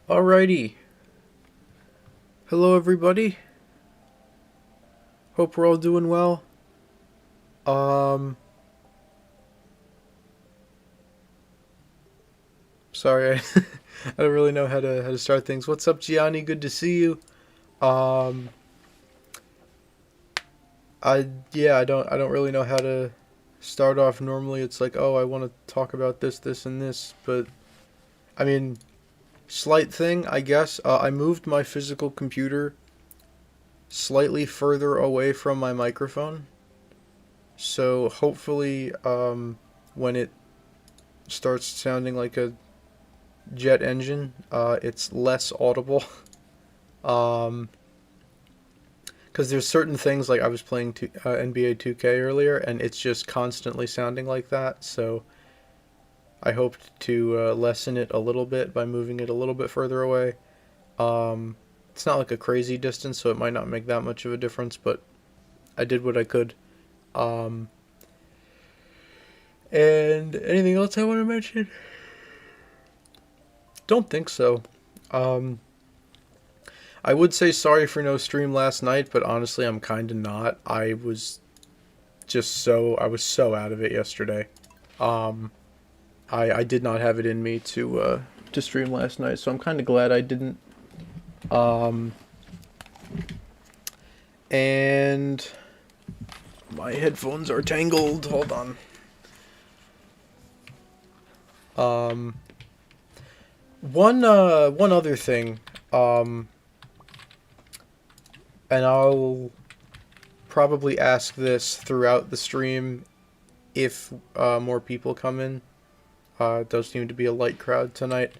Alrighty. Hello, everybody. Hope we're all doing well. Um, sorry, I don't really know how to start things. What's up, Gianni? Good to see you. Um, I don't really know how to start off. Normally, it's like, oh, I want to talk about this, this, and this, but I mean, slight thing, I guess. I moved my physical computer slightly further away from my microphone, so hopefully, when it starts sounding like a jet engine. It's less audible. Um, because there's certain things like I was playing NBA 2K earlier, and it's just constantly sounding like that. So I hoped to lessen it a little bit by moving it a little bit further away. Um, it's not like a crazy distance, so it might not make that much of a difference, but I did what I could. Um, and anything else I want to mention? Don't think so. Um, I would say sorry for no stream last night, but honestly, I'm kind of not. I was so out of it yesterday. Um, I did not have it in me to stream last night, so I'm kind of glad I didn't. Um, and my headphones are tangled. Hold on. Um, one other thing. Um, and I'll probably ask this throughout the stream if more people come in. It does seem to be a light crowd tonight.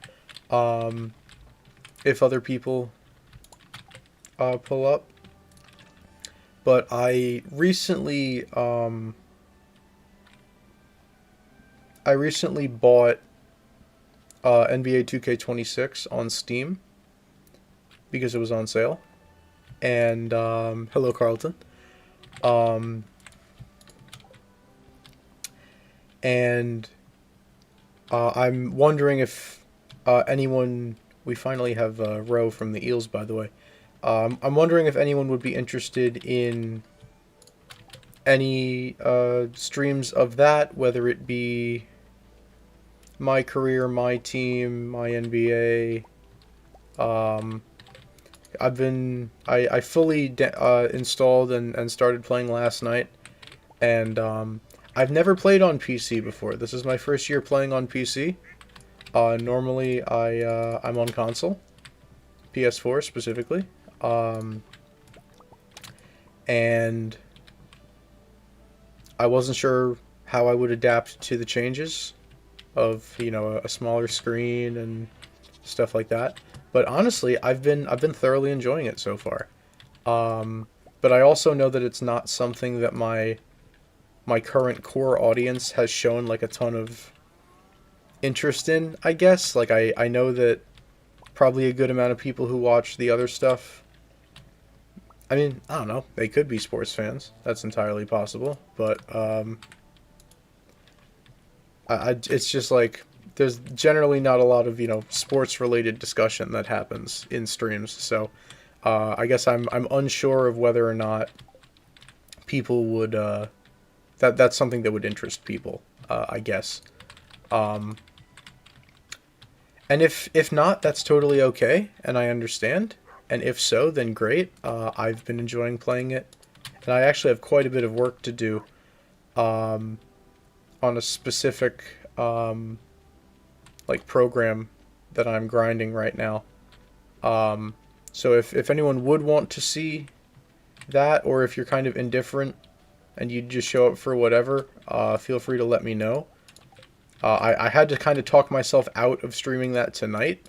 Um, if other people pull up, but I recently bought NBA 2K26 on Steam because it was on sale. And hello, Carlton. Um, and I'm wondering if anyone. We finally have Roe from the Eels, by the way. I'm wondering if anyone would be interested in any streams of that, whether it be my career, my team, my NBA. Um, I fully installed and started playing last night, and I've never played on PC before. This is my first year playing on PC. Normally I'm on console, PS4 specifically, um, and I wasn't sure how I would adapt to the changes of a smaller screen and stuff like that. But honestly, I've been thoroughly enjoying it so far. But I also know that it's not something that my current core audience has shown like a ton of interest in, I guess. Like I know that probably a good amount of people who watch the other stuff. I mean, I don't know. They could be sports fans. That's entirely possible. But it's just like there's generally not a lot of sports related discussion that happens in streams. So I guess I'm unsure of whether or not people would that's something that would interest people. I guess. Um, and if not, that's totally okay, and I understand. And if so, then great. I've been enjoying playing it, and I actually have quite a bit of work to do um, on a specific like program that I'm grinding right now. Um, so if anyone would want to see that, or if you're kind of indifferent and you just show up for whatever, feel free to let me know. I had to kind of talk myself out of streaming that tonight,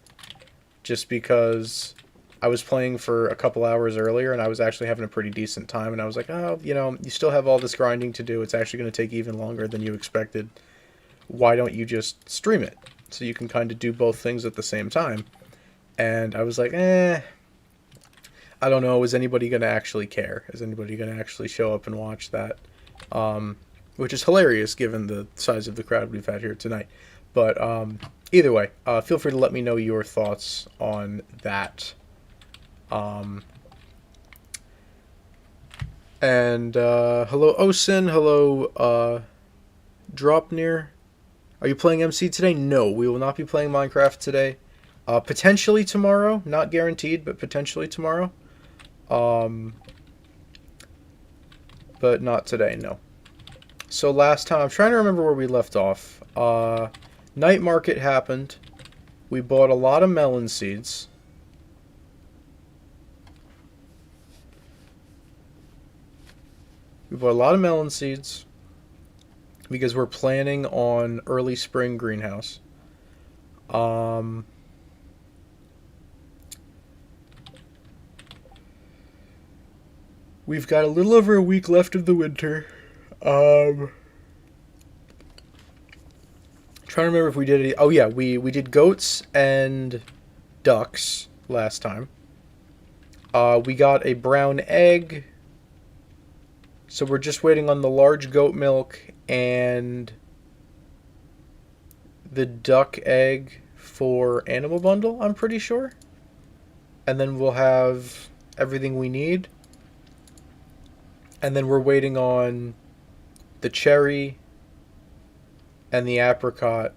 just because I was playing for a couple hours earlier and I was actually having a pretty decent time, and I was like, oh, you still have all this grinding to do. It's actually going to take even longer than you expected. Why don't you just stream it so you can kind of do both things at the same time? And I was like, I don't know. Is anybody going to actually care? Is anybody going to actually show up and watch that? Um, which is hilarious given the size of the crowd we've had here tonight. But either way, feel free to let me know your thoughts on that. And hello Osin, hello Dropnir. Are you playing MC today? No, we will not be playing Minecraft today. Potentially tomorrow, not guaranteed, but potentially tomorrow. But not today, no. So last time, I'm trying to remember where we left off. Night market happened. We bought a lot of melon seeds. We bought a lot of melon seeds because we're planning on early spring greenhouse. We've got a little over a week left of the winter. Trying to remember if we did any. Oh yeah, we did goats and ducks last time. We got a brown egg. So we're just waiting on the large goat milk and the duck egg for animal bundle, I'm pretty sure. And then we'll have everything we need. And then we're waiting on the cherry and the apricot.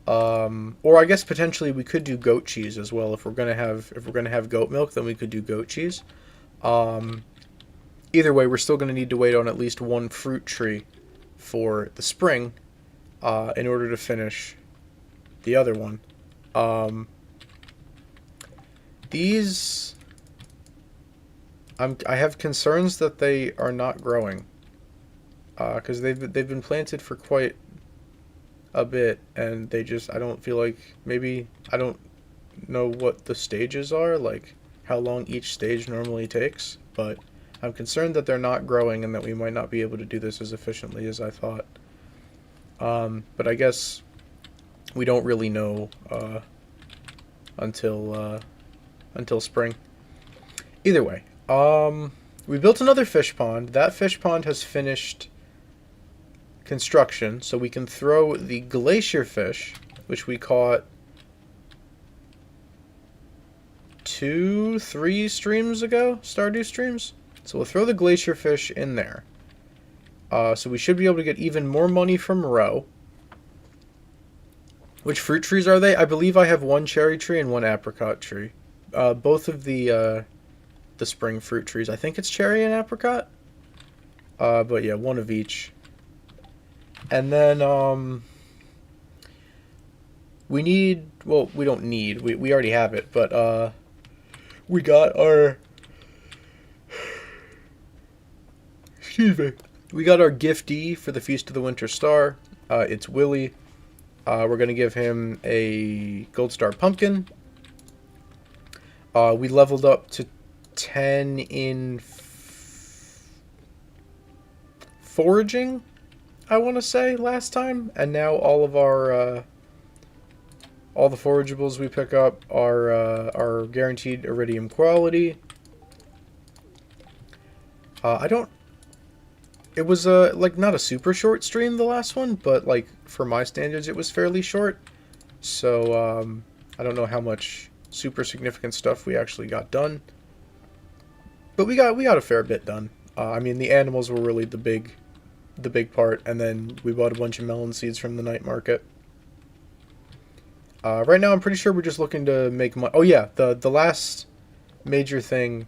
Or I guess potentially we could do goat cheese as well if we're gonna have goat milk, then we could do goat cheese. Either way, we're still going to need to wait on at least one fruit tree for the spring in order to finish the other one. These... I have concerns that they are not growing. Because they've been planted for quite a bit, and they just... I don't feel like... Maybe... I don't know what the stages are, like how long each stage normally takes, but... I'm concerned that they're not growing and that we might not be able to do this as efficiently as I thought. But I guess we don't really know until spring. Either way, we built another fish pond. That fish pond has finished construction, so we can throw the glacier fish, which we caught 2-3 streams ago, Stardew streams. So we'll throw the glacier fish in there. So we should be able to get even more money from Row. Which fruit trees are they? I believe I have one cherry tree and one apricot tree. Both of the spring fruit trees. I think it's cherry and apricot. But yeah, one of each. And then we need... Well, we don't need. We already have it. But we got our... Excuse me. We got our giftee for the Feast of the Winter Star. It's Willy. We're going to give him a Gold Star Pumpkin. We leveled up to 10 in foraging, I want to say, last time. And now all of our... all the forageables we pick up are guaranteed iridium quality. I don't... It was like not a super short stream, the last one, but like for my standards it was fairly short. So I don't know how much super significant stuff we actually got done. But we got a fair bit done. I mean, the animals were really the big part, and then we bought a bunch of melon seeds from the night market. Right now I'm pretty sure we're just looking to make money. Oh yeah, the last major thing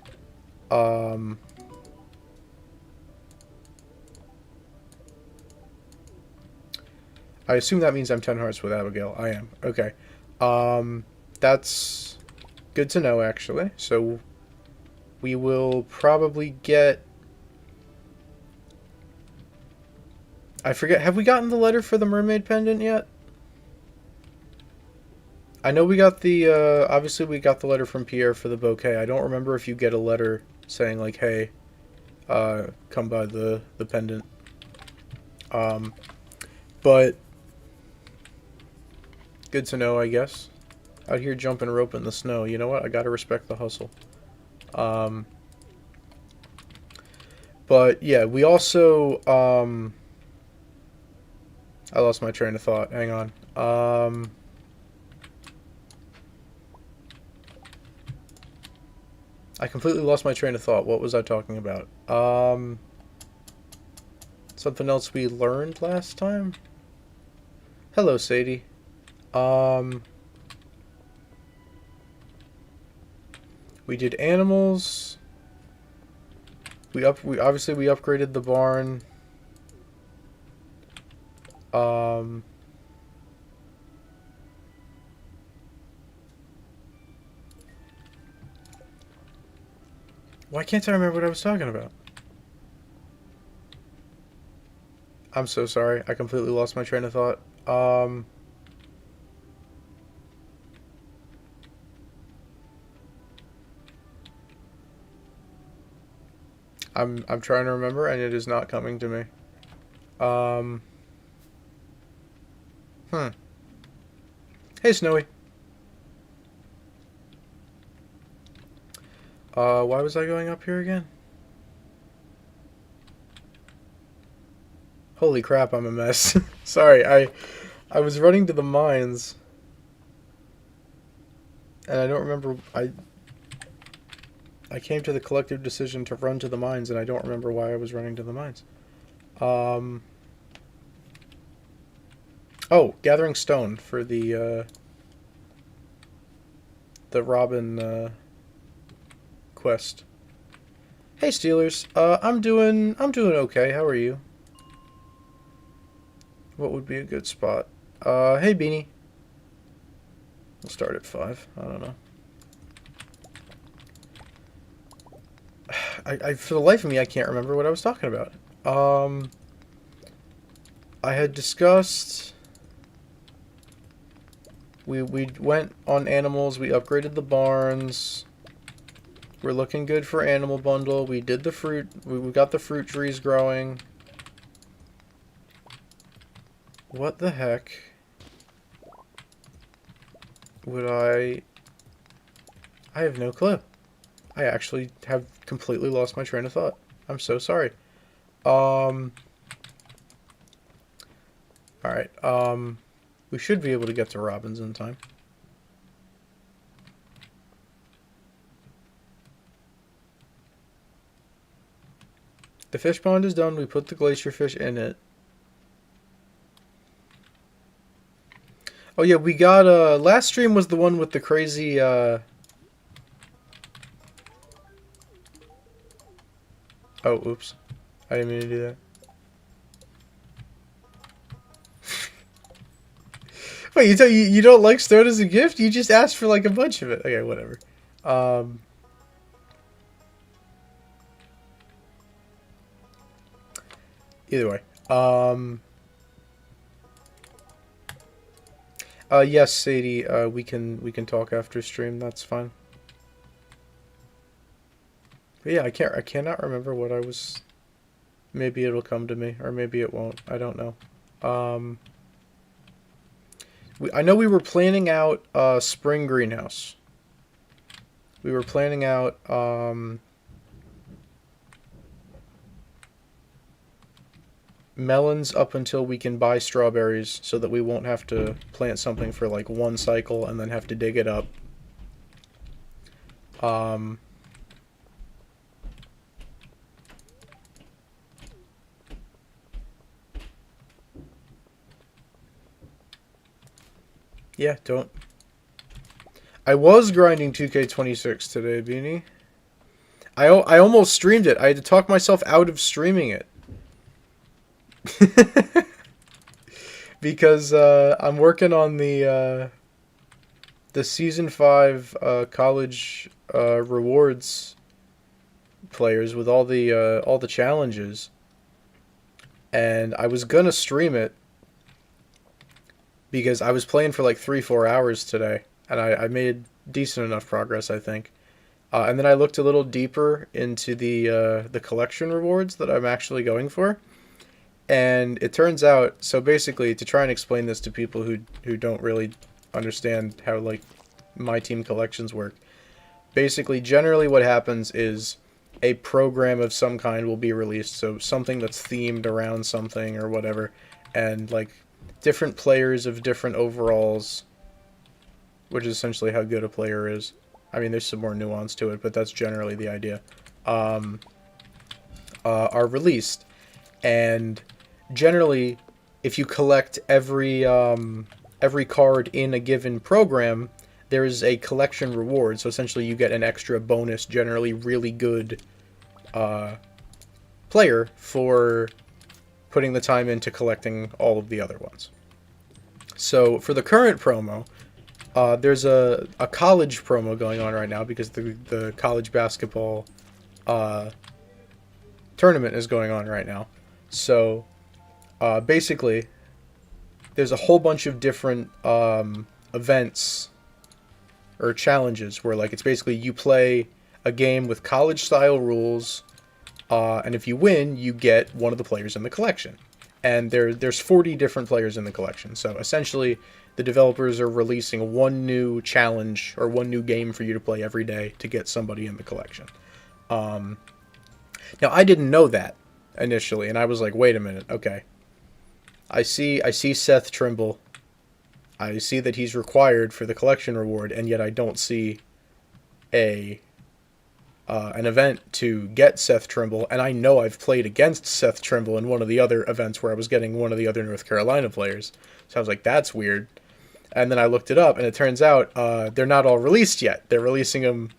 I assume that means I'm 10 hearts with Abigail. I am. Okay. That's good to know, actually. So we will probably get... I forget. Have we gotten the letter for the mermaid pendant yet? I know we got the... obviously we got the letter from Pierre for the bouquet. I don't remember if you get a letter saying, like, hey, come by the pendant. But... good to know, I guess. Out here jumping rope in the snow. You know what? I gotta respect the hustle. But, yeah, we also, I lost my train of thought. Hang on. I completely lost my train of thought. What was I talking about? Something else we learned last time? Hello, Sadie. We did animals. We obviously we upgraded the barn. Why can't I remember what I was talking about? I'm so sorry. I completely lost my train of thought. I'm trying to remember and it is not coming to me. Hey, Snowy. Why was I going up here again? Holy crap, I'm a mess. Sorry, I was running to the mines. And I don't remember I came to the collective decision to run to the mines and I don't remember why I was running to the mines. Oh, gathering stone for the Robin quest. Hey Steelers, I'm doing okay. How are you? What would be a good spot? Hey Beanie. We'll start at 5. I don't know. I for the life of me I can't remember what I was talking about. I had discussed we went on animals, we upgraded the barns. We're looking good for animal bundle. We did the fruit. We got the fruit trees growing. What the heck would I have no clue. I actually have completely lost my train of thought. I'm so sorry. Alright, we should be able to get to Robin's in time. The fish pond is done. We put the glacier fish in it. Oh yeah, we got last stream was the one with the crazy oh, oops. I didn't mean to do that. Wait, you don't like stone as a gift? You just asked for like a bunch of it. Okay, whatever. Either way. Yes, Sadie, we can talk after stream, that's fine. But yeah, I cannot remember what I was. Maybe it'll come to me, or maybe it won't. I don't know. I know we were planning out spring greenhouse. We were planning out melons up until we can buy strawberries so that we won't have to plant something for like one cycle and then have to dig it up. Yeah, don't. I was grinding 2K26 today, Beanie. I almost streamed it. I had to talk myself out of streaming it. Because I'm working on the season 5 college rewards players with all the challenges, and I was gonna stream it because I was playing for like 3-4 hours today, and I made decent enough progress, I think. And then I looked a little deeper into the collection rewards that I'm actually going for. And it turns out, so basically, to try and explain this to people who don't really understand how, like, my team collections work, basically, generally what happens is a program of some kind will be released, so something that's themed around something or whatever, and, like, different players of different overalls, which is essentially how good a player is. I mean, there's some more nuance to it, but that's generally the idea. Are released, and generally, if you collect every card in a given program, there is a collection reward. So essentially, you get an extra bonus, generally really good player for putting the time into collecting all of the other ones. So for the current promo, there's a college promo going on right now because the college basketball tournament is going on right now. So basically, there's a whole bunch of different events or challenges where, like, it's basically you play a game with college style rules, and if you win, you get one of the players in the collection. And there's 40 different players in the collection. So essentially, the developers are releasing one new challenge or one new game for you to play every day to get somebody in the collection. Now, I didn't know that initially, and I was like, wait a minute, okay. I see Seth Trimble. I see that he's required for the collection reward, and yet I don't see an event to get Seth Trimble, and I know I've played against Seth Trimble in one of the other events where I was getting one of the other North Carolina players. So I was like, that's weird. And then I looked it up, and it turns out they're not all released yet. They're releasing them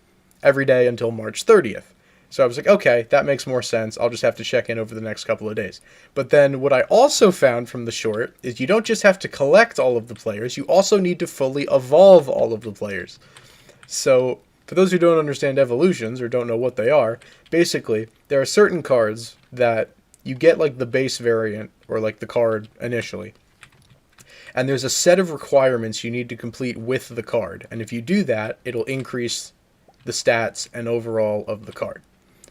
every day until March 30th. So I was like, okay, that makes more sense. I'll just have to check in over the next couple of days. But then what I also found from the short is you don't just have to collect all of the players, you also need to fully evolve all of the players. So for those who don't understand evolutions or don't know what they are, basically there are certain cards that you get like the base variant or like the card initially. And there's a set of requirements you need to complete with the card. And if you do that, it'll increase the stats and overall of the card.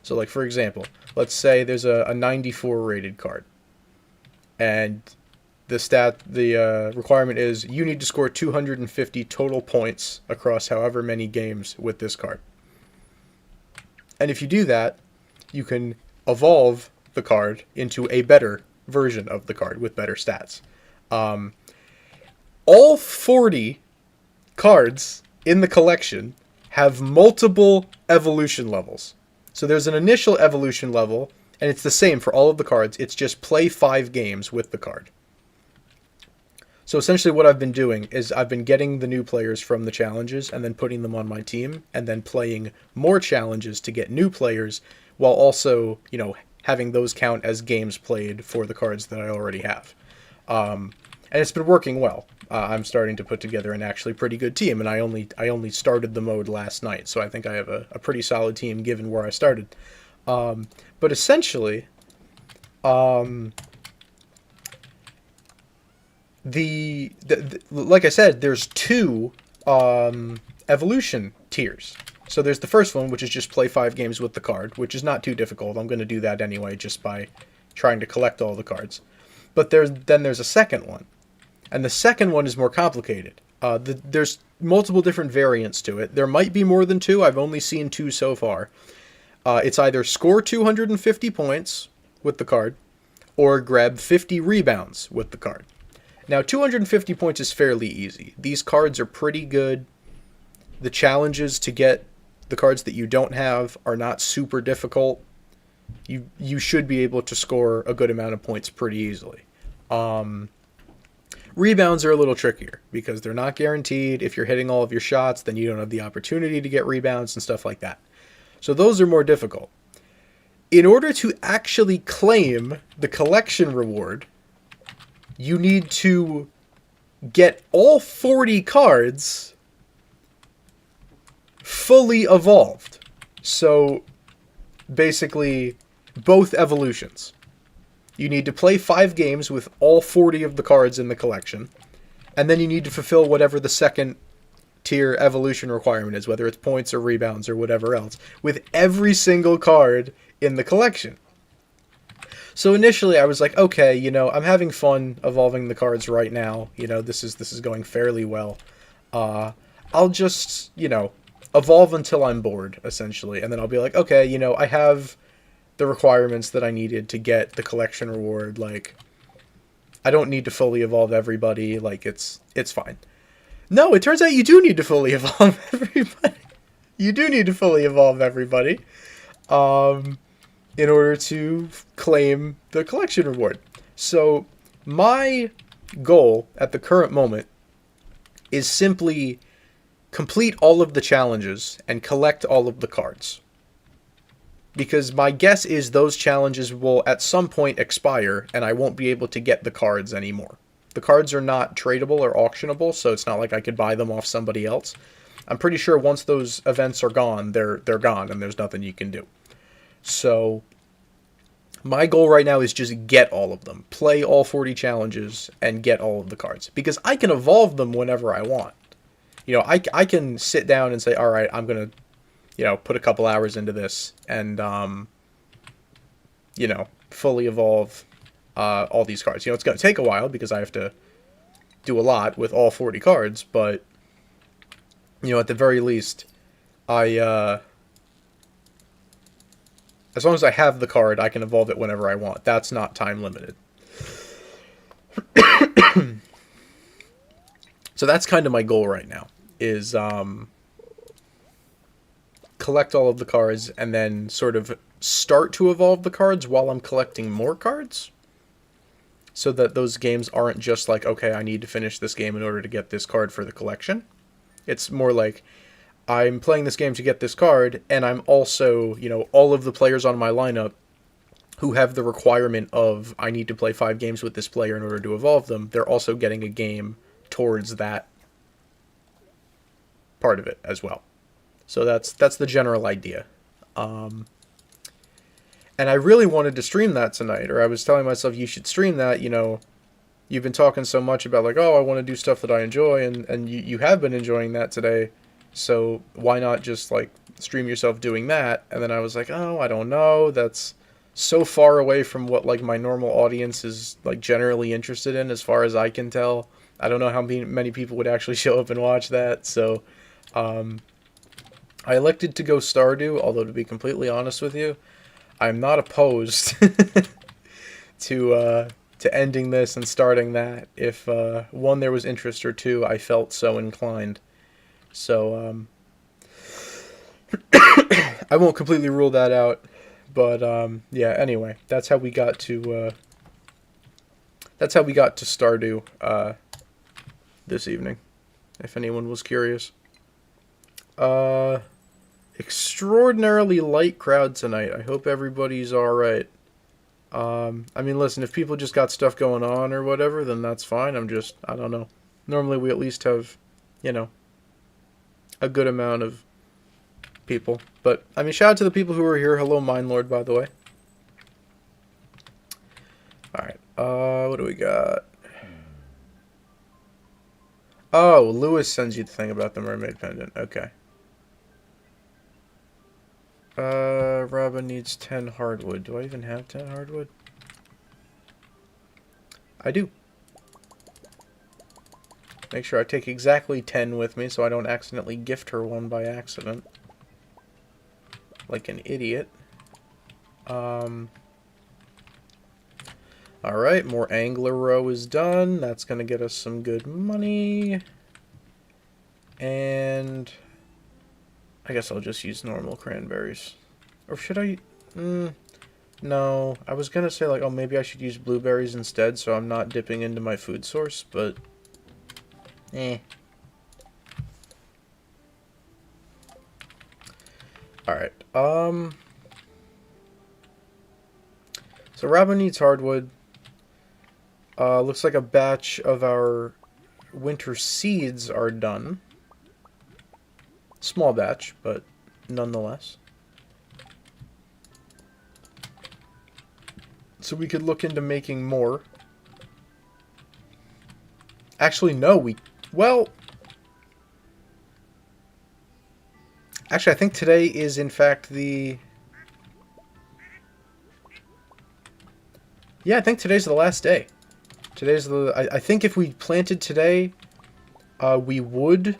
So, like, for example, let's say there's a 94 rated card. And the requirement is you need to score 250 total points across however many games with this card. And if you do that, you can evolve the card into a better version of the card with better stats. All 40 cards in the collection have multiple evolution levels. So there's an initial evolution level, and it's the same for all of the cards. It's just play 5 games with the card. So essentially what I've been doing is I've been getting the new players from the challenges and then putting them on my team and then playing more challenges to get new players while also, having those count as games played for the cards that I already have. And it's been working well. I'm starting to put together an actually pretty good team, and I only started the mode last night, so I think I have a pretty solid team given where I started. But essentially, like I said, there's 2 evolution tiers. So there's the first one, which is just play 5 games with the card, which is not too difficult. I'm going to do that anyway, just by trying to collect all the cards. But there's a second one. And the second one is more complicated. There's multiple different variants to it. There might be more than 2. I've only seen 2 so far. It's either score 250 points with the card, or grab 50 rebounds with the card. Now, 250 points is fairly easy. These cards are pretty good. The challenges to get the cards that you don't have are not super difficult. You should be able to score a good amount of points pretty easily. Rebounds are a little trickier because they're not guaranteed. If you're hitting all of your shots, then you don't have the opportunity to get rebounds and stuff like that. So those are more difficult. In order to actually claim the collection reward, you need to get all 40 cards fully evolved. So basically, both evolutions. You need to play 5 games with all 40 of the cards in the collection, and then you need to fulfill whatever the second tier evolution requirement is, whether it's points or rebounds or whatever else, with every single card in the collection. So initially I was like, okay, I'm having fun evolving the cards right now. This is going fairly well. I'll just, evolve until I'm bored, essentially, and then I'll be like, okay, I have the requirements that I needed to get the collection reward, like, I don't need to fully evolve everybody. Like, it's fine. No, it turns out you do need to fully evolve everybody. You do need to fully evolve everybody in order to claim the collection reward. So my goal at the current moment is simply complete all of the challenges and collect all of the cards. Because my guess is those challenges will at some point expire and I won't be able to get the cards anymore. The cards are not tradable or auctionable, so it's not like I could buy them off somebody else. I'm pretty sure once those events are gone, they're gone and there's nothing you can do. So my goal right now is just get all of them. Play all 40 challenges and get all of the cards. Because I can evolve them whenever I want. You know, I can sit down and say, all right, I'm going to, you know, put a couple hours into this and, you know, fully evolve all these cards. You know, it's going to take a while because I have to do a lot with all 40 cards, but, you know, at the very least, as long as I have the card, I can evolve it whenever I want. That's not time limited. So that's kind of my goal right now, is collect all of the cards and then sort of start to evolve the cards while I'm collecting more cards. So that those games aren't just like, okay, I need to finish this game in order to get this card for the collection. It's more like, I'm playing this game to get this card, and I'm also, you know, all of the players on my lineup who have the requirement of, I need to play 5 games with this player in order to evolve them, they're also getting a game towards that part of it as well. So that's the general idea. And I really wanted to stream that tonight, or I was telling myself, you should stream that, you know, you've been talking so much about, like, oh, I want to do stuff that I enjoy, and you have been enjoying that today, so why not just, like, stream yourself doing that? And then I was like, oh, I don't know, that's so far away from what, like, my normal audience is, like, generally interested in, as far as I can tell. I don't know how many people would actually show up and watch that, so, I elected to go Stardew, although to be completely honest with you, I'm not opposed to ending this and starting that if, one, there was interest, or two, I felt so inclined. So, I won't completely rule that out, but, yeah, anyway, that's how we got to Stardew, this evening, if anyone was curious. Extraordinarily light crowd tonight. I hope everybody's alright. I mean, listen, if people just got stuff going on or whatever, then that's fine. I don't know. Normally we at least have, you know, a good amount of people. But, I mean, shout out to the people who are here. Hello, Mindlord, by the way. Alright, what do we got? Oh, Lewis sends you the thing about the mermaid pendant. Okay. Robin needs 10 hardwood. Do I even have 10 hardwood? I do. Make sure I take exactly 10 with me so I don't accidentally gift her one by accident. Like an idiot. Alright, more angler row is done. That's gonna get us some good money. And I guess I'll just use normal cranberries. Or should I? No. I was gonna say, like, oh, maybe I should use blueberries instead so I'm not dipping into my food source, but Alright, so Robin needs hardwood. Looks like a batch of our winter seeds are done. Small batch, but nonetheless. So we could look into making more. Actually, no, well, actually, I think today is, in fact, yeah, I think today's the last day. I think if we planted today, we would,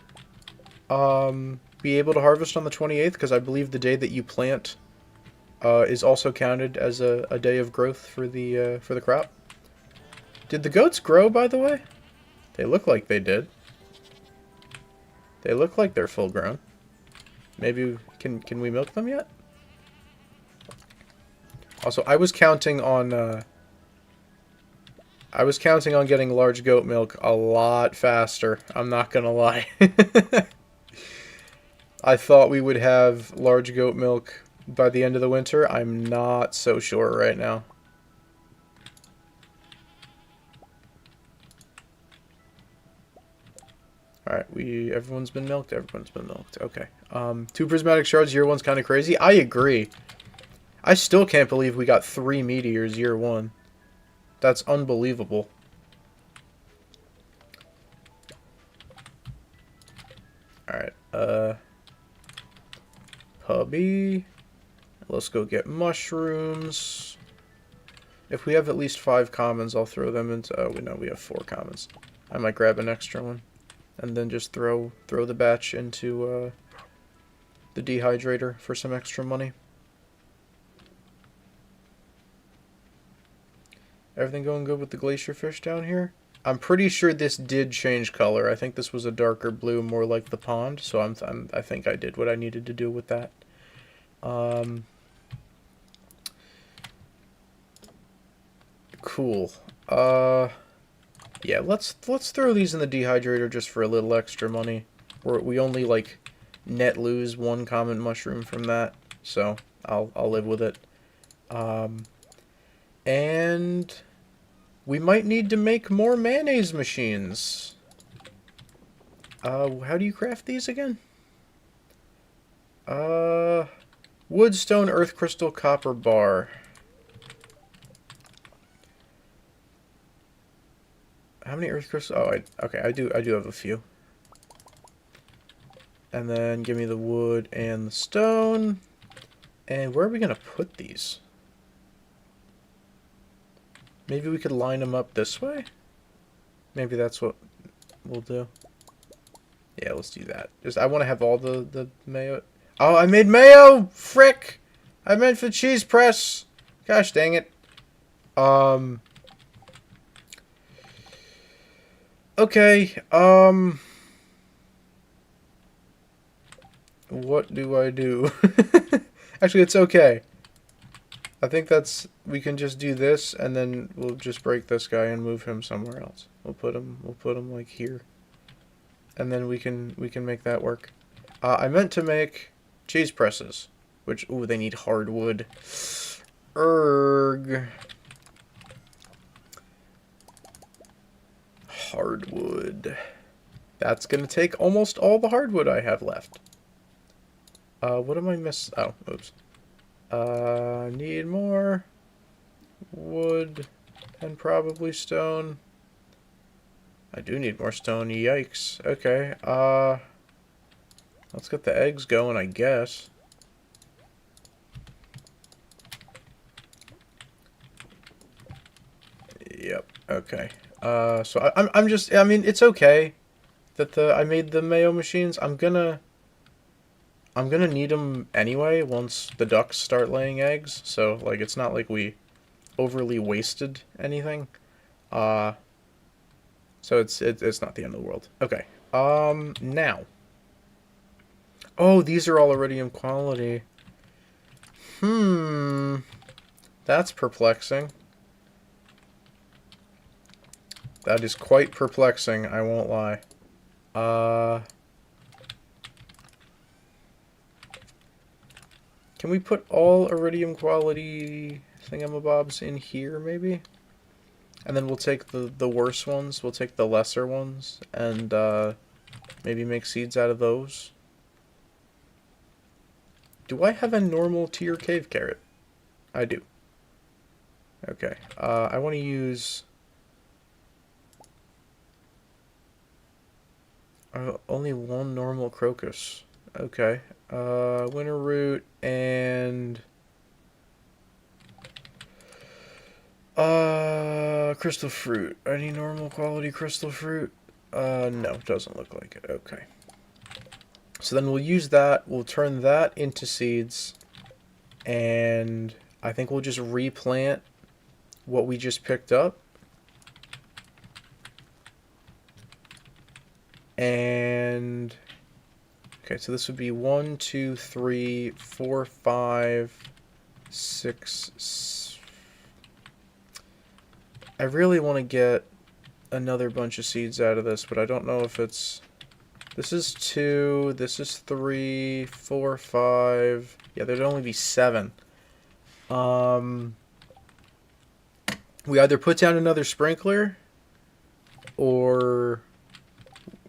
be able to harvest on the 28th, because I believe the day that you plant, is also counted as a day of growth for the crop. Did the goats grow, by the way? They look like they did. They look like they're full grown. Maybe, can we milk them yet? Also, I was counting on getting large goat milk a lot faster. I'm not gonna lie. I thought we would have large goat milk by the end of the winter. I'm not so sure right now. Alright, everyone's been milked? Everyone's been milked. Okay. 2 prismatic shards year 1's kind of crazy. I agree. I still can't believe we got 3 meteors year 1. That's unbelievable. Alright, puppy. Let's go get mushrooms. If we have at least 5 commons, I'll throw them into... Oh, no, we have 4 commons. I might grab an extra one. And then just throw the batch into the dehydrator for some extra money. Everything going good with the glacier fish down here? I'm pretty sure this did change color. I think this was a darker blue, more like the pond. So I think I did what I needed to do with that. Cool. Yeah, let's throw these in the dehydrator just for a little extra money. We only like net lose 1 common mushroom from that, so I'll live with it. And we might need to make more mayonnaise machines. How do you craft these again? Wood, stone, earth, crystal, copper, bar. How many earth crystals? Oh, okay, I do have a few. And then give me the wood and the stone. And where are we gonna put these? Maybe we could line them up this way? Maybe that's what we'll do. Yeah, let's do that. I want to have all the mayo. Oh, I made mayo! Frick! I meant for cheese press! Gosh dang it. Okay, what do I do? Actually, it's okay. I think we can just do this, and then we'll just break this guy and move him somewhere else. We'll put him like here. And then we can make that work. I meant to make cheese presses, which, ooh, they need hardwood. Erg. Hardwood. That's gonna take almost all the hardwood I have left. What am I missing? Oh, oops. Need more wood and probably stone. I do need more stone. Yikes. Okay. Let's get the eggs going, I guess. Yep. Okay. So I'm just, I mean, it's okay that I made the mayo machines. I'm gonna need them anyway once the ducks start laying eggs. So, like, it's not like we overly wasted anything. So it's not the end of the world. Okay. Now. Oh, these are all iridium quality. That's perplexing. That is quite perplexing, I won't lie. Can we put all iridium quality thingamabobs in here, maybe? And then we'll take the worse ones, we'll take the lesser ones, and maybe make seeds out of those. Do I have a normal tier cave carrot? I do. Okay, I want to use... only 1 normal crocus. Okay. Winter root and... crystal fruit. Any normal quality crystal fruit? No, doesn't look like it. Okay. So then we'll use that. We'll turn that into seeds. And I think we'll just replant what we just picked up. And okay, so this would be 1, 2, 3, 4, 5, 6. I really want to get another bunch of seeds out of this, but I don't know if it's... This is 2, this is 3, 4, 5. Yeah, there'd only be 7. We either put down another sprinkler, or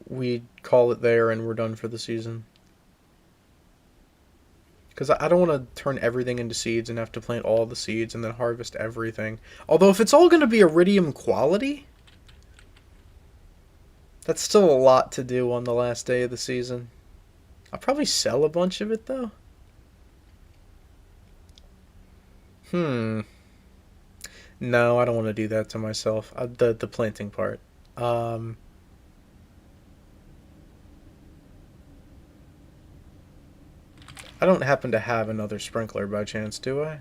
we call it there and we're done for the season. Because I don't want to turn everything into seeds and have to plant all the seeds and then harvest everything. Although if it's all going to be iridium quality, that's still a lot to do on the last day of the season. I'll probably sell a bunch of it, though. No, I don't want to do that to myself. The planting part. I don't happen to have another sprinkler by chance, do I?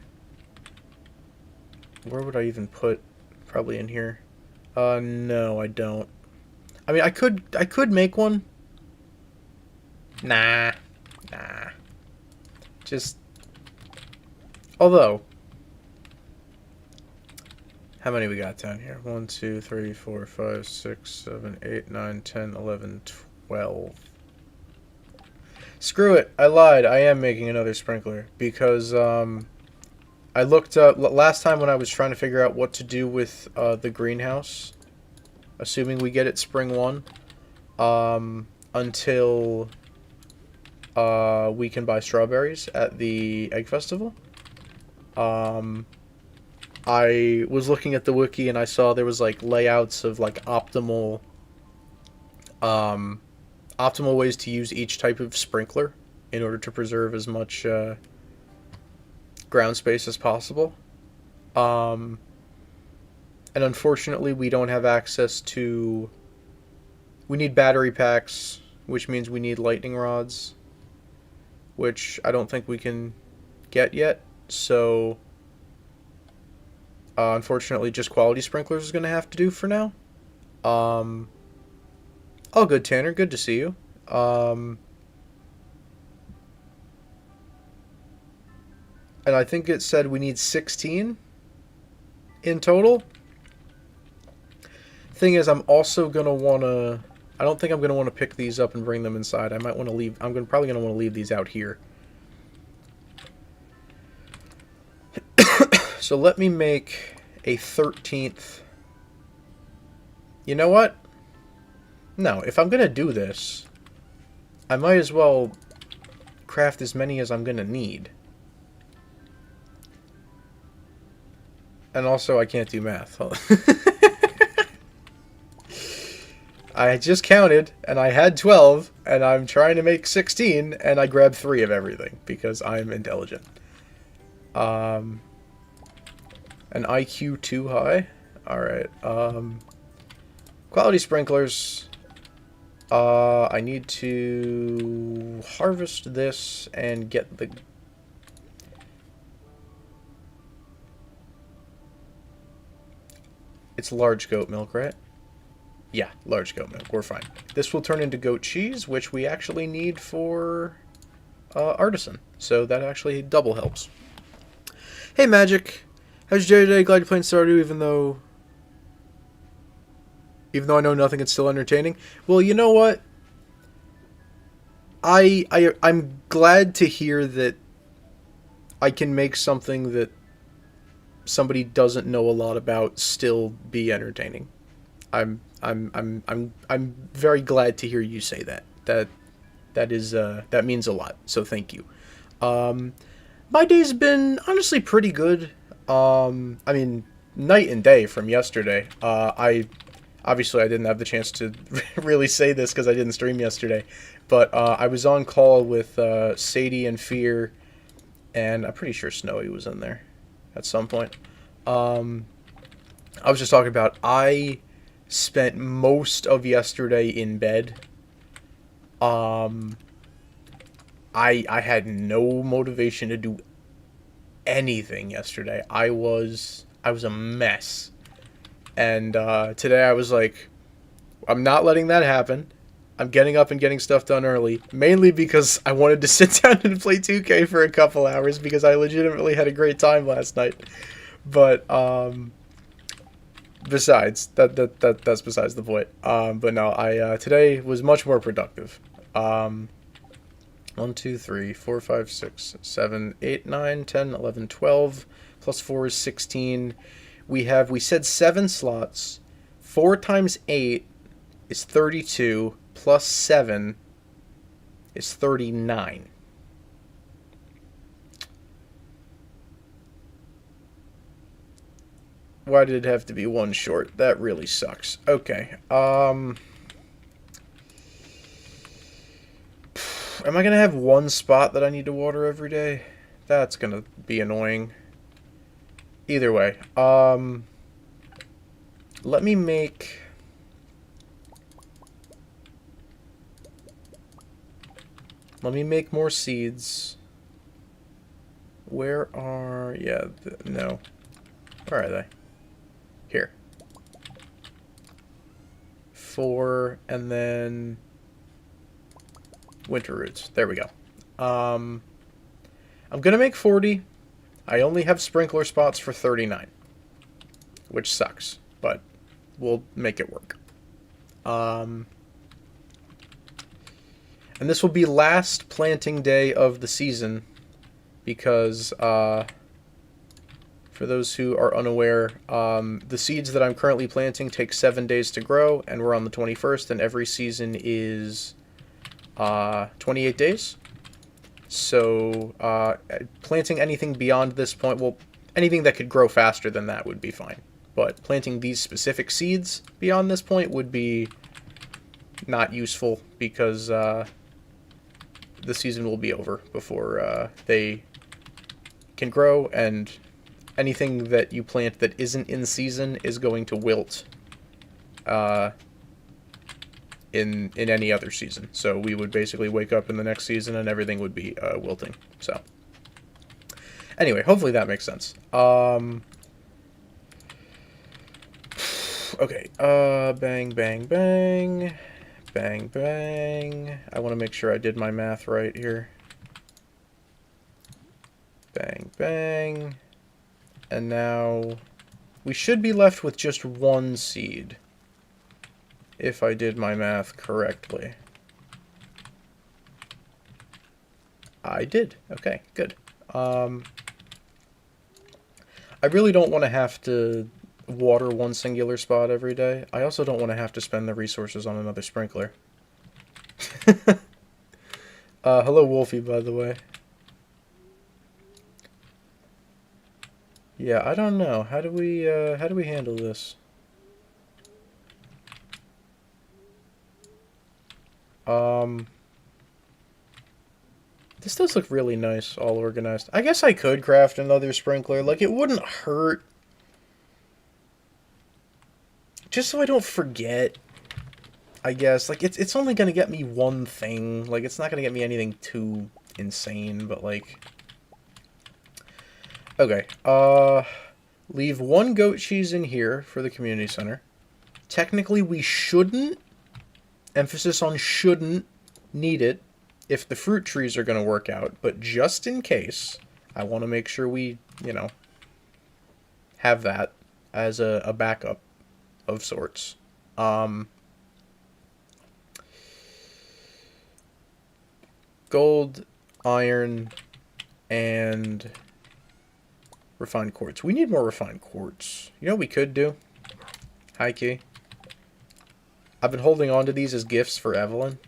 Where would I even put? Probably in here. No, I don't. I mean, I could make one. Nah. Just... Although... How many we got down here? 1, 2, 3, 4, 5, 6, 7, 8, 9, 10, 11, 12. Screw it. I lied. I am making another sprinkler. Because, I looked up... Last time when I was trying to figure out what to do with, the greenhouse... Assuming we get it spring 1... until... we can buy strawberries at the Egg Festival. I was looking at the wiki and I saw there was like layouts of like optimal ways to use each type of sprinkler in order to preserve as much ground space as possible. And unfortunately we don't have access to... We need battery packs, which means we need lightning rods, which I don't think we can get yet, so unfortunately just quality sprinklers is going to have to do for now. All good, Tanner, good to see you. And I think it said we need 16 in total. Thing is, I'm also going to want to... I don't think I'm going to want to pick these up and bring them inside. I might want to leave... probably going to want to leave these out here. So let me make a 13th. You know what? No, if I'm going to do this, I might as well craft as many as I'm going to need. And also, I can't do math. Hold on. I just counted, and I had 12, and I'm trying to make 16, and I grabbed 3 of everything, because I'm intelligent. An IQ too high? Alright, quality sprinklers. I need to harvest this and get the... It's large goat milk, right? Yeah, large goat milk. We're fine. This will turn into goat cheese, which we actually need for artisan. So that actually double helps. Hey, Magic. How's your day today? Glad you're playing Stardew, even though I know nothing, it's still entertaining. Well, you know what? I'm glad to hear that I can make something that somebody doesn't know a lot about still be entertaining. I'm very glad to hear you say that. That means a lot. So thank you. My day's been honestly pretty good. I mean, night and day from yesterday. I didn't have the chance to really say this because I didn't stream yesterday, but I was on call with Sadie and Fear, and I'm pretty sure Snowy was in there at some point. I was just talking about I spent most of yesterday in bed. I had no motivation to do anything yesterday. I was a mess. And today I was like, I'm not letting that happen. I'm getting up and getting stuff done early, mainly because I wanted to sit down and play 2K for a couple hours because I legitimately had a great time last night. But besides that's besides the point. But no, I today was much more productive. 1, 2, 3, 4, 5, 6, 7, 8, 9, 10, 11, 12. Plus 4 is 16. We said 7 slots. 4 times 8 is 32. Plus 7 is 39. Why did it have to be 1 short? That really sucks. Okay. Am I going to have 1 spot that I need to water every day? That's going to be annoying. Either way. Let me make... Let me make more seeds. Where are... Yeah, no. Where are they? Here. 4, and then... Winter roots. There we go. I'm going to make 40. I only have sprinkler spots for 39. Which sucks, but we'll make it work. And this will be last planting day of the season because, for those who are unaware, the seeds that I'm currently planting take 7 days to grow, and we're on the 21st, and every season is 28 days. So, planting anything beyond this point, well, anything that could grow faster than that would be fine. But planting these specific seeds beyond this point would be not useful because the season will be over before they can grow, and anything that you plant that isn't in season is going to wilt in any other season. So we would basically wake up in the next season and everything would be wilting. So anyway, hopefully that makes sense. Okay, bang, bang, bang. Bang, bang. I want to make sure I did my math right here. Bang, bang. And now we should be left with just 1 seed, if I did my math correctly. I did. Okay, good. I really don't want to have to water 1 singular spot every day. I also don't want to have to spend the resources on another sprinkler. Hello Wolfie, by the way. Yeah, I don't know. How do we handle this? This does look really nice, all organized. I guess I could craft another sprinkler. Like, it wouldn't hurt. Just so I don't forget, I guess. Like, it's only gonna get me 1 thing. Like, it's not gonna get me anything too insane, but, like... Okay, leave 1 goat cheese in here for the community center. Technically, we shouldn't, emphasis on shouldn't, need it if the fruit trees are gonna work out, but just in case, I want to make sure we, you know, have that as a backup of sorts. Gold, iron, and refined quartz. We need more refined quartz. You know what we could do? Hi, Key. I've been holding on to these as gifts for Evelyn.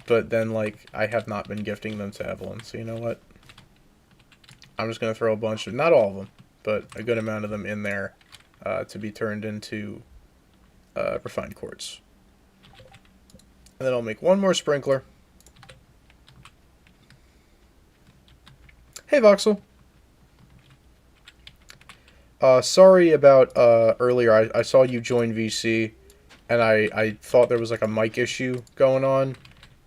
But then, like, I have not been gifting them to Evelyn. So you know what? I'm just going to throw a bunch of, not all of them, but a good amount of them in there to be turned into refined quartz. And then I'll make 1 more sprinkler. Hey, Voxel. Sorry about earlier. I saw you join VC, and I thought there was like a mic issue going on,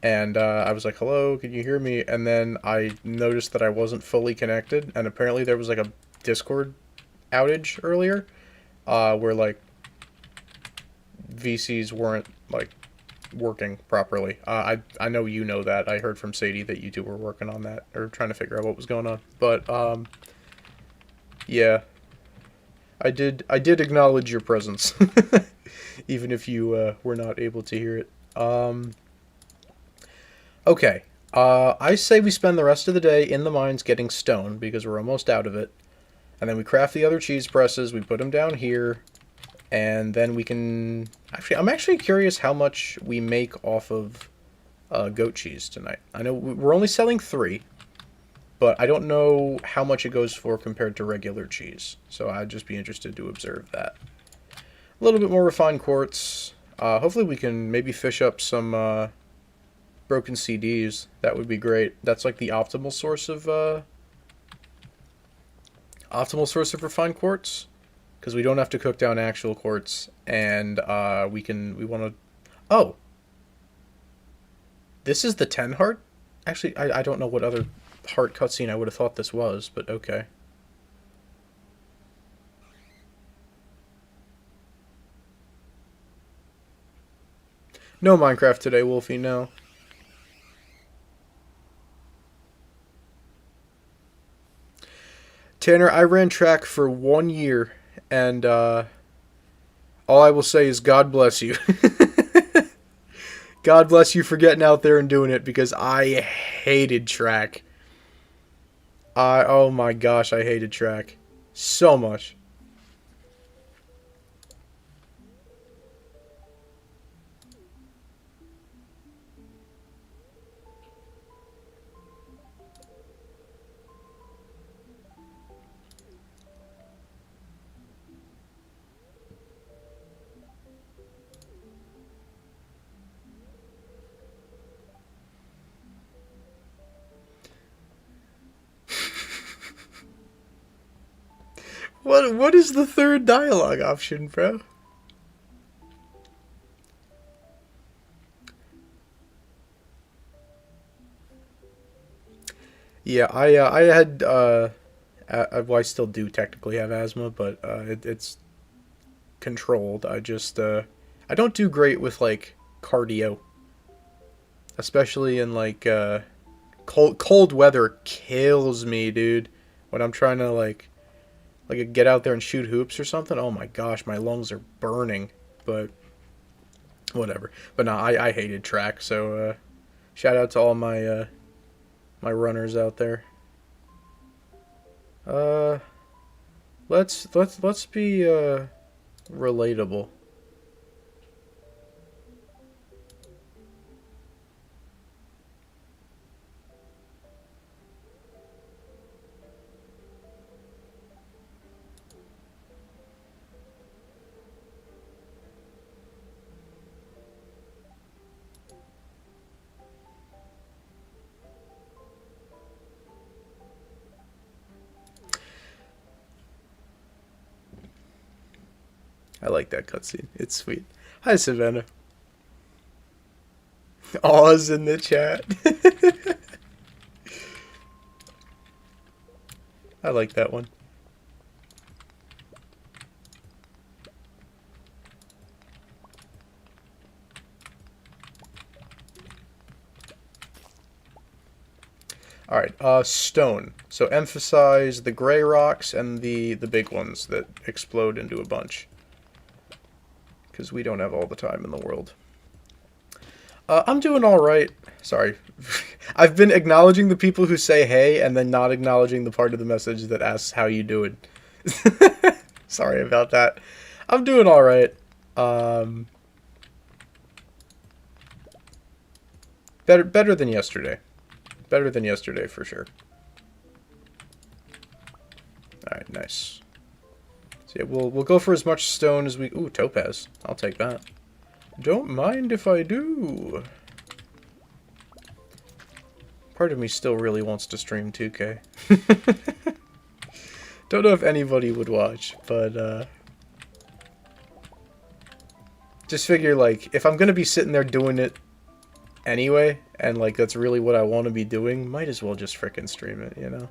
and I was like, hello, can you hear me? And then I noticed that I wasn't fully connected, and apparently there was like a Discord outage earlier, where like VCs weren't like working properly. I know you know that. I heard from Sadie that you two were working on that, or trying to figure out what was going on. But, yeah. I did acknowledge your presence. Even if you, were not able to hear it. Okay. I say we spend the rest of the day in the mines getting stone, because we're almost out of it. And then we craft the other cheese presses, we put them down here, and then we can... Actually, I'm actually curious how much we make off of goat cheese tonight. I know we're only selling 3, but I don't know how much it goes for compared to regular cheese. So I'd just be interested to observe that. A little bit more refined quartz. Hopefully we can maybe fish up some broken CDs. That would be great. That's like the optimal source of refined quartz, because we don't have to cook down actual quartz, and we want to... Oh! This is the 10 heart? Actually, I don't know what other heart cutscene I would have thought this was, but okay. No Minecraft today, Wolfie, no. Tanner, I ran track for 1 year, and all I will say is God bless you. God bless you for getting out there and doing it, because I hated track. Oh my gosh, I hated track. So much. What is the third dialogue option, bro? Yeah, I had well, I still do technically have asthma, but it's controlled. I don't do great with like cardio, especially in like cold weather kills me, dude. When I'm trying to like get out there and shoot hoops or something. Oh my gosh, my lungs are burning. But whatever. But no, I hated track. So shout out to all my my runners out there. Uh, let's be relatable. I like that cutscene. It's sweet. Hi, Savannah. Oz in the chat. I like that one. Alright, stone. So emphasize the gray rocks and the big ones that explode into a bunch. Because we don't have all the time in the world. I'm doing alright. Sorry. I've been acknowledging the people who say hey, and then not acknowledging the part of the message that asks how you doing. Sorry about that. I'm doing alright. Better than yesterday. Better than yesterday, for sure. Alright, nice. So yeah, we'll go for as much stone as we... Ooh, topaz. I'll take that. Don't mind if I do. Part of me still really wants to stream 2K. Don't know if anybody would watch, but just figure, like, if I'm gonna be sitting there doing it anyway, and like that's really what I want to be doing, might as well just frickin' stream it, you know?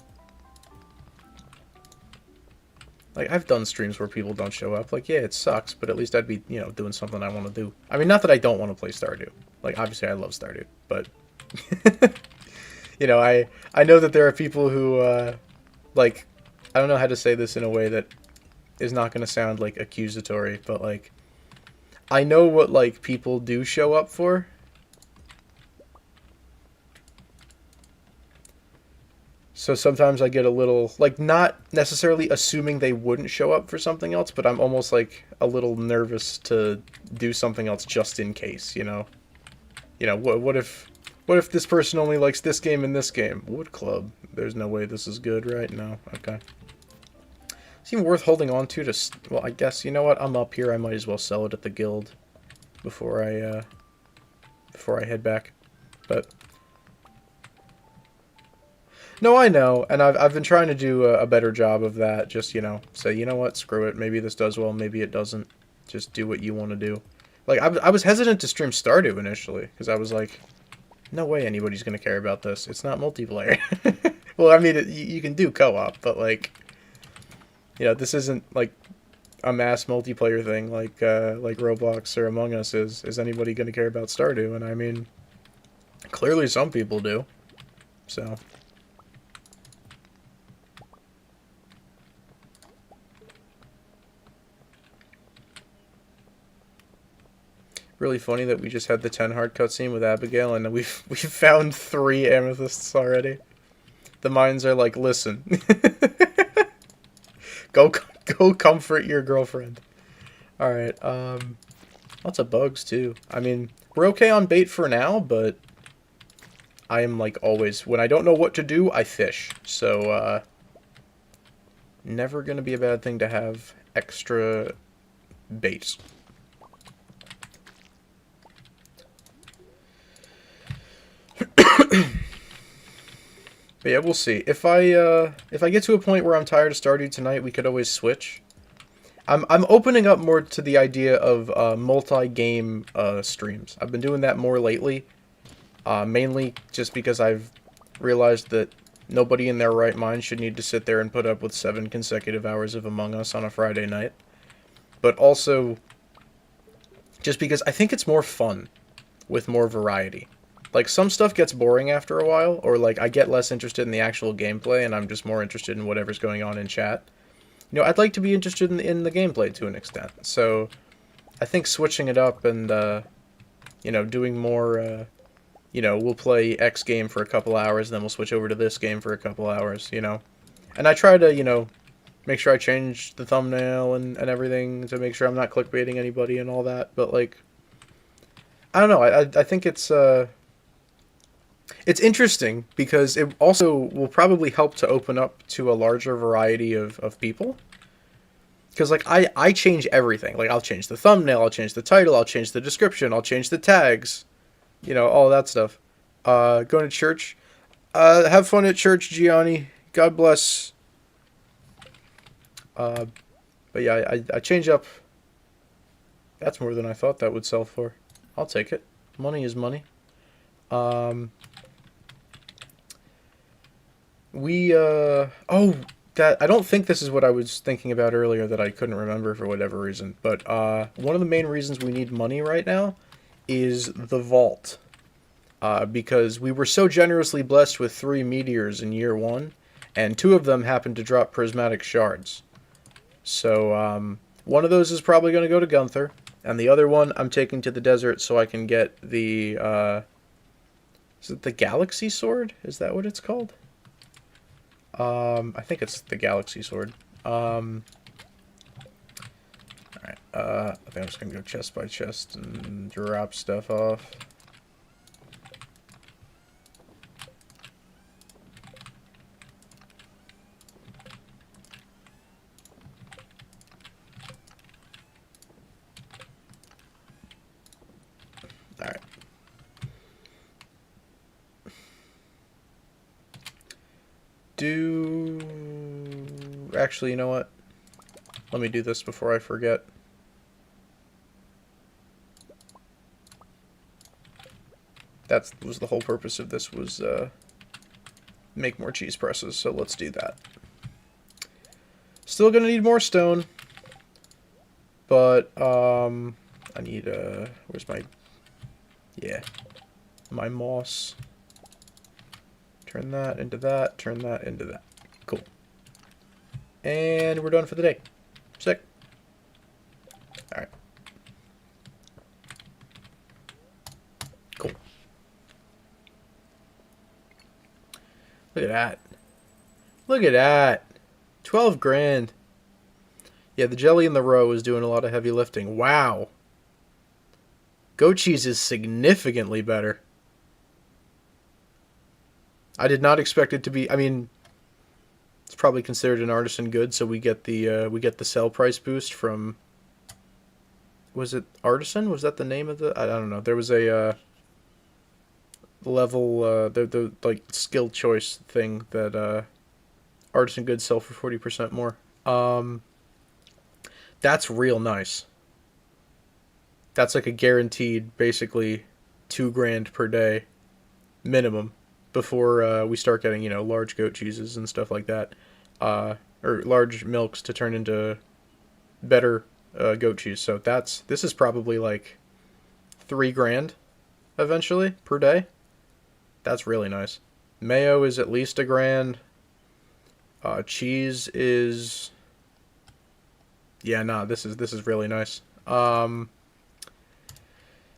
Like, I've done streams where people don't show up. Like, yeah, it sucks, but at least I'd be, you know, doing something I want to do. I mean, not that I don't want to play Stardew. Like, obviously I love Stardew, but you know, I know that there are people who like, I don't know how to say this in a way that is not going to sound like accusatory, but like, I know what like people do show up for. So sometimes I get a little, like, not necessarily assuming they wouldn't show up for something else, but I'm almost like a little nervous to do something else just in case, you know? You know, what if this person only likes this game and this game? Wood Club. There's no way this is good, right? No. Okay. It's even worth holding on to well, I guess, you know what? I'm up here. I might as well sell it at the guild before I head back. But no, I know, and I've been trying to do a better job of that. Just, you know, say, you know what, screw it. Maybe this does well, maybe it doesn't. Just do what you want to do. Like, I was hesitant to stream Stardew initially, because I was like, no way anybody's going to care about this. It's not multiplayer. Well, I mean, you can do co-op, but, like, you know, this isn't, like, a mass multiplayer thing like Roblox or Among Us is. Is anybody going to care about Stardew? And, I mean, clearly some people do. So... really funny that we just had the 10 heart cutscene with Abigail, and we've found 3 amethysts already. The mines are like, listen, go comfort your girlfriend. All right, lots of bugs too. I mean, we're okay on bait for now, but I am like always when I don't know what to do, I fish. So never gonna be a bad thing to have extra bait. But yeah, we'll see. If I get to a point where I'm tired of Stardew tonight, we could always switch. I'm opening up more to the idea of multi-game streams. I've been doing that more lately, mainly just because I've realized that nobody in their right mind should need to sit there and put up with 7 consecutive hours of Among Us on a Friday night. But also, just because I think it's more fun with more variety. Like, some stuff gets boring after a while, or, like, I get less interested in the actual gameplay, and I'm just more interested in whatever's going on in chat. You know, I'd like to be interested in the gameplay to an extent, so I think switching it up and, you know, doing more, you know, we'll play X game for a couple hours, then we'll switch over to this game for a couple hours, you know. And I try to, you know, make sure I change the thumbnail and everything to make sure I'm not clickbaiting anybody and all that, but, like, I don't know, I think it's interesting because it also will probably help to open up to a larger variety of people. Because, like, I change everything. Like, I'll change the thumbnail, I'll change the title, I'll change the description, I'll change the tags. You know, all that stuff. Going to church. Have fun at church, Gianni. God bless. But yeah, I change up. That's more than I thought that would sell for. I'll take it. Money is money. Oh, that I don't think this is what I was thinking about earlier that I couldn't remember for whatever reason. But one of the main reasons we need money right now is the vault. Because we were so generously blessed with 3 meteors in year 1, and 2 of them happened to drop prismatic shards. So one of those is probably going to go to Gunther, and the other one I'm taking to the desert so I can get the is it the Galaxy Sword? Is that what it's called? I think it's the Galaxy Sword. Alright, I think I'm just gonna go chest by chest and drop stuff off. Alright. Actually, you know what? Let me do this before I forget. That was the whole purpose of this, was make more cheese presses, so let's do that. Still gonna need more stone. But, I need, where's my, yeah, my moss. Turn that into that, turn that into that. Cool. And we're done for the day. Sick. Alright. Cool. Look at that. Look at that. 12 grand. Yeah, the jelly in the row is doing a lot of heavy lifting. Wow. Goat cheese is significantly better. I did not expect it to be, I mean, it's probably considered an artisan good, so we get the sell price boost from, was it artisan? Was that the name of the, I don't know. There was a level, the like skill choice thing that artisan goods sell for 40% more. That's real nice. That's like a guaranteed, basically, 2 grand per day minimum before we start getting, you know, large goat cheeses and stuff like that, or large milks to turn into better goat cheese. So this is probably like 3 grand eventually per day. That's really nice. Mayo is at least a grand. Cheese is, yeah, nah, this is really nice. And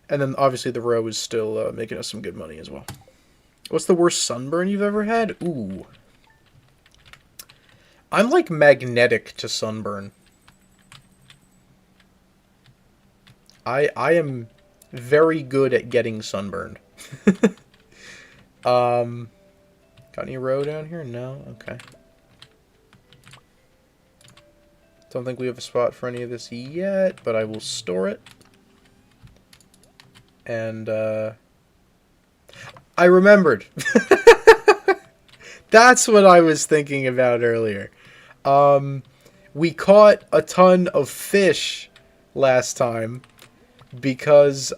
then obviously the row is still making us some good money as well. What's the worst sunburn you've ever had? Ooh. I'm like magnetic to sunburn. I am very good at getting sunburned. Got any row down here? No? Okay. Don't think we have a spot for any of this yet, but I will store it. And, I remembered. That's what I was thinking about earlier. We caught a ton of fish last time because,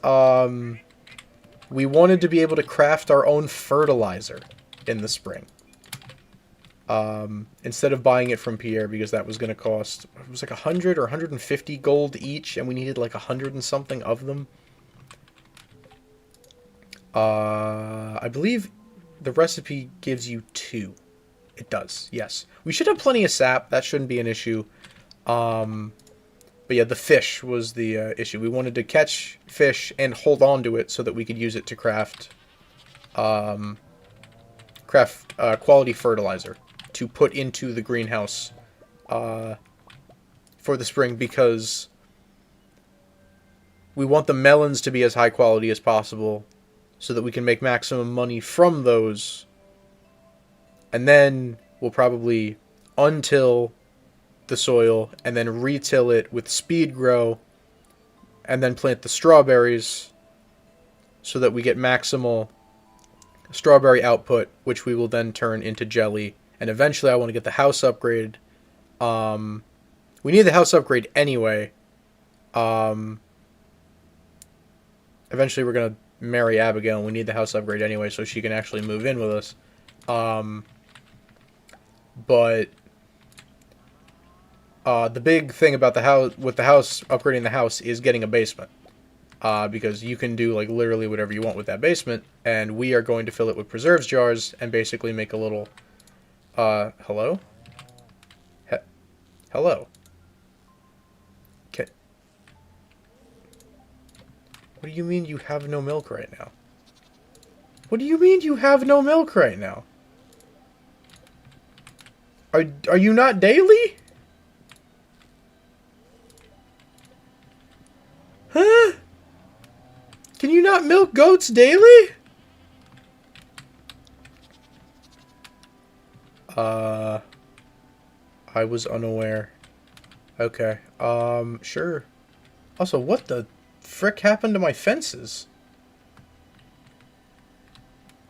we wanted to be able to craft our own fertilizer in the spring. Instead of buying it from Pierre, because that was going to cost, it was like 100 or 150 gold each, and we needed like 100 and something of them. I believe the recipe gives you 2. It does, yes. We should have plenty of sap. That shouldn't be an issue. But yeah, the fish was the issue. We wanted to catch fish and hold on to it so that we could use it to craft quality fertilizer to put into the greenhouse for the spring, because we want the melons to be as high quality as possible so that we can make maximum money from those. And then we'll probably untill the soil and then retill it with speed grow and then plant the strawberries so that we get maximal strawberry output, which we will then turn into jelly. And eventually I want to get the house upgrade. We need the house upgrade anyway. Eventually we're going to marry Abigail, and we need the house upgrade anyway so she can actually move in with us. But the big thing about the house, with the house, upgrading the house, is getting a basement. Because you can do like literally whatever you want with that basement, and we are going to fill it with preserves jars and basically make a little, hello? Hello? Okay. What do you mean you have no milk right now? What do you mean you have no milk right now? Are you not daily? Huh? Can you not milk goats daily? I was unaware. Okay. Sure. Also, what the frick happened to my fences?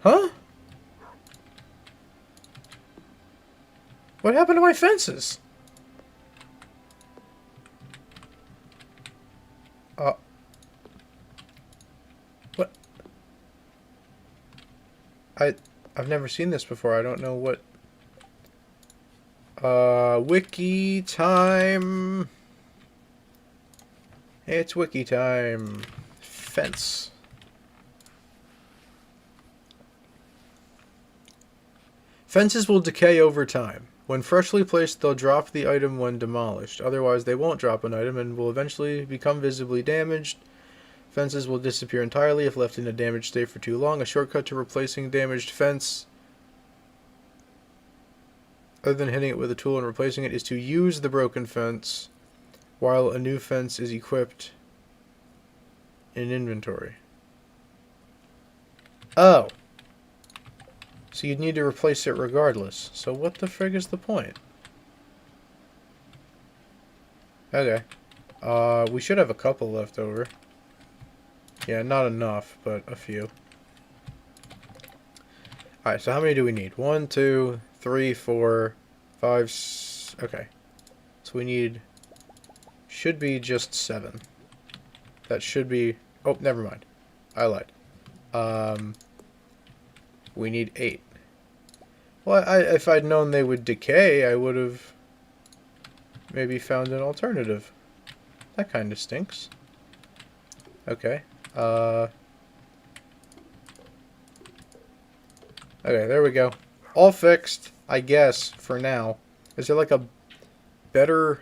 Huh? What happened to my fences? What? I've never seen this before. I don't know what... Wiki time. It's wiki time. Fence. Fences will decay over time. When freshly placed, they'll drop the item when demolished. Otherwise, they won't drop an item and will eventually become visibly damaged. Fences will disappear entirely if left in a damaged state for too long. A shortcut to replacing damaged fence, other than hitting it with a tool and replacing it, is to use the broken fence while a new fence is equipped in inventory. Oh. So you'd need to replace it regardless. So what the frig is the point? Okay. We should have a couple left over. Yeah, not enough, but a few. Alright, so how many do we need? 1, 2, 3, 4, 5, okay. So we need... should be just 7. That should be... oh, never mind. I lied. We need 8. Well, if I'd known they would decay, I would have maybe found an alternative. That kind of stinks. Okay. Okay, there we go. All fixed, I guess, for now. Is there like a better...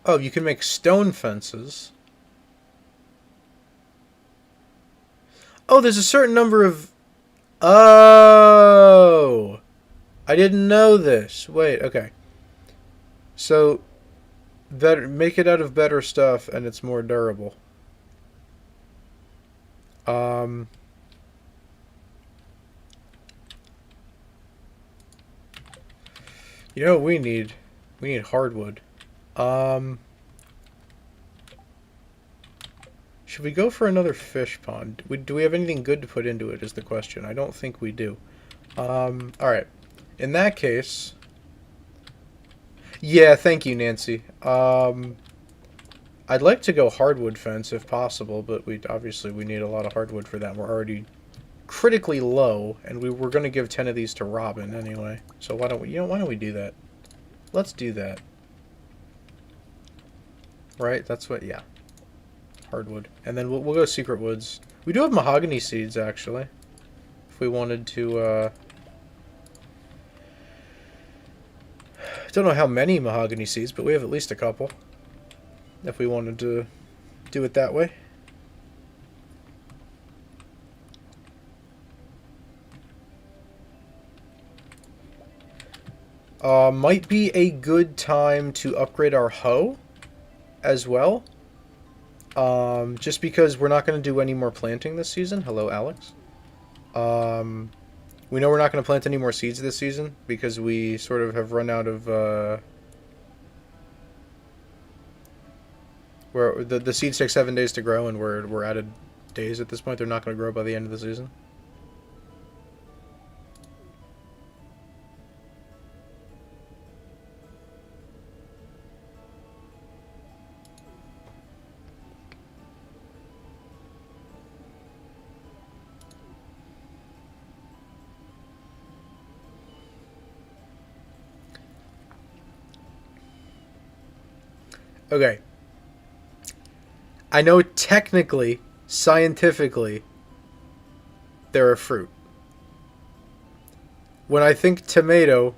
oh, you can make stone fences. Oh, there's a certain number of... oh! I didn't know this. Wait, okay. So, make it out of better stuff and it's more durable. You know what we need? We need hardwood. Should we go for another fish pond? Do we have anything good to put into it is the question. I don't think we do. Alright. In that case... yeah, thank you, Nancy. I'd like to go hardwood fence if possible, but obviously we need a lot of hardwood for that. We're already critically low, and we're going to give 10 of these to Robin anyway. So why don't we do that? Let's do that. Right? That's what, yeah. Hardwood. And then we'll go secret woods. We do have mahogany seeds, actually. If we wanted to, don't know how many mahogany seeds, but we have at least a couple. If we wanted to do it that way. Might be a good time to upgrade our hoe as well. Just because we're not going to do any more planting this season. Hello, Alex. We know we're not going to plant any more seeds this season because we sort of have run out of, where the seeds take 7 days to grow and we're out of days at this point. They're not going to grow by the end of the season. Okay. I know technically, scientifically, they're a fruit. When I think tomato,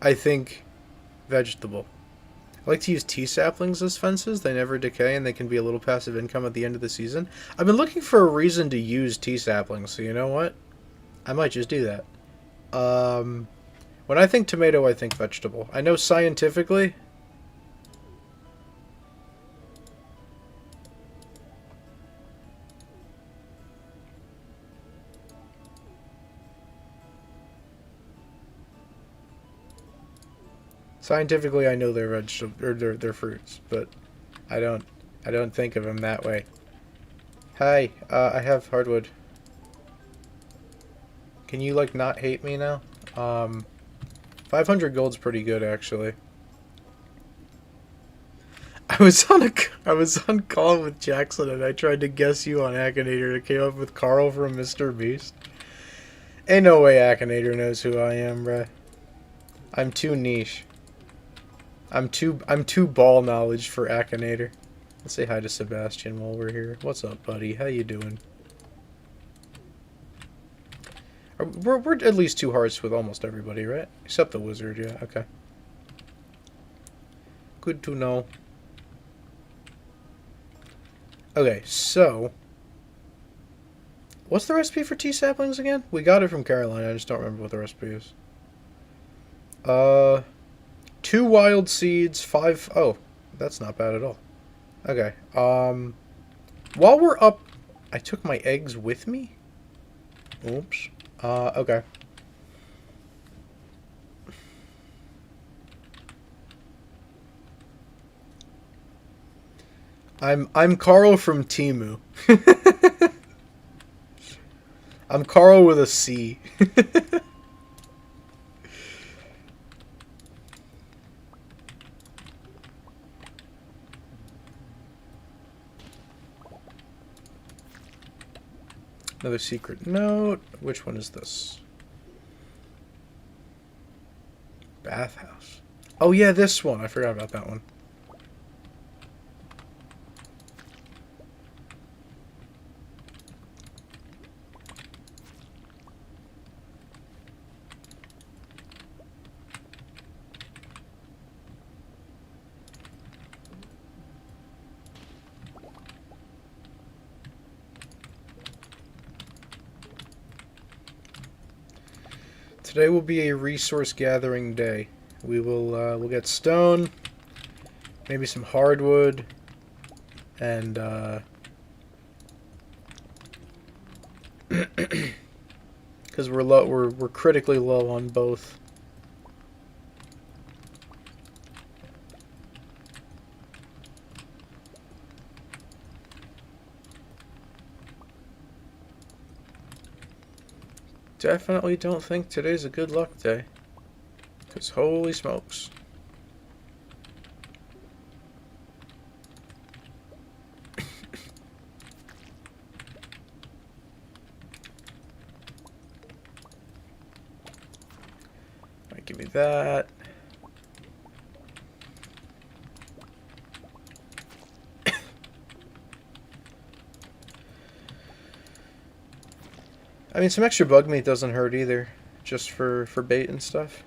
I think vegetable. I like to use tea saplings as fences. They never decay and they can be a little passive income at the end of the season. I've been looking for a reason to use tea saplings, so you know what? I might just do that. When I think tomato, I think vegetable. I know scientifically... scientifically, I know they're vegetable or they're fruits, but I don't think of them that way. Hi, I have hardwood. Can you, like, not hate me now? 500 gold's pretty good, actually. I was on call with Jackson and I tried to guess you on Akinator. It came up with Carl from Mr. Beast. Ain't no way Akinator knows who I am, bruh. I'm too niche. I'm too ball knowledge for Akinator. Let's say hi to Sebastian while we're here. What's up, buddy? How you doing? We're at least 2 hearts with almost everybody, right? Except the wizard, yeah, okay. Good to know. Okay, so... what's the recipe for tea saplings again? We got it from Caroline, I just don't remember what the recipe is. 2 wild seeds, 5... oh, that's not bad at all. Okay, while we're up... I took my eggs with me? Oops. Okay. I'm Carl from Temu. I'm Carl with a C. Another secret note. Which one is this? Bathhouse. Oh yeah, this one. I forgot about that one. Today will be a resource gathering day. We'll get stone, maybe some hardwood, and because we're critically low on both. Definitely don't think today's a good luck day. Because holy smokes. Alright, give me that. I mean, some extra bug meat doesn't hurt either. Just for bait and stuff.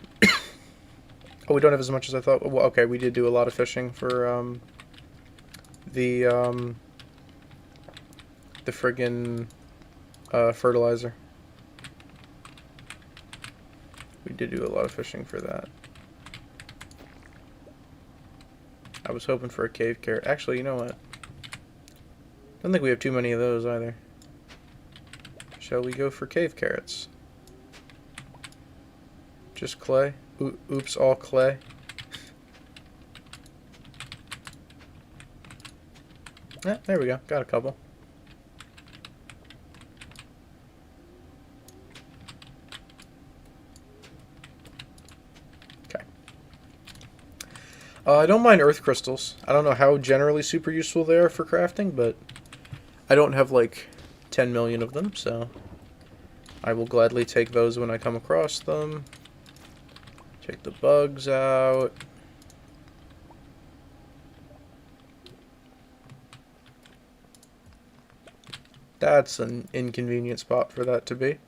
Oh, we don't have as much as I thought. Well, okay, we did do a lot of fishing for, the friggin', fertilizer. We did do a lot of fishing for that. I was hoping for a cave carrot. Actually, you know what? I don't think we have too many of those either. Shall we go for cave carrots? Just clay? Oops, all clay. There we go. Got a couple. Okay. I don't mind earth crystals. I don't know how generally super useful they are for crafting, but I don't have like 10 million of them, so I will gladly take those when I come across them. Take the bugs out. That's an inconvenient spot for that to be.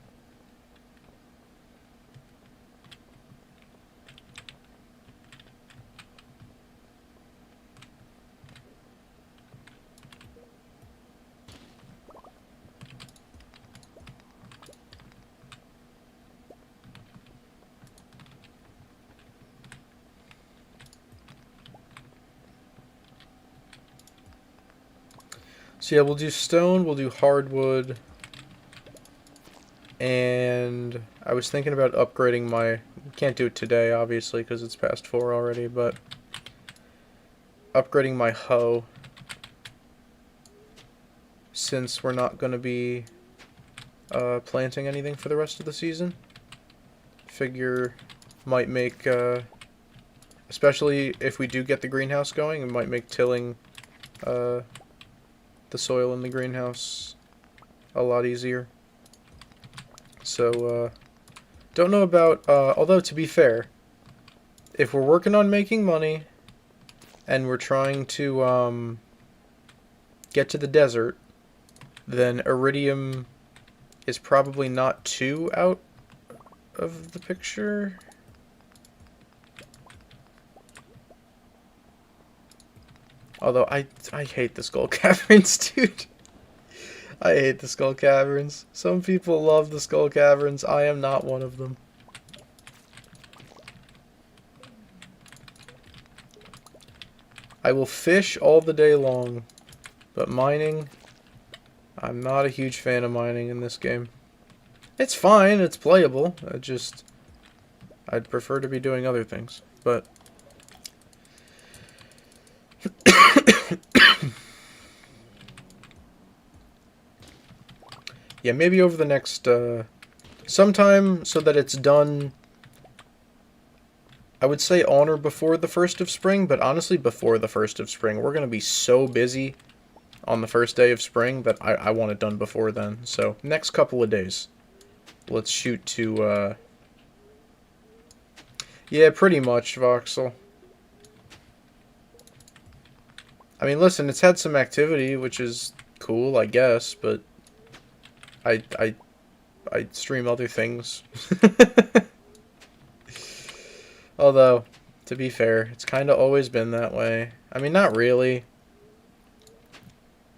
So yeah, we'll do stone, we'll do hardwood, and I was thinking about upgrading my... can't do it today, obviously, because it's past 4 already, but upgrading my hoe since we're not going to be planting anything for the rest of the season. Figure might make, especially if we do get the greenhouse going, it might make tilling the soil in the greenhouse a lot easier. So, don't know about, although to be fair, if we're working on making money and we're trying to get to the desert, then iridium is probably not too out of the picture. Although I hate the skull caverns, dude. I hate the skull caverns. Some people love the skull caverns. I am not one of them. I will fish all the day long, but mining, I'm not a huge fan of mining in this game. It's fine, it's playable. I'd prefer to be doing other things, but yeah, maybe over the next sometime, so that it's done, I would say on or before the 1st of spring, but honestly before the 1st of spring. We're going to be so busy on the first day of spring that I want it done before then. So next couple of days, let's shoot to, yeah, pretty much, Voxel. I mean, listen, it's had some activity, which is cool, I guess, but I stream other things. Although, to be fair, it's kind of always been that way. I mean, not really.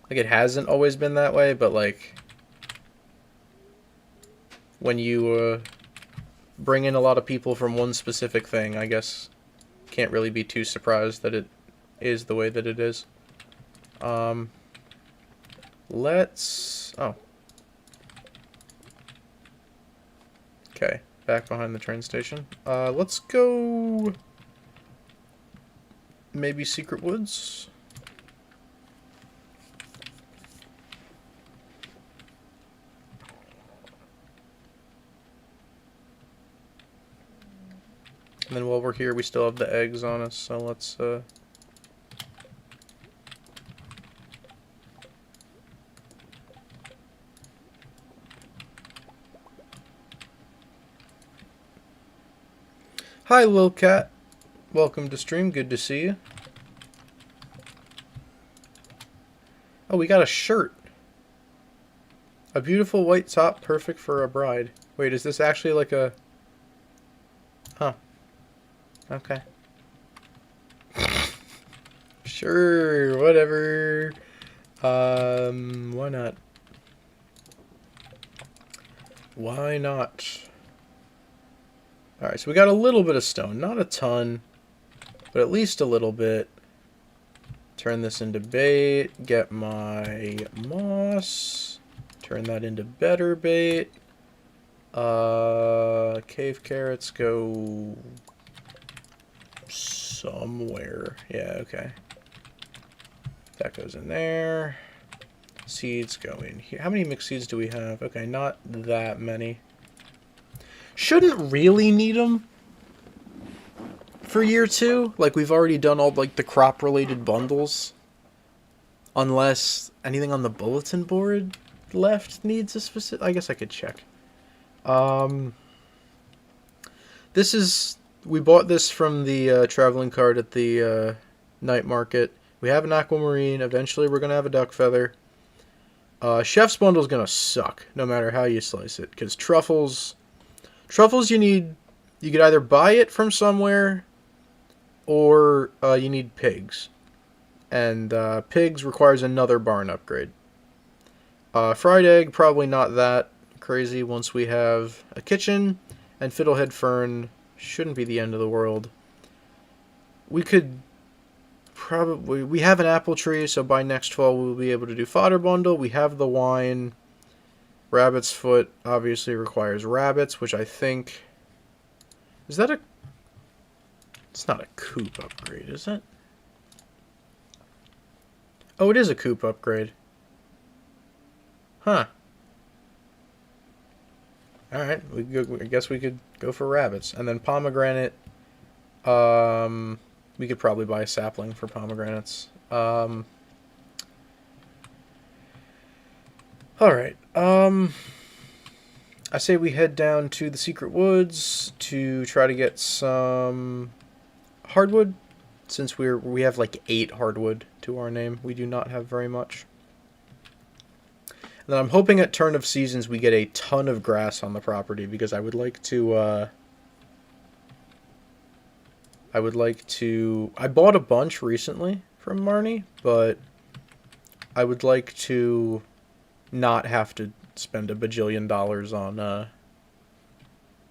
Like, it hasn't always been that way, but, like, when you bring in a lot of people from one specific thing, I guess can't really be too surprised that it is the way that it is. Let's... Oh. Okay, back behind the train station. Let's go... maybe Secret Woods? And then while we're here, we still have the eggs on us, so let's, Hi, Lil Cat. Welcome to stream. Good to see you. Oh, we got a shirt. A beautiful white top, perfect for a bride. Wait, is this actually like a... Huh. Okay. Sure, whatever. Why not? Why not? Alright, so we got a little bit of stone. Not a ton, but at least a little bit. Turn this into bait. Get my moss. Turn that into better bait. Cave carrots go somewhere. Yeah, okay. That goes in there. Seeds go in here. How many mixed seeds do we have? Okay, not that many. Shouldn't really need them for year 2. Like, we've already done all, like, the crop-related bundles. Unless anything on the bulletin board left needs a specific... I guess I could check. This is... We bought this from the traveling cart at the night market. We have an aquamarine. Eventually we're going to have a duck feather. Chef's bundle is going to suck, no matter how you slice it. Because truffles... Truffles you could either buy it from somewhere, or you need pigs. And pigs requires another barn upgrade. Fried egg, probably not that crazy once we have a kitchen, and fiddlehead fern shouldn't be the end of the world. We could probably... We have an apple tree, so by next fall we'll be able to do fodder bundle. We have the wine... Rabbit's foot obviously requires rabbits, which I think... Is that a... It's not a coop upgrade, is it? Oh, it is a coop upgrade. Huh. Alright, I guess we could go for rabbits. And then pomegranate. We could probably buy a sapling for pomegranates. Alright. I say we head down to the secret woods to try to get some hardwood. Since we have like 8 hardwood to our name, we do not have very much. And then I'm hoping at turn of seasons we get a ton of grass on the property, because I would like to I bought a bunch recently from Marnie, but I would like to not have to spend $1 bajillion on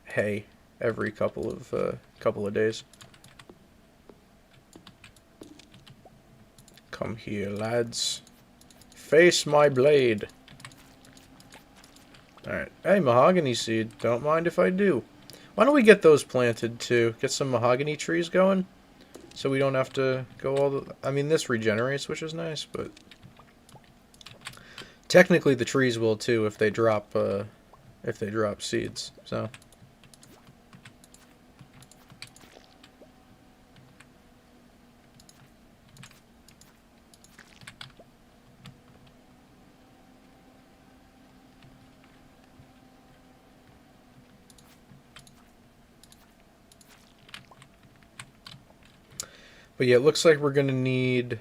hay every couple of days. Come here, lads. Face my blade. Alright. Hey, mahogany seed. Don't mind if I do. Why don't we get those planted, too? Get some mahogany trees going? So we don't have to go all the... I mean, this regenerates, which is nice, but... Technically, the trees will, too, if they drop seeds, so... But yeah, it looks like we're gonna need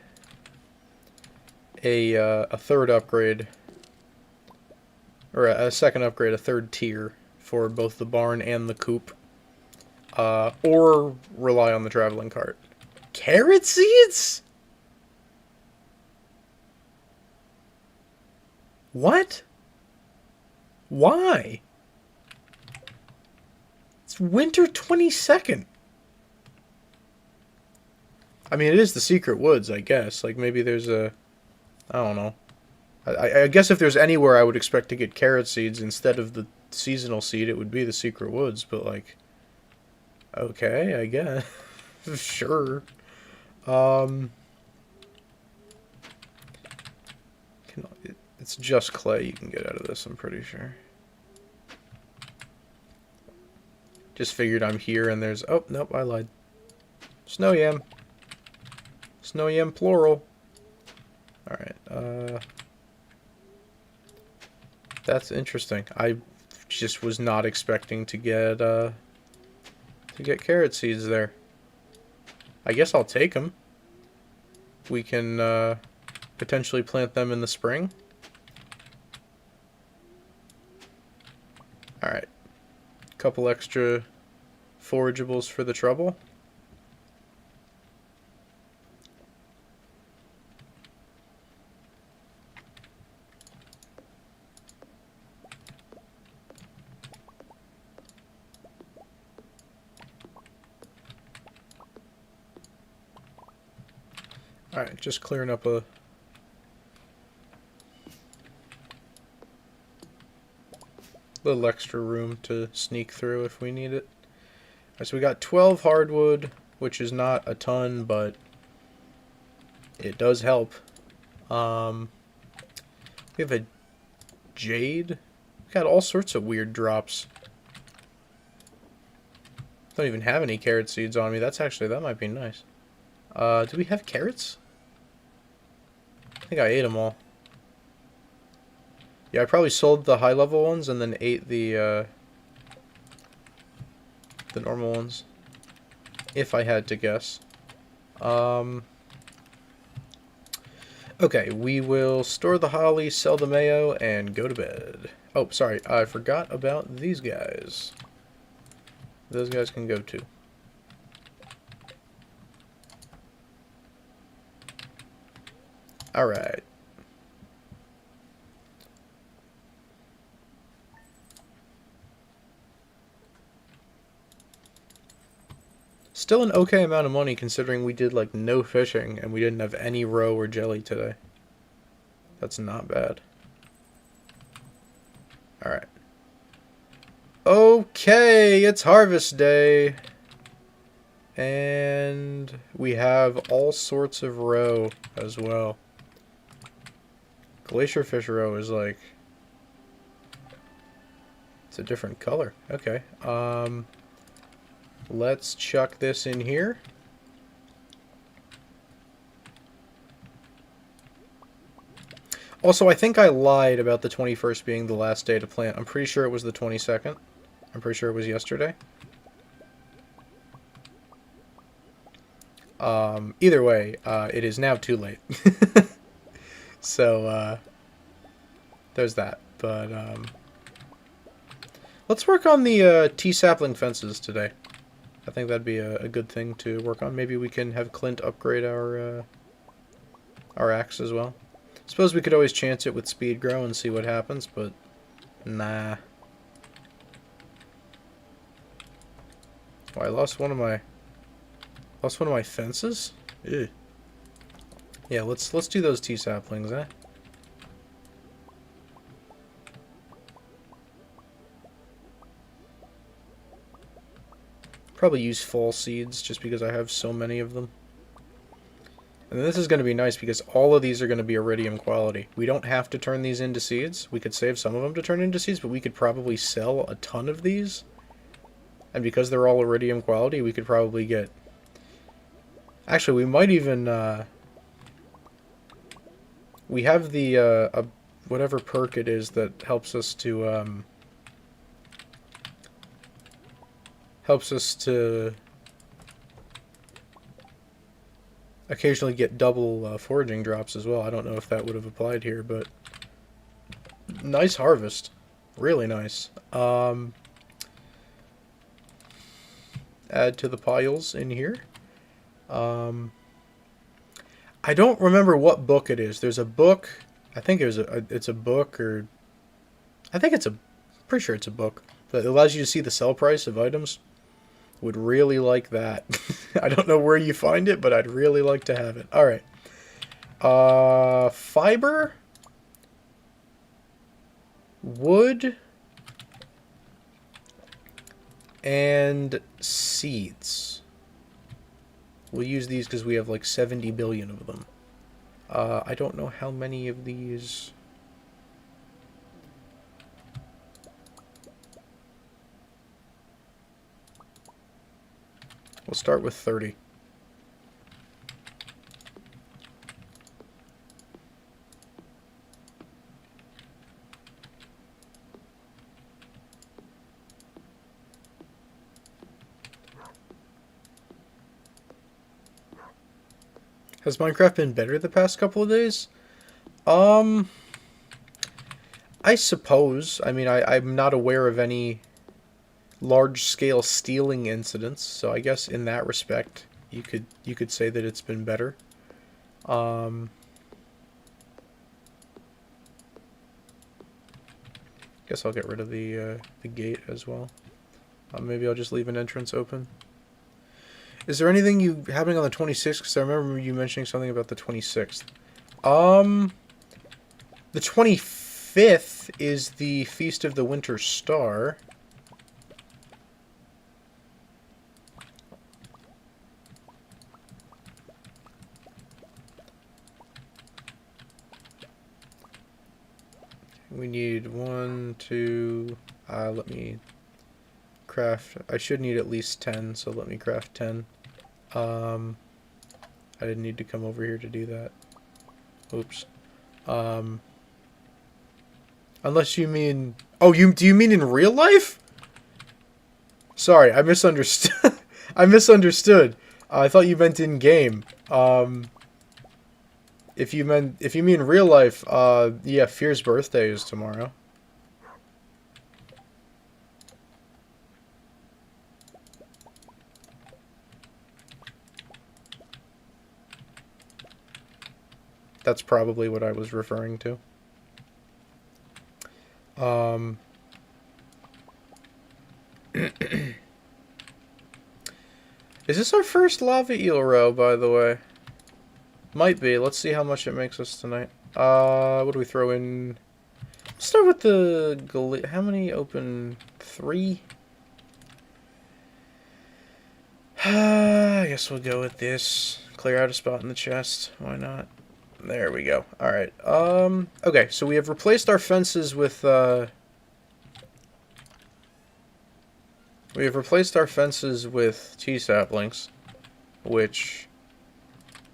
a third upgrade, or a second upgrade, a third tier for both the barn and the coop, or rely on the traveling cart. Carrot seeds? What? Why? It's winter 22nd. I mean, it is the secret woods, I guess. Like, maybe there's a... I don't know. I guess if there's anywhere I would expect to get carrot seeds instead of the seasonal seed, it would be the secret woods. But, like... Okay, I guess. Sure. It's just clay you can get out of this, I'm pretty sure. Just figured I'm here and there's... Oh, nope, I lied. Snow yam. Snow yam plural. Alright, that's interesting. I just was not expecting to get carrot seeds there. I guess I'll take them. We can potentially plant them in the spring. Alright. Couple extra forageables for the trouble. Alright, just clearing up a little extra room to sneak through if we need it. Alright, so we got 12 hardwood, which is not a ton, but it does help. We have a jade. We got all sorts of weird drops. Don't even have any carrot seeds on me. That might be nice. Do we have carrots? I think I ate them all. Yeah, I probably sold the high level ones and then ate the normal ones. If I had to guess. Okay, we will store the holly, sell the mayo, and go to bed. Oh, sorry, I forgot about these guys. Those guys can go too. Alright. Still an okay amount of money considering we did like no fishing and we didn't have any roe or jelly today. That's not bad. Alright. Okay, it's harvest day. And we have all sorts of roe as well. Glacier fish roe is like It's a different color. Okay. Let's chuck this in here. Also, I think I lied about the 21st being the last day to plant. I'm pretty sure it was the 22nd. I'm pretty sure it was yesterday. Either way, it is now too late. So, there's that. But, let's work on the T-sapling fences today. I think that'd be a good thing to work on. Maybe we can have Clint upgrade our axe as well. Suppose we could always chance it with speed grow and see what happens, but nah. Oh, I lost one of my fences? Ew. Yeah, let's do those T-saplings, eh? Probably use fall seeds just because I have so many of them. And this is going to be nice because all of these are going to be iridium quality. We don't have to turn these into seeds. We could save some of them to turn into seeds, but we could probably sell a ton of these. And because they're all iridium quality, we could probably get... Actually, we might even... We have the... whatever perk it is that helps us to... occasionally get double foraging drops as well. I don't know if that would have applied here, but nice harvest. Really nice. Add to the piles in here. I don't remember what book it is. There's a book. I think it's a book, or I think it's a... Pretty sure it's a book that allows you to see the sell price of items. Would really like that. I don't know where you find it, but I'd really like to have it. Alright. Fiber. Wood. And seeds. We'll use these because we have like 70 billion of them. I don't know how many of these... We'll start with 30. Has Minecraft been better the past couple of days? I suppose. I mean, I'm not aware of any large-scale stealing incidents, so I guess in that respect you could say that it's been better. Guess I'll get rid of the gate as well. Maybe I'll just leave an entrance open. Is there anything happening on the 26th? Because I remember you mentioning something about the 26th. The 25th is the Feast of the Winter Star. We need 1, 2, let me craft, I should need at least 10, so let me craft 10. I didn't need to come over here to do that. Oops. Unless you mean, oh, do you mean in real life? Sorry, I misunderstood. I misunderstood. I thought you meant in game. If you mean real life, yeah, Fear's birthday is tomorrow. That's probably what I was referring to. Is this our first lava eel row, by the way? Might be. Let's see how much it makes us tonight. What do we throw in? Let's start with the... How many open? 3? I guess we'll go with this. Clear out a spot in the chest. Why not? There we go. Alright. Okay, so we have replaced our fences with We have replaced our fences with tea saplings, which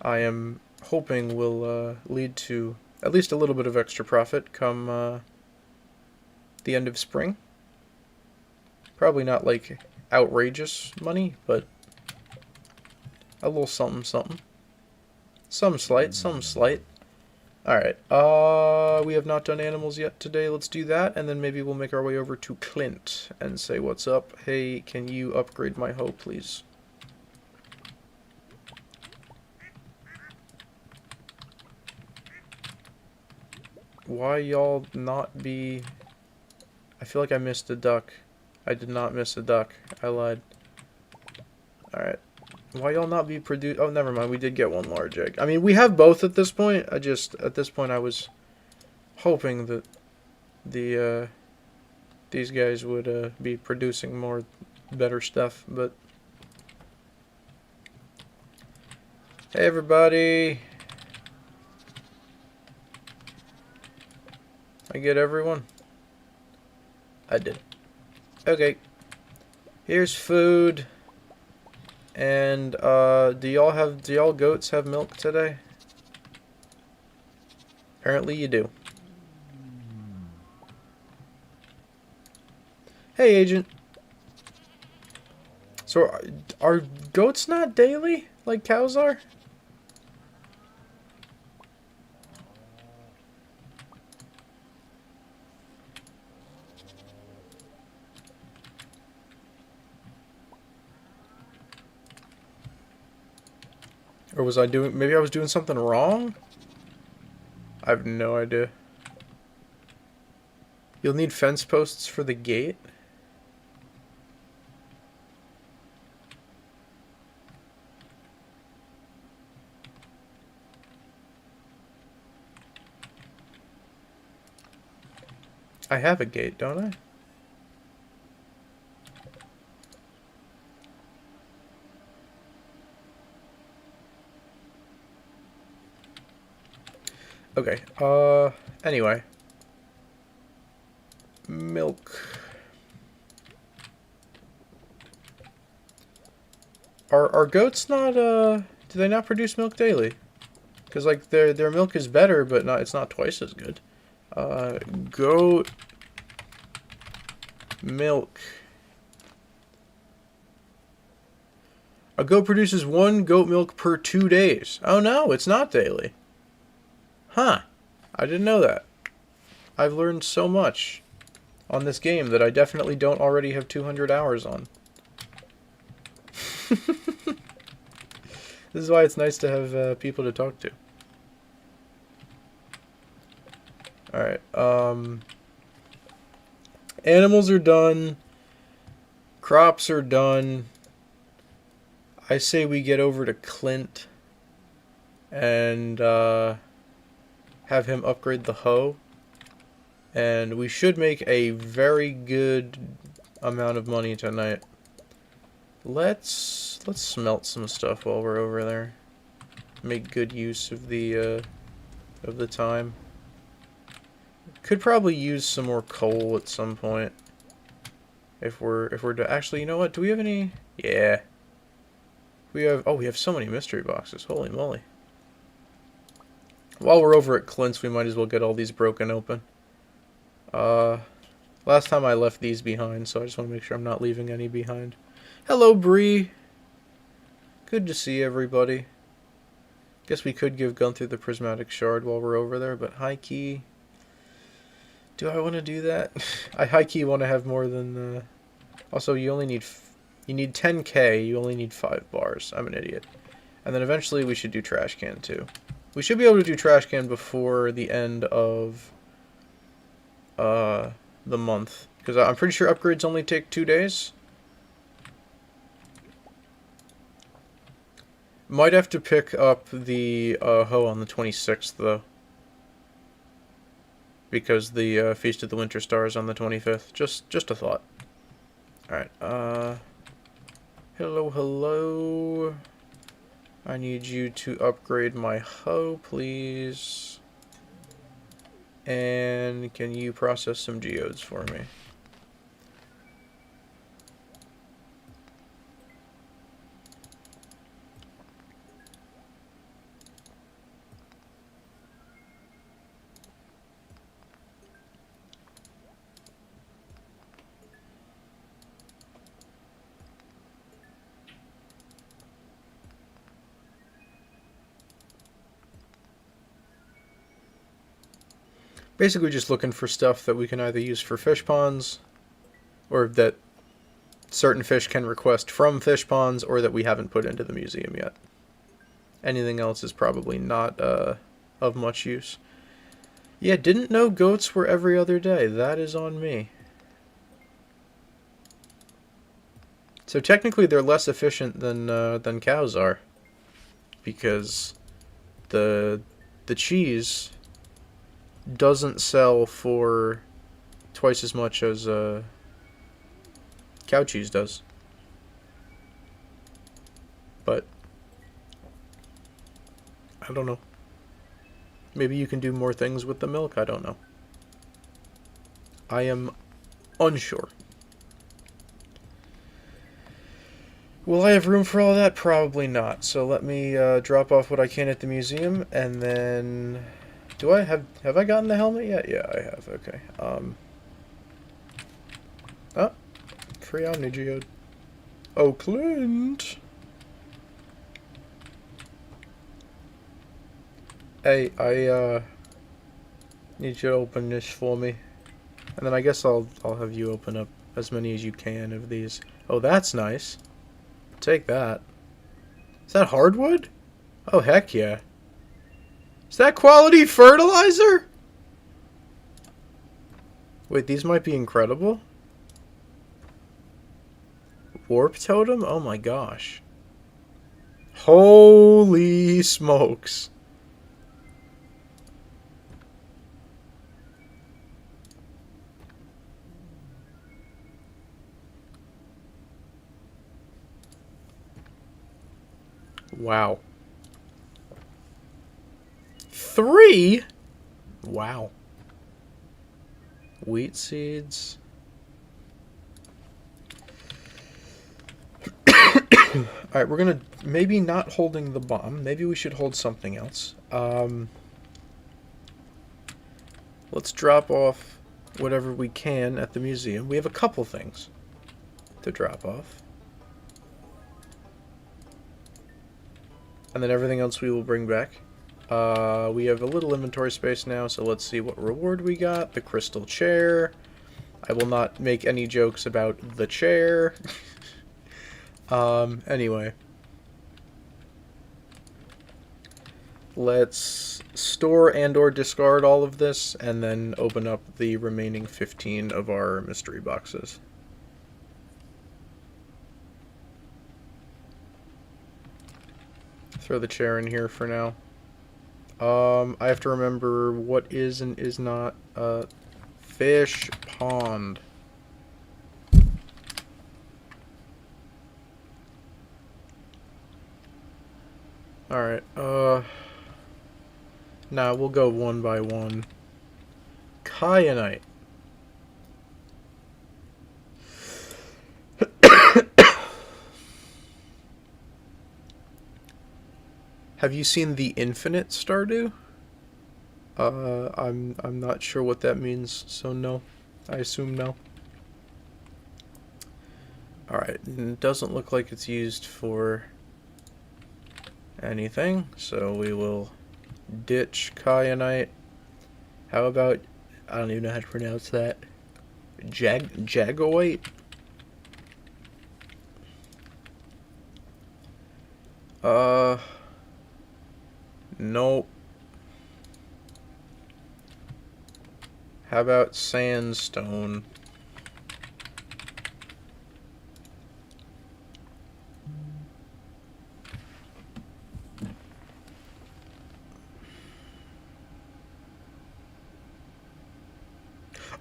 I am hoping will lead to at least a little bit of extra profit come the end of spring. Probably not like outrageous money, but a little something something. Some slight, some slight. Alright, we have not done animals yet today. Let's do that, and then maybe we'll make our way over to Clint and say, what's up? Hey, can you upgrade my hoe, please? Why y'all not be... I feel like I missed a duck. I did not miss a duck. I lied. Alright. Why y'all not be produced? Oh, never mind. We did get one large egg. I mean, we have both at this point. At this point, I was hoping that these guys would be producing more better stuff, but... Hey, everybody! I get everyone? I did. Okay. Here's food. And, do y'all goats have milk today? Apparently you do. Hey, agent. So, are goats not daily, like cows are? Or was I doing... Maybe I was doing something wrong? I have no idea. You'll need fence posts for the gate? I have a gate, don't I? Okay, anyway. Milk. Are goats not, do they not produce milk daily? Because, like, their milk is better, but it's not twice as good. Goat milk. A goat produces 1 goat milk per 2 days. Oh no, it's not daily. Huh. I didn't know that. I've learned so much on this game that I definitely don't already have 200 hours on. This is why it's nice to have people to talk to. Alright, animals are done. Crops are done. I say we get over to Clint and have him upgrade the hoe. And we should make a very good amount of money tonight. Let's smelt some stuff while we're over there. Make good use of the time. Could probably use some more coal at some point. If we're actually, you know what? Do we have any? Yeah. We have so many mystery boxes. Holy moly. While we're over at Clint's, we might as well get all these broken open. Last time I left these behind, so I just want to make sure I'm not leaving any behind. Hello, Bree. Good to see everybody. Guess we could give Gunther the prismatic shard while we're over there, but high key. Do I want to do that? I high key want to have more than. Also, you only need 10k. You only need 5 bars. I'm an idiot. And then eventually we should do trash can too. We should be able to do trash can before the end of the month, because I'm pretty sure upgrades only take 2 days. Might have to pick up the hoe on the 26th though, because the Feast of the Winter Star is on the 25th. Just a thought. Alright, hello. I need you to upgrade my hoe, please. And can you process some geodes for me? Basically just looking for stuff that we can either use for fish ponds, or that certain fish can request from fish ponds, or that we haven't put into the museum yet. Anything else is probably not of much use. Yeah, didn't know goats were every other day. That is on me. So technically they're less efficient than cows are, because the cheese doesn't sell for twice as much as cow cheese does. But I don't know. Maybe you can do more things with the milk. I don't know. I am unsure. Will I have room for all that? Probably not. So let me drop off what I can at the museum, and then have I gotten the helmet yet? Yeah, I have. Okay. Oh, free Omni Geode. Oh, Clint. Hey, I need you to open this for me, and then I guess I'll have you open up as many as you can of these. Oh, that's nice. Take that. Is that hardwood? Oh, heck yeah. Is that quality fertilizer? Wait, these might be incredible. Warp totem? Oh my gosh. Holy smokes. Wow. 3? Wow. Wheat seeds. Alright, we're gonna... Maybe not holding the bomb. Maybe we should hold something else. Let's drop off whatever we can at the museum. We have a couple things to drop off. And then everything else we will bring back. We have a little inventory space now, so let's see what reward we got. The crystal chair. I will not make any jokes about the chair. Anyway. Let's store and or discard all of this, and then open up the remaining 15 of our mystery boxes. Throw the chair in here for now. I have to remember what is and is not fish pond. Alright, nah, we'll go one by one. Kyanite. Have you seen the Infinite Stardew? I'm not sure what that means, so no. I assume no. Alright, it doesn't look like it's used for anything, so we will ditch Kyanite. How about, I don't even know how to pronounce that. Jagoite? Nope. How about sandstone?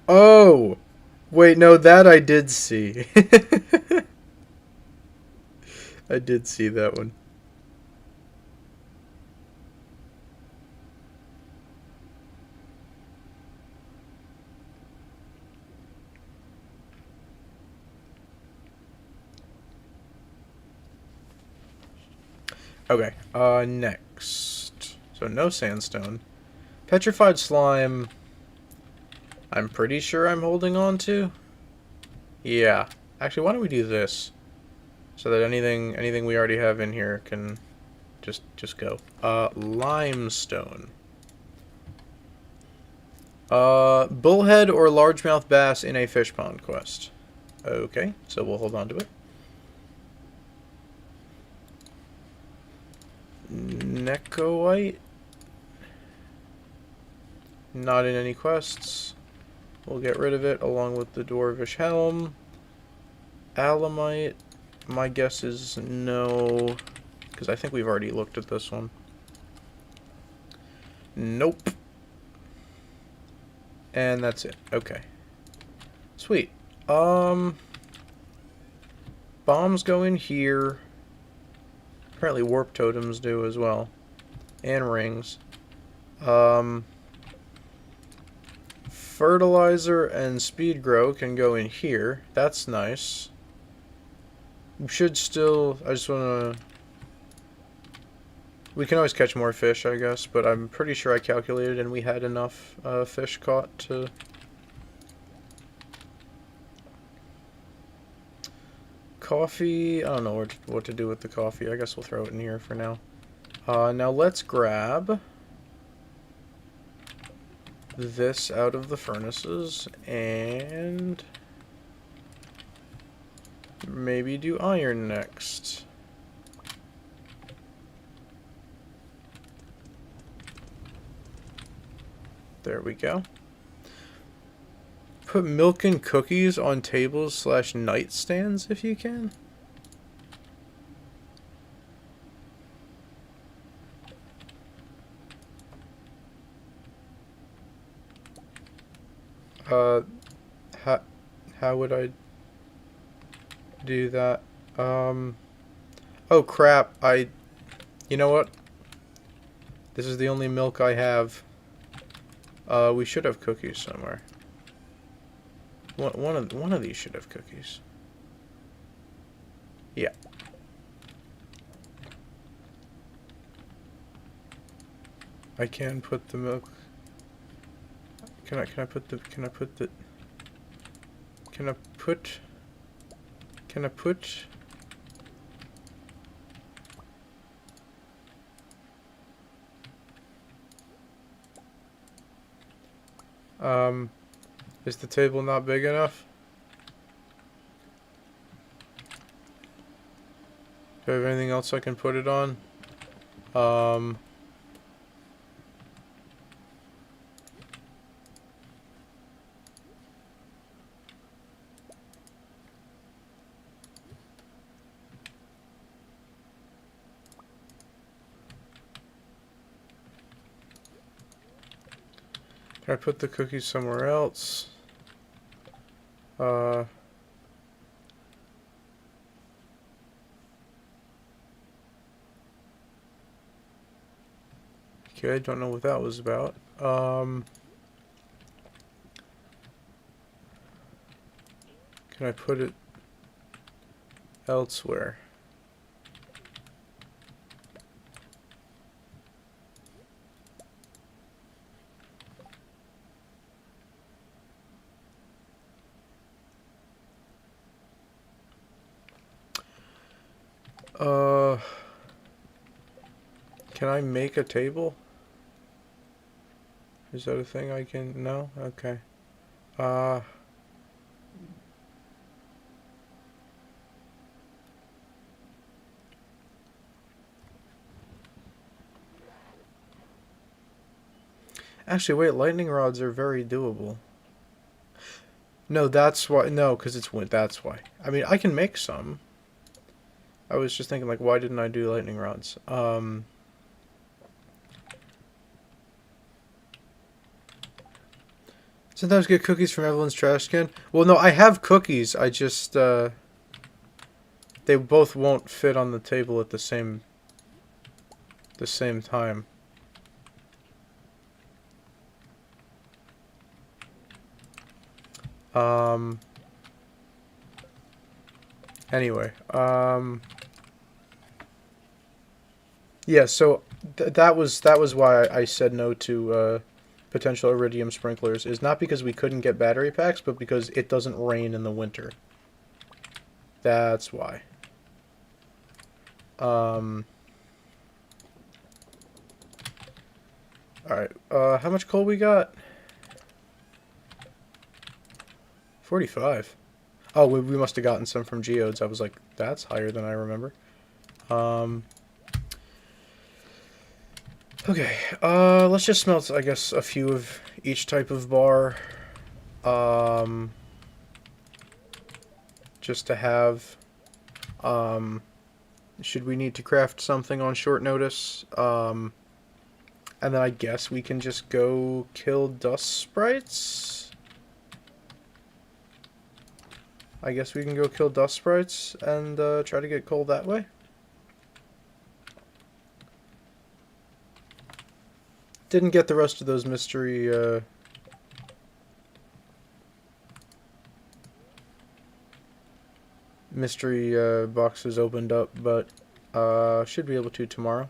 Oh! Wait, no, that I did see. I did see that one. Okay, next. So no sandstone. Petrified slime, I'm pretty sure I'm holding on to. Yeah. Actually, why don't we do this? So that anything we already have in here can just go. Limestone. Bullhead or largemouth bass in a fish pond quest. Okay, so we'll hold on to it. Necoite. Not in any quests. We'll get rid of it along with the Dwarvish Helm. Alamite. My guess is no, because I think we've already looked at this one. Nope. And that's it. Okay. Sweet. Bombs go in here. Apparently warp totems do as well. And rings. Fertilizer and speed grow can go in here. That's nice. We should still... I just want to... We can always catch more fish, I guess, but I'm pretty sure I calculated and we had enough fish caught to... Coffee... I don't know what to do with the coffee. I guess we'll throw it in here for now. Now let's grab this out of the furnaces and maybe do iron next. There we go. Put milk and cookies on tables / nightstands if you can. How would I do that? Oh crap, you know what? This is the only milk I have. We should have cookies somewhere. One of these should have cookies. Yeah. I can put the milk. Can I put is the table not big enough? Do I have anything else I can put it on? Can I put the cookies somewhere else? Okay, I don't know what that was about. Can I put it elsewhere? Can I make a table? Is that a thing I can... No? Okay. Actually, wait, lightning rods are very doable. No, that's why... No, because it's wind. That's why. I mean, I can make some. I was just thinking, like, why didn't I do lightning rods? Sometimes get cookies from Evelyn's trash can. Well, no, I have cookies. I just, they both won't fit on the table at the same time. Anyway, yeah, so that was why I said no to, potential iridium sprinklers, is not because we couldn't get battery packs, but because it doesn't rain in the winter. That's why. Alright, how much coal we got? 45. Oh, we must have gotten some from geodes. I was like, that's higher than I remember. Okay, let's just smelt, I guess, a few of each type of bar. Just to have. Should we need to craft something on short notice? And then I guess we can just go kill dust sprites? I guess we can go kill dust sprites and try to get coal that way. Didn't get the rest of those mystery boxes opened up, but should be able to tomorrow.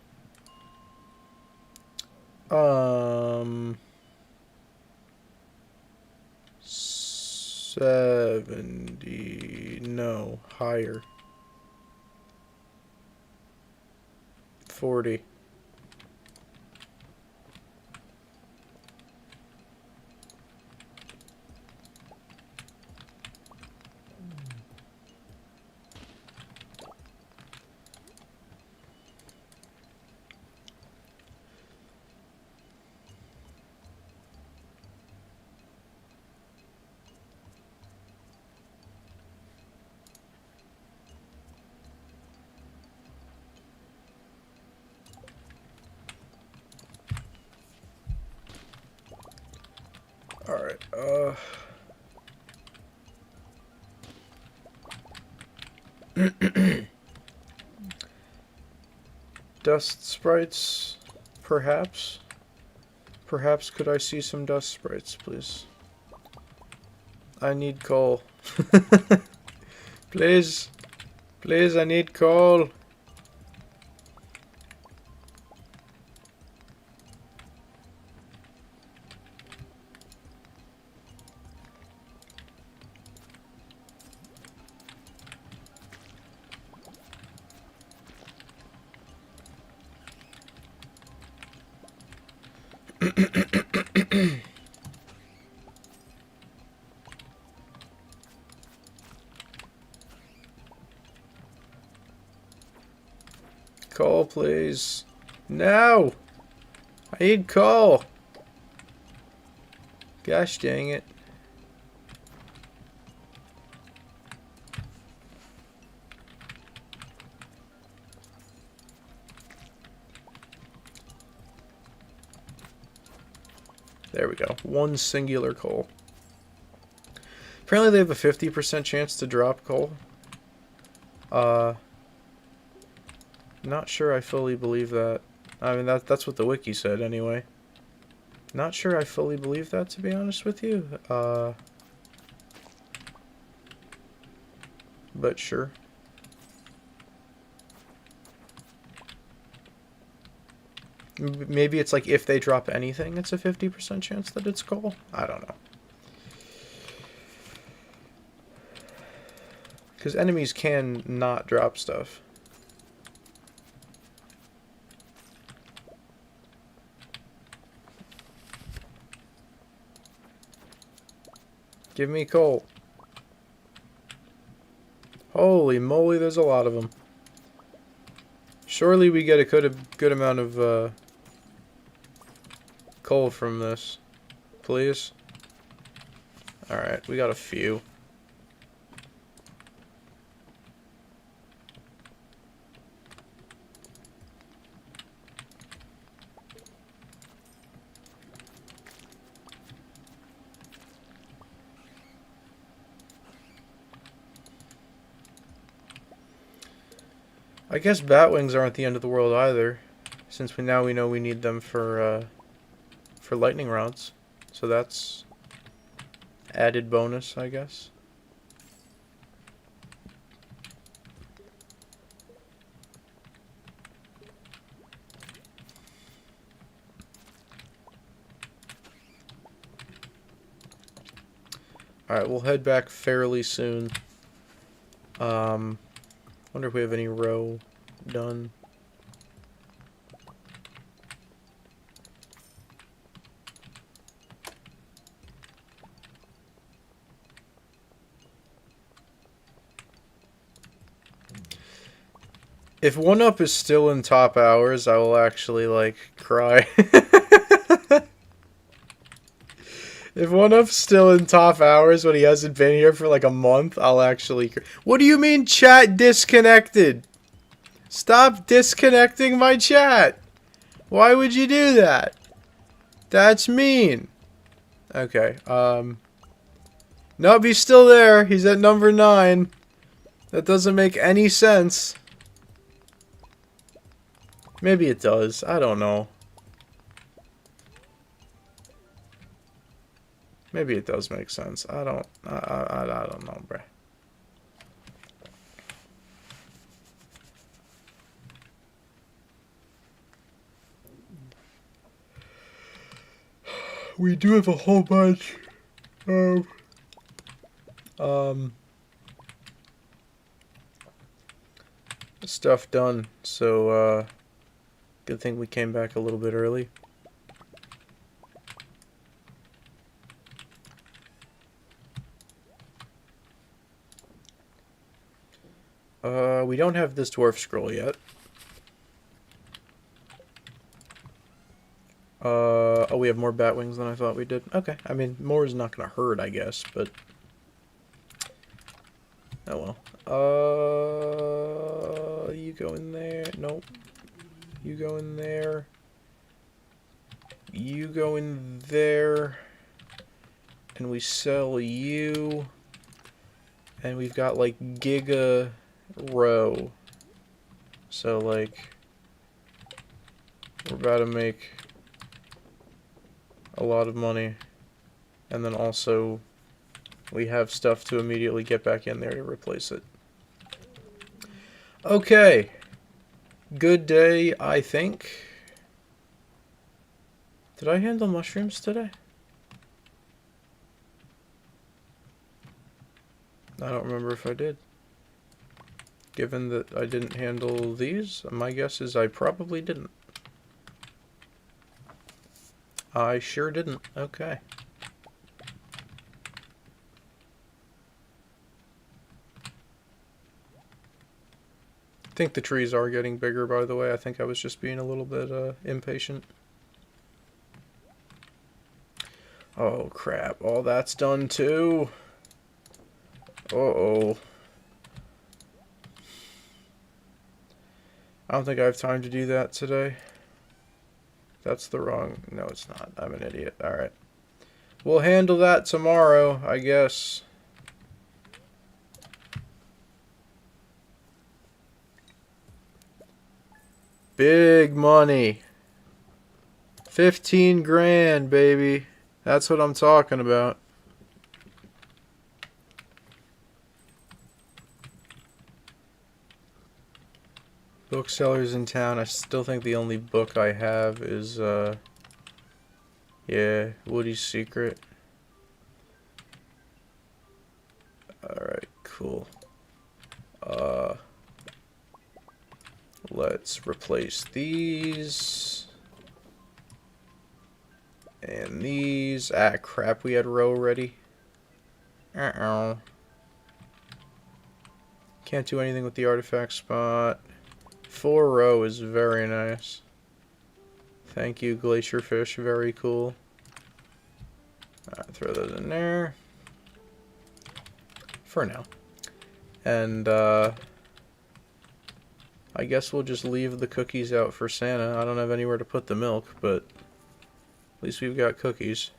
70, no, higher. 40. Alright, dust sprites, perhaps? Perhaps could I see some dust sprites, please? I need coal. Please. Please, I need coal. Coal, please. No! I need coal! Gosh dang it. There we go. One singular coal. Apparently they have a 50% chance to drop coal. Not sure I fully believe that. I mean, that's what the wiki said anyway. Not sure I fully believe that, to be honest with you. But sure. Maybe it's like if they drop anything, it's a 50% chance that it's coal. I don't know. Because enemies can not drop stuff. Give me coal. Holy moly, there's a lot of them. Surely we get a good amount of coal from this. Please. Alright, we got a few. I guess batwings aren't the end of the world either, since we know we need them for lightning rods. So that's added bonus, I guess. Alright, we'll head back fairly soon. Wonder if we have any row done. If 1UP is still in top hours, I will actually, like, cry. If 1UP's still in top hours when he hasn't been here for like a month, I'll actually... What do you mean chat disconnected? Stop disconnecting my chat. Why would you do that? That's mean. Okay, Nope, he's still there. He's at number 9. That doesn't make any sense. Maybe it does. I don't know. Maybe it does make sense. I don't know, bruh. We do have a whole bunch of stuff done, so good thing we came back a little bit early. We don't have this dwarf scroll yet. Oh, we have more bat wings than I thought we did. Okay, I mean, more is not gonna hurt, I guess, but... Oh well. You go in there. Nope. You go in there. You go in there. And we sell you. And we've got, like, Giga Row. So, like... We're about to make a lot of money. And then also... we have stuff to immediately get back in there to replace it. Okay. Good day, I think. Did I handle mushrooms today? I don't remember if I did. Given that I didn't handle these, my guess is I probably didn't. I sure didn't. Okay. I think the trees are getting bigger, by the way. I think I was just being a little bit impatient. Oh, crap. All that's done, too. Uh-oh. I don't think I have time to do that today. That's the wrong... No, it's not. I'm an idiot. Alright. We'll handle that tomorrow, I guess. Big money. 15 grand, baby. That's what I'm talking about. Booksellers in town. I still think the only book I have is, yeah, Woody's Secret. Alright, cool. Let's replace these. And these. Ah, crap, we had row ready. Uh-oh. Can't do anything with the artifact spot. 4 row is very nice. Thank you, Glacier Fish. Very cool. Alright, throw those in there. For now. And, I guess we'll just leave the cookies out for Santa. I don't have anywhere to put the milk, but at least we've got cookies.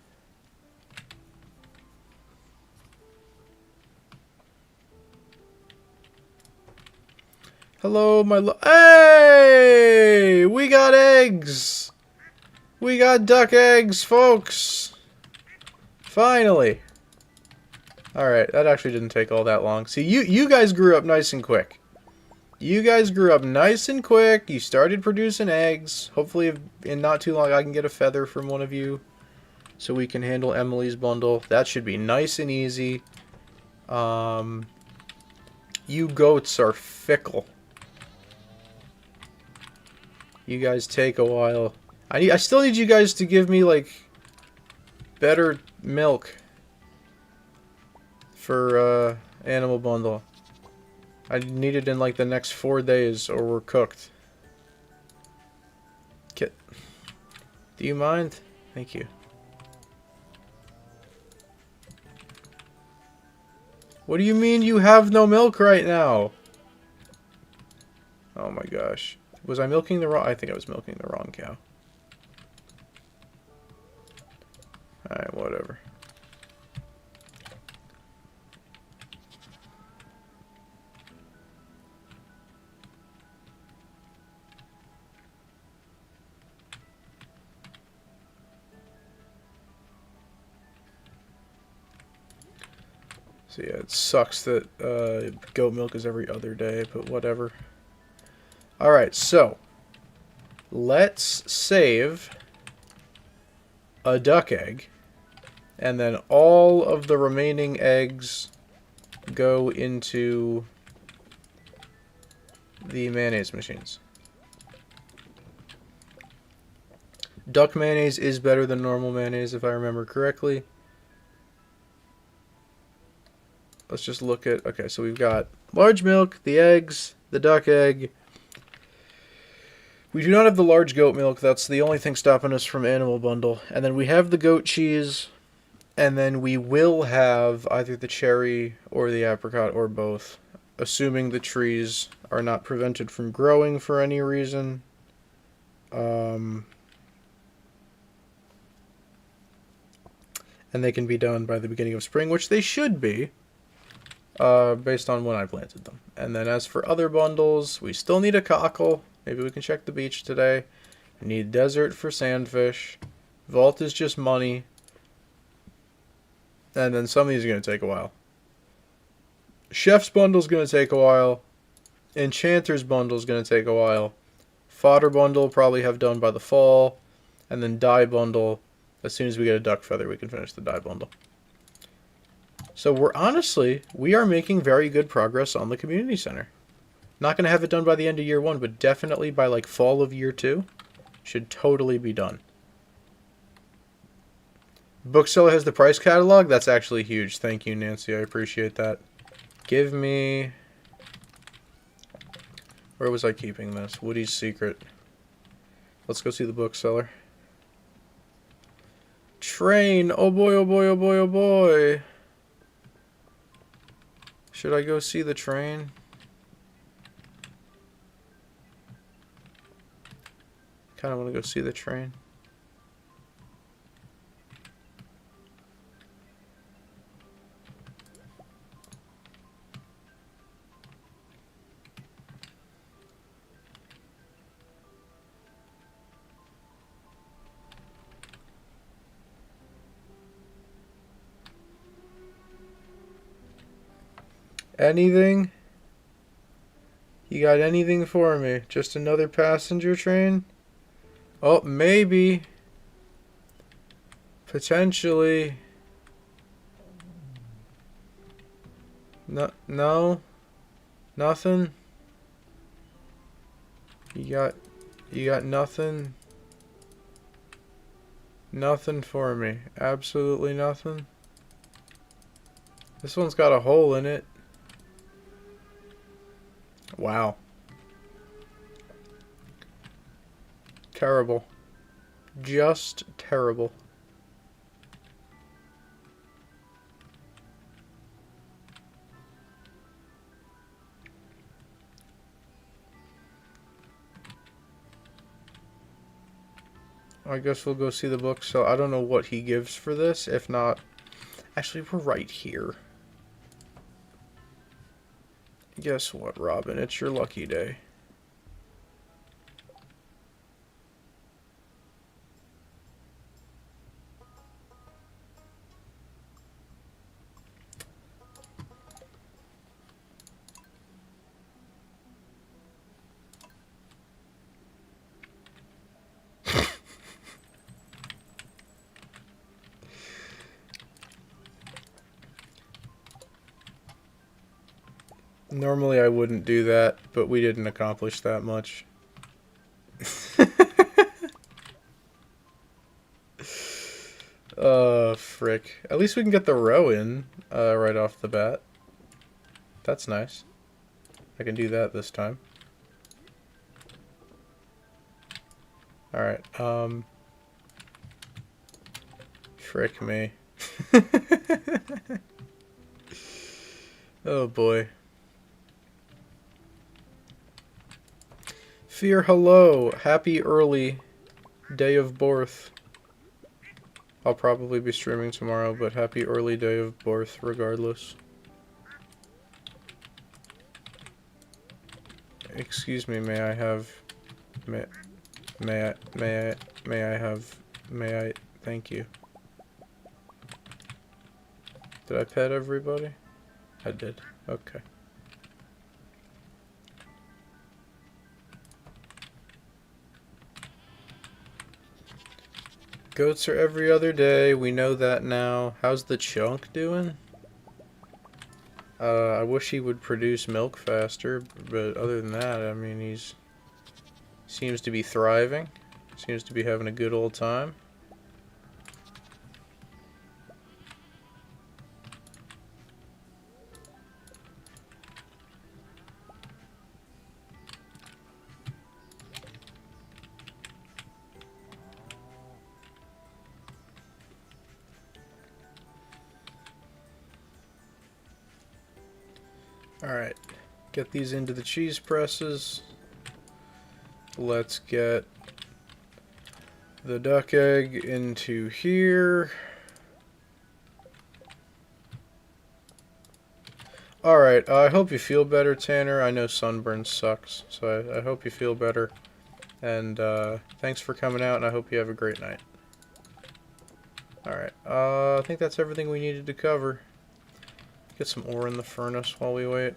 Hello, my Hey! We got eggs! We got duck eggs, folks! Finally! Alright, that actually didn't take all that long. See, you guys grew up nice and quick. You guys grew up nice and quick. You started producing eggs. Hopefully, in not too long, I can get a feather from one of you. So we can handle Emily's bundle. That should be nice and easy. You goats are fickle. You guys take a while. I still need you guys to give me, like, better milk for, animal bundle. I need it in like the next 4 days or we're cooked. Do you mind? Thank you. What do you mean you have no milk right now? Oh my gosh. Was I milking the wrong... I think I was milking the wrong cow. Alright, whatever. So yeah, it sucks that goat milk is every other day, but whatever. Alright, so let's save a duck egg, and then all of the remaining eggs go into the mayonnaise machines. Duck mayonnaise is better than normal mayonnaise, if I remember correctly. Let's just look at... Okay, so we've got large milk, the eggs, the duck egg. We do not have the large goat milk. That's the only thing stopping us from Animal Bundle. And then we have the goat cheese. And then we will have either the cherry or the apricot or both. Assuming the trees are not prevented from growing for any reason. And they can be done by the beginning of spring, which they should be. Based on when I planted them. And then as for other bundles, we still need a cockle. Maybe we can check the beach today. We need desert for sandfish. Vault is just money. And then some of these are going to take a while. Chef's bundle is going to take a while. Enchanter's bundle is going to take a while. Fodder bundle probably have done by the fall. And then dye bundle, as soon as we get a duck feather, we can finish the dye bundle. So we are making very good progress on the community center. Not going to have it done by the end of year 1, but definitely by like fall of year 2. Should totally be done. Bookseller has the price catalog. That's actually huge. Thank you, Nancy. I appreciate that. Give me... Where was I keeping this? Woody's Secret. Let's go see the bookseller. Train. Oh boy, oh boy, oh boy, oh boy. Should I go see the train? Kind of want to go see the train. Anything? You got anything for me? Just another passenger train? Oh, maybe. Potentially. No. Nothing. You got nothing. Nothing for me. Absolutely nothing. This one's got a hole in it. Wow. Terrible. Just terrible. I guess we'll go see the book. So I don't know what he gives for this. If not, actually, we're right here. Guess what, Robin? It's your lucky day. Normally I wouldn't do that, but we didn't accomplish that much. Frick. At least we can get the row in right off the bat. That's nice. I can do that this time. Alright, frick me. Oh boy. Fear, hello! Happy early day of birth. I'll probably be streaming tomorrow, but happy early day of birth regardless. Excuse me, may I have... May I... Thank you. Did I pet everybody? I did. Okay. Goats are every other day. We know that now. How's the chunk doing? I wish he would produce milk faster, but other than that, I mean, he's... seems to be thriving. Seems to be having a good old time. Alright, get these into the cheese presses. Let's get the duck egg into here. Alright, I hope you feel better, Tanner. I know sunburn sucks, so I hope you feel better. And thanks for coming out, and I hope you have a great night. Alright, I think that's everything we needed to cover. Get some ore in the furnace while we wait.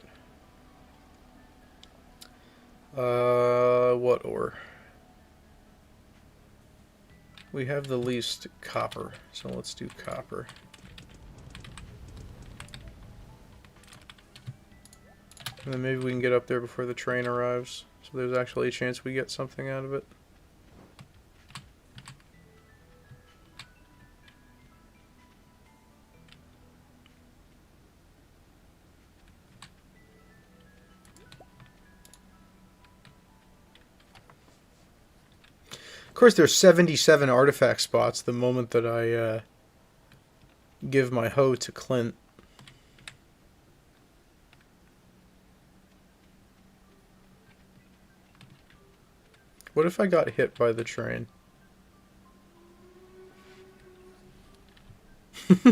What ore? We have the least copper, so let's do copper. And then maybe we can get up there before the train arrives, so there's actually a chance we get something out of it. Of course, there's 77 artifact spots the moment that I give my hoe to Clint. What if I got hit by the train? Do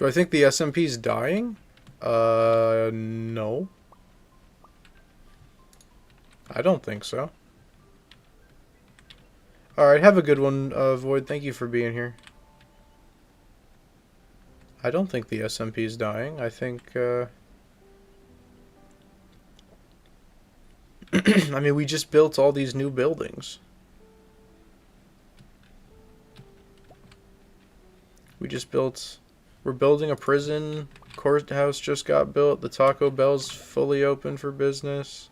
I think the SMP's dying? No. I don't think so. Alright, have a good one, Void. Thank you for being here. I don't think the SMP's dying. I think, I mean, we just built all these new buildings. We just built... We're building a prison. Courthouse just got built. The Taco Bell's fully open for business.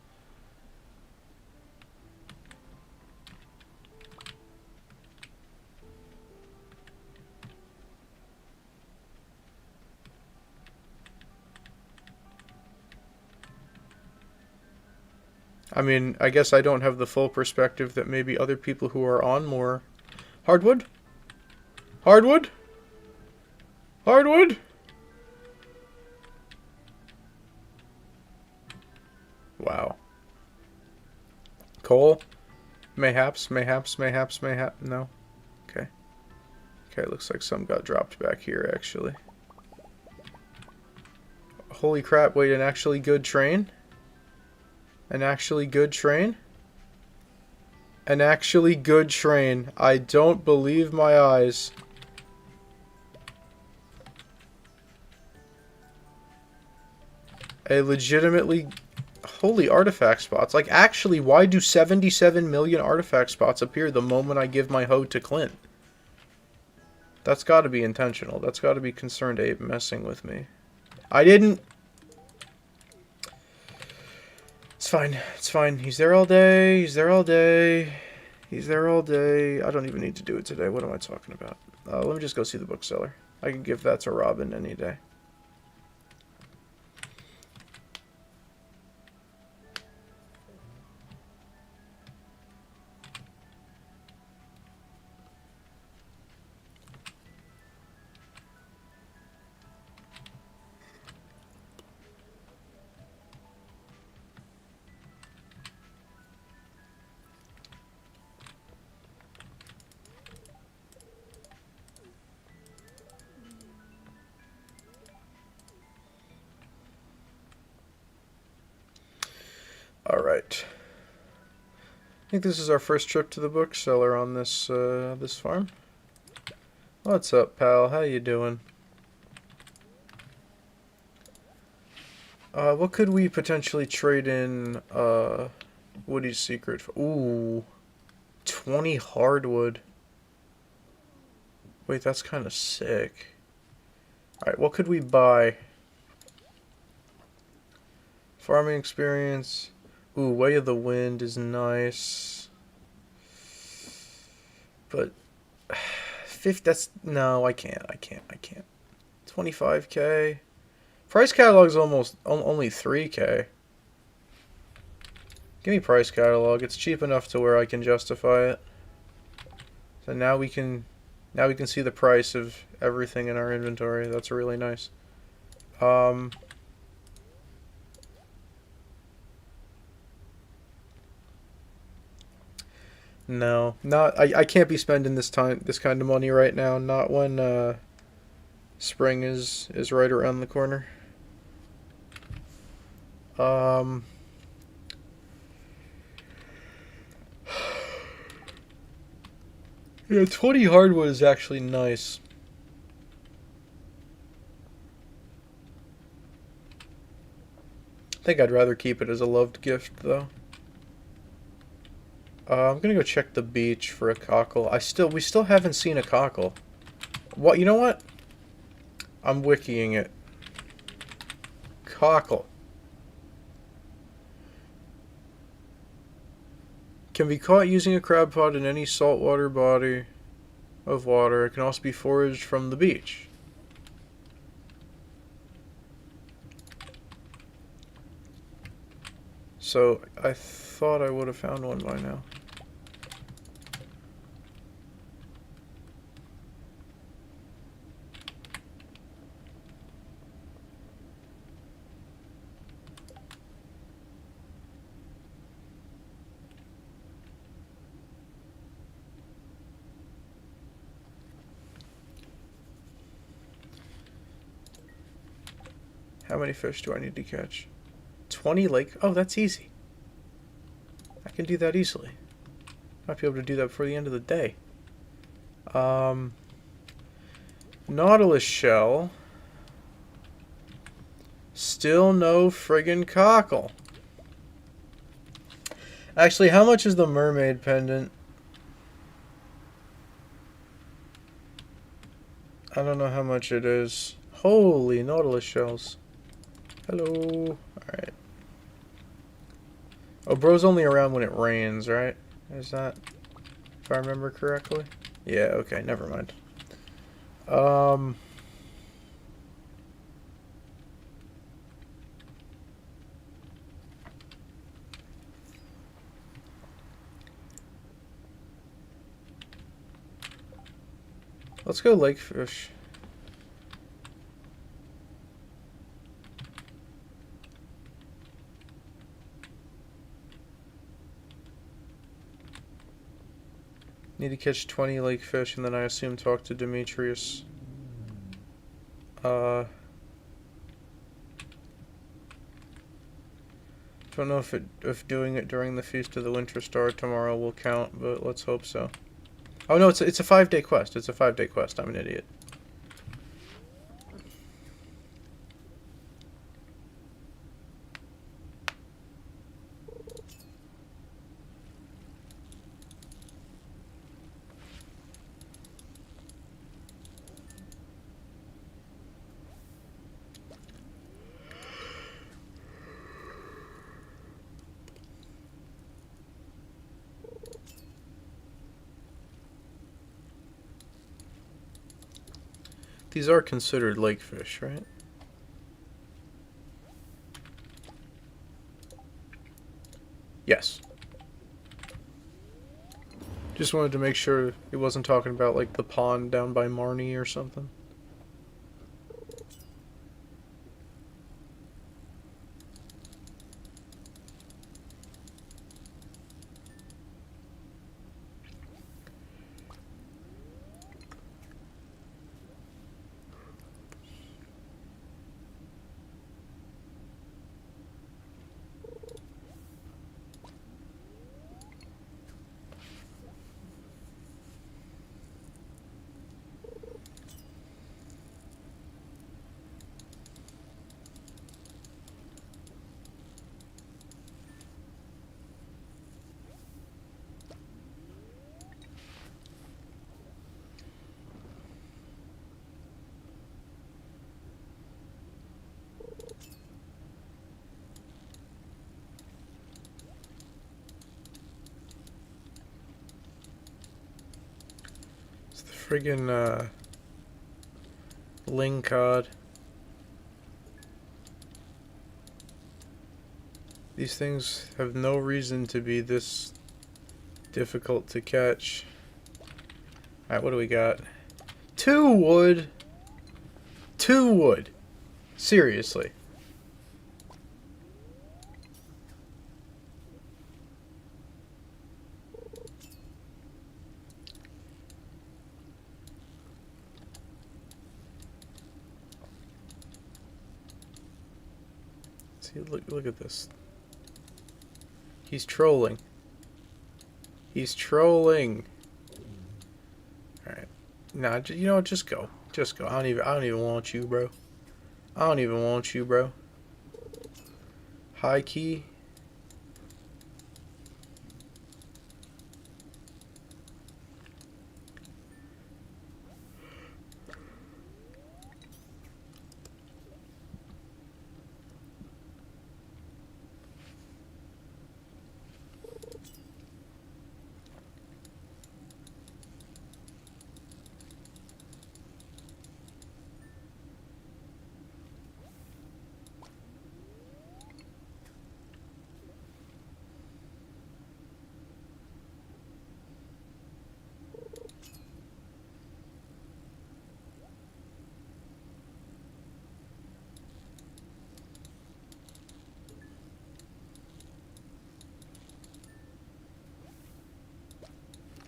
I mean, I guess I don't have the full perspective that maybe other people who are on more... Hardwood? Hardwood? Hardwood? Wow. Coal? Mayhaps, mayhaps, mayhaps, mayhap... No? Okay. Okay, looks like some got dropped back here, actually. Holy crap, wait, an actually good train? An actually good train? An actually good train. I don't believe my eyes. A legitimately... Holy artifact spots. Like, actually, why do 77 million artifact spots appear the moment I give my hoe to Clint? That's gotta be intentional. That's gotta be Concerned Ape messing with me. I didn't... It's fine. It's fine. He's there all day. He's there all day. He's there all day. I don't even need to do it today. What am I talking about? Let me just go see the bookseller. I could give that to Robin any day. Alright. I think this is our first trip to the bookseller on this this farm. What's up, pal? How you doing? What could we potentially trade in Woody's Secret for? Ooh, 20 hardwood. Wait, that's kind of sick. Alright, what could we buy? Farming experience. Ooh, Way of the Wind is nice. But 50, that's no, I can't. 25k. Price catalog's almost only 3k. Give me price catalog. It's cheap enough to where I can justify it. So now we can see the price of everything in our inventory. That's really nice. No, not I can't be spending this kind of money right now. Not when spring is right around the corner. Yeah, 20 hardwood is actually nice. I think I'd rather keep it as a loved gift, though. I'm gonna go check the beach for a cockle. We still haven't seen a cockle. What? You know what? I'm wikiing it. Cockle. Can be caught using a crab pot in any saltwater body of water. It can also be foraged from the beach. So, I thought I would have found one by now. How many fish do I need to catch? 20 lake? Oh, that's easy. I can do that easily. Might be able to do that before the end of the day. Nautilus shell. Still no friggin' cockle. Actually, how much is the mermaid pendant? I don't know how much it is. Holy nautilus shells. Hello. Alright. Oh, bro's only around when it rains, right? Is that... if I remember correctly? Yeah, okay, never mind. Let's go lake fish. Need to catch 20 lake fish and then I assume talk to Demetrius. Don't know if doing it during the Feast of the Winter Star tomorrow will count, but let's hope so. Oh no, it's a 5-day quest. It's a 5-day quest. I'm an idiot. These are considered lake fish, right? Yes. Just wanted to make sure it wasn't talking about, like, the pond down by Marnie or something. It's the friggin', lingcod. These things have no reason to be this difficult to catch. Alright, what do we got? 2 wood! 2 wood! Seriously. See, look at this. He's trolling. He's trolling. Alright. Nah, you know what? Just go. Just go. I don't even want you, bro. I don't even want you, bro. High key.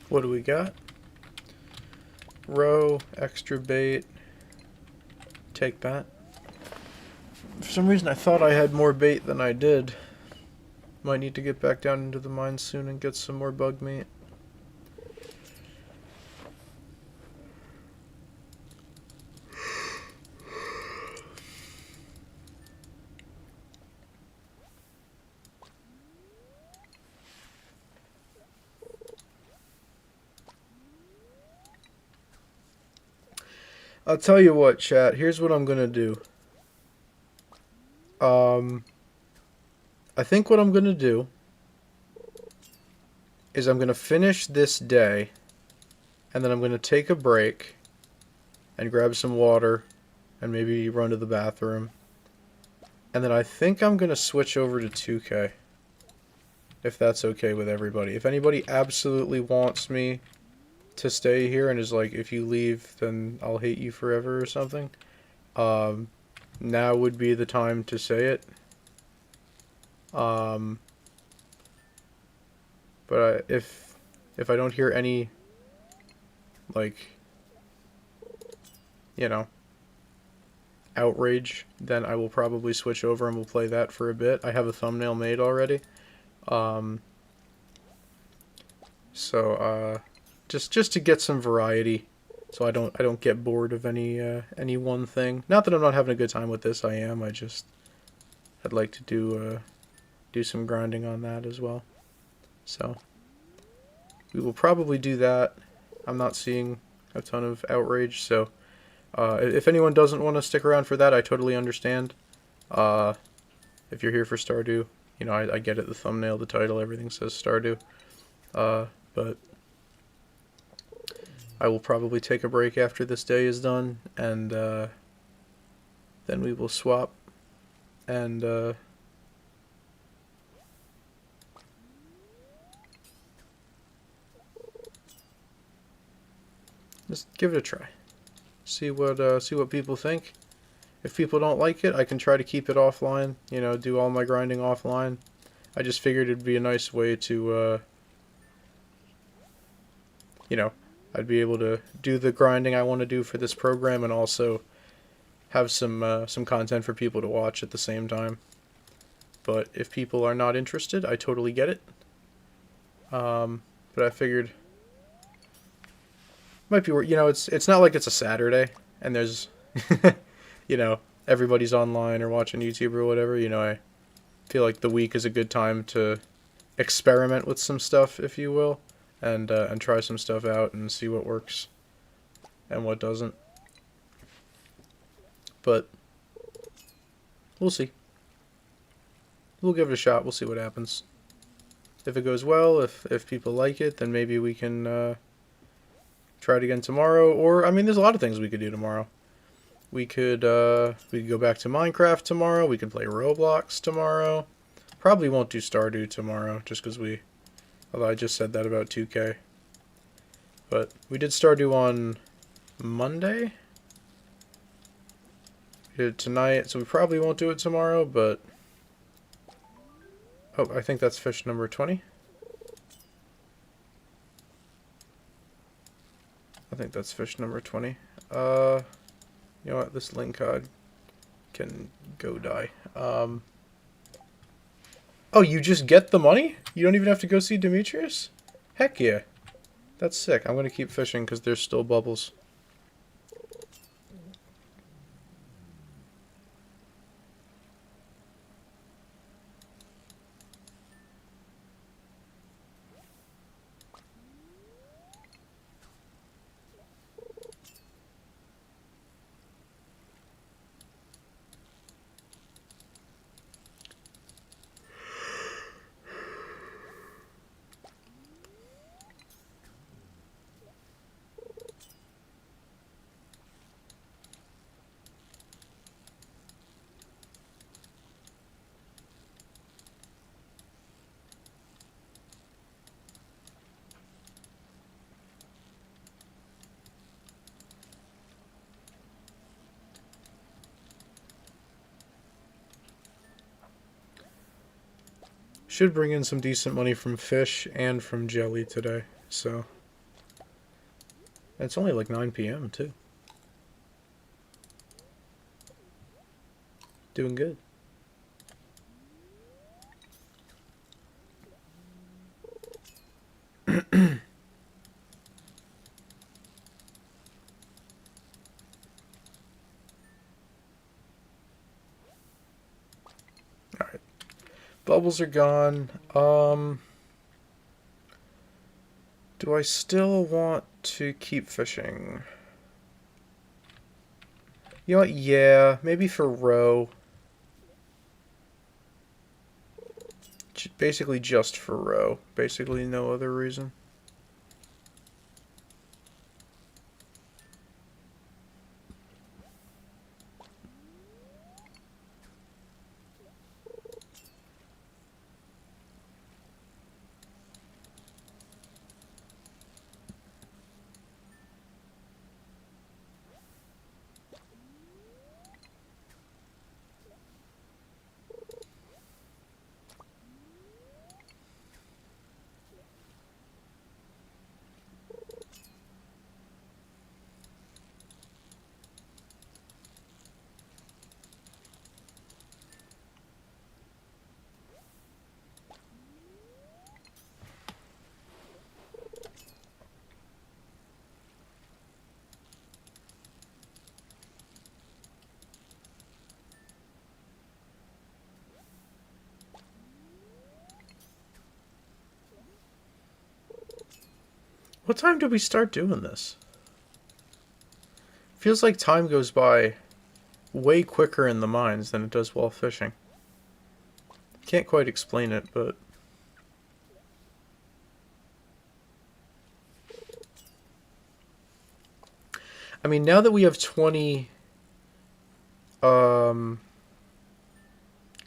What do we got? Row, extra bait. Take that. For some reason I thought I had more bait than I did. Might need to get back down into the mine soon and get some more bug meat. I'll tell you what, chat. Here's what I'm gonna do. I think what I'm gonna do is I'm gonna finish this day, and then I'm gonna take a break and grab some water and maybe run to the bathroom. And then I think I'm gonna switch over to 2K. If that's okay with everybody. If anybody absolutely wants me to stay here and is like, if you leave, then I'll hate you forever or something, now would be the time to say it. But if I don't hear any, like, you know, outrage, then I will probably switch over and we'll play that for a bit. I have a thumbnail made already. Just to get some variety, so I don't get bored of any one thing. Not that I'm not having a good time with this, I am. I'd like to do some grinding on that as well. So we will probably do that. I'm not seeing a ton of outrage, so if anyone doesn't want to stick around for that, I totally understand. If you're here for Stardew, you know, I get it, the thumbnail, the title, everything says Stardew. But I will probably take a break after this day is done, and then we will swap and just give it a try. See what people think. If people don't like it, I can try to keep it offline. You know, do all my grinding offline. I just figured it'd be a nice way to, you know, I'd be able to do the grinding I want to do for this program and also have some content for people to watch at the same time. But if people are not interested, I totally get it. But I figured might be, you know, it's not like it's a Saturday and there's, you know, everybody's online or watching YouTube or whatever. You know, I feel like the week is a good time to experiment with some stuff, if you will, and try some stuff out and see what works and what doesn't. But we'll see. We'll give it a shot. We'll see what happens. If it goes well, if people like it, then maybe we can try it again tomorrow. Or, I mean, there's a lot of things we could do tomorrow. We could go back to Minecraft tomorrow. We could play Roblox tomorrow. Probably won't do Stardew tomorrow, just because although I just said that about 2K. But we did Stardew on Monday. We did it tonight, so we probably won't do it tomorrow, but... Oh, I think that's fish number 20. I think that's fish number 20. You know what? This link cod can go die. Oh, you just get the money? You don't even have to go see Demetrius? Heck yeah. That's sick. I'm going to keep fishing because there's still bubbles. Should bring in some decent money from fish and from jelly today, so... It's only like 9 p.m. too. Doing good. Alright. Bubbles are gone. Do I still want to keep fishing? You know what? Yeah, maybe for roe. Basically just for roe. Basically no other reason. What time did we start doing this? Feels like time goes by way quicker in the mines than it does while fishing. Can't quite explain it, but... I mean, now that we have 20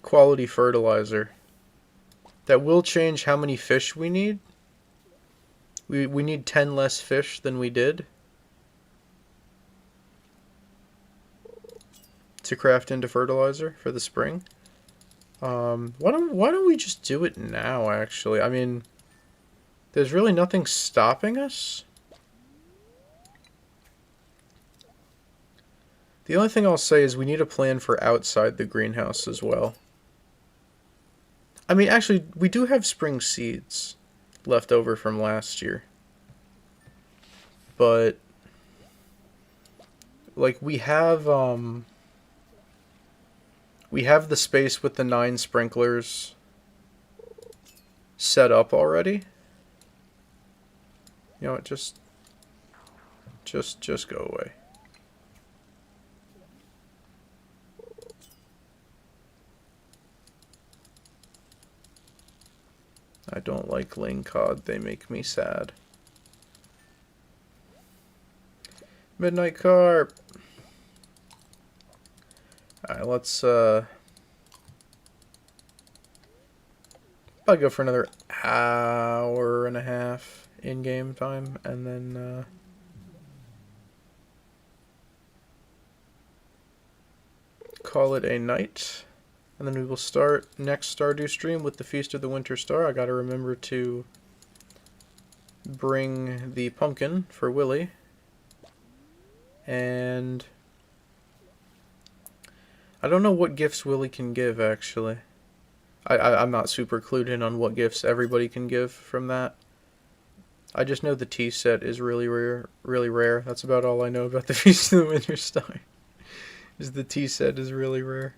quality fertilizer, that will change how many fish we need. We need 10 less fish than we did to craft into fertilizer for the spring. Why don't we just do it now, actually? I mean, there's really nothing stopping us. The only thing I'll say is we need a plan for outside the greenhouse as well. I mean, actually, we do have spring seeds left over from last year. But, like, we have the space with the 9 sprinklers set up already. You know what, just go away. I don't like ling cod, they make me sad. Midnight carp. Alright, let's probably go for another hour and a half in-game time, and then call it a night. And then we will start next Stardew stream with the Feast of the Winter Star. I gotta remember to bring the pumpkin for Willy. And I don't know what gifts Willy can give, actually. I'm not super clued in on what gifts everybody can give from that. I just know the tea set is really rare. That's about all I know about the Feast of the Winter Star. Is the tea set is really rare.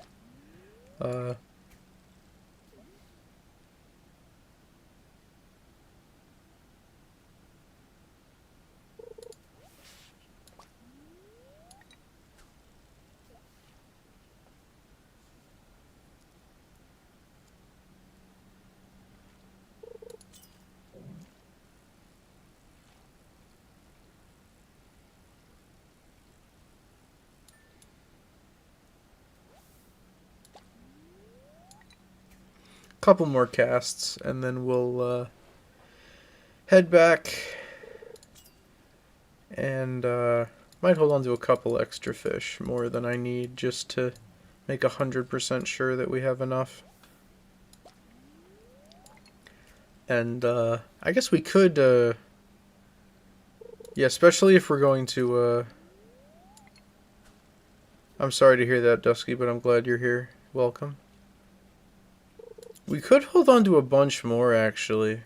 Couple more casts, and then we'll head back, and might hold on to a couple extra fish, more than I need, just to make 100% sure that we have enough. And I guess we could, yeah, especially if we're going to, I'm sorry to hear that, Dusky, but I'm glad you're here. Welcome. We could hold on to a bunch more, actually.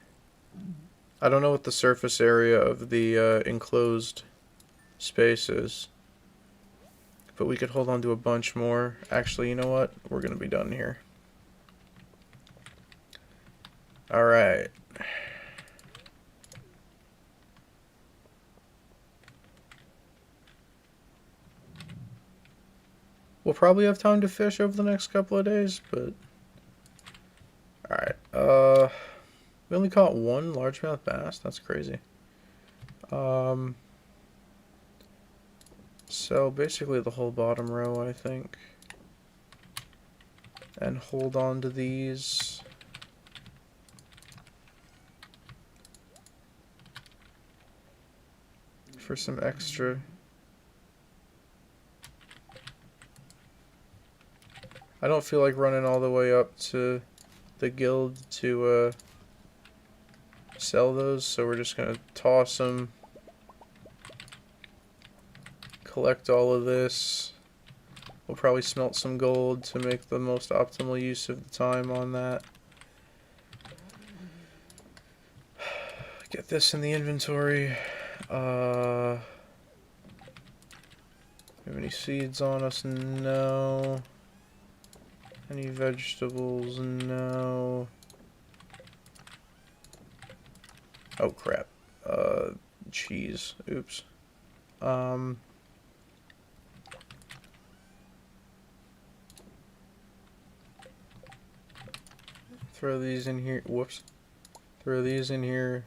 I don't know what the surface area of the enclosed space is. But we could hold on to a bunch more. Actually, you know what? We're going to be done here. Alright. We'll probably have time to fish over the next couple of days, but... Alright, we only caught 1 largemouth bass? That's crazy. So basically the whole bottom row, I think. And hold on to these. For some extra. I don't feel like running all the way up to the guild to sell those, so we're just gonna toss them, collect all of this. We'll probably smelt some gold to make the most optimal use of the time on that. Get this in the inventory. Have any seeds on us? No. Any vegetables? No. Oh crap. Cheese. Oops. Throw these in here. Whoops. Throw these in here.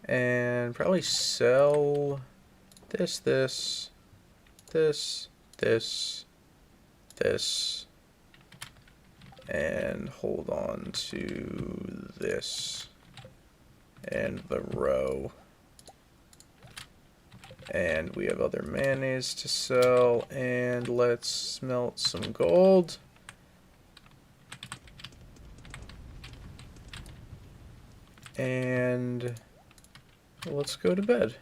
And probably sell this, this, this, this, this, and hold on to this, and the row. And we have other mayonnaise to sell, and let's smelt some gold. And let's go to bed.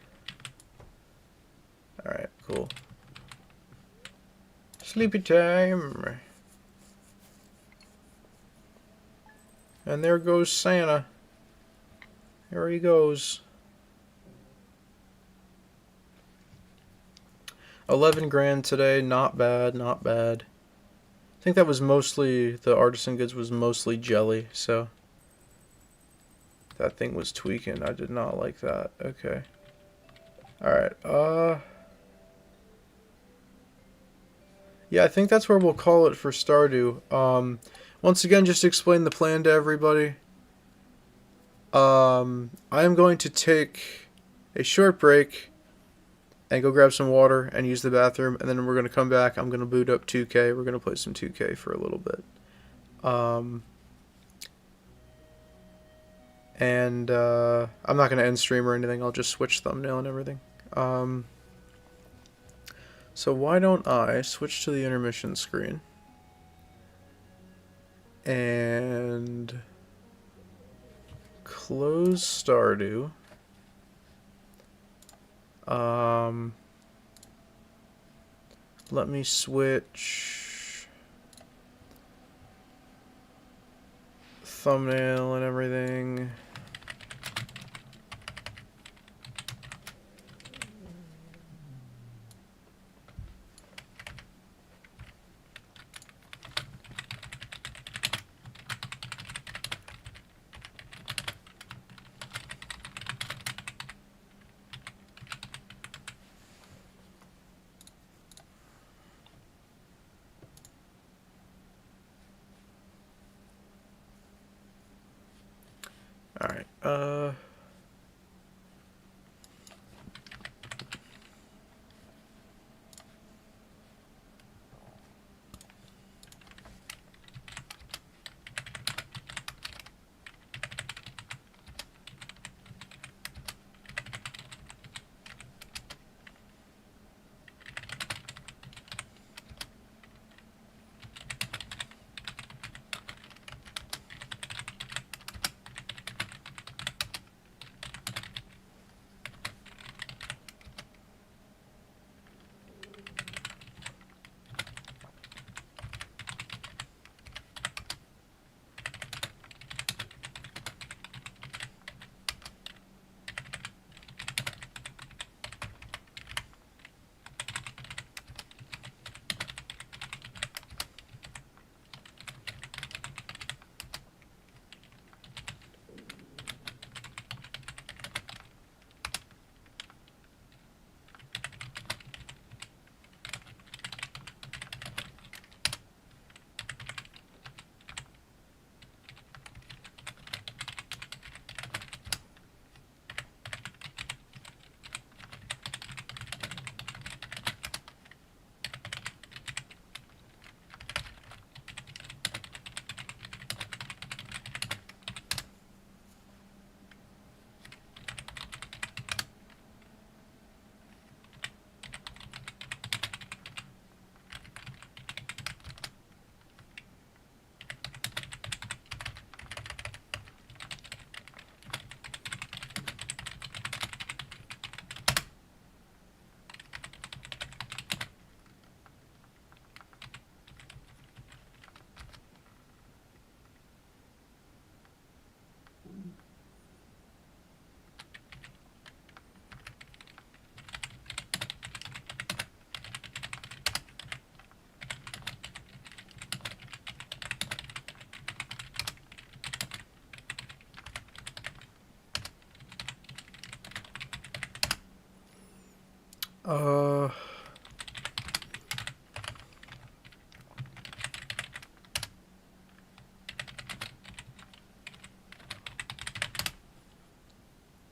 Alright, cool. Sleepy time. And there goes Santa. There he goes. 11 grand today, not bad, not bad. I think that was mostly, the artisan goods was mostly jelly, so that thing was tweaking. I did not like that. Okay. Alright, yeah, I think that's where we'll call it for Stardew. Once again, just to explain the plan to everybody. I am going to take a short break and go grab some water and use the bathroom, and then we're going to come back. I'm going to boot up 2K. We're going to play some 2K for a little bit. I'm not going to end stream or anything. I'll just switch thumbnail and everything. So why don't I switch to the intermission screen and close Stardew. Let me switch thumbnail and everything. Alright,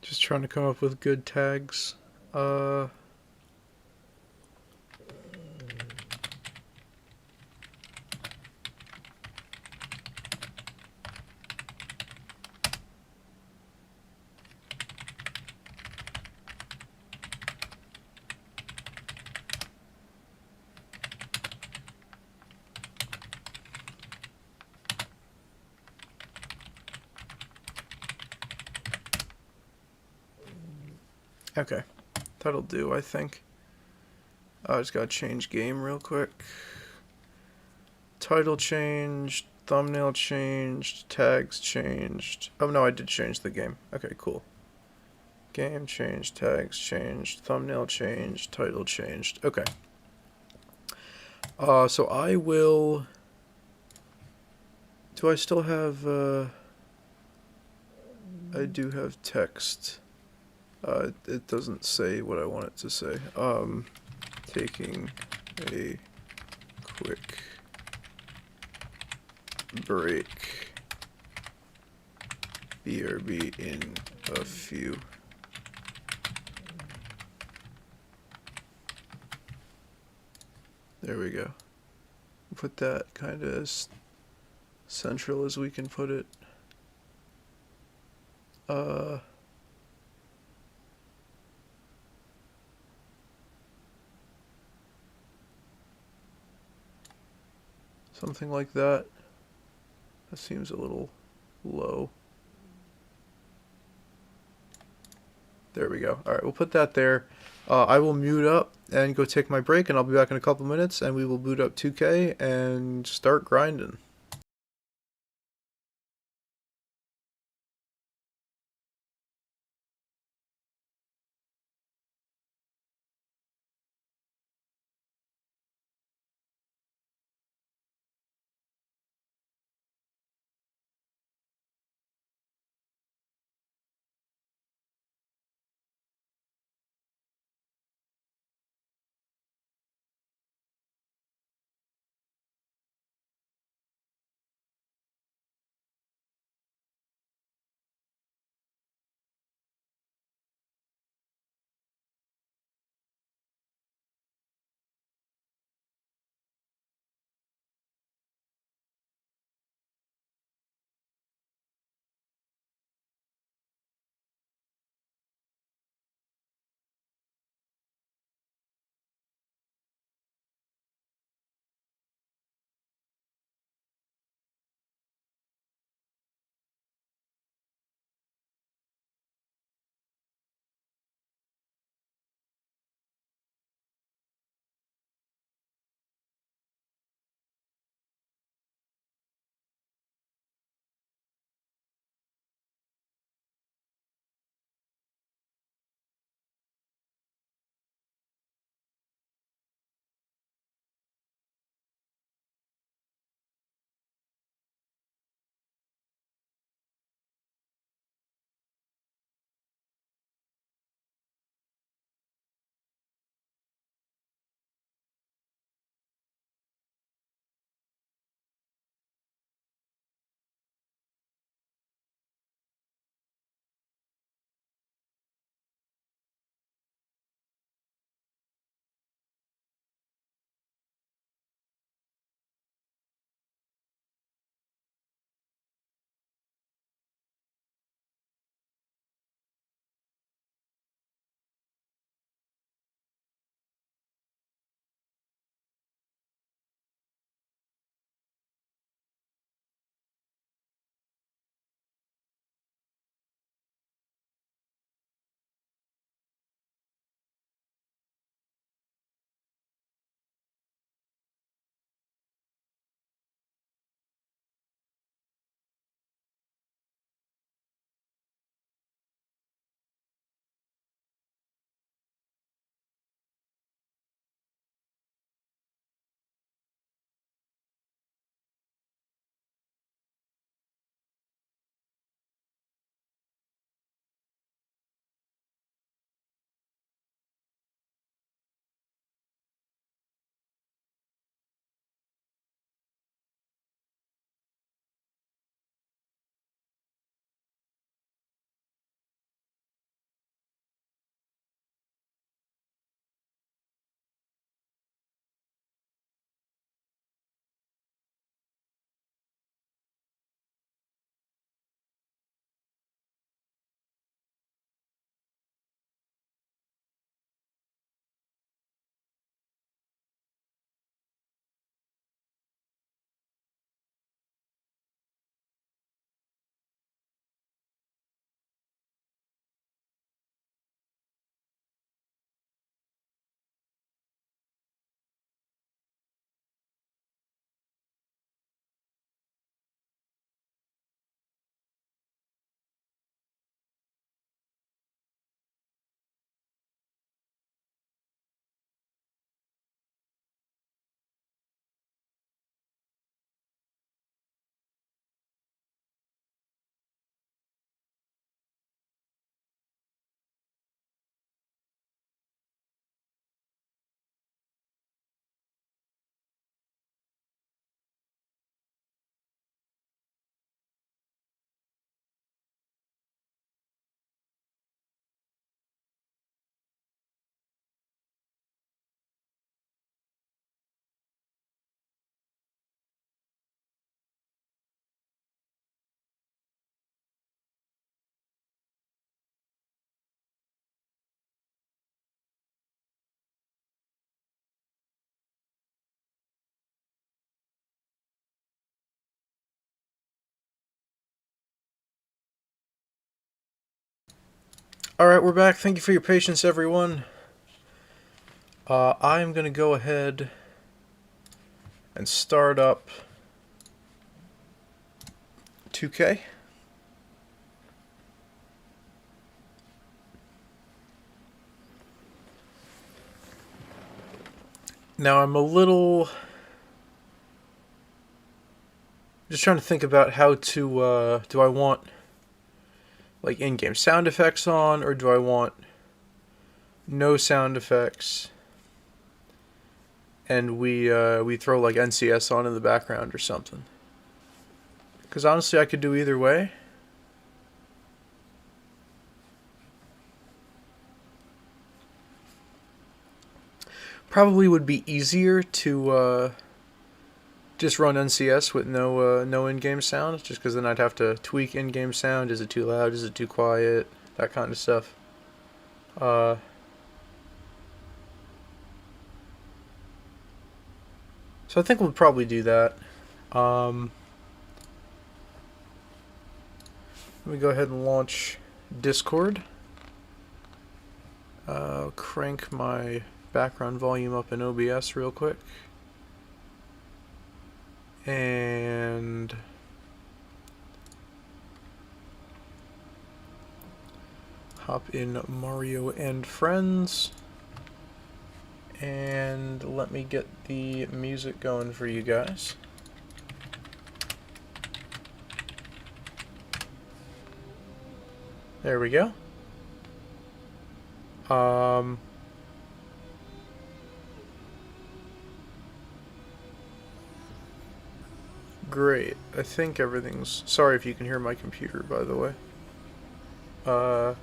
just trying to come up with good tags. Okay, that'll do, I think. I just gotta change game real quick. Title changed, thumbnail changed, tags changed. Oh no, I did change the game. Okay, cool. Game changed, tags changed, thumbnail changed, title changed. Okay. So I will... Do I still have, I do have text. It doesn't say what I want it to say. Taking a quick break. BRB in a few. There we go. Put that kind of as central as we can put it. Something like that. That seems a little low. There we go. Alright, we'll put that there. I will mute up and go take my break, and I'll be back in a couple minutes, and we will boot up 2K and start grinding. Alright, we're back. Thank you for your patience, everyone. I'm going to go ahead and start up 2K. Now I'm just trying to think about how to, do I want like in-game sound effects on, or do I want no sound effects and we throw like NCS on in the background or something? Because honestly, I could do either way. Probably would be easier to just run NCS with no in-game sound, just because then I'd have to tweak in-game sound. Is it too loud? Is it too quiet? That kind of stuff. So I think we'll probably do that. Let me go ahead and launch Discord. Crank my background volume up in OBS real quick. And hop in Mario and Friends. And let me get the music going for you guys. There we go. Great. I think everything's... Sorry if you can hear my computer, by the way. I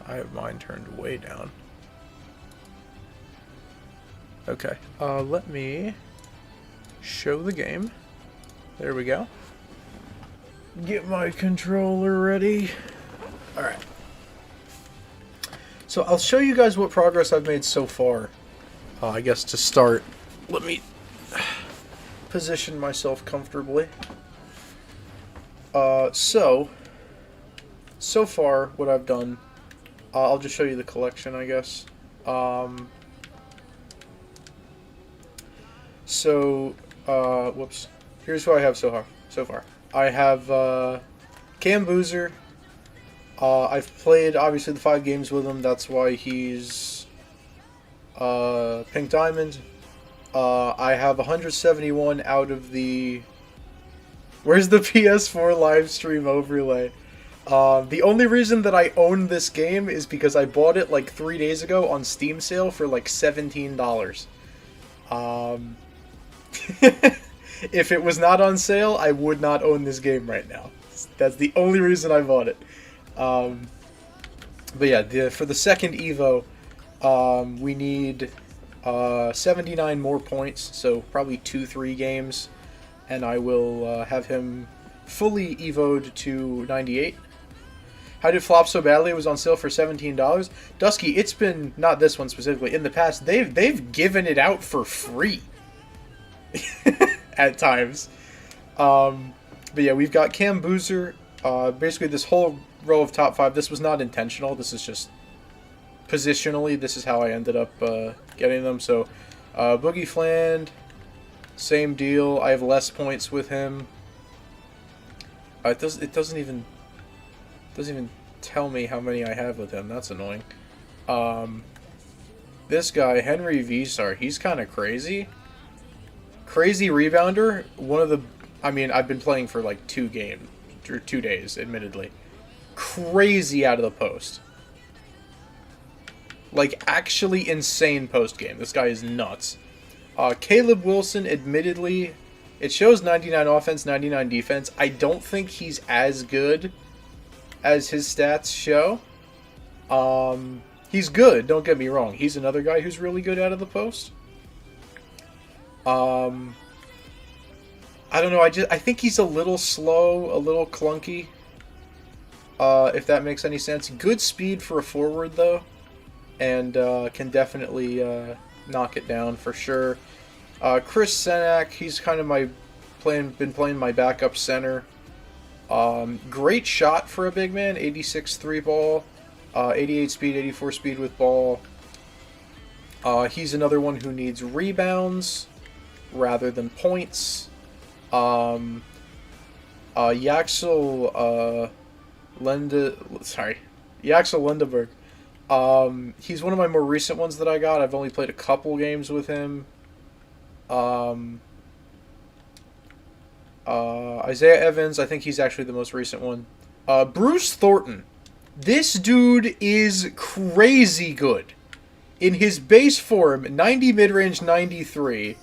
have mine turned way down. Okay. Let me show the game. There we go. Get my controller ready. Alright. So I'll show you guys what progress I've made so far. I guess to start, let me position myself comfortably. So far what I've done, I'll just show you the collection, I guess. Whoops. Here's who I have so far. I have Cam Boozer. I've played, obviously, the 5 games with him. That's why he's Pink Diamond. I have 171 out of the... Where's the PS4 live stream overlay? The only reason that I own this game is because I bought it like 3 days ago on Steam sale for like $17. If it was not on sale, I would not own this game right now. That's the only reason I bought it. But yeah, for the second Evo, we need 79 more points, so probably 2-3 games, and I will have him fully Evo'd to 98. How did Flop So Badly? It was on sale for $17. Dusky, it's been, not this one specifically, in the past, they've given it out for free. At times. But yeah, we've got Cam Boozer. Basically, this whole row of top 5, this was not intentional. This is just positionally, this is how I ended up getting them. So, Boogie Fland, same deal. I have less points with him. It doesn't even tell me how many I have with him. That's annoying. This guy, Henry Visar, he's kind of crazy. Crazy rebounder. I've been playing for like 2 days, admittedly. Crazy out of the post. Like, actually insane post game. This guy is nuts. Caleb Wilson, admittedly, it shows 99 offense, 99 defense. I don't think he's as good as his stats show. He's good, don't get me wrong. He's another guy who's really good out of the post. I don't know, I think he's a little slow, a little clunky. If that makes any sense. Good speed for a forward, though. And can definitely knock it down for sure. Chris Senak, he's kind of been playing my backup center. Great shot for a big man, 86 3 ball, 88 speed, 84 speed with ball. He's another one who needs rebounds rather than points. Yaxel Lendeberg. He's one of my more recent ones that I got. I've only played a couple games with him. Isaiah Evans, I think he's actually the most recent one. Bruce Thornton. This dude is crazy good. In his base form, 90 mid-range, 93.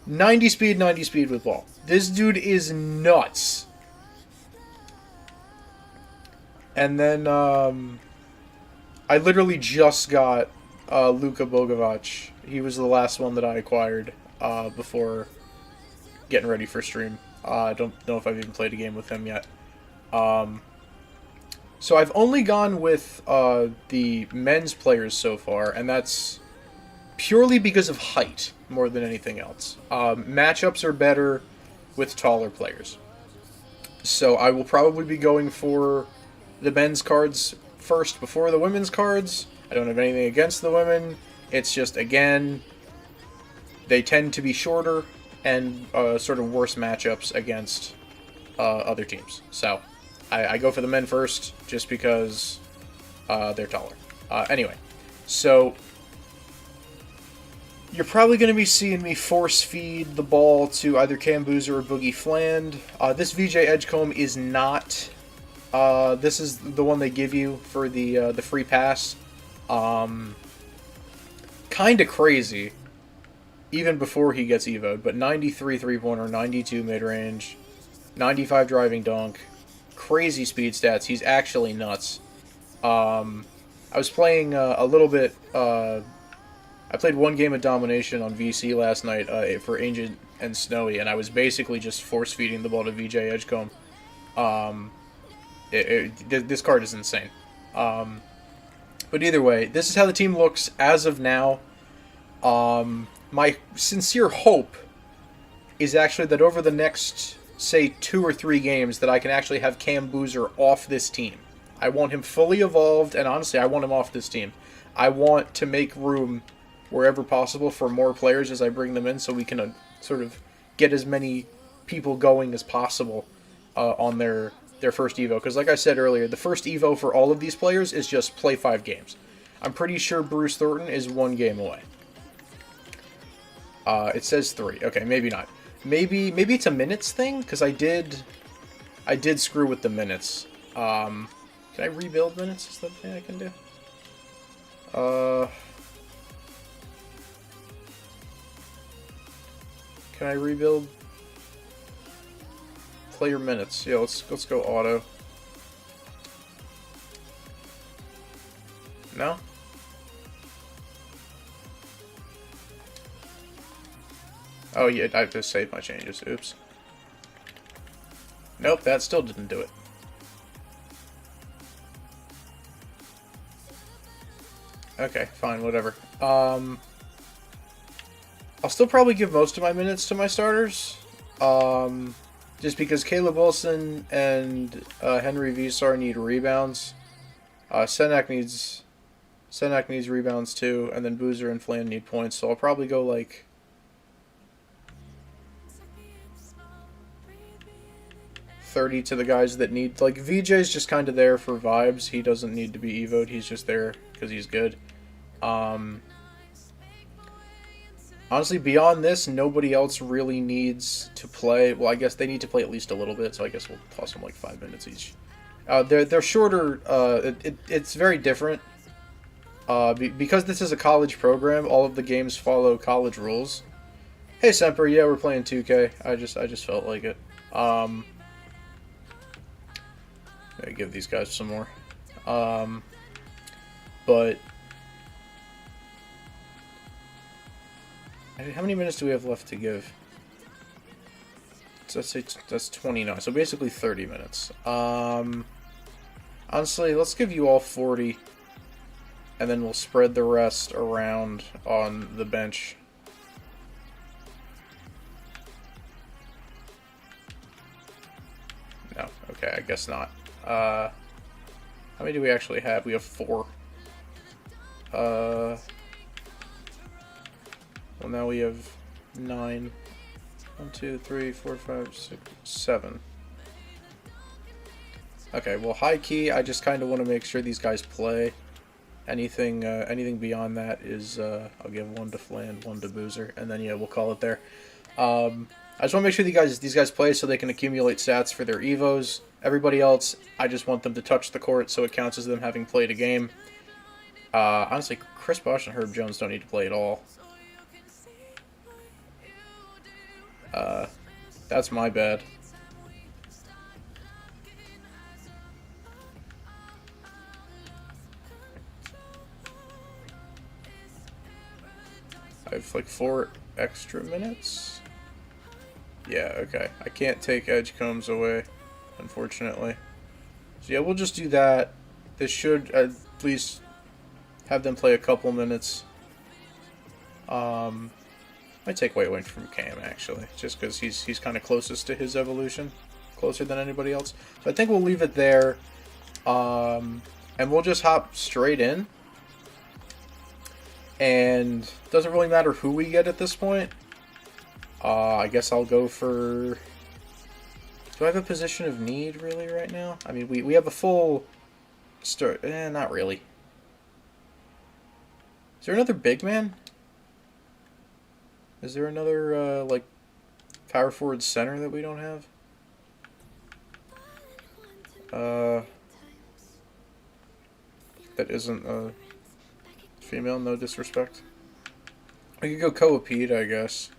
90 speed with ball. This dude is nuts. And then, I literally just got Luka Bogovac. He was the last one that I acquired before getting ready for stream. I don't know if I've even played a game with him yet. So I've only gone with the men's players so far, and that's purely because of height more than anything else. Matchups are better with taller players. So I will probably be going for the men's cards first before the women's cards. I don't have anything against the women. It's just, again, they tend to be shorter and sort of worse matchups against other teams. So I go for the men first just because they're taller. Anyway, so you're probably going to be seeing me force feed the ball to either Cam Boozer or Boogie Fland. This VJ Edgecombe is not. This is the one they give you for the free pass. Kind of crazy, even before he gets evoed, but 93 3-pointer, 92 mid-range, 95 driving dunk, crazy speed stats. He's actually nuts. I was playing a little bit. I played one game of Domination on VC last night for Ancient and Snowy, and I was basically just force-feeding the ball to VJ Edgecombe. This card is insane. But either way, this is how the team looks as of now. My sincere hope is actually that over the next, say, 2 or 3 games, that I can actually have Cam Boozer off this team. I want him fully evolved, and honestly, I want him off this team. I want to make room wherever possible for more players as I bring them in, so we can sort of get as many people going as possible on their first Evo. Because like I said earlier, the first Evo for all of these players is just play 5 games. I'm pretty sure Bruce Thornton is 1 game away. It says 3. Okay, maybe not. Maybe it's a minutes thing, because I did screw with the minutes. Can I rebuild minutes? Is that the thing I can do? Can I rebuild player minutes? Yeah, let's go auto. No? Oh yeah, I have to save my changes. Oops. Nope, that still didn't do it. Okay, fine, whatever. I'll still probably give most of my minutes to my starters. Just because Caleb Wilson and Henry Visar need rebounds. Senak needs rebounds too, and then Boozer and Flan need points, so I'll probably go like 30 to the guys that need, like, VJ's just kind of there for vibes. He doesn't need to be evoed, he's just there because he's good. Honestly, beyond this, nobody else really needs to play. Well, I guess they need to play at least a little bit, so I guess we'll toss them like 5 minutes each. They're shorter. It's very different. Because this is a college program, all of the games follow college rules. Hey Semper, yeah, we're playing 2K. I just felt like it. Gotta give these guys some more. But how many minutes do we have left to give? So let's say that's 29. So basically 30 minutes. Honestly, let's give you all 40. And then we'll spread the rest around on the bench. guess not. How many do we actually have? We have 4. Well, now we have 9. 1, 2, 3, 4, 5, 6, 7. Okay, well, high key, I just kind of want to make sure these guys play. Anything beyond that is, I'll give 1 to Fland, 1 to Boozer, and then, yeah, we'll call it there. I just want to make sure these guys play so they can accumulate stats for their Evos. Everybody else, I just want them to touch the court so it counts as them having played a game. Honestly, Chris Bosh and Herb Jones don't need to play at all. That's my bad. I have like 4 extra minutes. Yeah, okay. I can't take Edgecombs away, unfortunately. So yeah, we'll just do that. This should at least have them play a couple minutes. Might take away from Cam, actually, just because he's kind of closest to his evolution, closer than anybody else. So I think we'll leave it there, and we'll just hop straight in. And it doesn't really matter who we get at this point. I guess I'll go for... Do I have a position of need, really, right now? I mean, we have a full... not really. Is there another big man? Is there another, like, power forward center that we don't have? That isn't a female, no disrespect. We could go Koa Pete, I guess.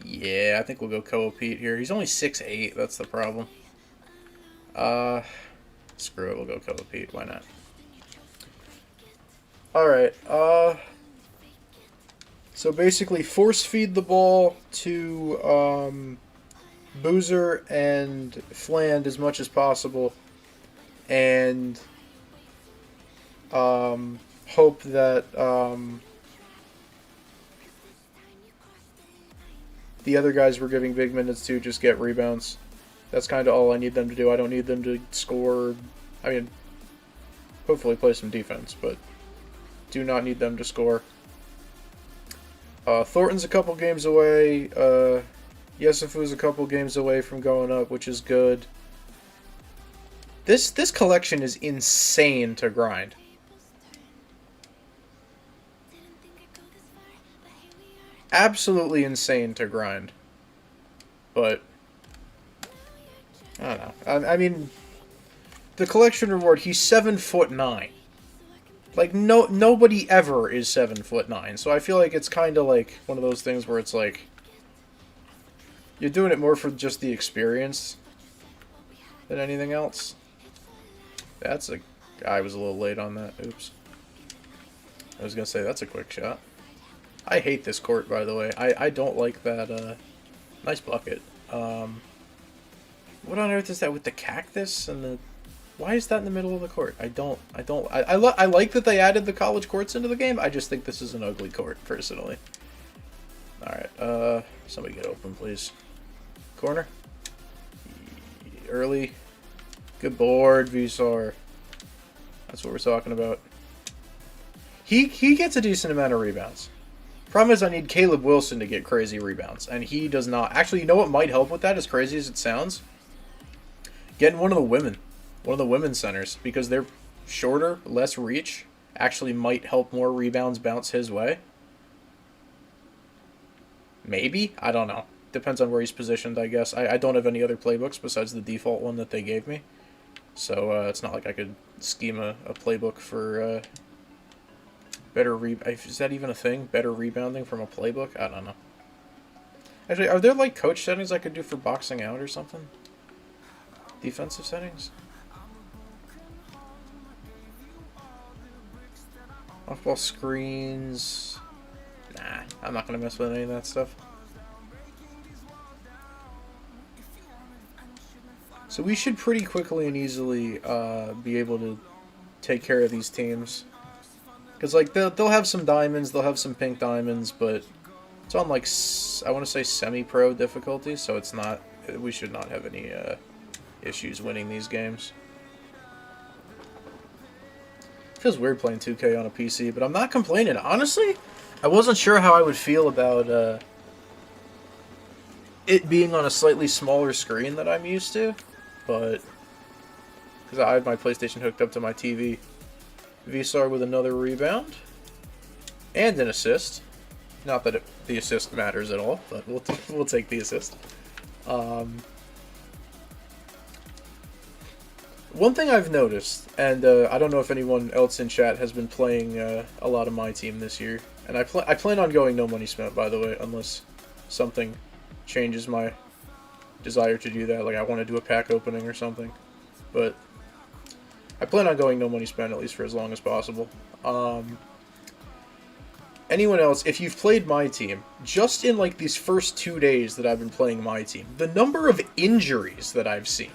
Yeah, I think we'll go Koa Pete here. He's only 6'8", that's the problem. Screw it, we'll go Koa Pete, why not? Alright, so basically force feed the ball to, Boozer and Fland as much as possible, and, hope that, the other guys we're giving big minutes to just get rebounds. That's kind of all I need them to do. I don't need them to score. I mean, hopefully play some defense, but do not need them to score. Thornton's a couple games away. Yesufu's a couple games away from going up, which is good. This collection is insane to grind. Absolutely insane to grind. But I don't know. I mean, the collection reward, he's 7'9". Like, nobody ever is 7'9". So I feel like it's kind of like one of those things where it's like, you're doing it more for just the experience than anything else. I was a little late on that. Oops. I was going to say, that's a quick shot. I hate this court, by the way. I don't like that, nice bucket. What on earth is that with the cactus and the... Why is that in the middle of the court? I like that they added the college courts into the game. I just think this is an ugly court, personally. Alright, somebody get open, please. Corner. Early. Good board, Vsar. That's what we're talking about. He gets a decent amount of rebounds. Problem is I need Caleb Wilson to get crazy rebounds, and he does not. Actually, you know what might help with that, as crazy as it sounds? Getting one of the women's centers, because they're shorter, less reach, actually might help more rebounds bounce his way. Maybe? I don't know. Depends on where he's positioned, I guess. I don't have any other playbooks besides the default one that they gave me. So it's not like I could scheme a playbook for better is that even a thing? Better rebounding from a playbook? I don't know. Actually, are there like coach settings I could do for boxing out or something? Defensive settings? Off-ball screens. Nah, I'm not going to mess with any of that stuff. So we should pretty quickly and easily be able to take care of these teams. Because like they'll have some diamonds, they'll have some pink diamonds, but it's on like, I want to say semi-pro difficulty, so it's not we should not have any issues winning these games. Feels weird playing 2K on a PC, but I'm not complaining. Honestly, I wasn't sure how I would feel about it being on a slightly smaller screen that I'm used to, but because I have my PlayStation hooked up to my TV. VSAR with another rebound and an assist. Not that the assist matters at all, but we'll take the assist. One thing I've noticed, and I don't know if anyone else in chat has been playing a lot of my team this year, and I plan on going no money spent, by the way, unless something changes my desire to do that, like I want to do a pack opening or something. But I plan on going no money spent at least for as long as possible. Anyone else, if you've played my team, just in like these first 2 days that I've been playing my team, the number of injuries that I've seen.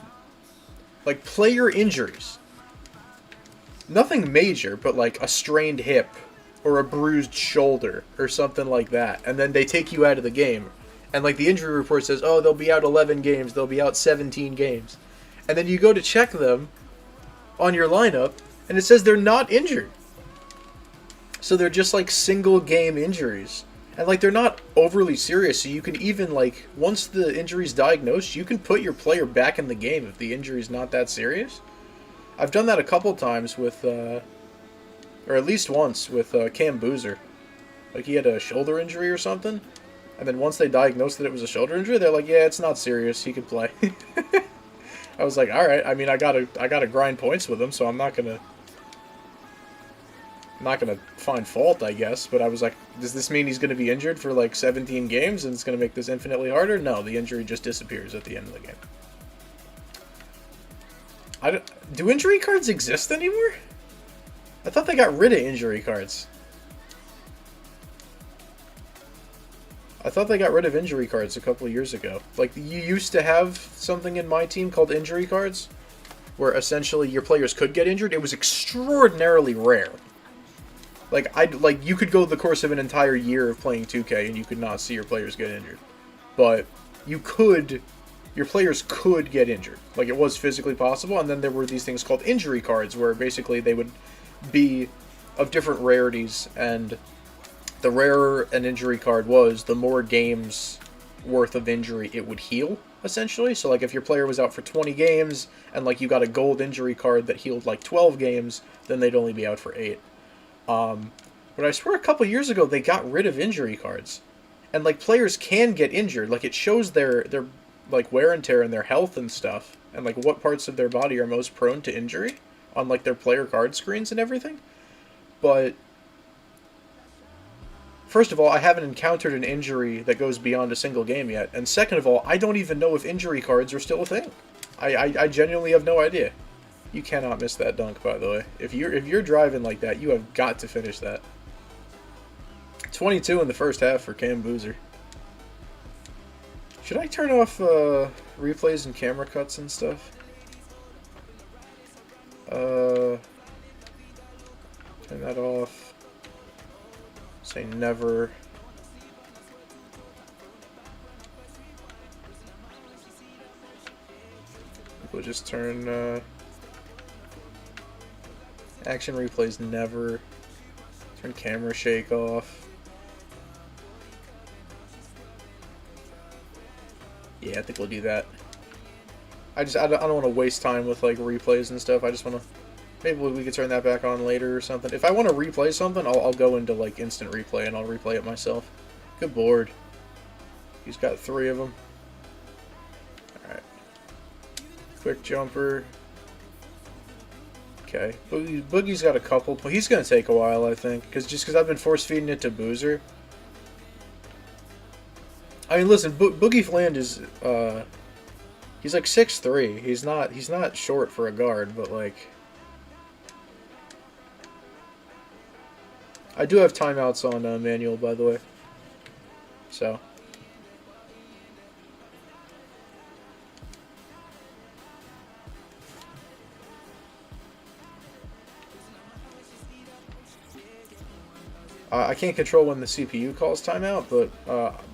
Like, player injuries. Nothing major, but like a strained hip or a bruised shoulder or something like that. And then they take you out of the game. And like the injury report says, oh, they'll be out 11 games, they'll be out 17 games. And then you go to check them on your lineup, and it says they're not injured. So they're just like single game injuries. And like they're not overly serious, so you can even like, once the injury's diagnosed, you can put your player back in the game if the injury's not that serious. I've done that a couple times with, or at least once with Cam Boozer. Like he had a shoulder injury or something, and then once they diagnosed that it was a shoulder injury, they're like, yeah, it's not serious, he can play. I was like, all right. I mean, I gotta grind points with him, so I'm not gonna find fault, I guess. But I was like, does this mean he's gonna be injured for like 17 games and it's gonna make this infinitely harder? No, the injury just disappears at the end of the game. Do injury cards exist anymore? I thought they got rid of injury cards. I thought they got rid of injury cards a couple of years ago. Like, you used to have something in my team called injury cards, where essentially your players could get injured. It was extraordinarily rare. Like, you could go the course of an entire year of playing 2K and you could not see your players get injured. But your players could get injured. Like, it was physically possible, and then there were these things called injury cards, where basically they would be of different rarities, and the rarer an injury card was, the more games worth of injury it would heal, essentially. So, like, if your player was out for 20 games, and, like, you got a gold injury card that healed, like, 12 games, then they'd only be out for 8. But I swear a couple years ago they got rid of injury cards. And, like, players can get injured. Like, it shows their like, wear and tear and their health and stuff, and, like, what parts of their body are most prone to injury on, like, their player card screens and everything. But first of all, I haven't encountered an injury that goes beyond a single game yet. And second of all, I don't even know if injury cards are still a thing. I genuinely have no idea. You cannot miss that dunk, by the way. If you're driving like that, you have got to finish that. 22 in the first half for Cam Boozer. Should I turn off replays and camera cuts and stuff? Turn that off. Say never. We'll just turn action replays never. Turn camera shake off. Yeah, I think we'll do that. I don't want to waste time with like replays and stuff. I just want to. Maybe we could turn that back on later or something. If I want to replay something, I'll go into like instant replay and I'll replay it myself. Good board. He's got 3 of them. Alright. Quick jumper. Okay. Boogie's got a couple, but he's going to take a while, I think. Because I've been force feeding it to Boozer. I mean, listen, Boogie Fland is, he's like 6'3". He's not short for a guard, but like, I do have timeouts on manual, by the way. So. I can't control when the CPU calls timeout, but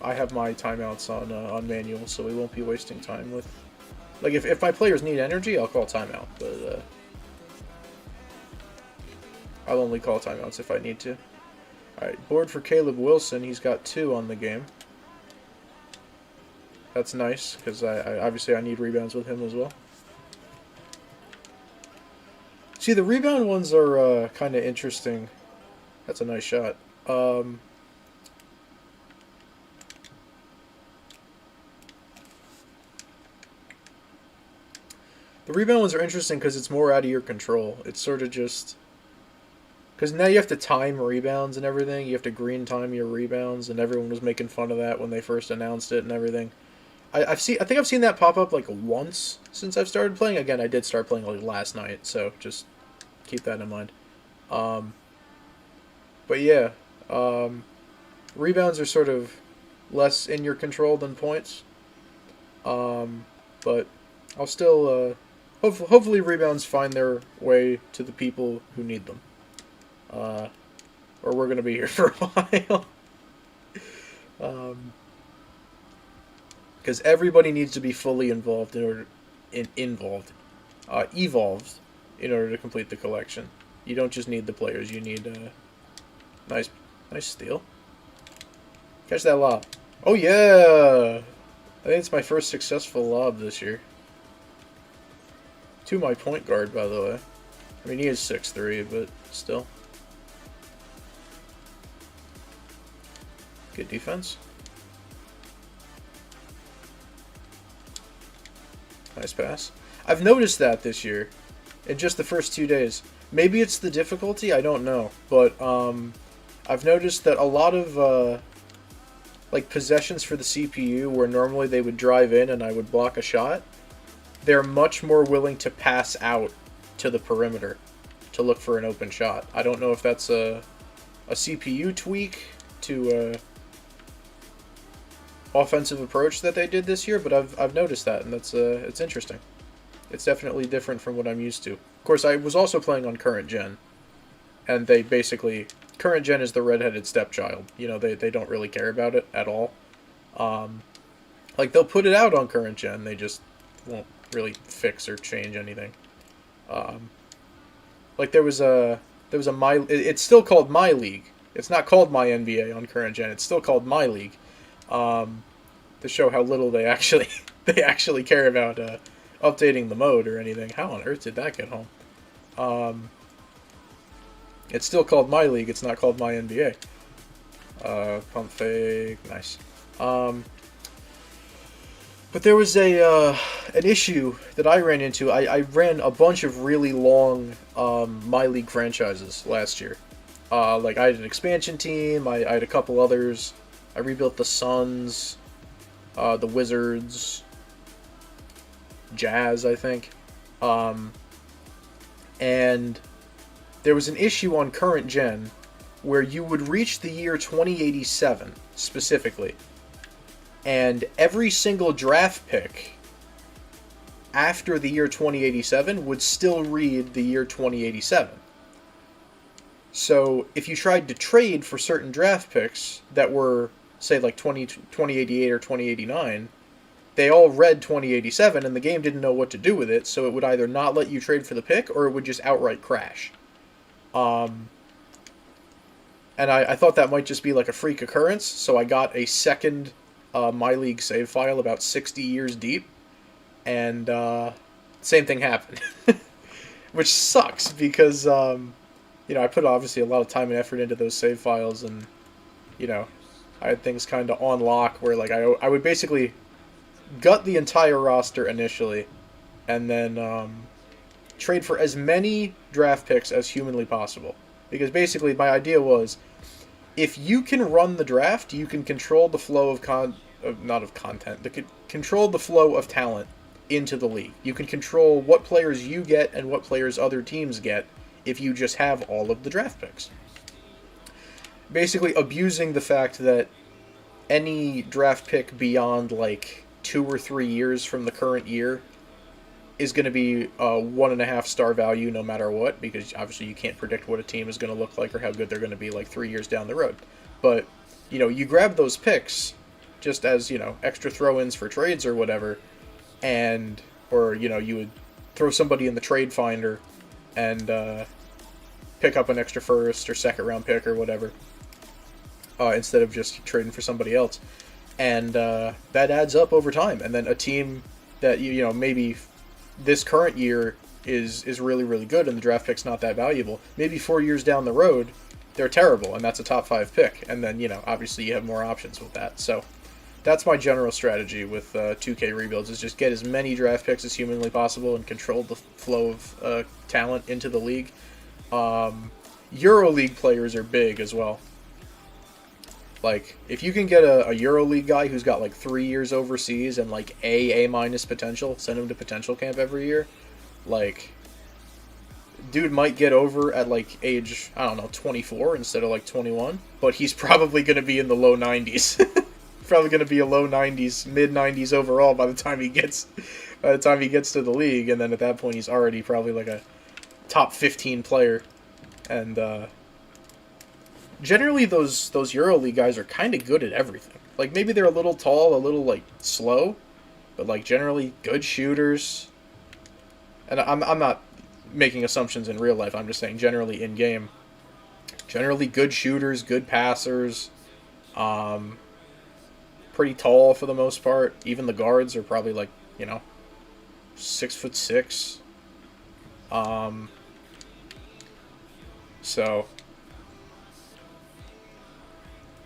I have my timeouts on manual, so we won't be wasting time with... Like, if my players need energy, I'll call timeout, but I'll only call timeouts if I need to. Alright, board for Caleb Wilson. He's got 2 on the game. That's nice, because I obviously I need rebounds with him as well. See, the rebound ones are kind of interesting. That's a nice shot. The rebound ones are interesting because it's more out of your control. It's sort of just... Because now you have to time rebounds and everything. You have to green time your rebounds, and everyone was making fun of that when they first announced it and everything. I think I've seen that pop up like once since I've started playing. Again, I did start playing like last night, so just keep that in mind. But yeah, rebounds are sort of less in your control than points. But I'll still hopefully rebounds find their way to the people who need them. Or we're gonna be here for a while. Because everybody needs to be fully involved evolved in order to complete the collection. You don't just need the players. You need nice steal. Catch that lob. Oh yeah! I think it's my first successful lob this year. To my point guard, by the way. I mean, he is 6'3", but still. Good defense. Nice pass. I've noticed that this year, in just the first 2 days. Maybe it's the difficulty, I don't know. But I've noticed that a lot of like possessions for the CPU, where normally they would drive in and I would block a shot, they're much more willing to pass out to the perimeter to look for an open shot. I don't know if that's a CPU tweak to offensive approach that they did this year, but I've noticed that, and that's it's interesting. It's definitely different from what I'm used to. Of course, I was also playing on current gen, and they basically... Current gen is the redheaded stepchild. You know, they don't really care about it at all. Like, they'll put it out on current gen, they just won't really fix or change anything. Like, there was a it's still called My League. It's not called My NBA on current gen. It's still called My League. To show how little they actually care about updating the mode or anything. How on earth did that get home? It's still called My League. It's not called My NBA. Pump fake, nice. But there was an issue that I ran into. I ran a bunch of really long My League franchises last year. Like, I had an expansion team. I had a couple others. I rebuilt the Suns, the Wizards, Jazz, I think. And there was an issue on current gen where you would reach the year 2087, specifically, and every single draft pick after the year 2087 would still read the year 2087. So if you tried to trade for certain draft picks that were, say, like 2088 or 2089, they all read 2087, and the game didn't know what to do with it, so it would either not let you trade for the pick, or it would just outright crash. And I thought that might just be like a freak occurrence, so I got a second My League save file about 60 years deep, and same thing happened. Which sucks, because, you know, I put obviously a lot of time and effort into those save files, and, you know, I had things kind of on lock where, like, I would basically gut the entire roster initially, and then trade for as many draft picks as humanly possible. Because basically my idea was, if you can run the draft, you can control the flow of control the flow of talent into the league. You can control what players you get and what players other teams get if you just have all of the draft picks. Basically abusing the fact that any draft pick beyond like 2 or 3 years from the current year is going to be a 1.5 star value no matter what, because obviously you can't predict what a team is going to look like or how good they're going to be like 3 years down the road. But, you grab those picks just as, extra throw-ins for trades or whatever, or, you would throw somebody in the trade finder and pick up an extra first or second round pick or whatever, instead of just trading for somebody else. And that adds up over time. And then a team that, maybe this current year is really, really good and the draft pick's not that valuable. Maybe 4 years down the road, they're terrible and that's a top 5 pick. And then, obviously you have more options with that. So that's my general strategy with 2K rebuilds, is just get as many draft picks as humanly possible and control the flow of talent into the league. EuroLeague players are big as well. Like, if you can get a EuroLeague guy who's got, like, 3 years overseas and, like, A- potential, send him to potential camp every year, like, dude might get over at, like, age, 24 instead of, like, 21, but he's probably going to be in the low 90s. Probably going to be a low 90s, mid 90s overall by the time he gets to the league, and then at that point he's already probably, like, a top 15 player. And, generally, those EuroLeague guys are kind of good at everything. Like, maybe they're a little tall, a little, like, slow, but, like, generally good shooters. And I'm not making assumptions in real life. I'm just saying generally in-game. Generally good shooters, good passers. Pretty tall for the most part. Even the guards are probably, like, 6'6". So...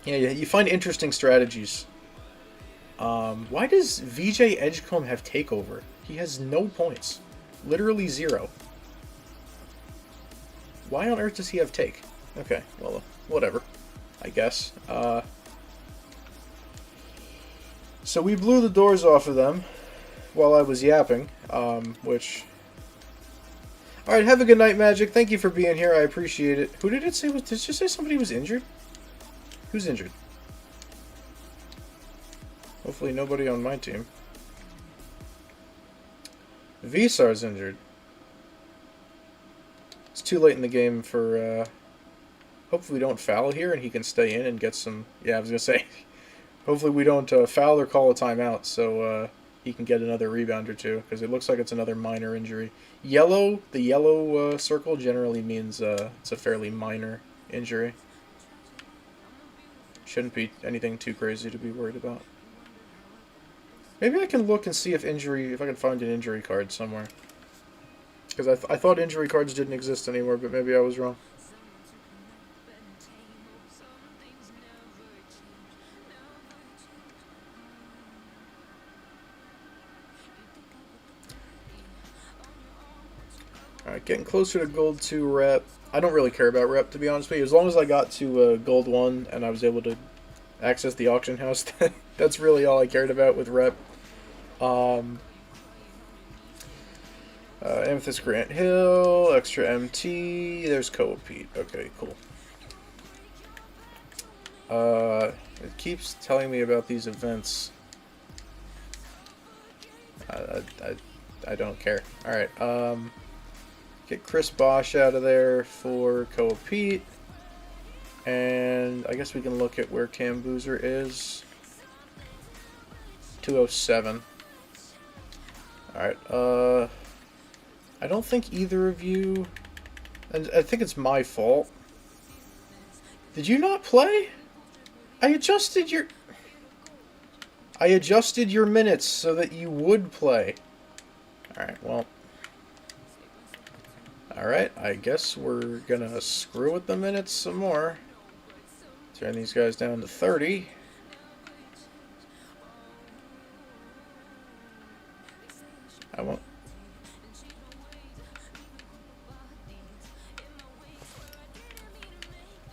yeah, you find interesting strategies. Why does VJ Edgecombe have takeover? He has no points. Literally 0. Why on earth does he have take? Okay, well, whatever, I guess. So we blew the doors off of them while I was yapping, which... Alright, have a good night, Magic. Thank you for being here. I appreciate it. Who did it say? Did it just say somebody was injured? Who's injured? Hopefully nobody on my team. Visar's injured. It's too late in the game for... hopefully we don't foul here and he can stay in and get some... Yeah, I was going to say... hopefully we don't foul or call a timeout so he can get another rebound or two, because it looks like it's another minor injury. The yellow circle generally means it's a fairly minor injury. Shouldn't be anything too crazy to be worried about. Maybe I can look and see if I can find an injury card somewhere. Because I thought injury cards didn't exist anymore, but maybe I was wrong. Alright, getting closer to Gold 2 rep. I don't really care about rep, to be honest with you. As long as I got to Gold 1 and I was able to access the auction house, that's really all I cared about with rep. Amethyst Grant Hill, extra MT, there's Koa Pete. Okay, cool. It keeps telling me about these events. I don't care. Alright, get Chris Bosh out of there for Koa Pete. And I guess we can look at where Cam Boozer is. 207. Alright, I don't think either of you... And I think it's my fault. Did you not play? I adjusted your minutes so that you would play. Alright, well... Alright, I guess we're gonna screw with the minutes some more. Turn these guys down to 30. I won't...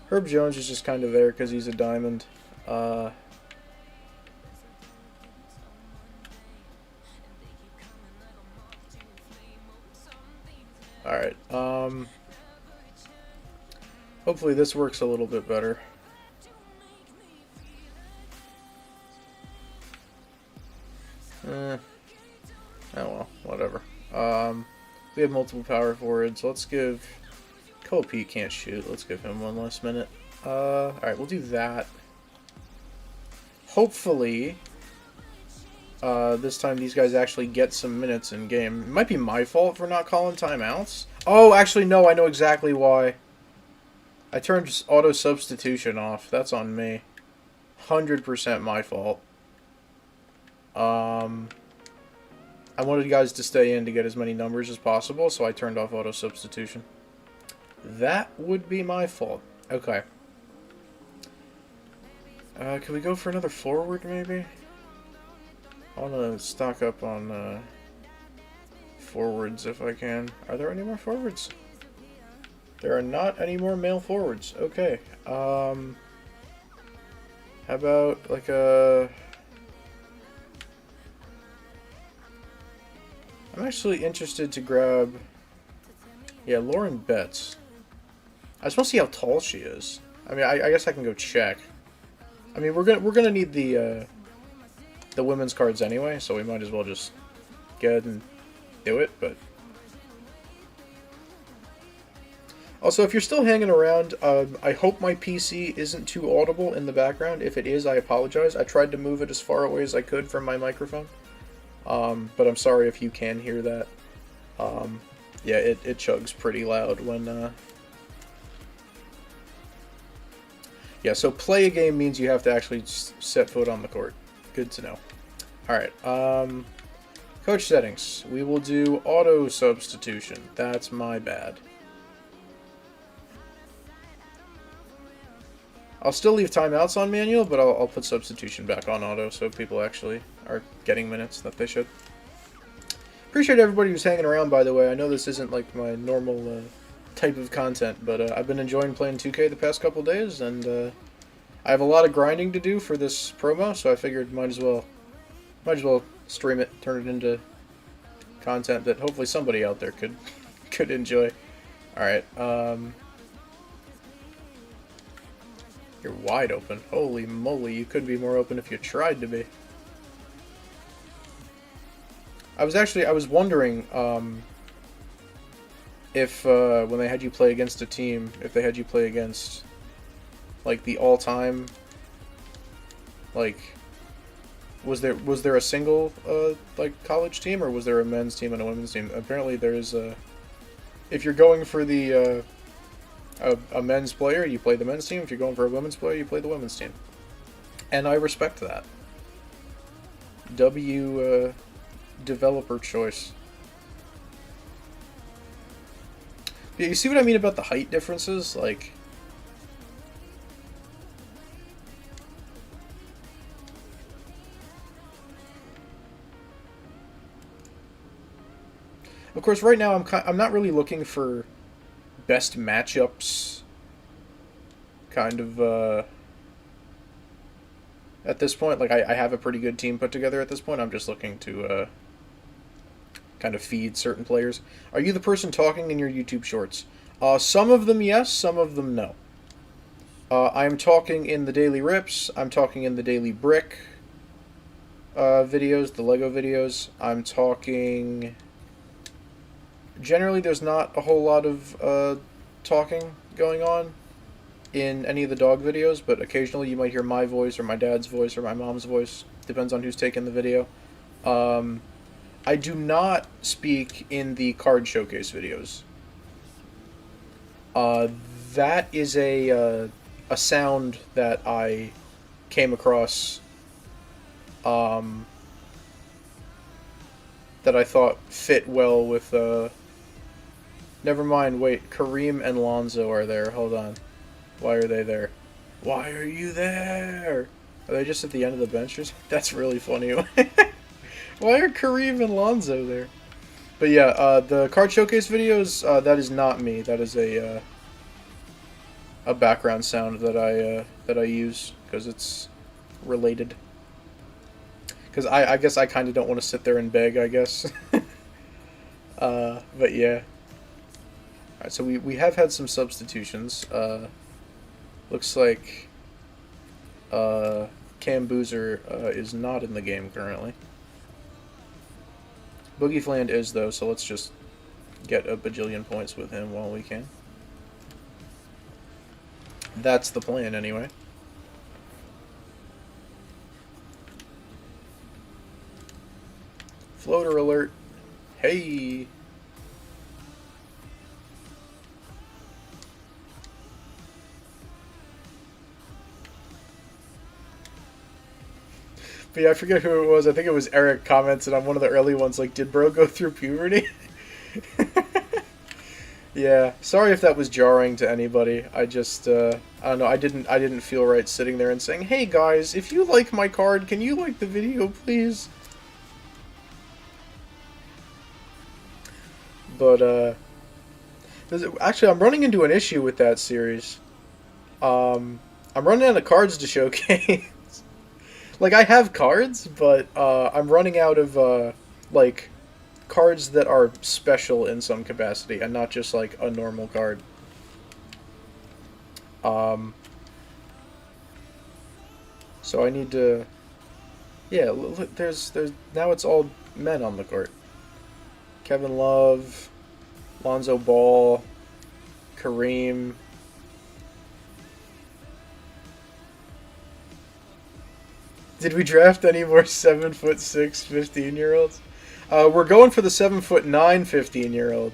Herb Jones is just kind of there because he's a diamond. Alright, hopefully this works a little bit better. Oh well, whatever. We have multiple power forwards. Let's give... Cole Pete can't shoot. Let's give him one last minute. Alright, we'll do that. Hopefully, this time these guys actually get some minutes in game. It might be my fault for not calling timeouts. Oh, actually, no, I know exactly why. I turned auto substitution off. That's on me. 100% my fault. I wanted you guys to stay in to get as many numbers as possible, so I turned off auto substitution. That would be my fault. Okay. Can we go for another forward, maybe? I want to stock up on forwards if I can. Are there any more forwards? There are not any more male forwards. Okay. How about, like, I'm actually interested to grab... Yeah, Lauren Betts. I just want to see how tall she is. I mean, I guess I can go check. I mean, we're gonna need the women's cards anyway, so we might as well just go ahead and do it. But also, if you're still hanging around, I hope my PC isn't too audible in the background. If it is, I apologize. I tried to move it as far away as I could from my microphone, but I'm sorry if you can hear that. Yeah, it chugs pretty loud when. Yeah, so play a game means you have to actually set foot on the court. Good to know. Alright, coach settings. We will do auto substitution. That's my bad. I'll still leave timeouts on manual, but I'll put substitution back on auto so people actually are getting minutes that they should. Appreciate everybody who's hanging around, by the way. I know this isn't like my normal type of content, but I've been enjoying playing 2K the past couple days, and I have a lot of grinding to do for this promo, so I figured might as well stream it, turn it into content that hopefully somebody out there could enjoy. All right, you're wide open. Holy moly, you couldn't be more open if you tried to be. I was wondering if when they had you play against a team, if they had you play against like the all-time, like was there a single like college team, or was there a men's team and a women's team? Apparently there's a, if you're going for the a men's player, you play the men's team. If you're going for a women's player, you play the women's team. And I respect that. Developer choice. Yeah, you see what I mean about the height differences? Like, of course, right now I'm not really looking for best matchups. Kind of at this point, like I have a pretty good team put together at this point. I'm just looking to kind of feed certain players. Are you the person talking in your YouTube shorts? Some of them yes, some of them no. I'm talking in the Daily Rips. I'm talking in the Daily Brick videos, the Lego videos. I'm talking... Generally, there's not a whole lot of talking going on in any of the dog videos, but occasionally you might hear my voice or my dad's voice or my mom's voice. Depends on who's taking the video. I do not speak in the card showcase videos. That is a sound that I came across that I thought fit well with... Never mind, wait, Kareem and Lonzo are there. Hold on. Why are they there? Why are you there? Are they just at the end of the benches? That's really funny. Why are Kareem and Lonzo there? But yeah, the card showcase videos, that is not me. That is a background sound that I use because it's related. Because I guess I kind of don't want to sit there and beg, I guess. But yeah. Alright, so we have had some substitutions. Looks like Cam Boozer is not in the game currently. Boogie Fland is, though, so let's just get a bajillion points with him while we can. That's the plan, anyway. Floater alert. Hey! But yeah, I forget who it was. I think it was Eric commented on one of the early ones, like, did bro go through puberty? Yeah, sorry if that was jarring to anybody. I just, I don't know, I didn't feel right sitting there and saying, hey guys, if you like my card, can you like the video, please? But, actually, I'm running into an issue with that series. I'm running out of cards to showcase. Like, I have cards, but, I'm running out of, like, cards that are special in some capacity, and not just, like, a normal card. So I need to... Yeah, there's now it's all men on the court. Kevin Love, Lonzo Ball, Kareem. Did we draft any more 7'6", 15-year-olds? We're going for the 7'9", 15-year-old.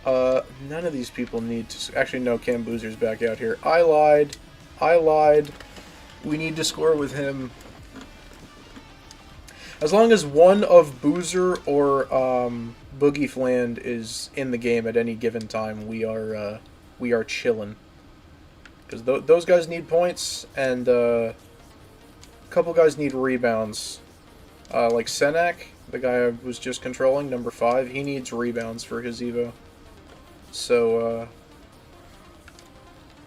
None of these people need to... Actually, no, Cam Boozer's back out here. I lied. We need to score with him. As long as one of Boozer or Boogie Fland is in the game at any given time, we are chilling. Because those guys need points, and a couple guys need rebounds. Like Senak, the guy I was just controlling, number 5, he needs rebounds for his Evo. So,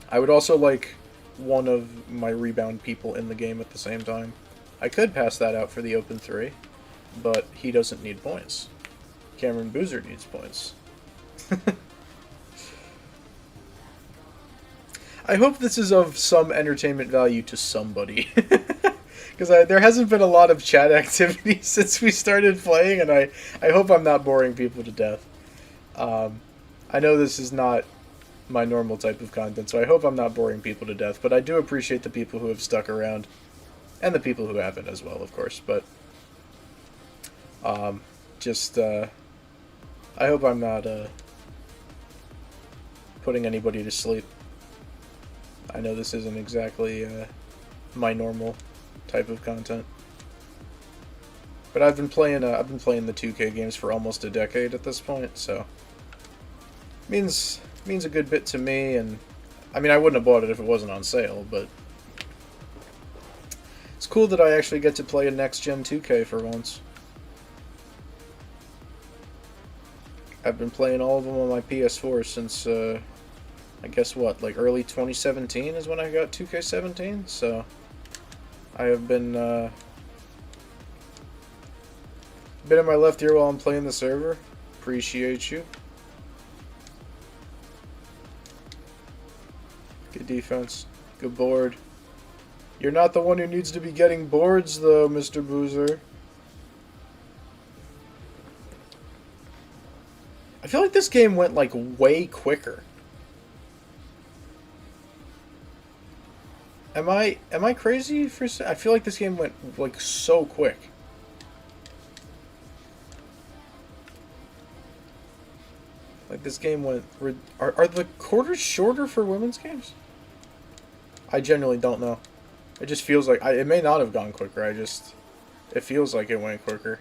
I would also like one of my rebound people in the game at the same time. I could pass that out for the open 3, but he doesn't need points. Cameron Boozer needs points. I hope this is of some entertainment value to somebody. Because there hasn't been a lot of chat activity since we started playing, and I hope I'm not boring people to death. I know this is not my normal type of content, so I hope I'm not boring people to death, but I do appreciate the people who have stuck around, and the people who haven't as well, of course, but I hope I'm not putting anybody to sleep. I know this isn't exactly my normal type of content, but I've been playing the 2K games for almost a decade at this point, so means a good bit to me. And I mean, I wouldn't have bought it if it wasn't on sale, but it's cool that I actually get to play a next-gen 2K for once. I've been playing all of them on my PS4 since, I guess what, like early 2017 is when I got 2K17, so I have been in my left ear while I'm playing the server. Appreciate you. Good defense. Good board. You're not the one who needs to be getting boards, though, Mr. Boozer. I feel like this game went, like, way quicker. Am I crazy for... I feel like this game went, like, so quick. Like, this game went... Are the quarters shorter for women's games? I genuinely don't know. It just feels like... it may not have gone quicker, it feels like it went quicker.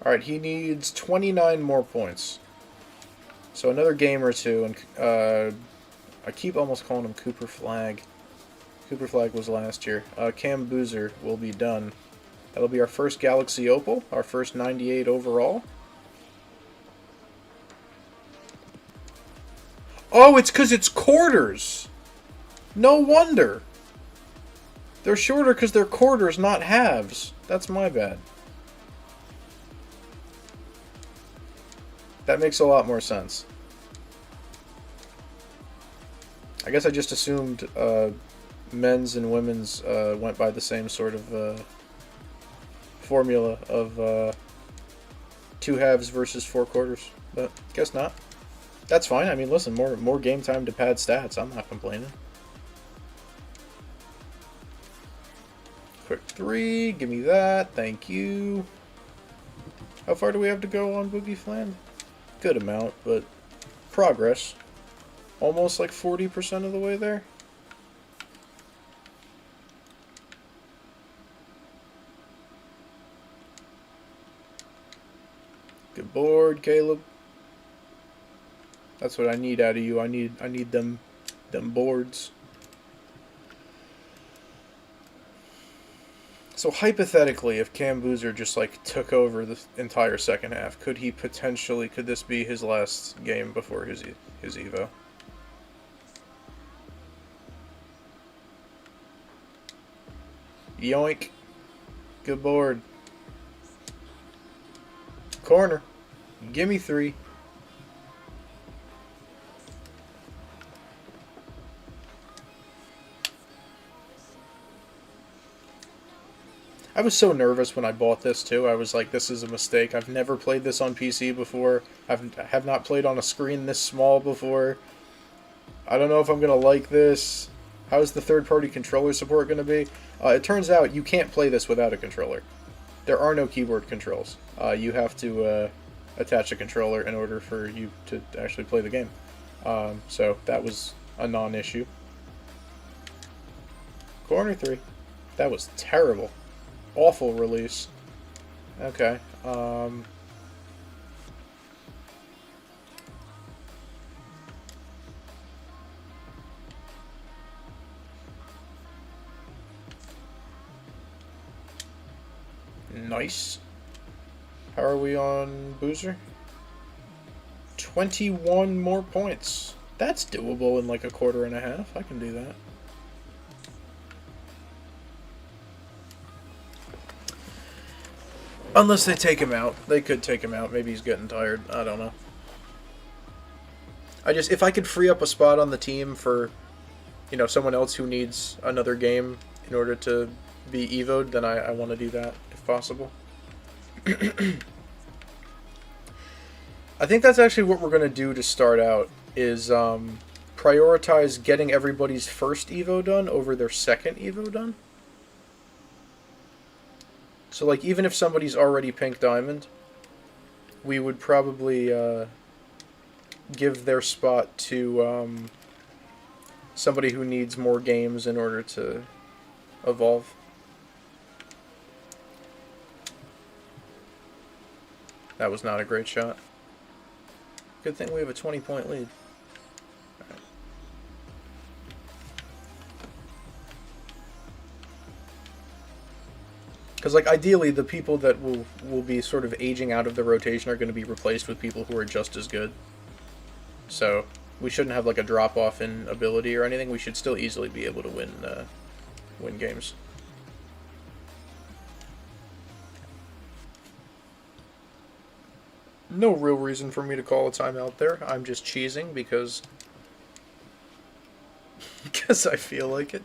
Alright, he needs 29 more points. So another game or two, and I keep almost calling him Cooper Flag. Cooper Flag was last year. Cam Boozer will be done. That'll be our first Galaxy Opal, our first 98 overall. Oh, it's because it's quarters! No wonder! They're shorter because they're quarters, not halves. That's my bad. That makes a lot more sense. I guess I just assumed men's and women's went by the same sort of formula of two halves versus four quarters, but guess not. That's fine. I mean, listen, more game time to pad stats. I'm not complaining. Quick three, give me that. Thank you. How far do we have to go on Boogie Flan? Good amount, but progress. Almost like 40% of the way there. Good board, Caleb. That's what I need out of you. I need them boards. So hypothetically, if Cam Boozer just like took over the entire second half, could this be his last game before his Evo? Yoink. Good board. Corner. Gimme three. I was so nervous when I bought this too. I was like, this is a mistake. I've never played this on PC before. I have not played on a screen this small before. I don't know if I'm going to like this. How's the third-party controller support going to be? It turns out you can't play this without a controller. There are no keyboard controls. You have to attach a controller in order for you to actually play the game. So that was a non-issue. Corner three. That was terrible. Awful release. Okay. Nice. How are we on Boozer? 21 more points. That's doable in like a quarter and a half. I can do that. Unless they take him out. They could take him out. Maybe he's getting tired. I don't know. If I could free up a spot on the team for, someone else who needs another game in order to be evo'd, then I want to do that if possible. I think that's actually what we're going to do to start out, is prioritize getting everybody's first evo done over their second evo done. So, like, even if somebody's already pink diamond, we would probably give their spot to somebody who needs more games in order to evolve. That was not a great shot. Good thing we have a 20-point lead. Because, like, ideally, the people that will be sort of aging out of the rotation are going to be replaced with people who are just as good. So, we shouldn't have, like, a drop-off in ability or anything. We should still easily be able to win games. No real reason for me to call a timeout there. I'm just cheesing because I feel like it.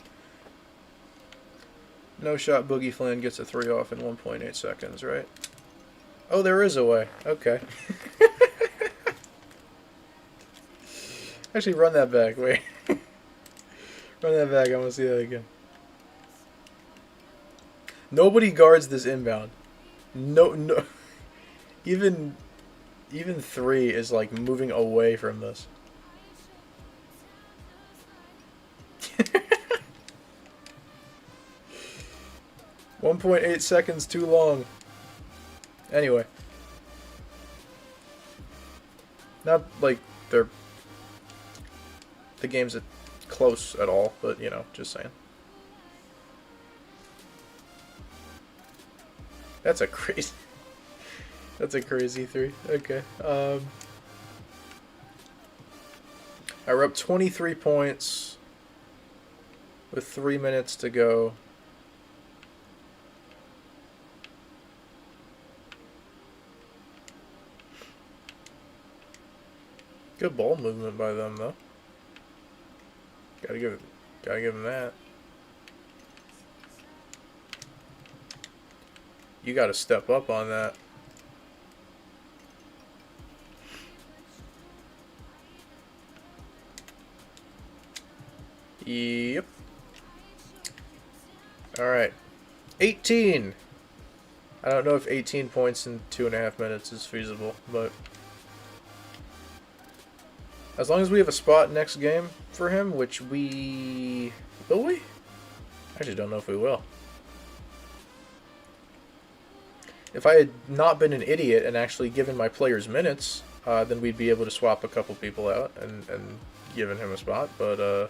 No shot Boogie Flan gets a 3 off in 1.8 seconds, right? Oh, there is a way. Okay. Actually, run that back. Wait. Run that back. I want to see that again. Nobody guards this inbound. No. Even 3 is like moving away from this. 1.8 seconds too long. Anyway. Not like the game's close at all, but just saying. That's a crazy 3. Okay. We're up 23 points with 3 minutes to go. Good ball movement by them, though. Gotta give them that. You got to step up on that. Yep. Alright. 18! I don't know if 18 points in 2.5 minutes is feasible, but... as long as we have a spot next game for him, which we... will we? I actually don't know if we will. If I had not been an idiot and actually given my players minutes, then we'd be able to swap a couple people out and given him a spot, but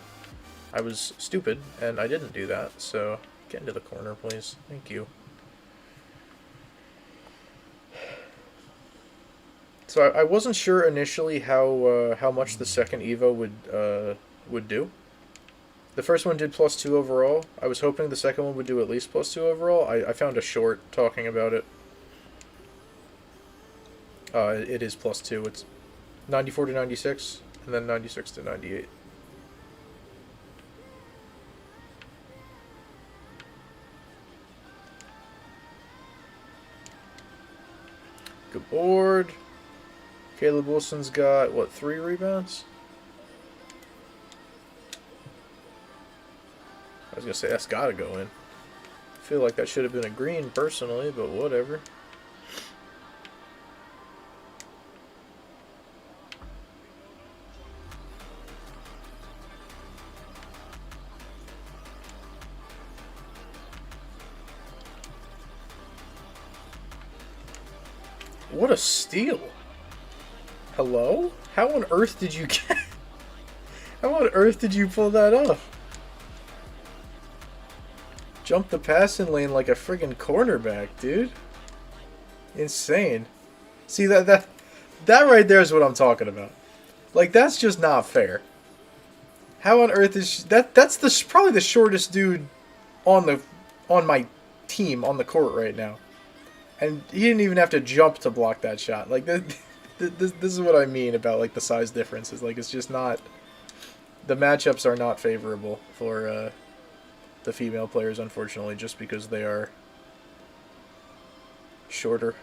I was stupid and I didn't do that, so get into the corner, please. Thank you. So I wasn't sure initially how much the second Evo would do. The first one did +2 overall. I was hoping the second one would do at least +2 overall. I found a short talking about it. It is +2. It's 94 to 96, and then 96 to 98. Good board. Caleb Wilson's got, what, 3 rebounds? I was going to say, that's got to go in. I feel like that should have been a green, personally, but whatever. What a steal! Hello? How on earth did you get... how on earth did you pull that off? Jump the passing lane like a friggin' cornerback, dude. Insane. See, that right there is what I'm talking about. Like, that's just not fair. How on earth is... that's probably the shortest dude on my team on the court right now. And he didn't even have to jump to block that shot. Like, this is what I mean about, like, the size differences. Like, it's just not... the matchups are not favorable for the female players, unfortunately, just because they are shorter.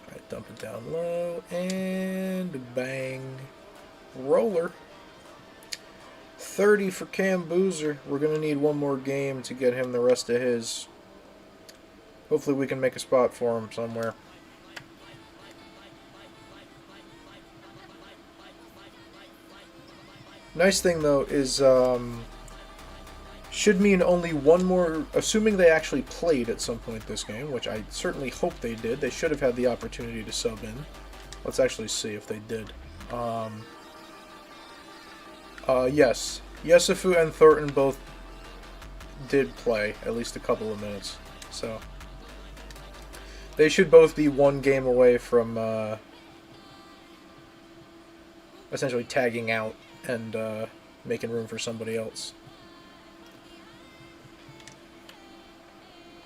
Alright, dump it down low, and bang. Roller. 30 for Cam Boozer. We're going to need one more game to get him the rest of his... hopefully we can make a spot for him somewhere. Nice thing, though, is should mean only one more, assuming they actually played at some point this game, which I certainly hope they did. They should have had the opportunity to sub in. Let's actually see if they did. Yes. Yesufu and Thornton both did play at least a couple of minutes. So they should both be one game away from essentially tagging out and making room for somebody else.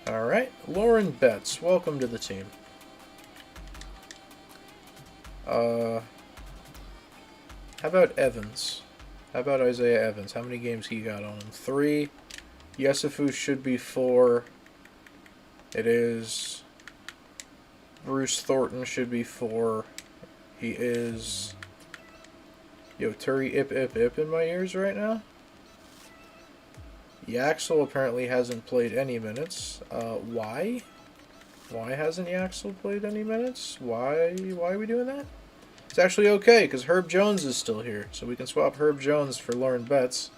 Alright, Lauren Betts, welcome to the team. How about Evans? How about Isaiah Evans? How many games he got on him? 3. Yesufu should be 4. It is. Bruce Thornton should be 4. He is... Yo, Turi ip ip ip in my ears right now. Yaxel apparently hasn't played any minutes. Why? Why hasn't Yaxel played any minutes? Why are we doing that? It's actually okay, because Herb Jones is still here. So we can swap Herb Jones for Lauren Betts.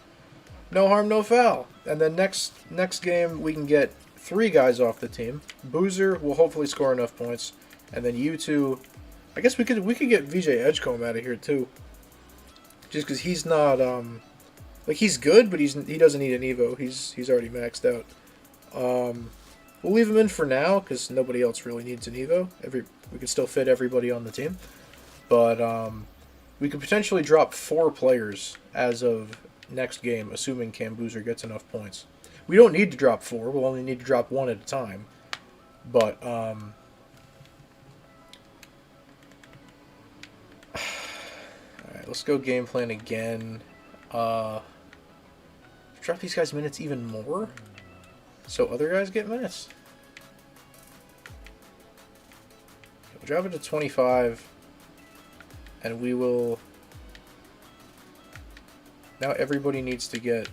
No harm, no foul. And then next game, we can get 3 guys off the team. Boozer will hopefully score enough points. And then you two... I guess we could get VJ Edgecombe out of here, too. Just because he's not... like, he's good, but he doesn't need an Evo. He's already maxed out. We'll leave him in for now, because nobody else really needs an Evo. We can still fit everybody on the team. But we could potentially drop 4 players as of next game, assuming Cam Boozer gets enough points. We don't need to drop 4. We'll only need to drop 1 at a time. But, alright, let's go game plan again. Drop these guys minutes even more? so other guys get minutes. We'll drop it to 25, and we will... Now everybody needs to get...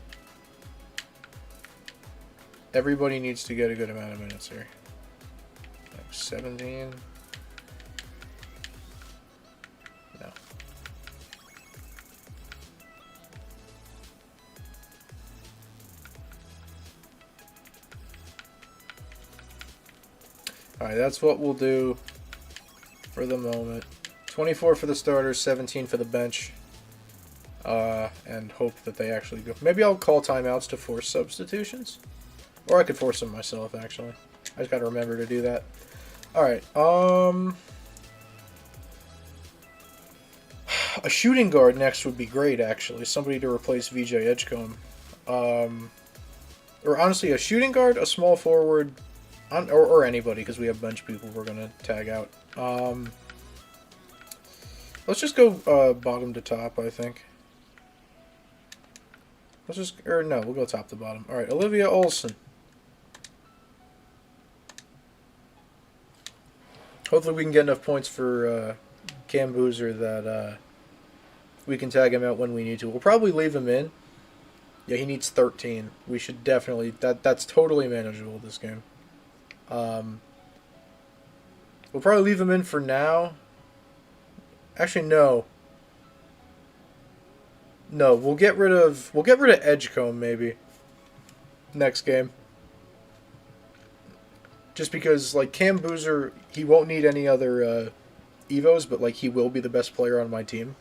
Everybody needs to get a good amount of minutes here. Like 17... No. Alright, that's what we'll do for the moment. 24 for the starters, 17 for the bench. And hope that they actually go. Maybe I'll call timeouts to force substitutions. Or I could force them myself, actually. I just gotta remember to do that. Alright, a shooting guard next would be great, actually. Somebody to replace VJ Edgecombe. Or honestly, a shooting guard, a small forward, or anybody, because we have bench people we're going to tag out. Let's just go bottom to top, I think. Let's just, or no, we'll go top to bottom. Alright, Olivia Olson. Hopefully we can get enough points for Cam Boozer that we can tag him out when we need to. We'll probably leave him in. Yeah, he needs 13. We should definitely... That's totally manageable this game. We'll probably leave him in for now. Actually, no. No, we'll get rid of Edgecombe maybe next game. Just because, like, Cam Boozer, he won't need any other Evos, but, like, he will be the best player on my team.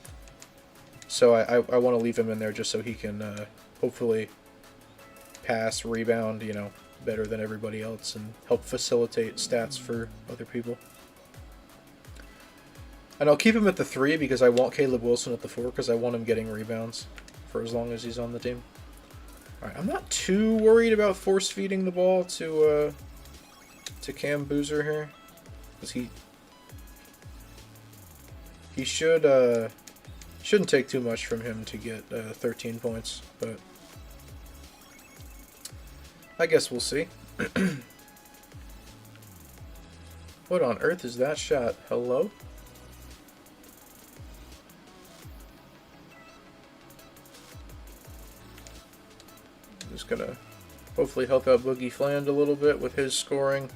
So I want to leave him in there just so he can hopefully pass, rebound, you know, better than everybody else and help facilitate stats for other people. And I'll keep him at the 3 because I want Caleb Wilson at the 4 because I want him getting rebounds for as long as he's on the team. Alright, I'm not too worried about force-feeding the ball to Cam Boozer here. Because he should, shouldn't take too much from him to get 13 points, but I guess we'll see. What on earth is that shot? Hello? Just gonna hopefully help out Boogie Fland a little bit with his scoring.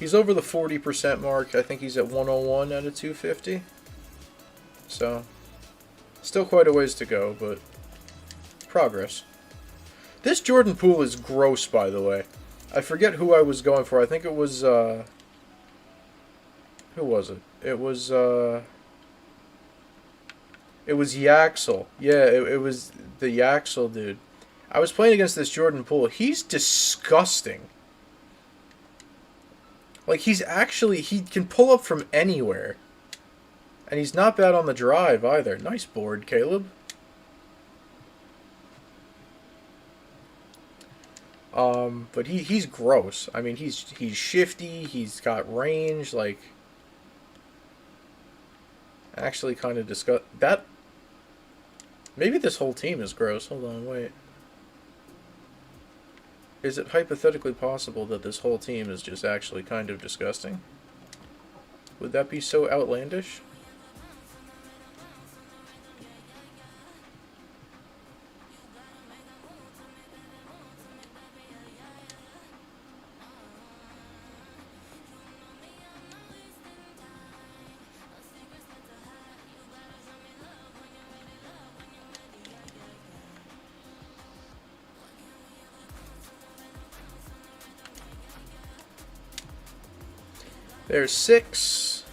He's over the 40% mark. I think he's at 101 out of 250. So, still quite a ways to go, but progress. This Jordan Poole is gross, by the way. I forget who I was going for. I think it was, who was it? It was Yaxel. Yeah, it was the Yaxel dude. I was playing against this Jordan Poole. He's disgusting. Like, he can pull up from anywhere. And he's not bad on the drive, either. Nice board, Caleb. But he's gross. I mean, he's shifty, he's got range, like... Actually kind of that... Maybe this whole team is gross. Hold on, wait. Is it hypothetically possible that this whole team is just actually kind of disgusting? Would that be so outlandish? There's 6.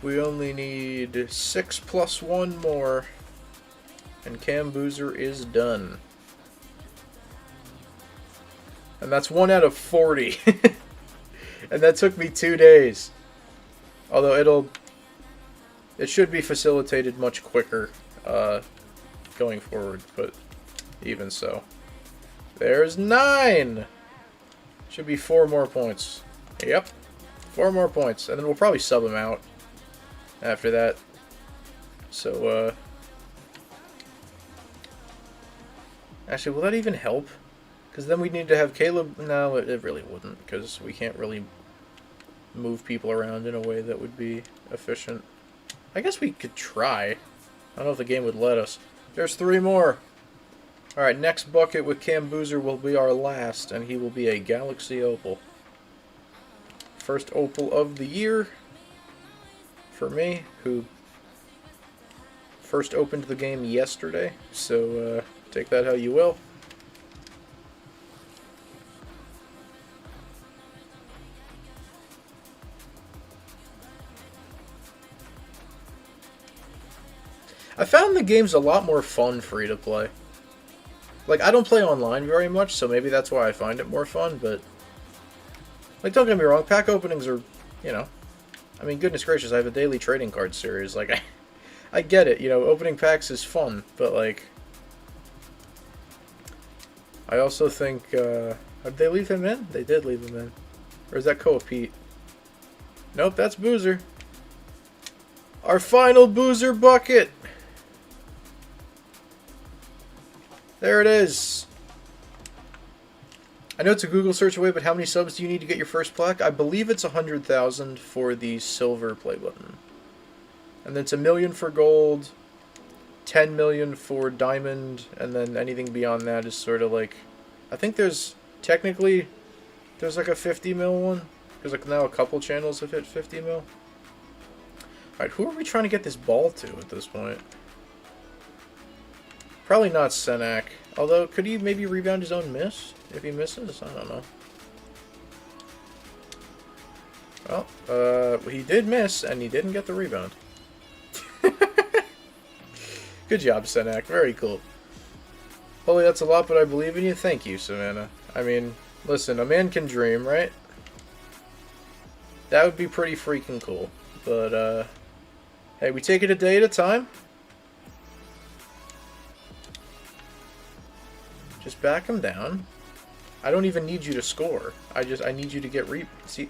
We only need 6 plus 1 more. And Cam Boozer is done. And that's 1 out of 40. And that took me 2 days. Although it should be facilitated much quicker going forward, but even so. There's 9! Should be 4 more points. Yep. 4 more points, and then we'll probably sub him out after that. So, actually, will that even help? Because then we'd need to have Caleb... No, it really wouldn't, because we can't really move people around in a way that would be efficient. I guess we could try. I don't know if the game would let us. There's 3 more. Alright, next bucket with Cam Boozer will be our last, and he will be a Galaxy Opal. First Opal of the year for me, who first opened the game yesterday, so take that how you will. I found the game's a lot more fun free to play. Like, I don't play online very much, so maybe that's why I find it more fun, but... Like, don't get me wrong, pack openings are, you know... I mean, goodness gracious, I have a daily trading card series. Like, I get it, you know, opening packs is fun, but, like... I also think, did they leave him in? They did leave him in. Or is that Koa Pete? Nope, that's Boozer. Our final Boozer bucket! There it is. I know it's a Google search away, but how many subs do you need to get your first plaque? I believe it's 100,000 for the silver play button. And then it's 1 million for gold, 10 million for diamond, and then anything beyond that is sort of like... I think there's, technically, there's like a 50 mil one. There's like now a couple channels have hit 50 mil. Alright, who are we trying to get this ball to at this point? Probably not Senak. Although, could he maybe rebound his own miss? If he misses? I don't know. Well, he did miss, and he didn't get the rebound. Good job, Senak. Very cool. Holy, that's a lot, but I believe in you. Thank you, Savannah. I mean, listen, a man can dream, right? That would be pretty freaking cool. But, hey, we take it a day at a time. Just back him down. I don't even need you to score. I need you to get See,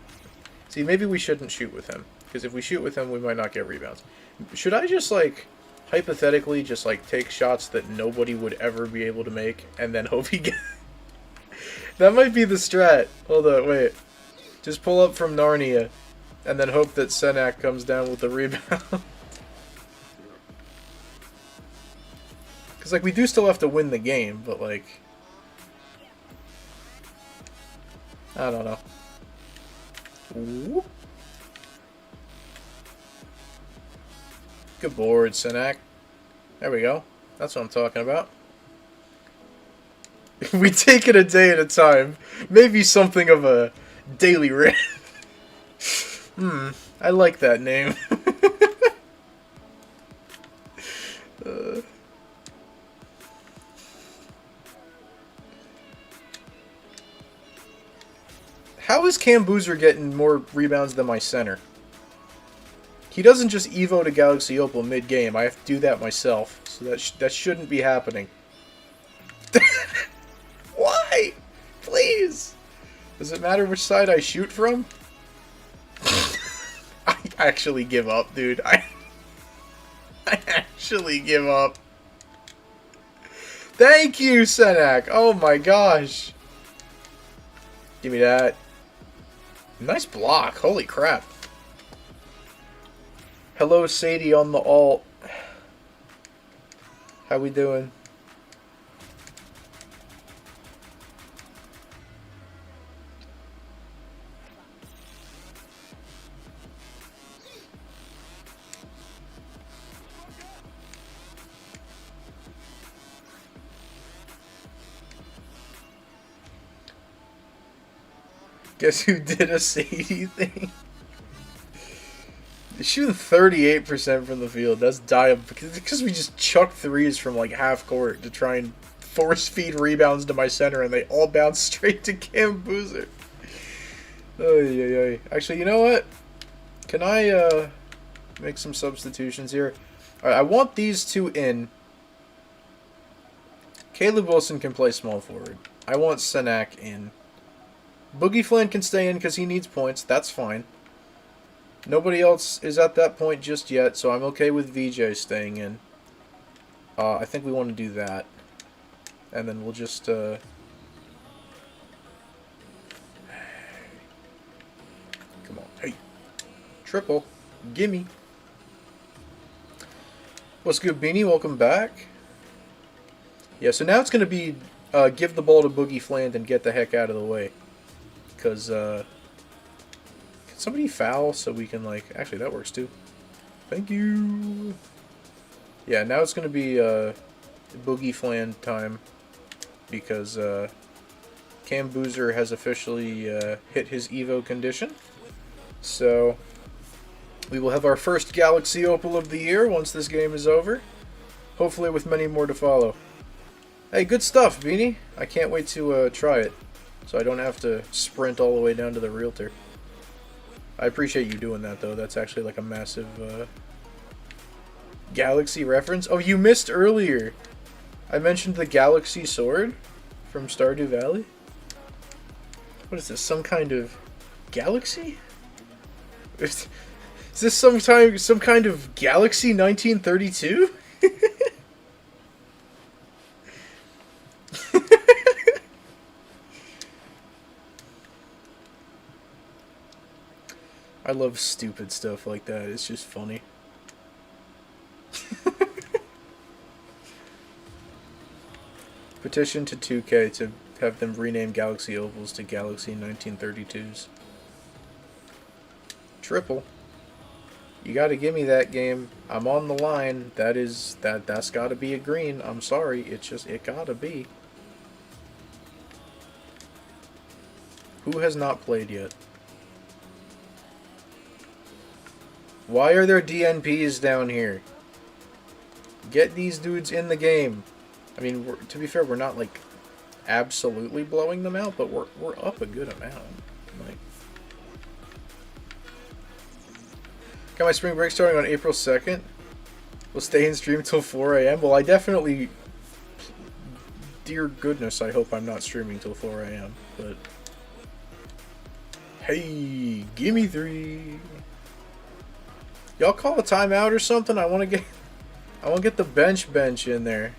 maybe we shouldn't shoot with him. Because if we shoot with him, we might not get rebounds. Should I just, like, hypothetically just, like, take shots that nobody would ever be able to make, and then hope he gets... That might be the strat. Hold on, wait. Just pull up from Narnia, and then hope that Senak comes down with the rebound. Because, like, we do still have to win the game, but, like... I don't know. Whoop. Good board, Senak. There we go. That's what I'm talking about. We take it a day at a time. Maybe something of a daily rant. I like that name. How is Cam Boozer getting more rebounds than my center? He doesn't just Evo to Galaxy Opal mid-game. I have to do that myself. So that shouldn't be happening. Why? Please! Does it matter which side I shoot from? I actually give up, dude. I actually give up. Thank you, Senak! Oh my gosh! Give me that. Nice block. Holy crap. Hello, Sadie on the alt. How we doing? Guess who did a Sadie thing? Shooting 38% from the field. That's diabolical. Because we just chuck threes from like half court to try and force feed rebounds to my center, and they all bounce straight to Cam Boozer. Oh. Actually, you know what? Can I make some substitutions here? Alright, I want these two in. Caleb Wilson can play small forward. I want Senak in. Boogie Flan can stay in because he needs points. That's fine. Nobody else is at that point just yet, so I'm okay with VJ staying in. I think we want to do that. And then we'll just, Triple. Gimme. What's good, Beanie? Welcome back. Yeah, so now it's going to be give the ball to Boogie Fland and get the heck out of the way. Because, can somebody foul so we can, like... Actually, that works, too. Thank you. Yeah, now it's going to be Boogie Fland time. Because Cam Boozer has officially hit his Evo condition. So, we will have our first Galaxy Opal of the year once this game is over. Hopefully with many more to follow. Hey, good stuff, Beanie. I can't wait to try it. So I don't have to sprint all the way down to the realtor. I appreciate you doing that, though. That's actually like a massive Galaxy reference. Oh, you missed earlier. I mentioned the Galaxy Sword from Stardew Valley. What is this? Some kind of galaxy? Is this some kind of Galaxy 1932? I love stupid stuff like that. It's just funny. Petition to 2K to have them rename Galaxy Opals to Galaxy 1932s. Triple. You gotta give me that game. I'm on the line. That's gotta be a green. I'm sorry. It gotta be. Who has not played yet? Why are there DNPs down here? Get these dudes in the game. I mean, to be fair, we're not like absolutely blowing them out, but we're up a good amount. Like, got my spring break starting on April 2nd. We'll stay in stream till 4 a.m. Well, I definitely, dear goodness, I hope I'm not streaming till 4 a.m. But hey, gimme 3. Y'all call a timeout or something? I want to get the bench in there.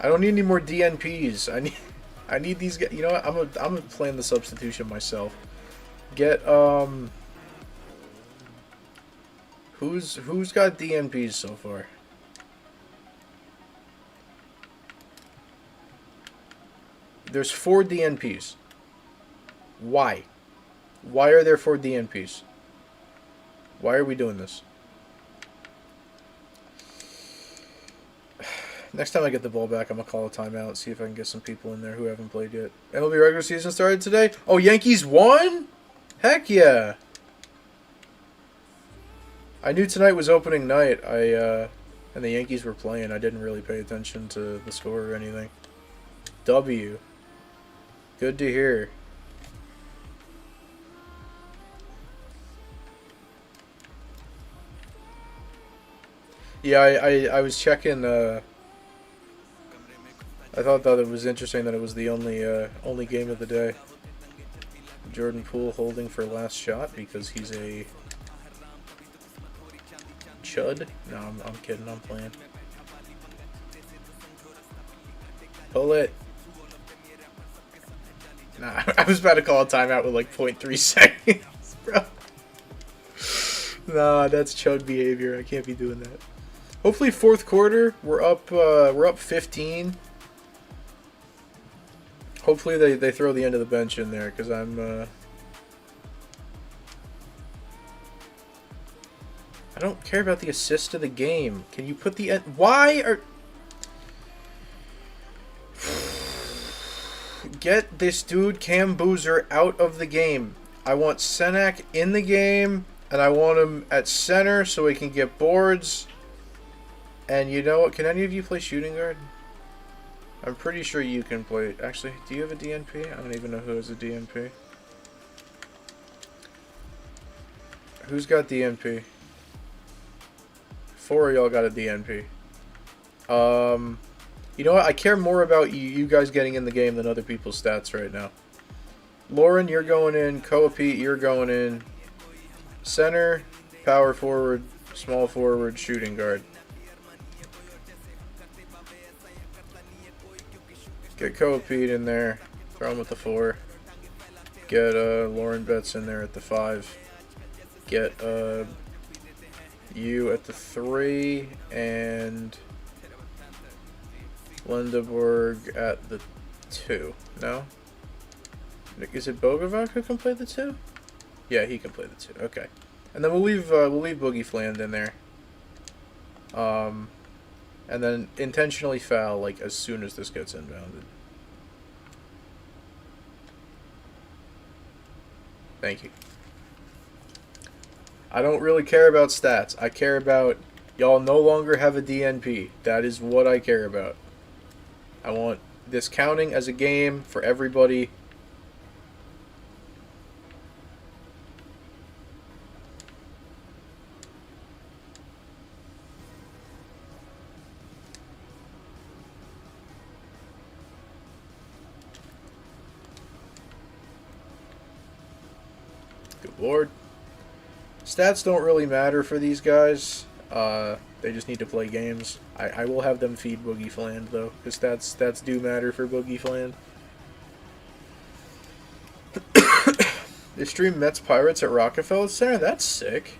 I don't need any more DNPs. I need these guys. You know what? I'm gonna plan the substitution myself. Get who's got DNPs so far? There's 4 DNPs. Why? Why are there 4 DNPs? Why are we doing this? Next time I get the ball back, I'm going to call a timeout, see if I can get some people in there who haven't played yet. MLB regular season started today? Oh, Yankees won? Heck yeah. I knew tonight was opening night. And the Yankees were playing. I didn't really pay attention to the score or anything. W. Good to hear. Yeah, I was checking, I thought it was interesting that it was the only game of the day. Jordan Poole holding for last shot because he's a chud. No, I'm kidding, I'm playing. Pull it. Nah, I was about to call a timeout with like 0.3 seconds, bro. Nah, that's chud behavior. I can't be doing that. Hopefully fourth quarter, we're up 15. Hopefully they throw the end of the bench in there, because I don't care about the assist of the game. Can you put the end? Why are... Get this dude Cam Boozer out of the game. I want Senak in the game, and I want him at center so he can get boards. And you know what? Can any of you play shooting guard? I'm pretty sure you can play... Actually, do you have a DNP? I don't even know who has a DNP. Who's got DNP? 4 of y'all got a DNP. You know what? I care more about you guys getting in the game than other people's stats right now. Lauren, you're going in. Koa Pete, you're going in. Center, power forward, small forward, shooting guard. Get Koa Pete in there. Throw him with the 4. Get Lauren Betts in there at the 5. get you at the 3 and Lindeborg at the 2. No? Is it Bogovac who can play the 2? Yeah, he can play the 2. Okay. And then we'll leave Boogie Fland in there. And then intentionally foul like as soon as this gets inbounded. Thank you. I don't really care about stats. I care about y'all no longer have a DNP. That is what I care about. I want this counting as a game for everybody. Good lord. Stats don't really matter for these guys. They just need to play games. I will have them feed Boogie Fland, though, because stats do matter for Boogie Fland. They stream Mets Pirates at Rockefeller Center? That's sick.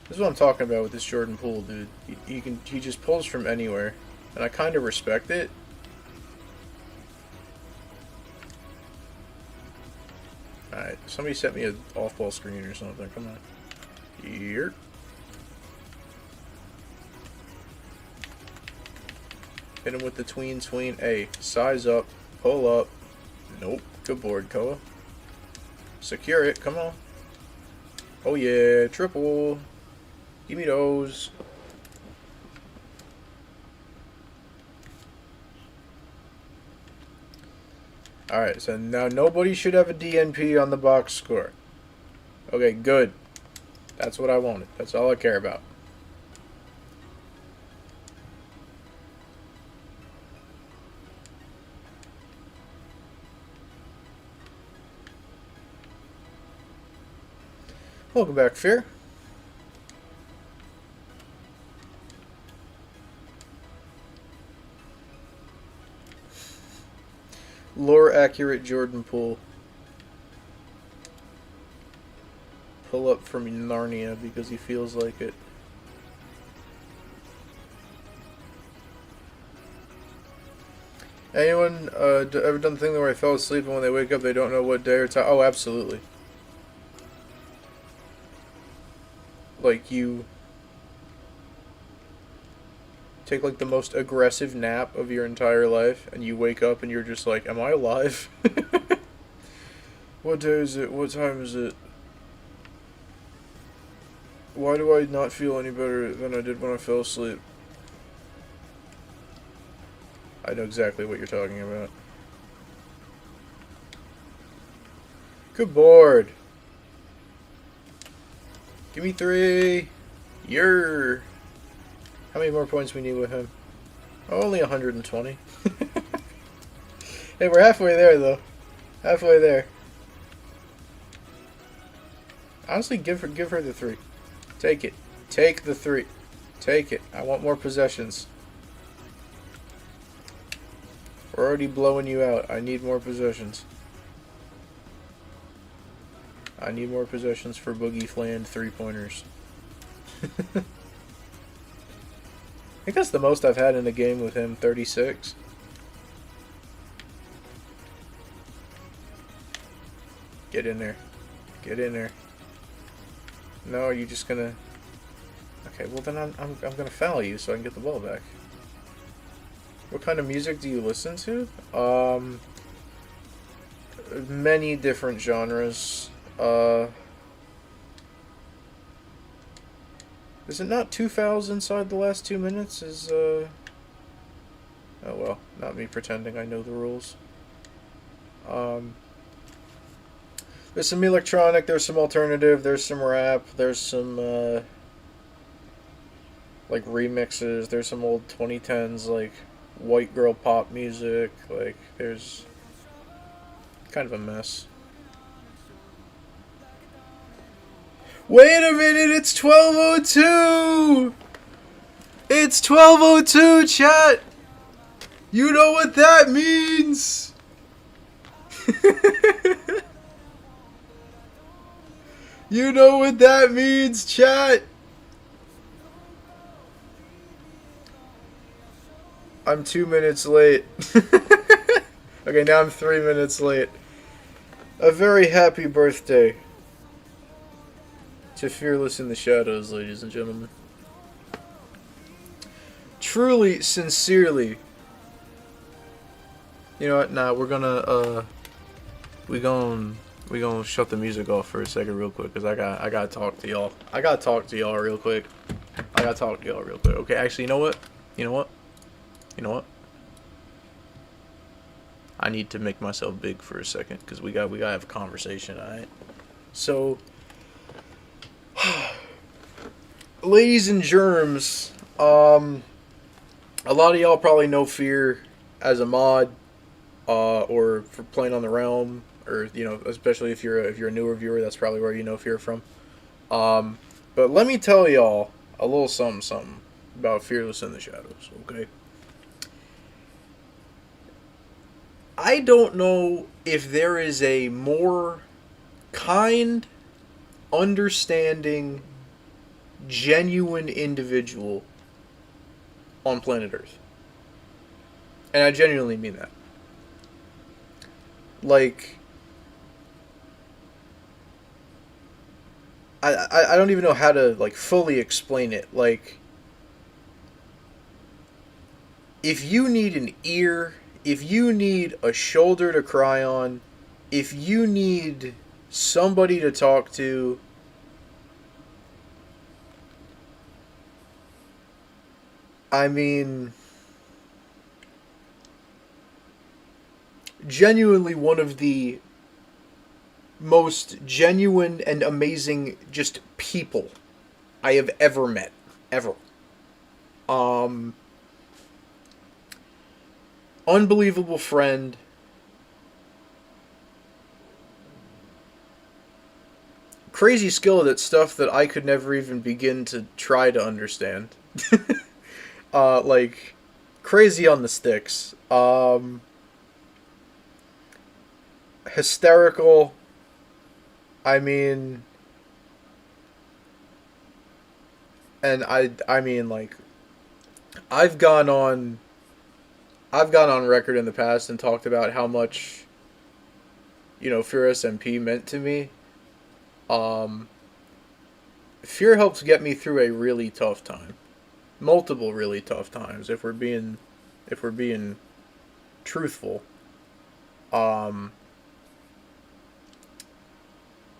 This is what I'm talking about with this Jordan Poole, dude. He just pulls from anywhere, and I kind of respect it. Alright, somebody set me an off-ball screen or something. Come on. Here. Hit him with the tween. Hey, size up. Pull up. Nope. Good board, Koa. Secure it. Come on. Oh, yeah. Triple. Give me those. Alright, so now nobody should have a DNP on the box score. Okay, good. That's what I wanted. That's all I care about. Welcome back, Fear. Lore accurate Jordan Poole. Pull up from Narnia because he feels like it. Anyone ever done the thing where I fell asleep and when they wake up they don't know what day or time? Oh, absolutely. Like you take like the most aggressive nap of your entire life and you wake up and you're just like, am I alive? What day is it? What time is it? Why do I not feel any better than I did when I fell asleep? I know exactly what you're talking about. Good board. Give me 3. Yer. How many more points we need with him? Oh, only 120. Hey, we're halfway there, though. Halfway there. Honestly, give her the 3. Take it. Take the 3. Take it. I want more possessions. We're already blowing you out. I need more possessions. I need more possessions for Boogie Fland 3-pointers. I think that's the most I've had in a game with him, 36. Get in there. Get in there. No, are you just gonna... Okay, well then I'm gonna foul you so I can get the ball back. What kind of music do you listen to? Many different genres. Is it not 2 fouls inside the last 2 minutes? Oh well, not me pretending I know the rules. There's some electronic, there's some alternative, there's some rap, there's some like remixes, there's some old 2010s like white girl pop music, like there's kind of a mess. Wait a minute, it's 12:02! It's 12:02, chat! You know what that means! You know what that means, chat? I'm 2 minutes late. Okay, now I'm 3 minutes late. A very happy birthday to Fearless in the Shadows, ladies and gentlemen. Truly, sincerely. You know what? Nah, we gon' we gonna shut the music off for a second, real quick, cause I gotta talk to y'all. I gotta talk to y'all real quick. Okay, actually, you know what? You know what? You know what? I need to make myself big for a second, cause we gotta have a conversation. All right. So, ladies and germs, a lot of y'all probably know Fear as a mod, or for playing on the Realm, or especially if you're a newer viewer, that's probably where you know Fear from. Um, but let me tell y'all a little something about Fearless in the Shadows. Okay, I don't know if there is a more kind, understanding, genuine individual on planet Earth, and I genuinely mean that. Like, I don't even know how to like fully explain it. Like, if you need an ear, if you need a shoulder to cry on, if you need somebody to talk to, I mean, genuinely one of the most genuine and amazing just people I have ever met. Ever. Um, Unbelievable friend. Crazy skilled at stuff that I could never even begin to try to understand. Like, crazy on the sticks. Hysterical. I mean, and I mean, like, I've gone on I've gone on record in the past and talked about how much Fear SMP meant to me. Um, Fear helped get me through a really tough time, multiple really tough times. If we're being truthful, um,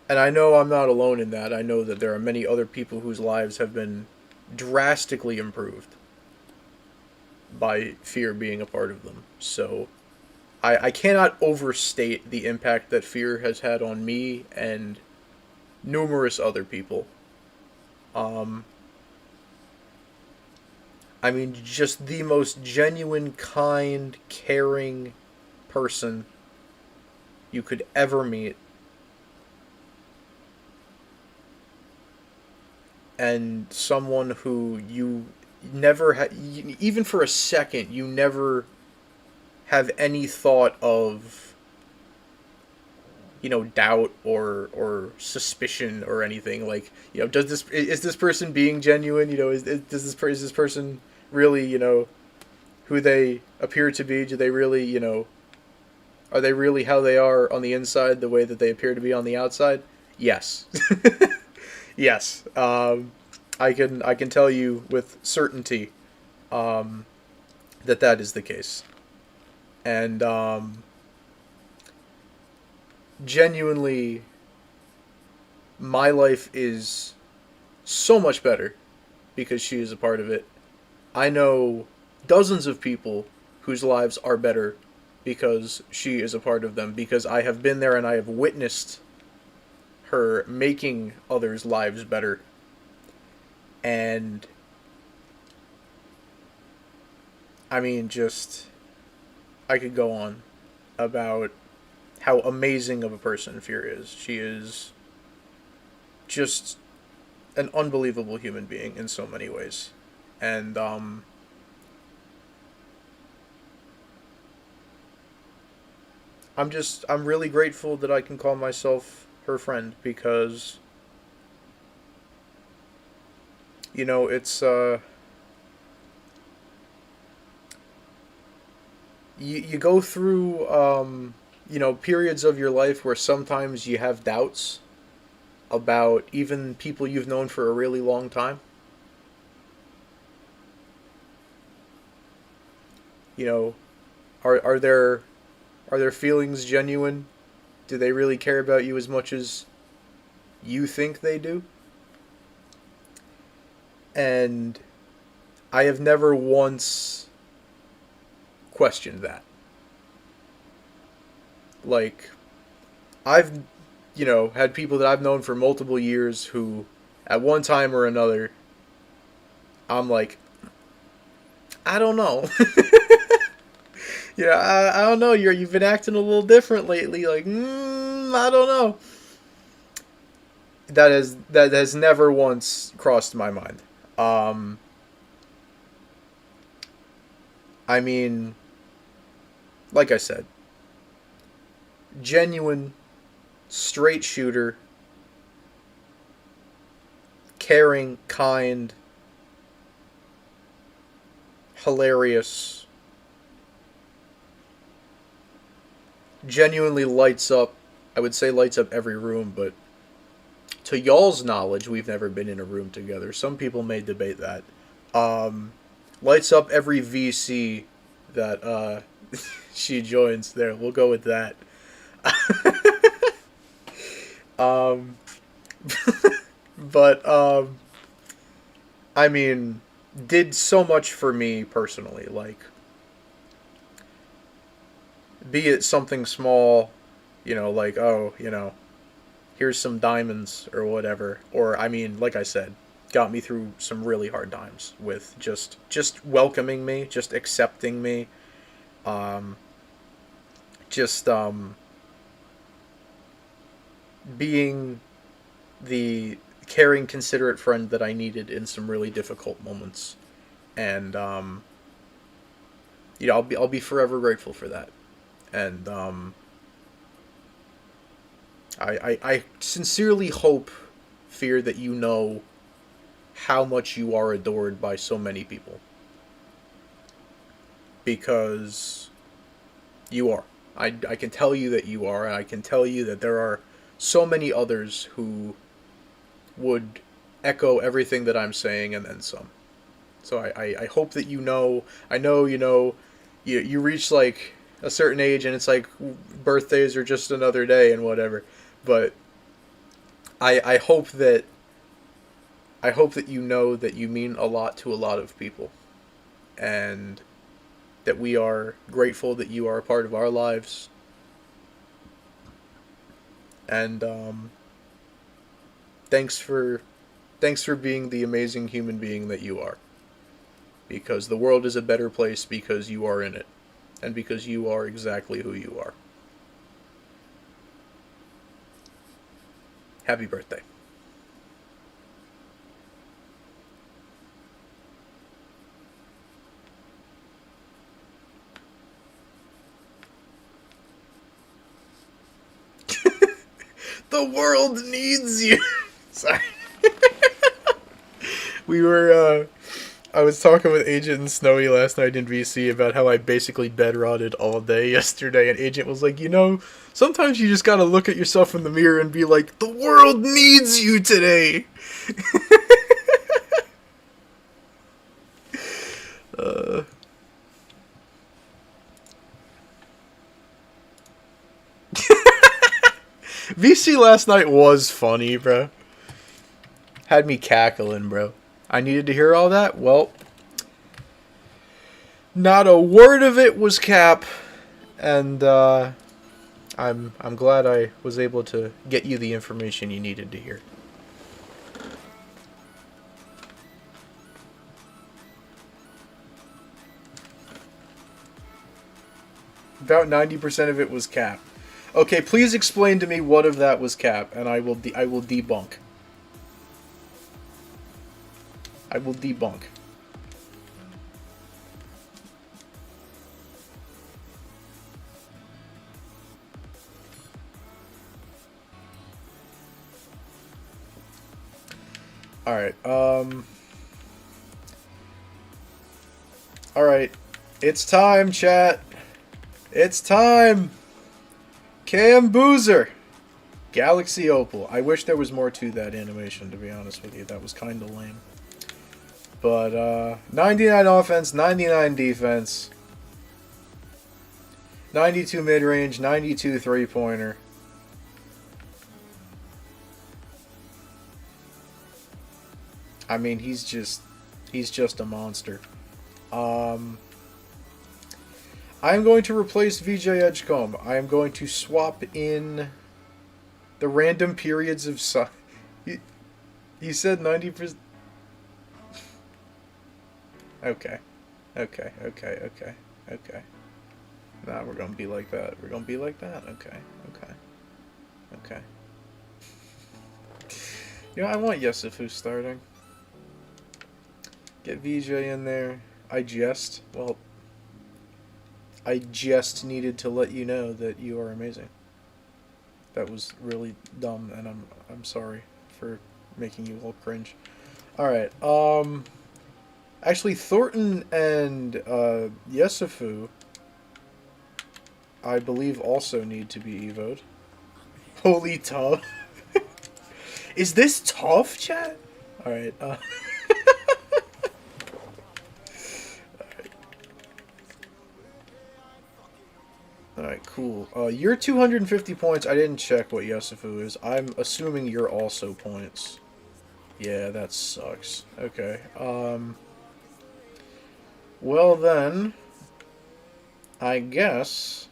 and I know I'm not alone in that. I know that there are many other people whose lives have been drastically improved by Fear being a part of them. So I cannot overstate the impact that Fear has had on me and numerous other people. Um, I mean, just the most genuine, kind, caring person you could ever meet. And someone who you never even for a second, you never have any thought of doubt or suspicion or anything. Like, does this is this person being genuine? Is this person really who they appear to be? Do they really are they really how they are on the inside, the way that they appear to be on the outside? Yes. Yes. I can tell you with certainty that that is the case. And genuinely, my life is so much better because she is a part of it. I know dozens of people whose lives are better because she is a part of them, because I have been there and I have witnessed her making others' lives better. And I mean, just I could go on about how amazing of a person Fear is. She is just an unbelievable human being in so many ways. And I'm really grateful that I can call myself her friend, because it's you go through periods of your life where sometimes you have doubts about even people you've known for a really long time. You know, are their feelings genuine? Do they really care about you as much as you think they do? And I have never once questioned that. Like, I've, had people that I've known for multiple years who, at one time or another, I'm like, I don't know. I don't know. You've been acting a little different lately. Like, I don't know. That has never once crossed my mind. Um, I mean, like I said, genuine, straight shooter, caring, kind, hilarious, genuinely lights up. I would say lights up every room, but to y'all's knowledge, we've never been in a room together. Some people may debate that. Um, Lights up every VC that she joins. There, we'll go with that. Um, but I mean, did so much for me personally. Like, be it something small, like, oh, here's some diamonds or whatever. Or I mean, like I said, got me through some really hard times with just welcoming me, just accepting me, um, just being the caring, considerate friend that I needed in some really difficult moments. And I'll be forever grateful for that. And I sincerely hope, fear that you know how much you are adored by so many people, because you are. I can tell you that you are, and I can tell you that there are so many others who would echo everything that I'm saying and then some. So I hope that I know, you reach like a certain age and it's like birthdays are just another day and whatever. But I hope that you know that you mean a lot to a lot of people, and that we are grateful that you are a part of our lives. And thanks for being the amazing human being that you are, because the world is a better place because you are in it, and because you are exactly who you are. Happy birthday. The world needs you. Sorry. We were I was talking with Agent and Snowy last night in VC about how I basically bed rotted all day yesterday, and Agent was like, sometimes you just gotta look at yourself in the mirror and be like, the world needs you today. uh, VC last night was funny, bro. Had me cackling, bro. I needed to hear all that? Well, not a word of it was cap, and I'm glad I was able to get you the information you needed to hear. About 90% of it was cap. Okay, please explain to me what of that was cap, and I will debunk. I will debunk. All right. Alright. It's time, chat. It's time. Cam Boozer. Galaxy Opal. I wish there was more to that animation, to be honest with you. That was kind of lame. But, 99 offense, 99 defense. 92 mid-range, 92 three-pointer. I mean, he's just a monster. I'm going to replace VJ Edgecombe. I am going to swap in the random periods of sun. He said 90%. Okay. Nah, we're gonna be like that. We're gonna be like that? Okay. You know, I want Yesifu starting. Get VJ in there. I just needed to let you know that you are amazing. That was really dumb, and I'm sorry for making you all cringe. Alright, actually, Thornton and Yesifu, I believe, also need to be evoed. Holy tough. Is this tough, chat? Alright, Alright, cool. You're 250 points. I didn't check what Yesifu is. I'm assuming you're also points. Yeah, that sucks. Okay, well then, I guess,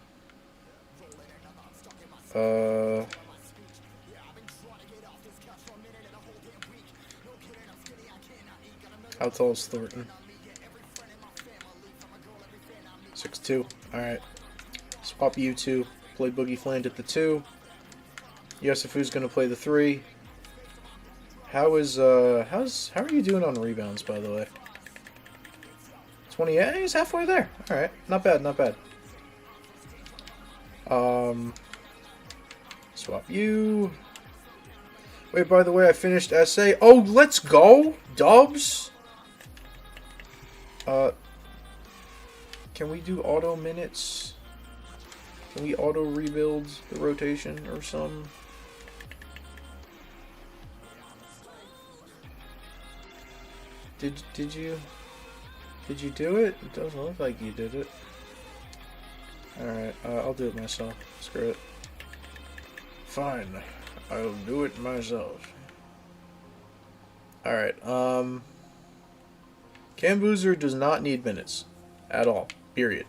how tall is Thornton? 6'2". Alright. Swap you two. Play Boogie Fland at the 2. Yesifu's gonna play the 3. How are you doing on rebounds, by the way? 28? He's halfway there. Alright. Not bad. Swap you. Wait, by the way, I finished essay. Oh, let's go! Dubs! Can we do auto minutes? Can we auto rebuild the rotation or something? Did you do it? It doesn't look like you did it. Alright, I'll do it myself. Screw it. Fine. I'll do it myself. Alright, Cam Boozer does not need minutes. At all. Period.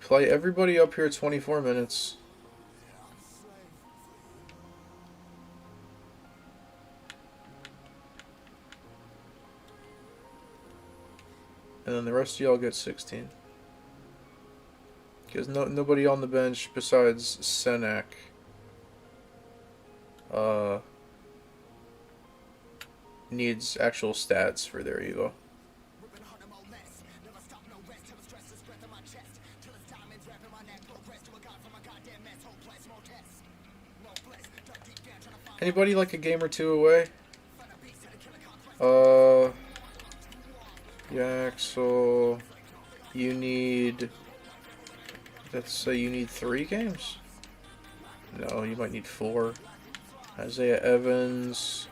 Play everybody up here 24 minutes. And then the rest of y'all get 16. Because nobody on the bench besides Senak needs actual stats for their Evo. Anybody like a game or two away? Yaxel, you need, let's say you need 3 games? No, you might need 4. Isaiah Evans.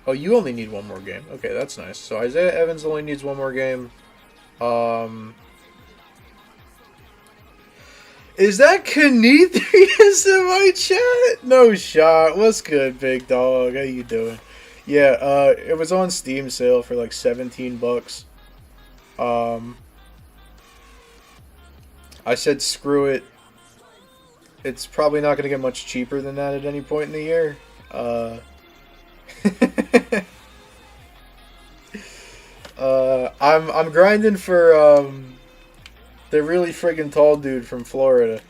Oh, you only need 1 more game. Okay, that's nice. So Isaiah Evans only needs 1 more game. Is that Kenethrius in my chat? No shot. What's good, big dog? How you doing? Yeah, it was on Steam sale for like $17. I said screw it. It's probably not going to get much cheaper than that at any point in the year. I'm grinding for the really friggin' tall dude from Florida,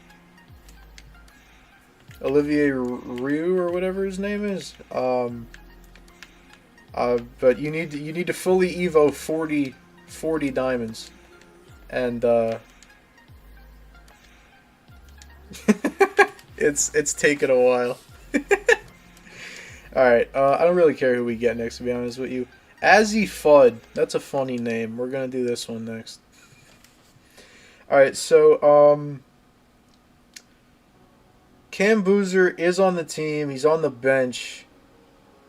Olivier Rue or whatever his name is. But you need to fully Evo 40 diamonds, and it's taken a while. Alright, I don't really care who we get next, to be honest with you. Azzy Fudd. That's a funny name. We're gonna do this one next. Alright, so, Cam Boozer is on the team. He's on the bench.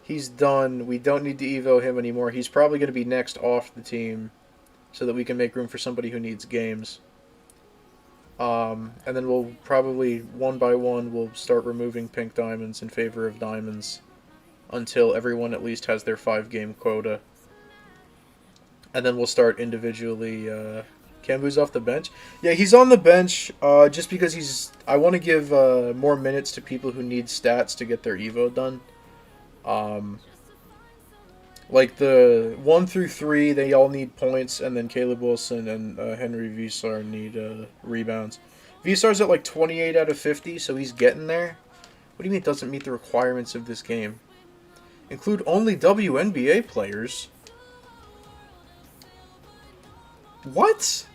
He's done. We don't need to evo him anymore. He's probably going to be next off the team so that we can make room for somebody who needs games. And then we'll probably, one by one, we'll start removing pink diamonds in favor of diamonds until everyone at least has their 5-game quota. And then we'll start individually. Cambu's off the bench. Yeah, he's on the bench just because he's... I want to give more minutes to people who need stats to get their evo done. Like the 1 through 3, they all need points, and then Caleb Wilson and Henry Visar need rebounds. Visar's at like 28 out of 50, so he's getting there. What do you mean it doesn't meet the requirements of this game? Include only WNBA players? What?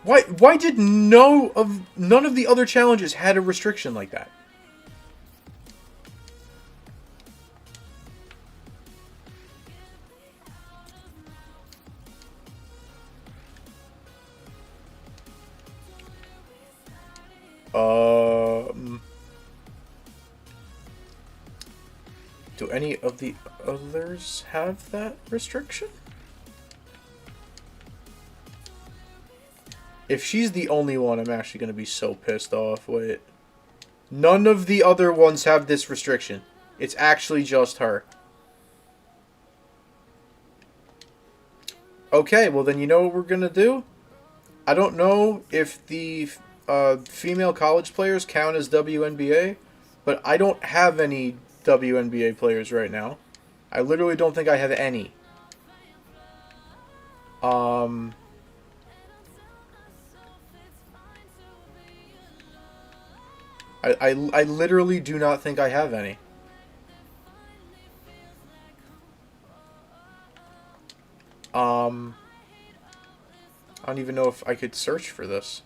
Why did none of the other challenges had a restriction like that? Do any of the others have that restriction? If she's the only one, I'm actually going to be so pissed off. Wait. None of the other ones have this restriction. It's actually just her. Okay, well then you know what we're going to do? I don't know if the female college players count as WNBA, but I don't have any WNBA players right now. I literally don't think I have any. I literally do not think I have any. I don't even know if I could search for this.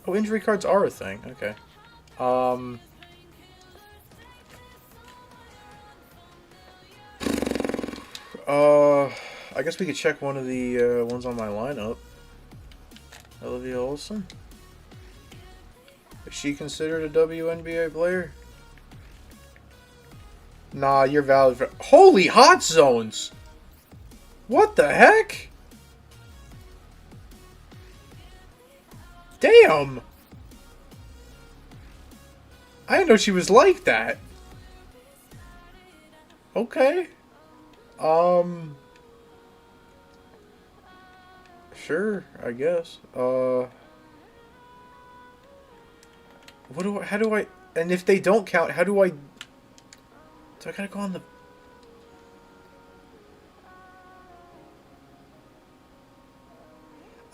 Oh, injury cards are a thing. Okay. I guess we could check one of the ones on my lineup. Olivia Olson. Is she considered a WNBA player? Nah, you're valid for... Holy hot zones! What the heck? Damn! I didn't know she was like that. Okay. Sure, I guess. How do I, and if they don't count, how do I gotta go on the...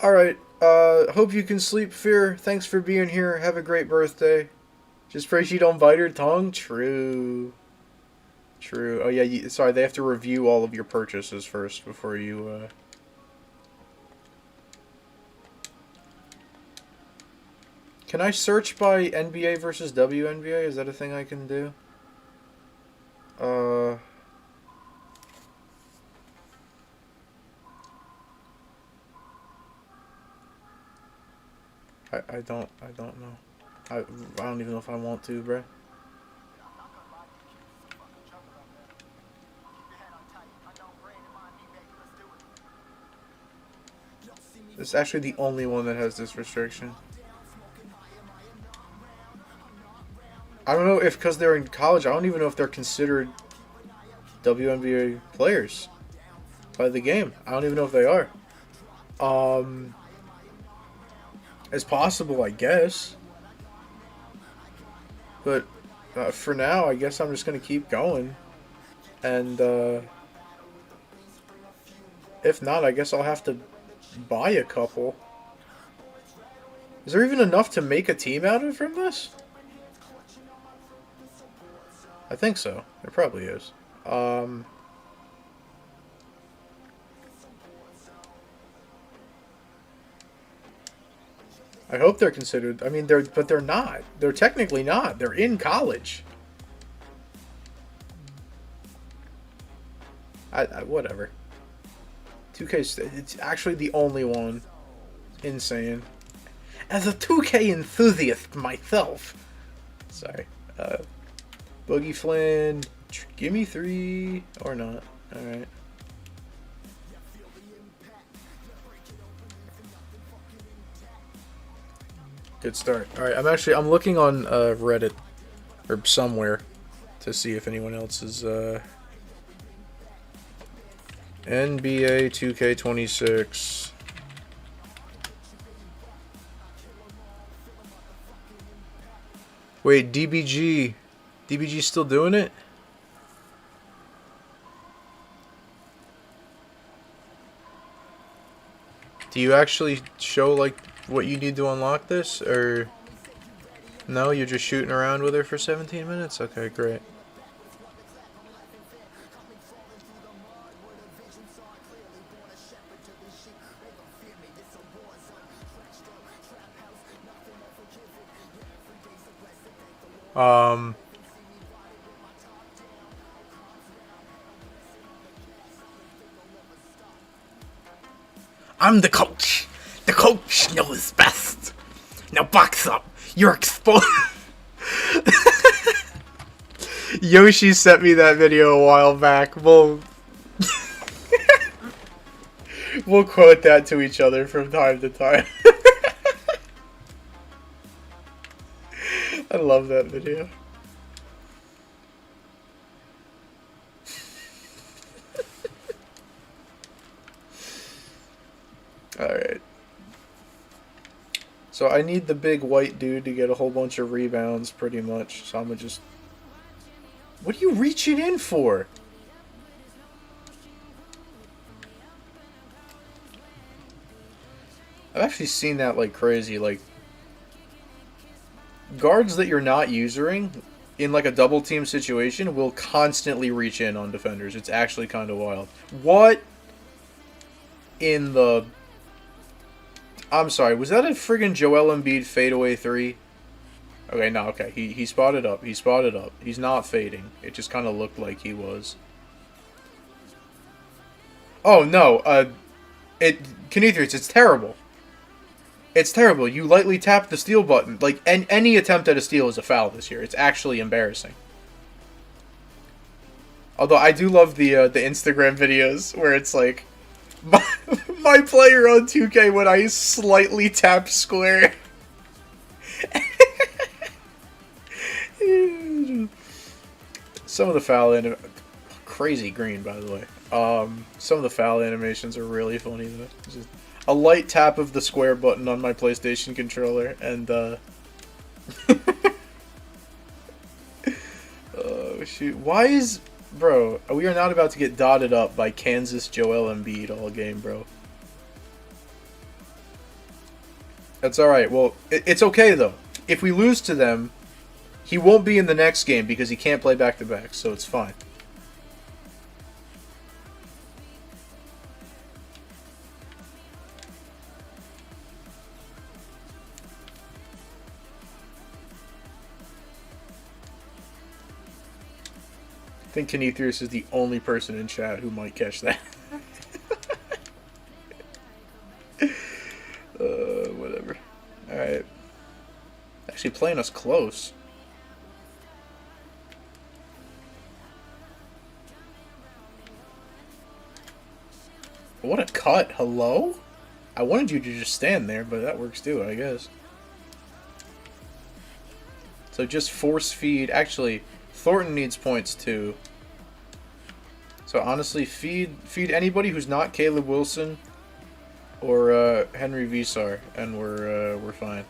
Alright, hope you can sleep, Fear. Thanks for being here. Have a great birthday. Just pray she don't bite her tongue. True. True. Oh yeah, sorry, they have to review all of your purchases first before you, Can I search by NBA versus WNBA? Is that a thing I can do? I don't know. I don't even know if I want to, bruh. This is actually the only one that has this restriction. I don't know if, because they're in college, I don't even know if they're considered WNBA players by the game. I don't even know if they are. It's possible, I guess. But for now, I guess I'm just going to keep going. And if not, I guess I'll have to buy a couple. Is there even enough to make a team out of from this? I think so. There probably is. I hope they're considered. I mean, they're not. They're technically not. They're in college. Whatever. 2K, it's actually the only one. Insane. As a 2K enthusiast myself. Sorry. Boogie Flynn. Give me 3 or not. Alright. Good start. Alright, I'm looking on Reddit. Or somewhere. To see if anyone else is, NBA 2K26. Wait, DBG. DBG still doing it? Do you actually show, like, what you need to unlock this? Or... No, you're just shooting around with her for 17 minutes? Okay, great. I'm the coach. The coach knows best. Now box up. You're exposed. Yoshi sent me that video a while back. We'll quote that to each other from time to time. I love that video. Alright. So I need the big white dude to get a whole bunch of rebounds, pretty much. So I'm gonna just... What are you reaching in for? I've actually seen that like crazy. Like, guards that you're not using in like a double team situation will constantly reach in on defenders. It's actually kind of wild. What in the... I'm sorry, was that a friggin' Joel Embiid fadeaway 3? Okay, no, okay. He spotted up. He spotted up. He's not fading. It just kind of looked like he was. Oh, no. Kenethrius, it's terrible. It's terrible. You lightly tap the steal button. Like, any attempt at a steal is a foul this year. It's actually embarrassing. Although, I do love the Instagram videos where it's like... My player on 2K when I slightly tap square. Some of the foul crazy green, by the way. Some of the foul animations are really funny though. Just a light tap of the square button on my PlayStation controller, and oh shoot! Why is bro? We are not about to get dotted up by Kansas Joel Embiid all game, bro. That's all right. Well, it's okay though. If we lose to them, he won't be in the next game because he can't play back-to-back, so it's fine. I think Kenethrius is the only person in chat who might catch that. Whatever. Alright. Actually playing us close. What a cut. Hello? I wanted you to just stand there, but that works too, I guess. So just force feed. Actually, Thornton needs points too. So honestly, feed anybody who's not Caleb Wilson or Henry Visar, and we're fine.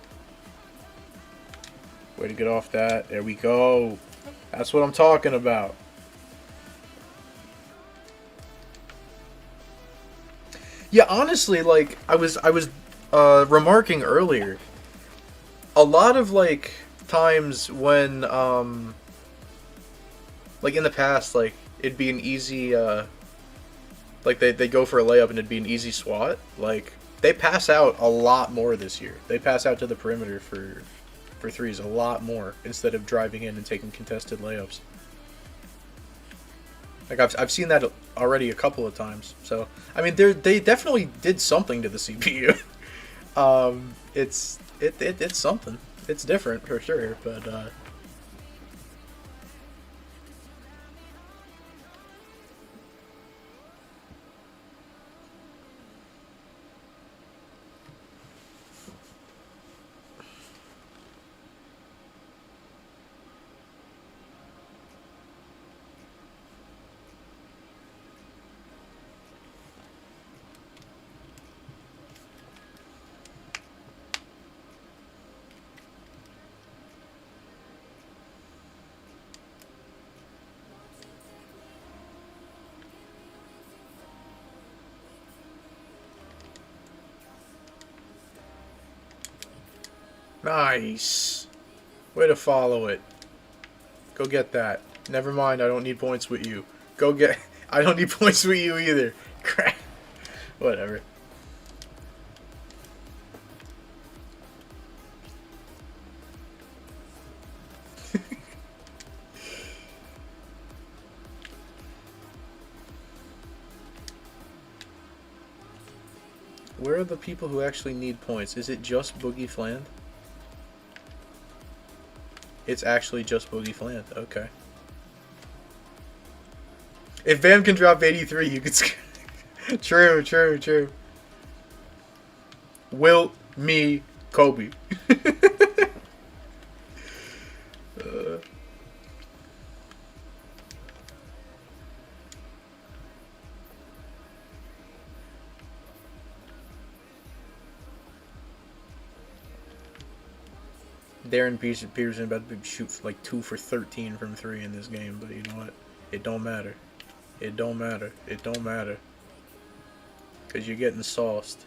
Way to get off that. There we go. That's what I'm talking about. Yeah, honestly, like I was remarking earlier, a lot of like times when like in the past, like it'd be an easy like they go for a layup and it'd be an easy swat. Like They pass out a lot more this year. They pass out to the perimeter for threes a lot more instead of driving in and taking contested layups. Like I've seen that already a couple of times. So I mean, they definitely did something to the CPU. It's something. It's different for sure, but nice. Way to follow it. Go get that. Never mind, I don't need points with you. Go get... I don't need points with you either. Crap. Whatever. Where are the people who actually need points? Is it just Boogie Fland? It's actually just Boogie Fland. Okay. If Bam can drop 83, you could... True, true, true. Wilt, me, Kobe. Darren Peterson about to shoot like 2 for 13 from 3 in this game, but you know what? It don't matter. It don't matter. It don't matter. Because you're getting sauced.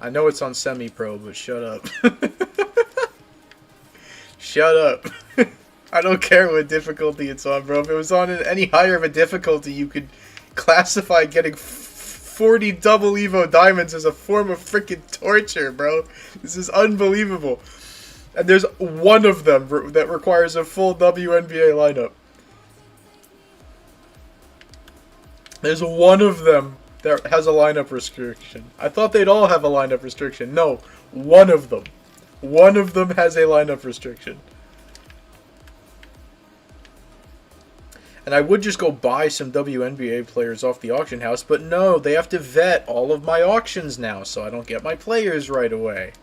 I know it's on semi-pro, but shut up. Shut up. I don't care what difficulty it's on, bro. If it was on any higher of a difficulty, you could classify getting 40 double Evo diamonds as a form of freaking torture, bro. This is unbelievable. And there's one of them that requires a full WNBA lineup. There's one of them that has a lineup restriction. I thought they'd all have a lineup restriction. No, one of them. One of them has a lineup restriction. And I would just go buy some WNBA players off the auction house, but no, they have to vet all of my auctions now, so I don't get my players right away.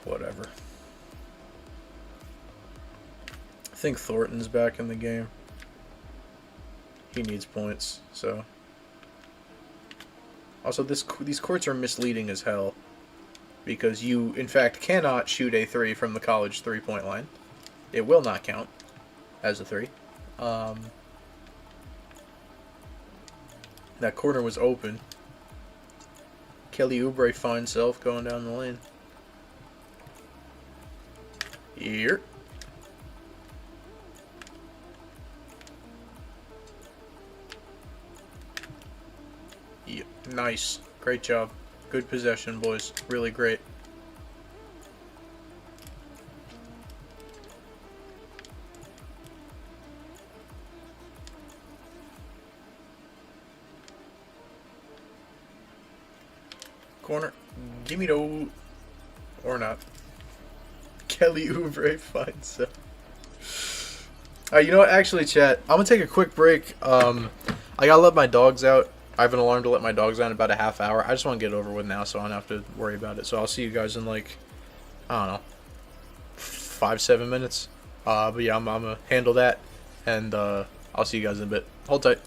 Whatever. I think Thornton's back in the game. He needs points, so. Also, these courts are misleading as hell. Because you, in fact, cannot shoot a 3 from the college three-point line. It will not count as a 3. That corner was open. Kelly Oubre fine self going down the lane. Here. Yep. Nice. Great job. Good possession, boys. Really great. Corner. Gimme no. Or not. Kelly Oubre finds so. You know what? Actually, chat. I'm gonna take a quick break. I gotta let my dogs out. I have an alarm to let my dogs out in about a half hour. I just want to get it over with now, so I don't have to worry about it. So I'll see you guys in like, I don't know, 5-7 minutes. But yeah, I'm gonna handle that, and I'll see you guys in a bit. Hold tight.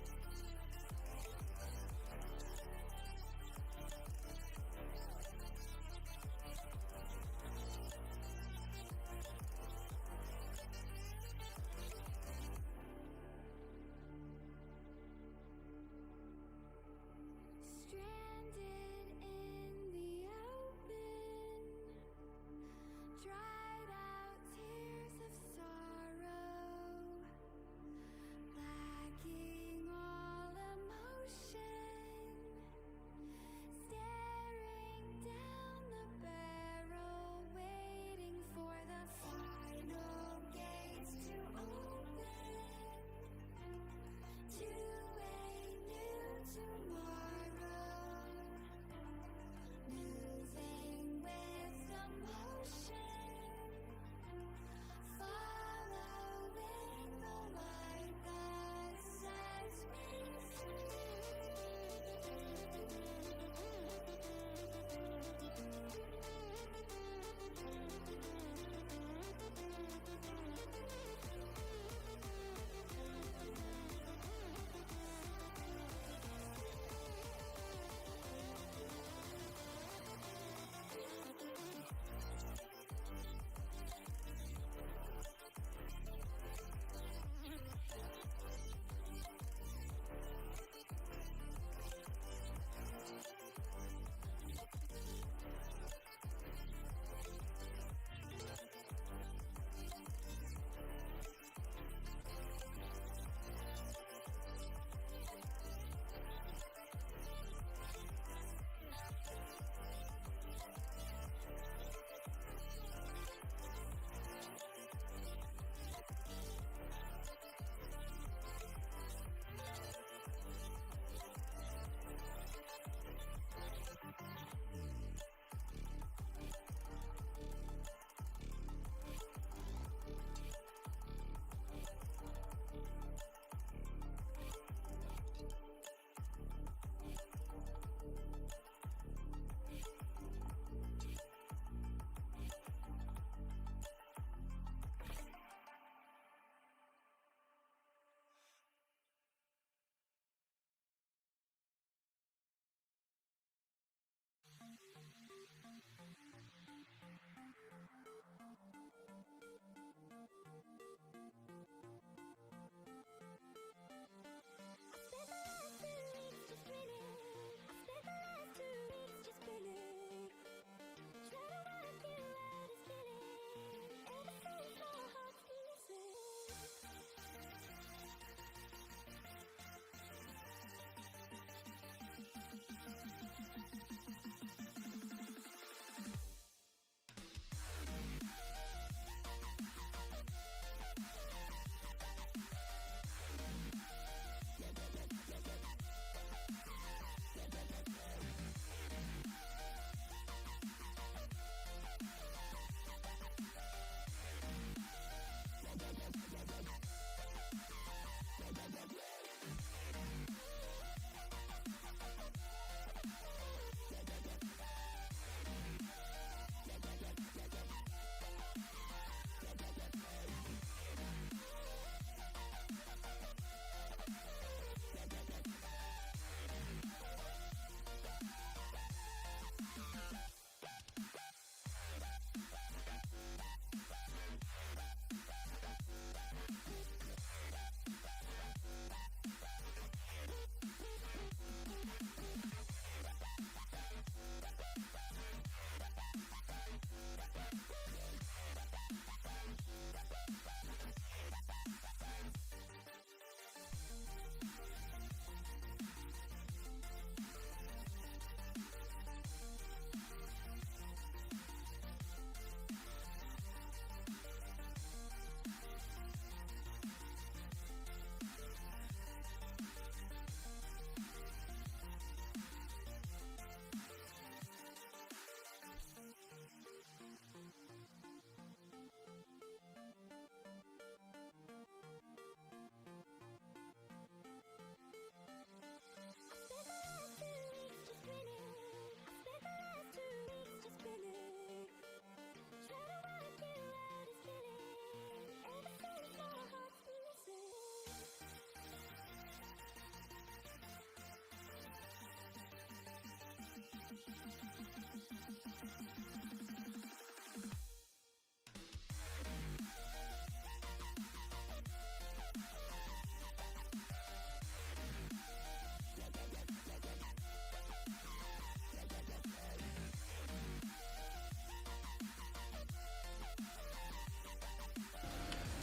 Dried out tears of sorrow, lacking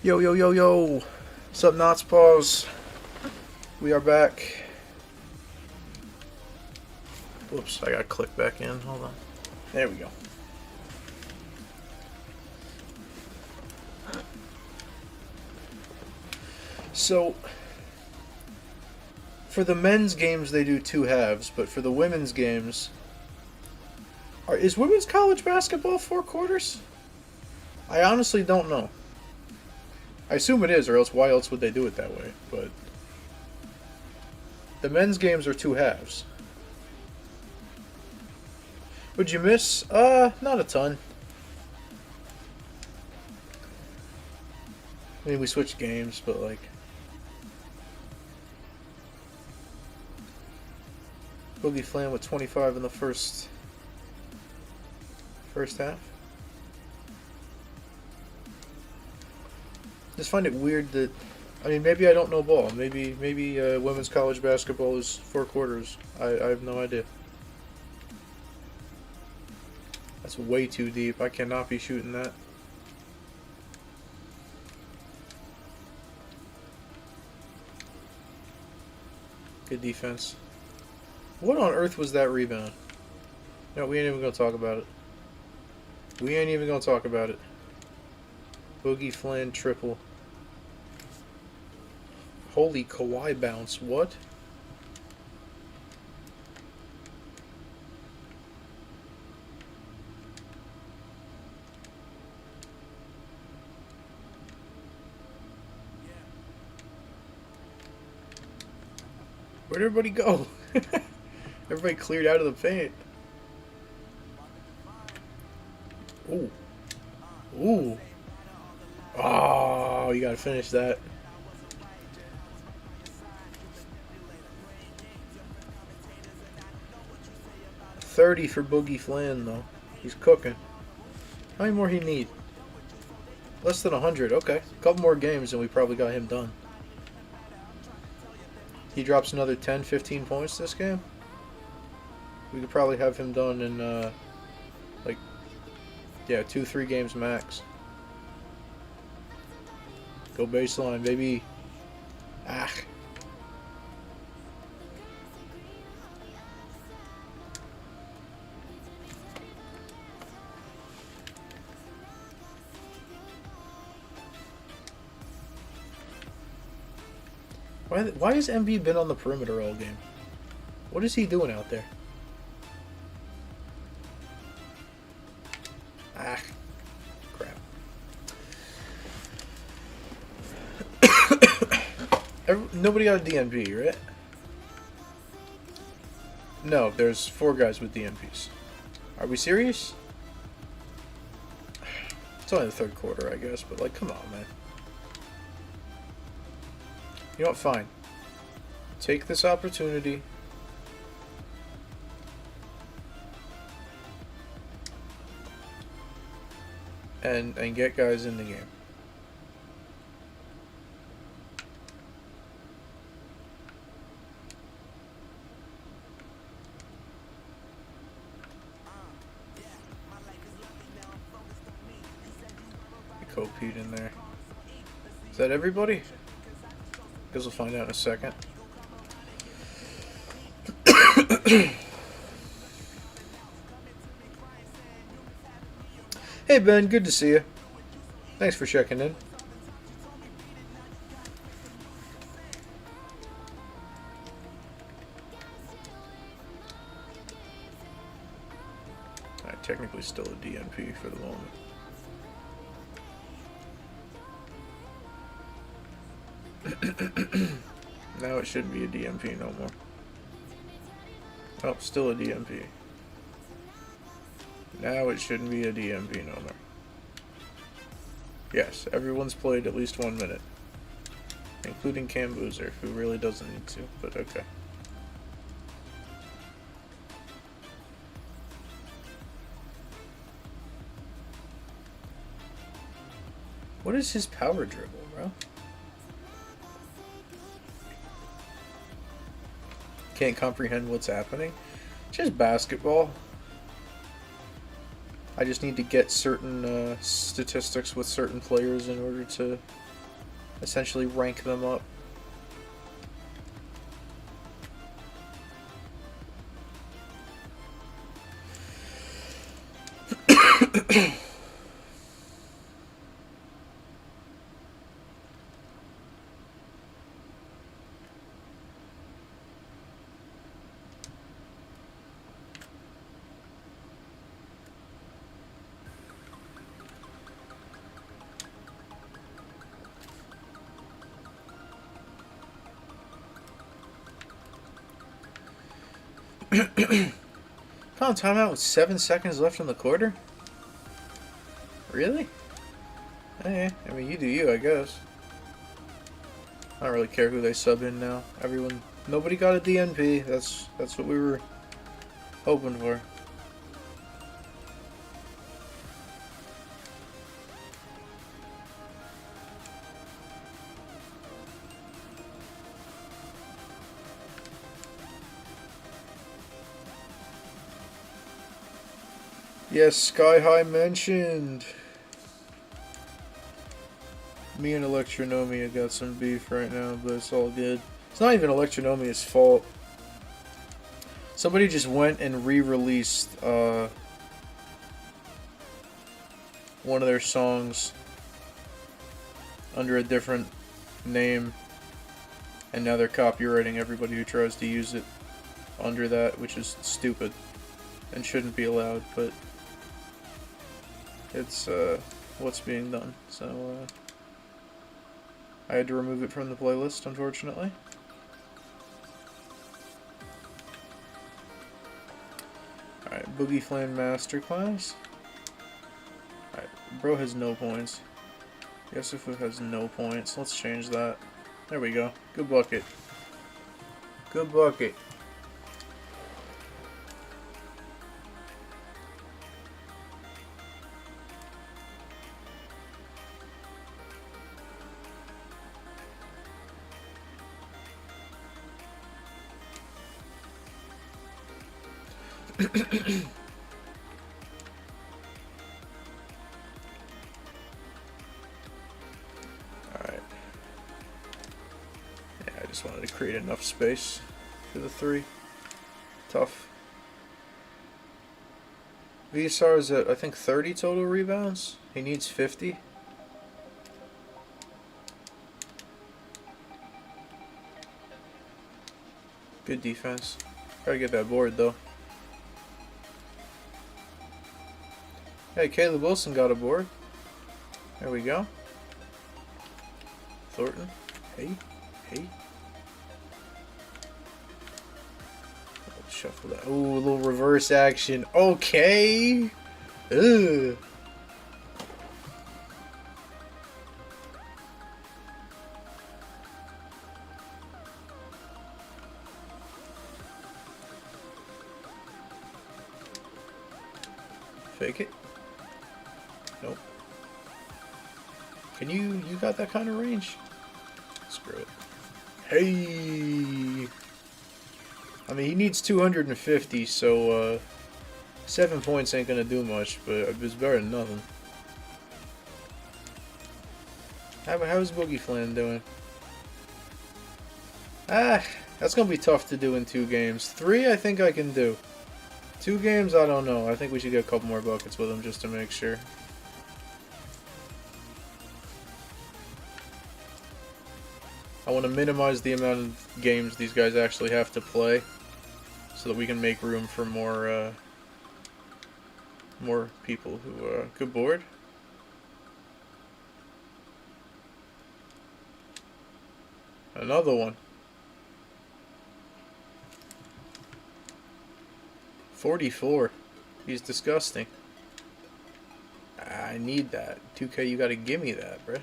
Yo, yo, yo, yo. What's up, Knots Paws? We are back. Whoops, I gotta click back in. Hold on. There we go. So, for the men's games, they do 2 halves, but for the women's games, is women's college basketball 4 quarters? I honestly don't know. I assume it is, or else why else would they do it that way? But the men's games are 2 halves. Would you miss? Not a ton. I mean, we switched games, but like, Boogie Flan with 25 in the first half. Just find it weird that, I mean, maybe I don't know ball. Maybe women's college basketball is 4 quarters. I have no idea. That's way too deep. I cannot be shooting that. Good defense. What on earth was that rebound? No, we ain't even gonna talk about it. We ain't even gonna talk about it. Boogie Flan triple. Holy Kawhi bounce. What? Where'd everybody go? Everybody cleared out of the paint. Ooh. Ooh. Oh, you gotta finish that. $30 for Boogie Flan, though. He's cooking. How many more he need? Less than 100. Okay. A couple more games and we probably got him done. He drops another 10, 15 points this game. We could probably have him done in, like, yeah, 2, 3 games max. Go baseline, baby. Ah. Why has MB been on the perimeter all game? What is he doing out there? Ah, crap. Nobody got a DNP, right? No, there's 4 guys with DNPs. Are we serious? It's only the 3rd quarter, I guess, but like, come on, man. You know what? Fine. Take this opportunity. And get guys in the game. Pete in there. Is that everybody? Guess we'll find out in a second. Hey Ben, good to see you. Thanks for checking in. Alright, technically still a DNP for the moment. Now it shouldn't be a DMP no more. Oh, still a DMP. Now it shouldn't be a DMP no more. Yes, everyone's played at least 1 minute. Including Cam Boozer, who really doesn't need to, but okay. What is his power dribble, bro? Can't comprehend what's happening. It's just basketball. I just need to get certain statistics with certain players in order to essentially rank them up. Calling timeout with 7 seconds left in the quarter? Really? Hey, I mean, you do you, I guess. I don't really care who they sub in now. Nobody got a DNP. That's what we were hoping for. Yes, Sky High mentioned. Me and Electronomia got some beef right now, but it's all good. It's not even Electronomia's fault. Somebody just went and re-released one of their songs under a different name, and now they're copywriting everybody who tries to use it under that, which is stupid and shouldn't be allowed, but it's what's being done. So I had to remove it from the playlist, unfortunately. Alright, Boogie Flame Masterclass. Alright, bro has no points. Yusufu has no points. Let's change that. There we go. Good bucket. Good bucket. Alright. Yeah, I just wanted to create enough space for the three. Tough. Visar is at, I think, 30 total rebounds. He needs 50. Good defense. Gotta get that board, though. Hey, Caleb Wilson got a board. There we go. Thornton. Hey. Hey. Let's shuffle that. Ooh, a little reverse action. Okay. Ugh. Fake it. Nope. Can you got that kind of range? Screw it. Hey! I mean, he needs 250, so 7 points ain't gonna do much, but it's better than nothing. How's Boogie Flan doing? Ah, that's gonna be tough to do in 2 games. 3, I think I can do. 2 games, I don't know. I think we should get a couple more buckets with him just to make sure. I want to minimize the amount of games these guys actually have to play, so that we can make room for more people who good board. Another one. 44. He's disgusting. I need that. 2K, you gotta give me that, bruh.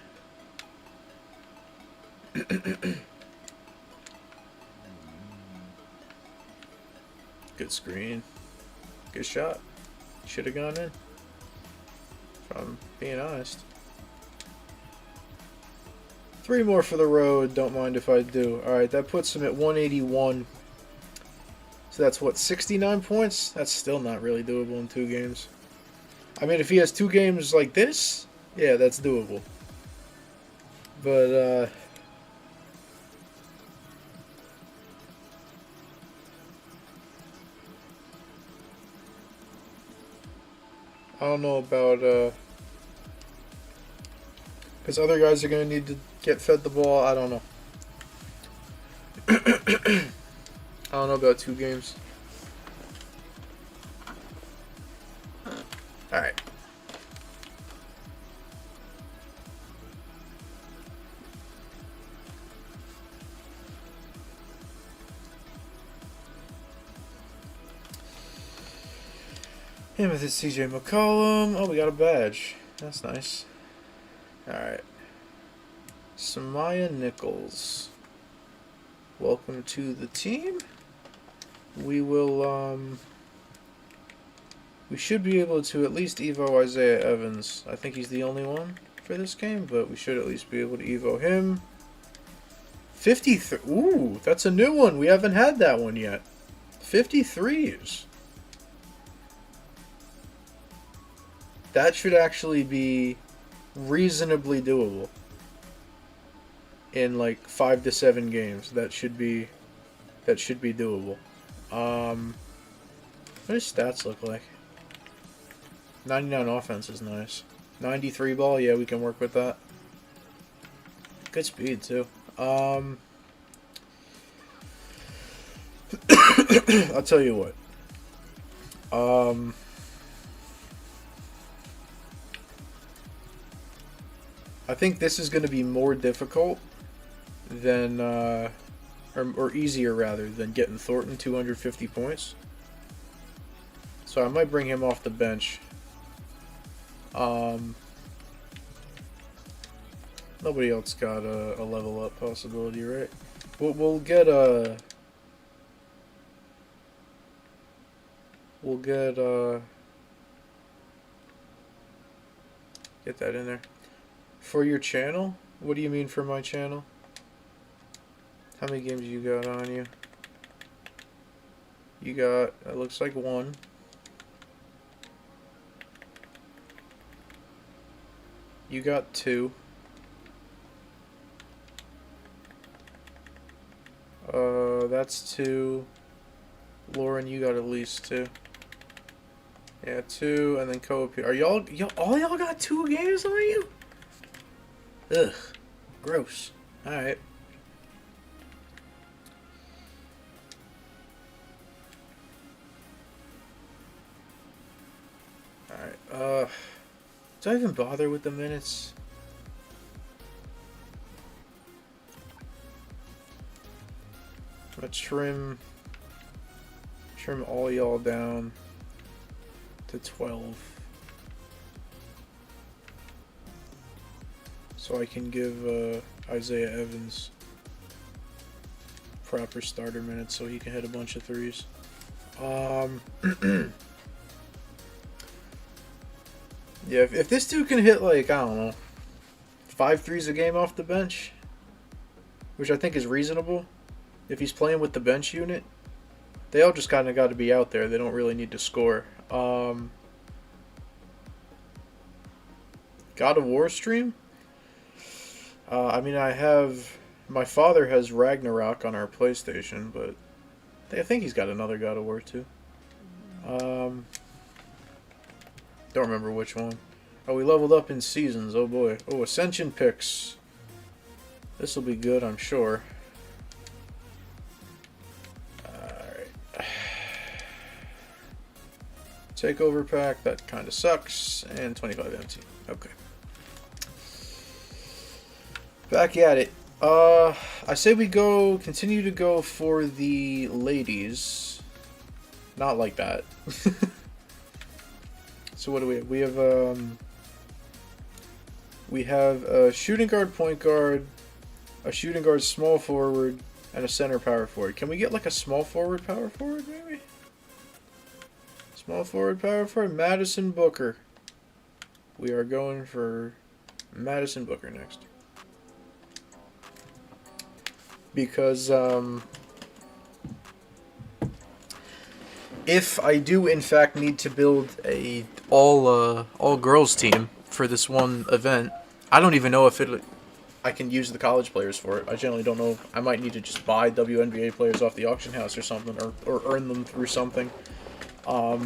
Good screen. Good shot. Should have gone in. If I'm being honest. 3 more for the road. Don't mind if I do. Alright, that puts him at 181. So that's what, 69 points? That's still not really doable in 2 games. I mean, if he has 2 games like this, yeah, that's doable. But, I don't know about, because other guys are going to need to get fed the ball. I don't know. I don't know about 2 games. Alright. Amethyst CJ McCollum. Oh, we got a badge. That's nice. Alright. Samaya Nichols. Welcome to the team. We will, we should be able to at least Evo Isaiah Evans. I think he's the only one for this game, but we should at least be able to Evo him. 53. Ooh, that's a new one. We haven't had that one yet. 53s. That should actually be reasonably doable. In like 5 to 7 games. That should be doable. What do his stats look like? 99 offense is nice. 93 ball, yeah, we can work with that. Good speed too. I'll tell you what. I think this is going to be more difficult than, or easier rather, than getting Thornton 250 points. So I might bring him off the bench. Nobody else got a level up possibility, right? We'll get a... get that in there. For your channel? What do you mean for my channel? How many games you got on you? You got, it looks like 1. You got 2. That's 2. Lauren, you got at least 2. Yeah, 2, and then co-op. Are all y'all got 2 games on you? Ugh. Gross. Alright. Alright, do I even bother with the minutes? I'm gonna trim all y'all down to 12. So I can give Isaiah Evans proper starter minutes so he can hit a bunch of threes. Yeah, if this dude can hit, like, I don't know, 5 threes a game off the bench, which I think is reasonable, if he's playing with the bench unit, they all just kind of got to be out there. They don't really need to score. God of War stream? I mean, my father has Ragnarok on our PlayStation, but I think he's got another God of War too. Don't remember which one. Oh, we leveled up in seasons. Oh boy. Oh, Ascension picks. This will be good, I'm sure. Alright. Takeover pack. That kind of sucks. And 25 empty. Okay. Back at it. I say we continue to go for the ladies. Not like that. So what do we have? We have a shooting guard, point guard, a shooting guard, small forward, and a center power forward. Can we get like a small forward, power forward maybe? Small forward, power forward, Madison Booker. We are going for Madison Booker next. Because if I do in fact need to build a all girls team for this one event, I don't even know if I can use the college players for it. I generally don't know. I might need to just buy WNBA players off the auction house or something, or earn them through something. I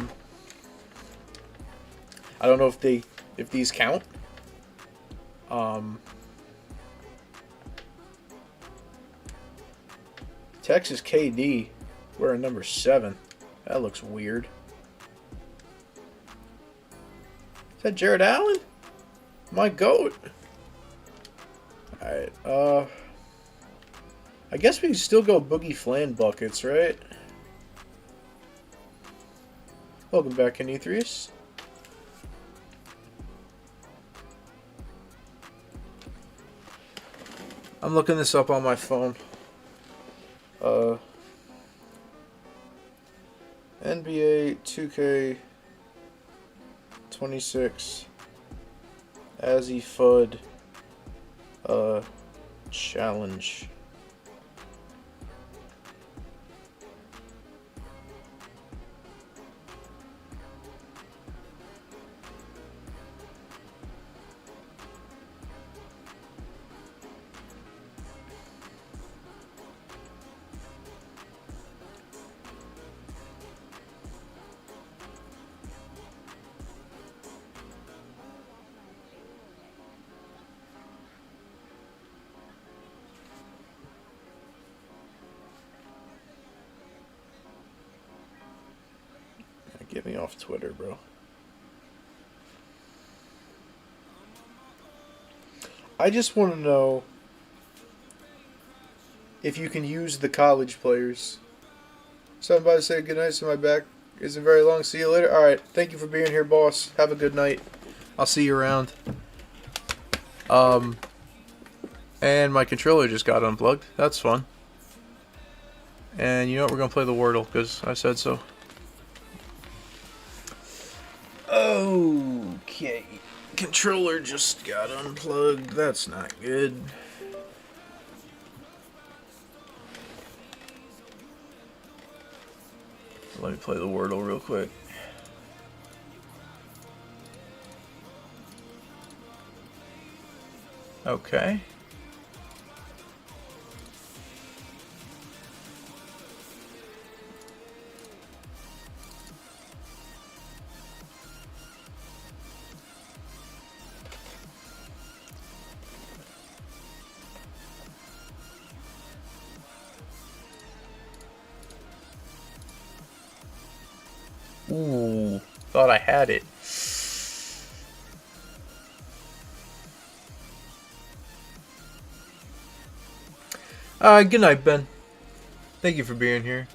don't know if these count. Texas KD wearing number 7. That looks weird. Is that Jared Allen? My GOAT. Alright, I guess we can still go Boogie Flan buckets, right? Welcome back, Kenithrius. I'm looking this up on my phone. NBA 2K26 Azzy Fudd challenge. Get me off Twitter, bro. I just want to know if you can use the college players. Somebody say goodnight, so my back isn't very long. See you later. Alright, thank you for being here, boss. Have a good night. I'll see you around. And my controller just got unplugged. That's fun. And you know what? We're going to play the Wordle, because I said so. Okay. Controller just got unplugged. That's not good. Let me play the Wordle real quick. Okay. Ooh, thought I had it. Good night, Ben. Thank you for being here.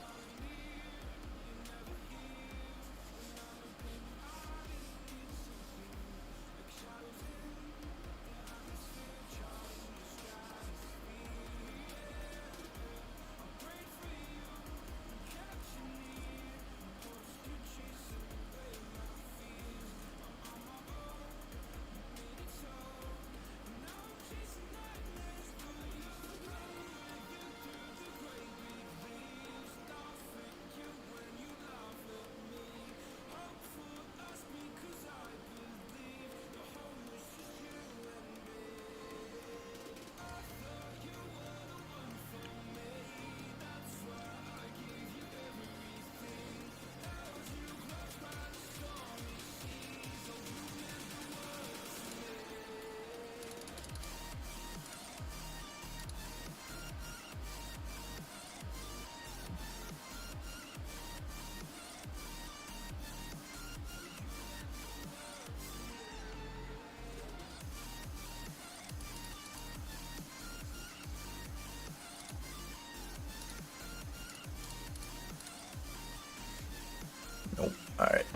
Nope. Alright.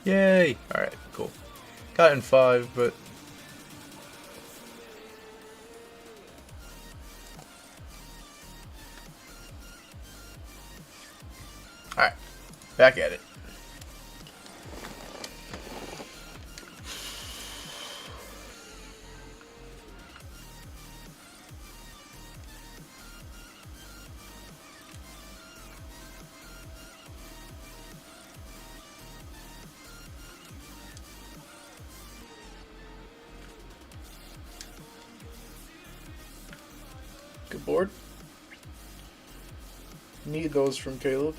Yay! Alright, cool. Got in 5, but... Alright, back at it. Good board. Need those from Caleb.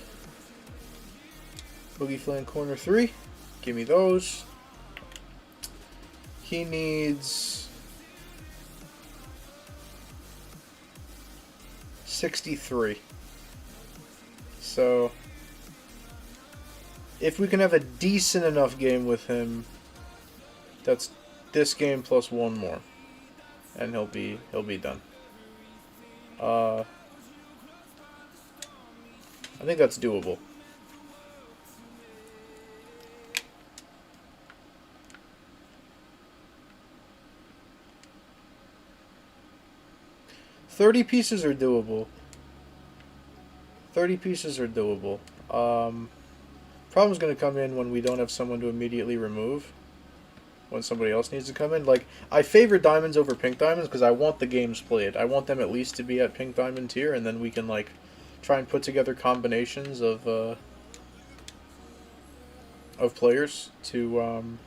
Boogie Flan corner 3. Give me those. He needs 63. So if we can have a decent enough game with him, that's this game plus one more, and he'll be done. I think that's doable. $30 pieces are doable. 30 pieces are doable. Problem's going to come in when we don't have someone to immediately remove. When somebody else needs to come in. Like, I favor diamonds over pink diamonds because I want the games played. I want them at least to be at pink diamond tier, and then we can, like, try and put together combinations of players to,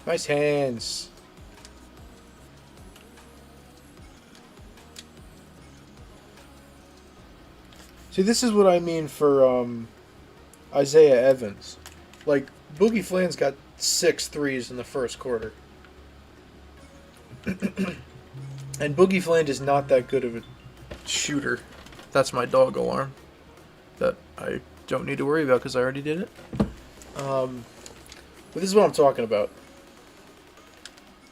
Nice hands. See, this is what I mean for Isaiah Evans. Like, Boogie Flan's got 6 threes in the first quarter. And Boogie Flan is not that good of a shooter. That's my dog alarm. That I don't need to worry about because I already did it. But this is what I'm talking about.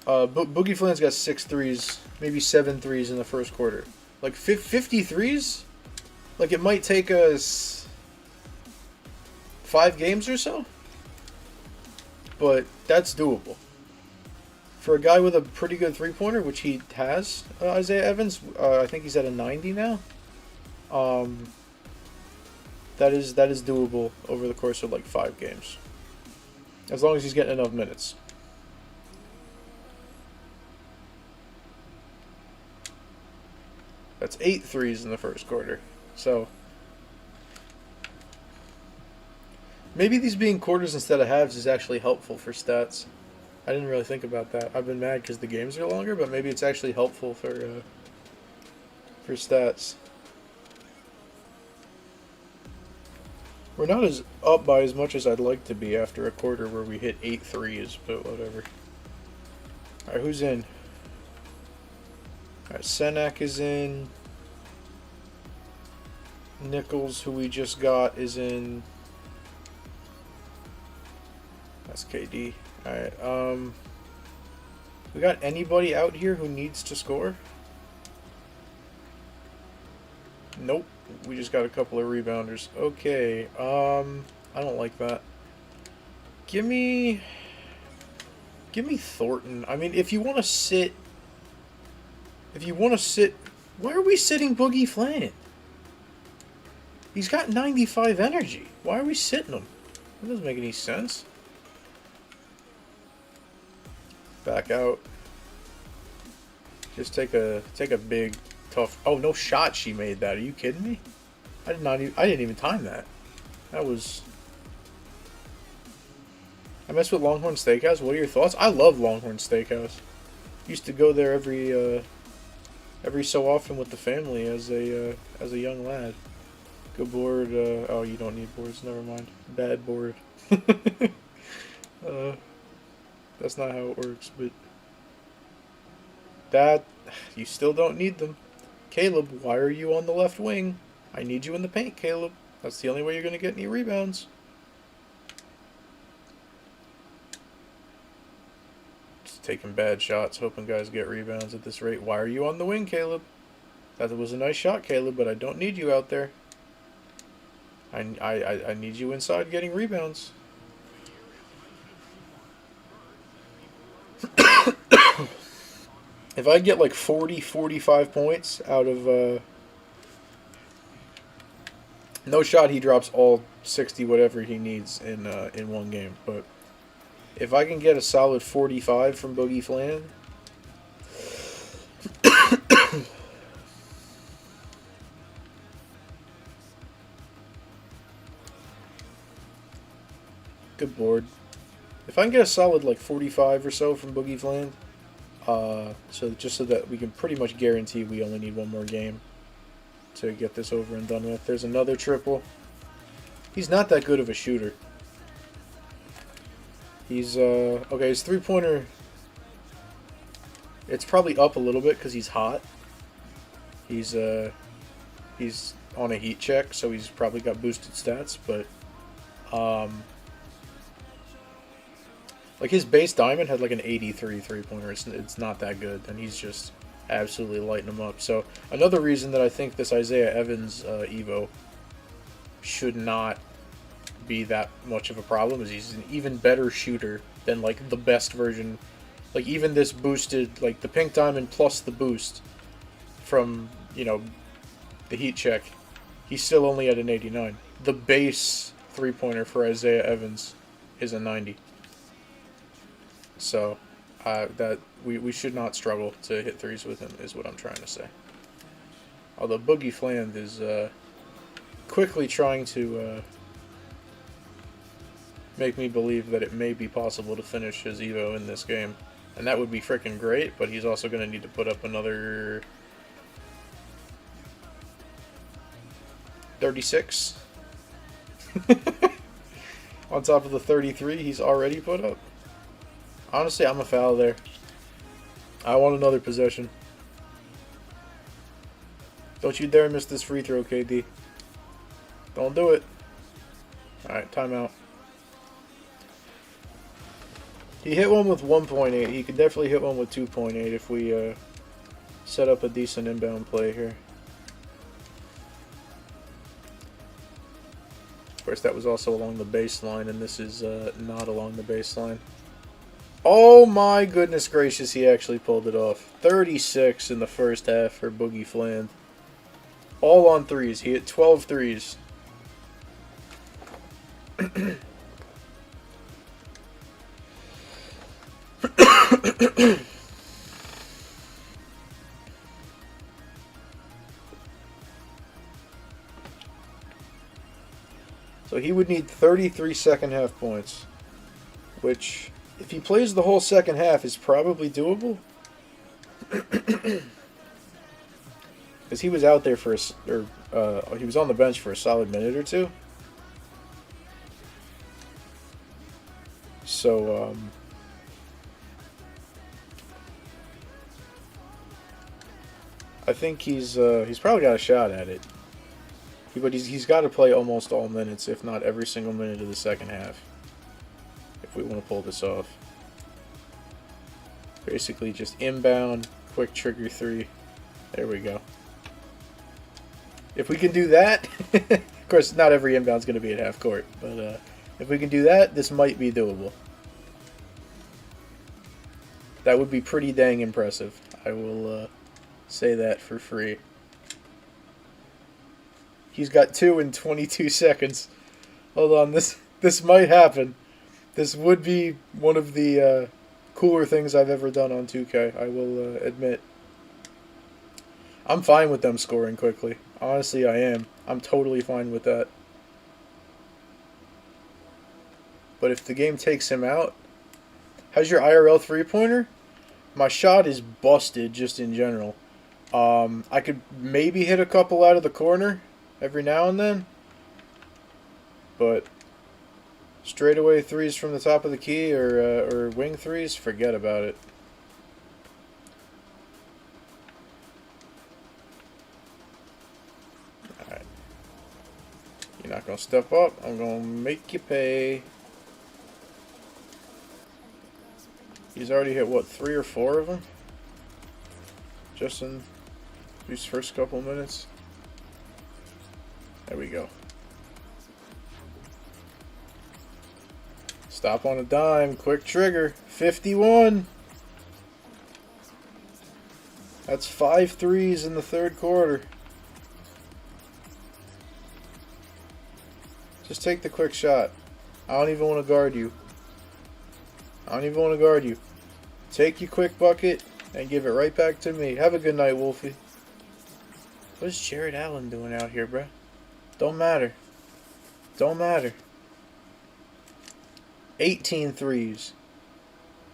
Boogie Flan's got 6 threes, maybe 7 threes in the first quarter. Like 53s? Like it might take us 5 games or so? But that's doable. For a guy with a pretty good three-pointer, which he has, Isaiah Evans, I think he's at a 90 now. That is doable over the course of like 5 games. As long as he's getting enough minutes. That's 8 threes in the first quarter. So maybe these being quarters instead of halves is actually helpful for stats. I didn't really think about that. I've been mad because the games are longer, but maybe it's actually helpful for stats. We're not as up by as much as I'd like to be after a quarter where we hit 8 threes, but whatever. Alright, who's in? Alright, Senak is in. Nichols, who we just got, is in. That's KD. Alright, we got anybody out here who needs to score? Nope. We just got a couple of rebounders. Okay, I don't like that. Give me Thornton. I mean, if you want to sit... Why are we sitting Boogie Flan? He's got 95 energy. Why are we sitting him? That doesn't make any sense. Back out. Just take a big, tough... Oh, no shot she made that. Are you kidding me? I didn't even time that. That was... I messed with Longhorn Steakhouse. What are your thoughts? I love Longhorn Steakhouse. Used to go there every so often with the family as a young lad. Good board. Oh, you don't need boards. Never mind. Bad board. That's not how it works, but that you still don't need them. Caleb, why are you on the left wing? I need you in the paint, Caleb. That's the only way you're going to get any rebounds. Just taking bad shots, hoping guys get rebounds at this rate. Why are you on the wing, Caleb? That was a nice shot, Caleb, but I don't need you out there. I need you inside getting rebounds. If I get like 40, 45 points out of... no shot he drops all 60 whatever he needs in one game. But if I can get a solid 45 from Boogie Flan... Good board. If I can get a solid like 45 or so from Boogie Flan... so that we can pretty much guarantee we only need one more game to get this over and done with. There's another triple. He's not that good of a shooter. He's okay, his three-pointer, it's probably up a little bit because he's hot. He's on a heat check, so he's probably got boosted stats, but like his base diamond had like an 83 three-pointer. It's not that good, and he's just absolutely lighting them up. So another reason that I think this Isaiah Evans Evo should not be that much of a problem is he's an even better shooter than like the best version. Like even this boosted, like the pink diamond plus the boost from, you know, the heat check, he's still only at an 89. The base three-pointer for Isaiah Evans is a 90. So, that we should not struggle to hit threes with him, is what I'm trying to say. Although Boogie Fland is quickly trying to make me believe that it may be possible to finish his Evo in this game. And that would be freaking great, but he's also going to need to put up another 36. On top of the 33 he's already put up. Honestly, I'm a foul there. I want another possession. Don't you dare miss this free throw, KD. Don't do it. Alright, timeout. He hit one with 1.8. He could definitely hit one with 2.8 if we set up a decent inbound play here. course, that was also along the baseline, and this is not along the baseline. Oh my goodness gracious, he actually pulled it off. 36 in the first half for Boogie Fland. All on threes. He hit 12 threes. So he would need 33 second half points, which, if he plays the whole second half, is probably doable. Because he was out there for he was on the bench for a solid minute or two. So, I think he's probably got a shot at it. But he's got to play almost all minutes, if not every single minute of the second half, if we want to pull this off. Basically just inbound, quick trigger three. There we go. If we can do that, of course not every inbound is going to be at half court, but if we can do that, this might be doable. That would be pretty dang impressive. I will say that for free. He's got 2 in 22 seconds. Hold on, this might happen. This would be one of the cooler things I've ever done on 2K, I will admit. I'm fine with them scoring quickly. Honestly, I am. I'm totally fine with that. But if the game takes him out... How's your IRL three-pointer? My shot is busted just in general. I could maybe hit a couple out of the corner every now and then, but straightaway threes from the top of the key or wing threes, forget about it. Alright. You're not going to step up. I'm going to make you pay. He's already hit, what, 3 or 4 of them? Just in these first couple minutes. There we go. Stop on a dime. Quick trigger. 51. That's 5 threes in the third quarter. Just take the quick shot. I don't even want to guard you. I don't even want to guard you. Take your quick bucket and give it right back to me. Have a good night, Wolfie. What's Jared Allen doing out here, bruh? Don't matter. Don't matter. 18 threes.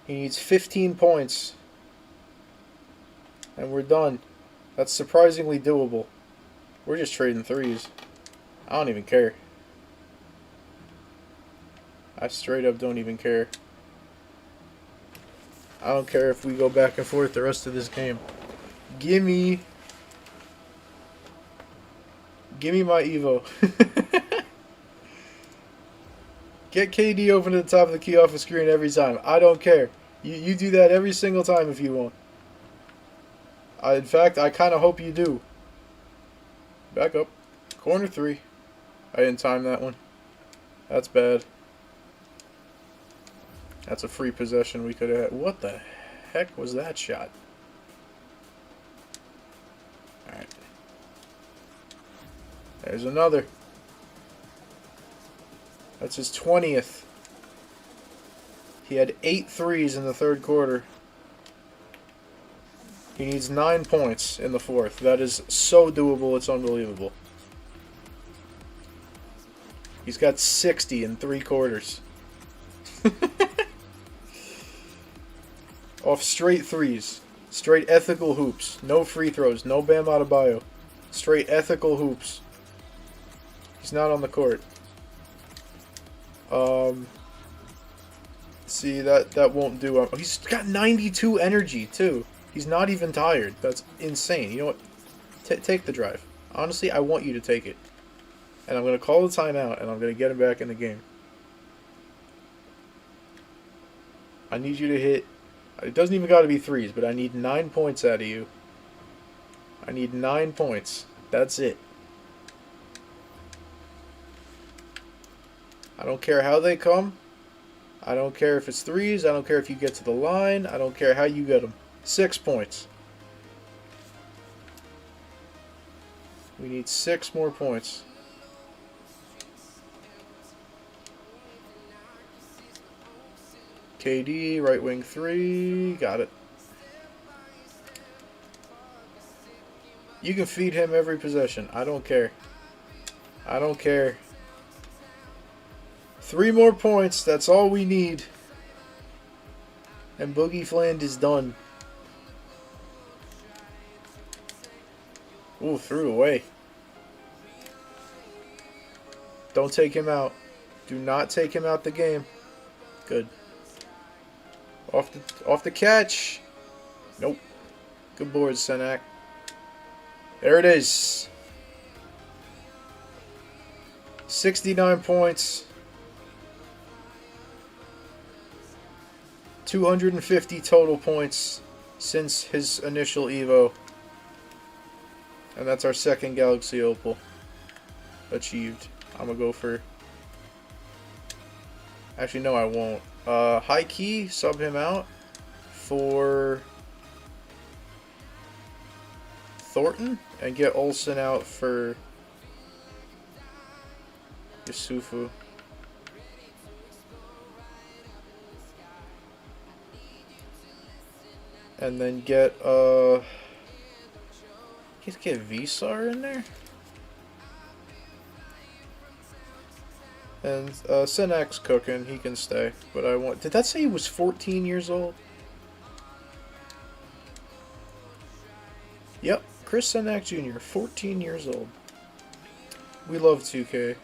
He needs 15 points. And we're done. That's surprisingly doable. We're just trading threes. I don't even care. I straight up don't even care. I don't care if we go back and forth the rest of this game. Gimme my Evo. Get KD over to the top of the key off the screen every time. I don't care. You do that every single time if you want. In fact, I kind of hope you do. Back up. Corner 3. I didn't time that one. That's bad. That's a free possession we could have had. What the heck was that shot? Alright. There's another. That's his 20th. He had 8 threes in the third quarter. He needs 9 points in the fourth. That is so doable, it's unbelievable. He's got 60 in 3 quarters. Off straight threes. Straight ethical hoops. No free throws. No Bam Adebayo. Straight ethical hoops. He's not on the court. See, that won't do. He's got 92 energy, too. He's not even tired. That's insane. You know what? Take the drive. Honestly, I want you to take it. And I'm going to call the timeout, and I'm going to get him back in the game. I need you to hit... It doesn't even got to be threes, but I need 9 points out of you. I need 9 points. That's it. I don't care how they come. I don't care if it's threes. I don't care if you get to the line. I don't care how you get them. 6 points. We need 6 more points. KD, right wing 3. Got it. You can feed him every possession. I don't care. I don't care. 3 more points. That's all we need. And Boogie Fland is done. Ooh, threw it away. Don't take him out. Do not take him out the game. Good. Off the catch. Nope. Good board, Senak. There it is. 69 points. 250 total points since his initial Evo. And that's our second Galaxy Opal achieved. I'm going to go for... Actually, no, I won't. High key, sub him out for Thornton and get Olsen out for Yusufu. And then get Visar in there. And Senak's cooking, he can stay. But I want... Did that say he was 14 years old? Yep, Chris Senak Jr., 14 years old. We love 2K.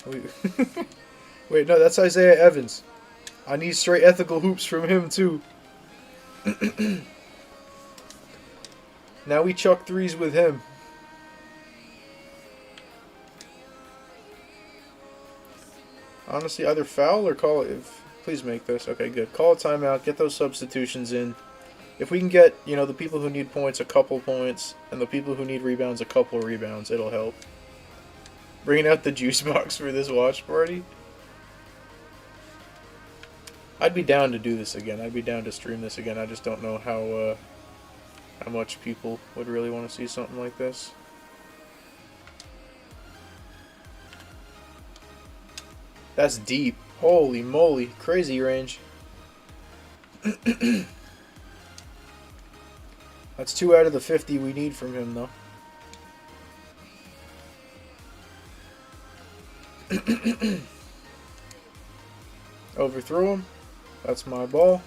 Wait, no, that's Isaiah Evans. I need straight ethical hoops from him, too. Now we chuck threes with him. Honestly, either foul or call it. Please make this. Okay, good. Call a timeout. Get those substitutions in. If we can get, you know, the people who need points a couple points, and the people who need rebounds a couple rebounds, it'll help. Bringing out the juice box for this watch party. I'd be down to do this again. I'd be down to stream this again. I just don't know how much people would really want to see something like this. That's deep. Holy moly. Crazy range. That's 2 out of the 50 we need from him, though. Overthrow him. That's my ball.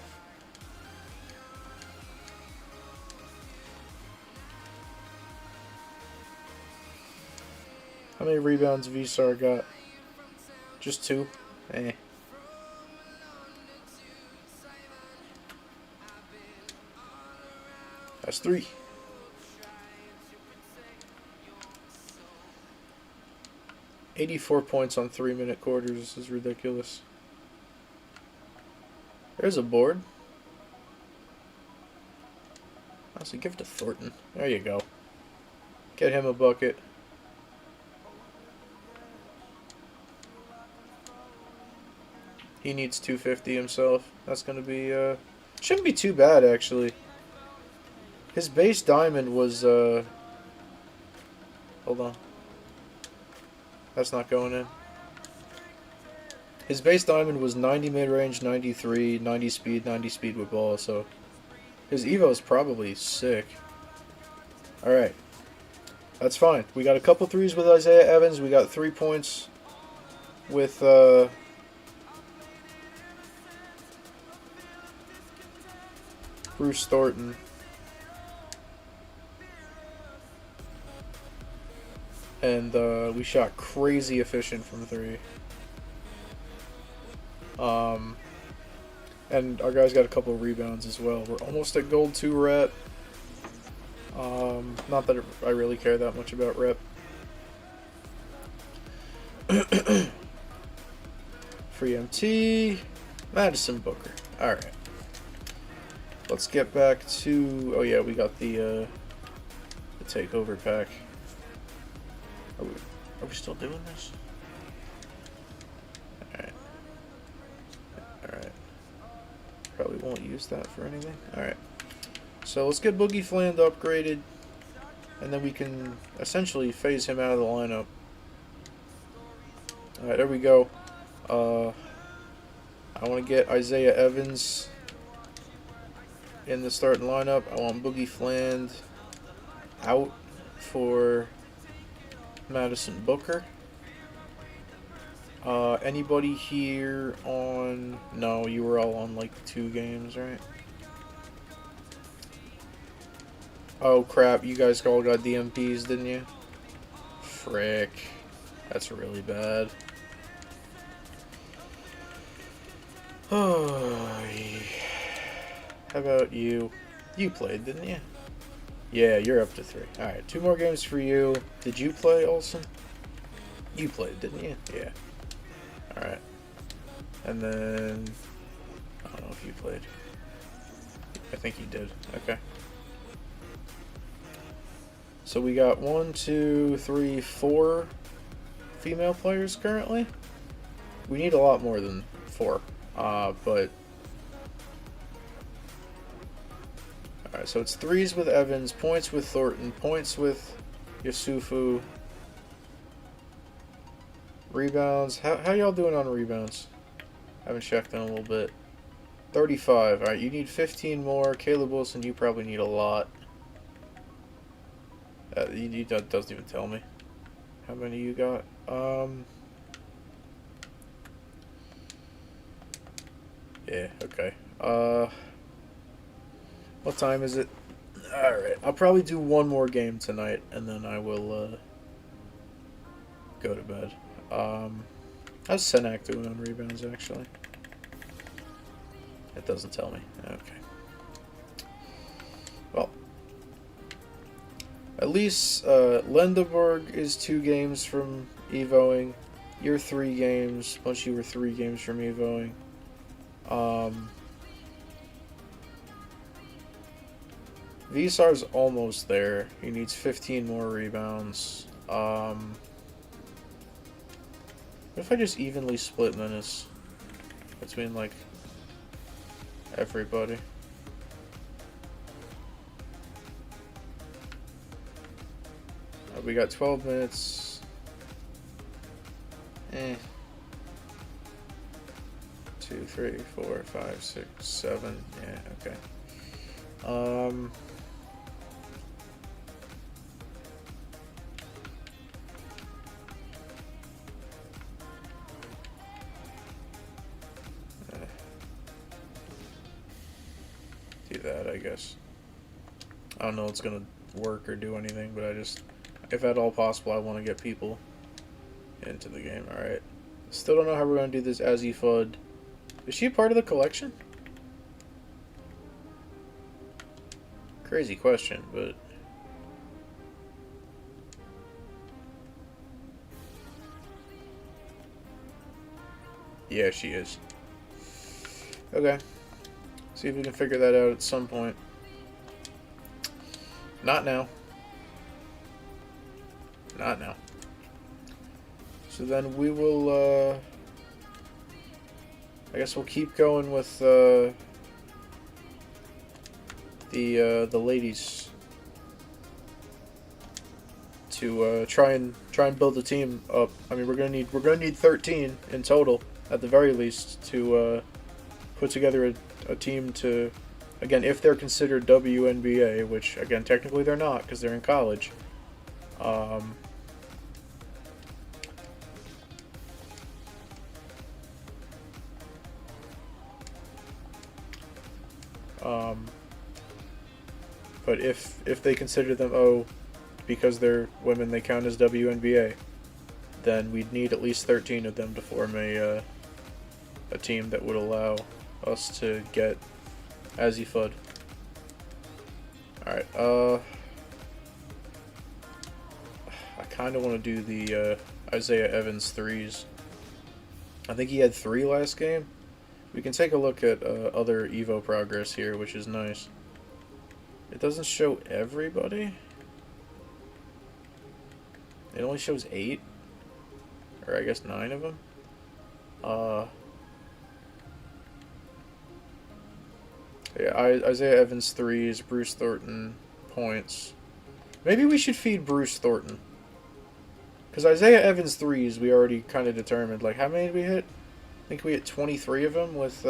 How many rebounds Visar got? Just 2? Eh. That's 3. $84 points on 3-minute quarters. This is ridiculous. There's a board. Honestly, give it to Thornton. There you go. Get him a bucket. He needs 250 himself. That's going to be, shouldn't be too bad, actually. His base diamond was, hold on. That's not going in. His base diamond was 90 mid-range, 93, 90 speed with ball, so his Evo is probably sick. Alright. That's fine. We got a couple threes with Isaiah Evans. We got 3 points with, Bruce Thornton. And we shot crazy efficient from 3. And our guys got a couple of rebounds as well. We're almost at gold 2 rep. Not that I really care that much about rep. Free MT. Madison Booker. Alright. Let's get back to... Oh yeah, we got the takeover pack. Are we still doing this? Alright. it won't use that for anything. Alright. So let's get Boogie Fland upgraded, and then we can essentially phase him out of the lineup. Alright, there we go. I want to get Isaiah Evans in the starting lineup. I want Boogie Fland out for Madison Booker. Anybody here on... No, you were all on like 2 games, right? Oh crap, you guys all got DMPs, didn't you? Frick. That's really bad. Oh, how about you? You played, didn't you? Yeah, you're up to 3. Alright, 2 more games for you. Did you play, Olsen? You played, didn't you? Yeah. Alright. And then... I don't know if you played. I think you did. Okay. So we got 1, 2, 3, 4 female players currently. We need a lot more than 4. But... Alright, so it's 3s with Evans, points with Thornton, points with Yusufu. Rebounds. How y'all doing on rebounds? Haven't checked in a little bit. 35. Alright, you need 15 more. Caleb Wilson, you probably need a lot. That doesn't even tell me how many you got. Yeah, okay. What time is it? Alright, I'll probably do 1 more game tonight, and then I will, go to bed. How's Senak doing on rebounds, actually? It doesn't tell me. Okay. Well. At least, Lendeborg is 2 games from evoing. You're 3 games. Once you were 3 games from evoing. Visar's almost there. He needs 15 more rebounds. What if I just evenly split minutes between, like, everybody? We got 12 minutes. 2, 3, 4, 5, 6, 7. Yeah, okay. Do that, I guess. I don't know if it's gonna work or do anything, but I just, if at all possible, I want to get people into the game. Alright. Still don't know how we're gonna do this Azzy Fudd. Is she a part of the collection? Crazy question, but... Yeah, she is. Okay. See if we can figure that out at some point. Not now. Not now. So then we will, I guess we'll keep going with, the ladies to try and build the team up. I mean, we're gonna need 13 in total at the very least to put together a team to, again, if they're considered WNBA, which again technically they're not because they're in college. But if they consider them O because they're women, they count as WNBA, then we'd need at least 13 of them to form a team that would allow us to get Azzy Fudd. Alright, I kind of want to do the Isaiah Evans 3s. I think he had 3 last game. We can take a look at other Evo progress here, which is nice. It doesn't show everybody. It only shows 8. Or I guess 9 of them. Yeah, Isaiah Evans threes, Bruce Thornton points. Maybe we should feed Bruce Thornton. Because Isaiah Evans threes, we already kind of determined. Like, how many did we hit? I think we hit 23 of them with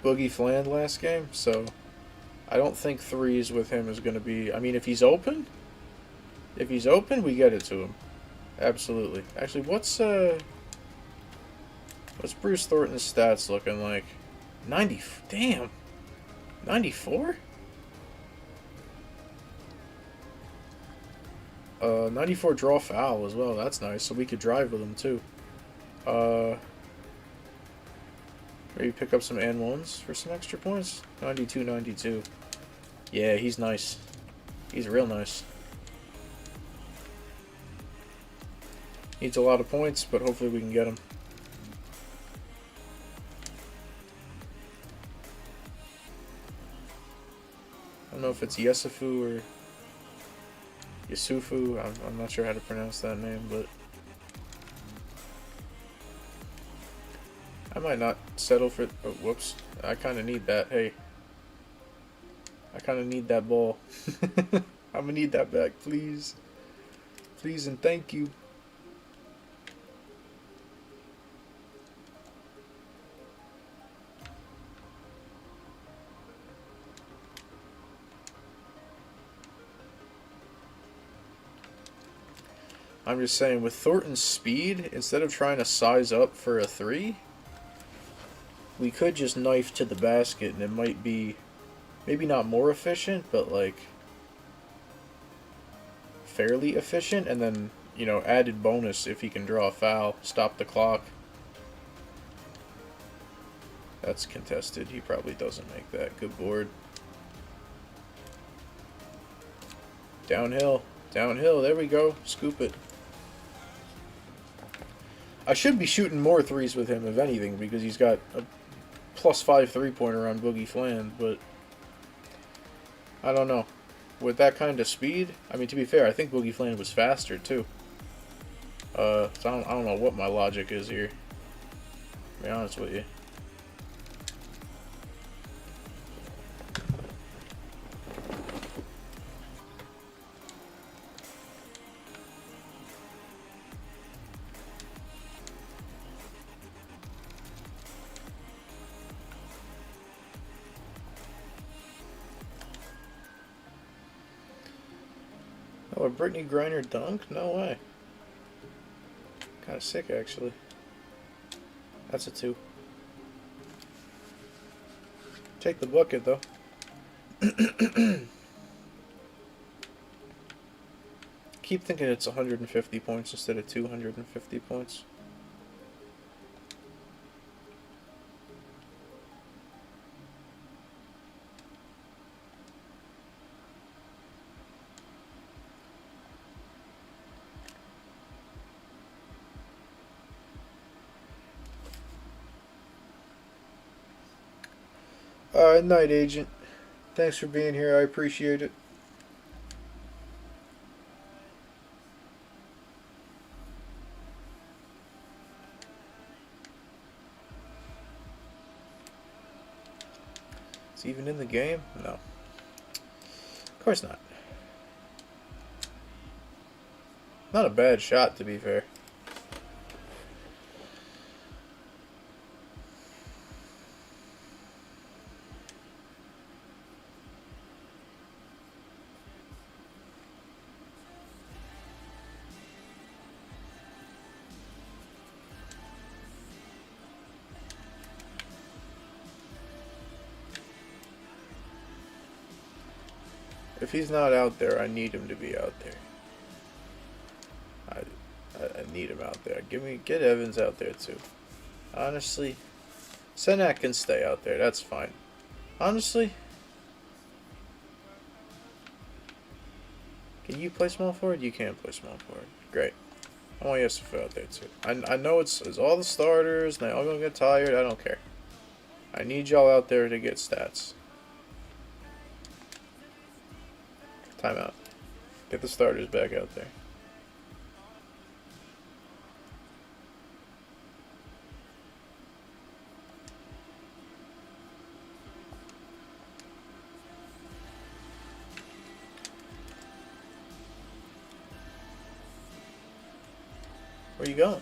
Boogie Fland last game. So, I don't think threes with him is going to be... I mean, if he's open, we get it to him. Absolutely. Actually, what's Bruce Thornton's stats looking like? 90... Damn. 94? 94 draw foul as well. That's nice. So we could drive with him too. Maybe pick up some and ones for some extra points. 92, 92. Yeah, he's nice. He's real nice. Needs a lot of points, but hopefully we can get him. I don't know if it's Yesufu or Yusufu. I'm not sure how to pronounce that name, but I might not settle for... Oh, whoops. I kind of need that. Hey. I kind of need that ball. I'm going to need that back, please. Please and thank you. I'm just saying, with Thornton's speed, instead of trying to size up for a 3, we could just knife to the basket, and it might be maybe not more efficient, but like fairly efficient, and then, you know, added bonus if he can draw a foul, stop the clock. That's contested. He probably doesn't make that. Good board. Downhill. Downhill. There we go. Scoop it. I should be shooting more threes with him, if anything, because he's got a +5 three-pointer on Boogie Fland, but I don't know. With that kind of speed, I mean, to be fair, I think Boogie Fland was faster, too. So I don't know what my logic is here, to be honest with you. Oh, a Brittany Griner dunk? No way. Kind of sick, actually. That's a 2. Take the bucket, though. Keep thinking it's 150 points instead of 250 points. Night, Agent. Thanks for being here. I appreciate it. It's even in the game? No. Of course not. Not a bad shot, to be fair. If he's not out there, I need him to be out there. I need him out there. Get Evans out there too. Honestly, Senak can stay out there. That's fine. Honestly, can you play small forward? You can play small forward. Great. I want Yusuf out there too. I know it's all the starters and they all gonna get tired. I don't care. I need y'all out there to get stats. Timeout. Get the starters back out there. Where you going?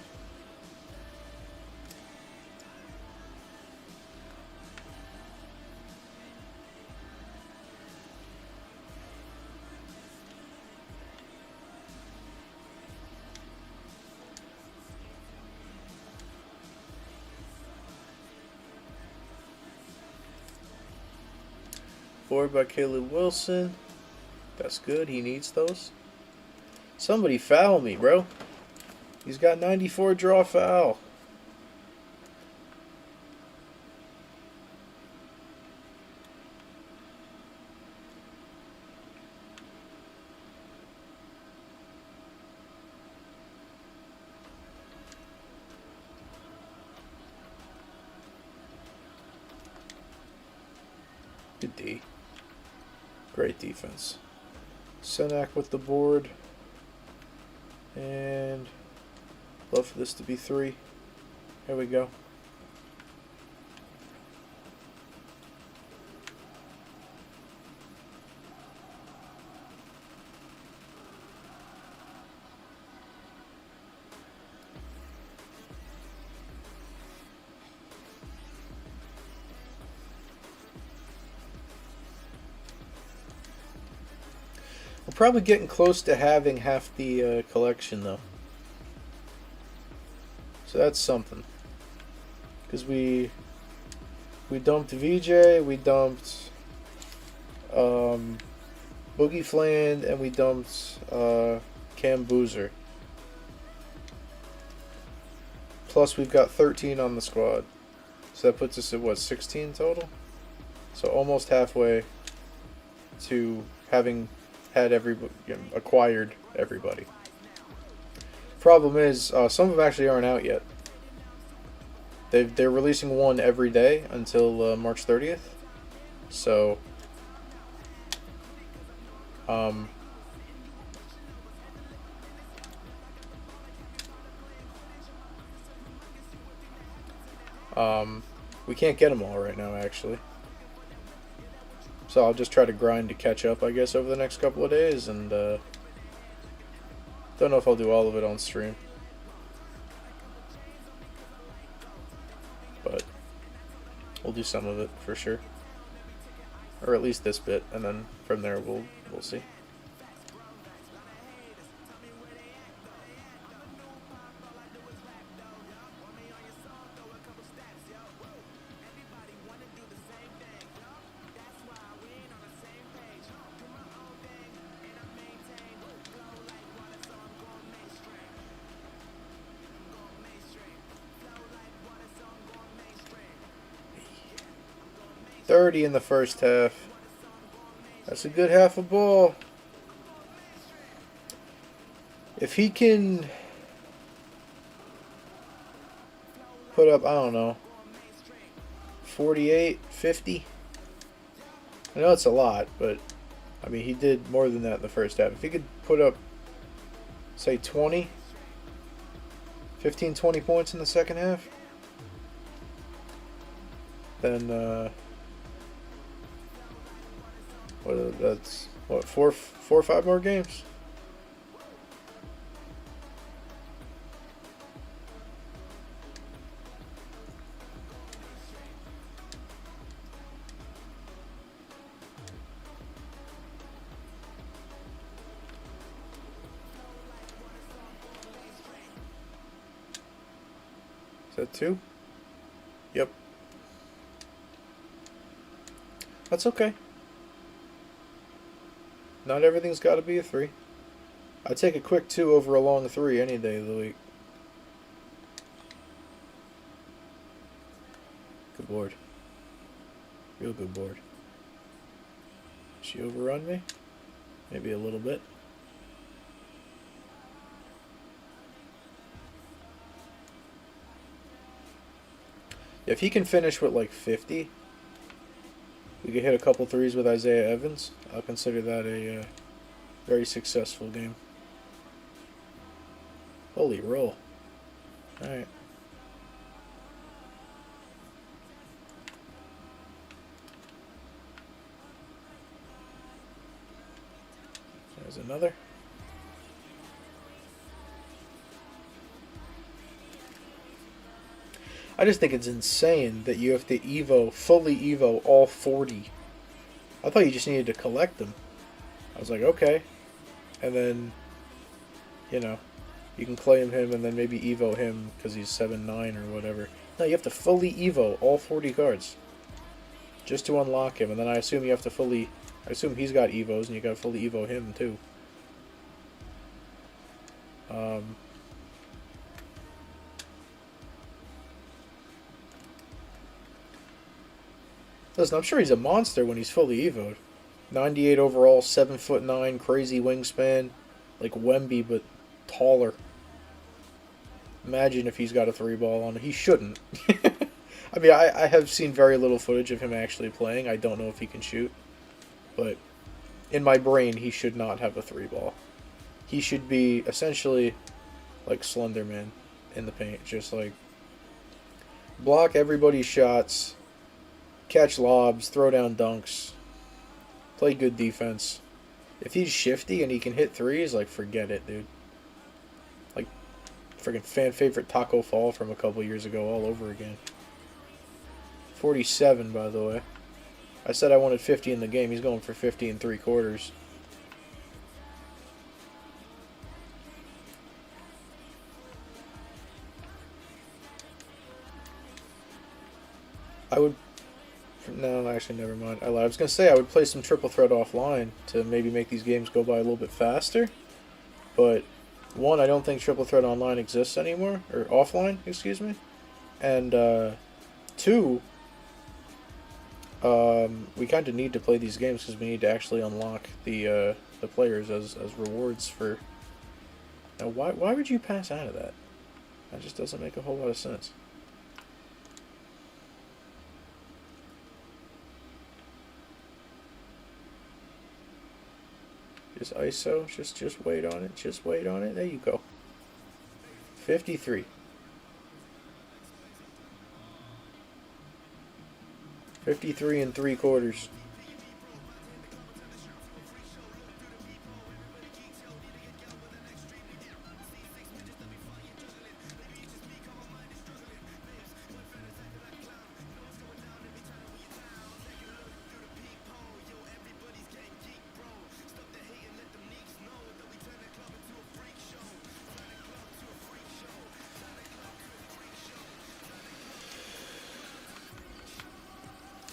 Forward by Caleb Wilson. That's good. He needs those. Somebody foul me, bro. He's got 94 draw foul. Good D. Great defense. Senak with the board. And love for this to be 3. Here we go. We're probably getting close to having half the collection, though. So that's something. Because we dumped VJ, we dumped Boogie Fland, and we dumped Cam Boozer. Plus we've got 13 on the squad. So that puts us at, what, 16 total? So almost halfway to having had acquired everybody. Problem is, some of them actually aren't out yet. They're releasing one every day until March 30th. So, we can't get them all right now, actually. So I'll just try to grind to catch up, I guess, over the next couple of days, and don't know if I'll do all of it on stream. But we'll do some of it for sure. Or at least this bit, and then from there we'll see. .30 in the first half. That's a good half a ball. If he can put up, I don't know, 48, 50. I know it's a lot, but I mean, he did more than that in the first half. If he could put up, say, 20, 15, 20 points in the second half, then that's what, four or five more games. Is that 2? Yep. That's okay. Not everything's got to be a 3. I'd take a quick 2 over a long 3 any day of the week. Good board. Real good board. She overrun me? Maybe a little bit. If he can finish with like 50, we could hit a couple threes with Isaiah Evans. I'll consider that a very successful game. Holy roll. Alright. There's another. I just think it's insane that you have to fully Evo all 40. I thought you just needed to collect them. I was like, okay. And then, you know, you can claim him and then maybe Evo him because he's 7-9 or whatever. No, you have to fully Evo all 40 cards. Just to unlock him. And then I assume you have to fully... I assume he's got Evos and you gotta fully Evo him too. Listen, I'm sure he's a monster when he's fully Evo'd. 98 overall, 7'9", crazy wingspan. Like Wemby, but taller. Imagine if he's got a 3-ball on him. He shouldn't. I mean, I have seen very little footage of him actually playing. I don't know if he can shoot. But in my brain, he should not have a 3-ball. He should be essentially like Slenderman in the paint. Just like block everybody's shots, catch lobs, throw down dunks, play good defense. If he's shifty and he can hit threes, like, forget it, dude. Like, friggin' fan favorite Taco Fall from a couple years ago all over again. 47, by the way. I said I wanted 50 in the game. He's going for 50 and 3/4. I would... No, actually, never mind. I lied. I was going to say I would play some Triple Threat offline to maybe make these games go by a little bit faster. But, one, I don't think Triple Threat online exists anymore. Or offline, excuse me. And, two, we kind of need to play these games because we need to actually unlock the players as rewards for... Now, why would you pass out of that? That just doesn't make a whole lot of sense. Just ISO, just wait on it, just wait on it. There you go. 53. 53 and 3/4.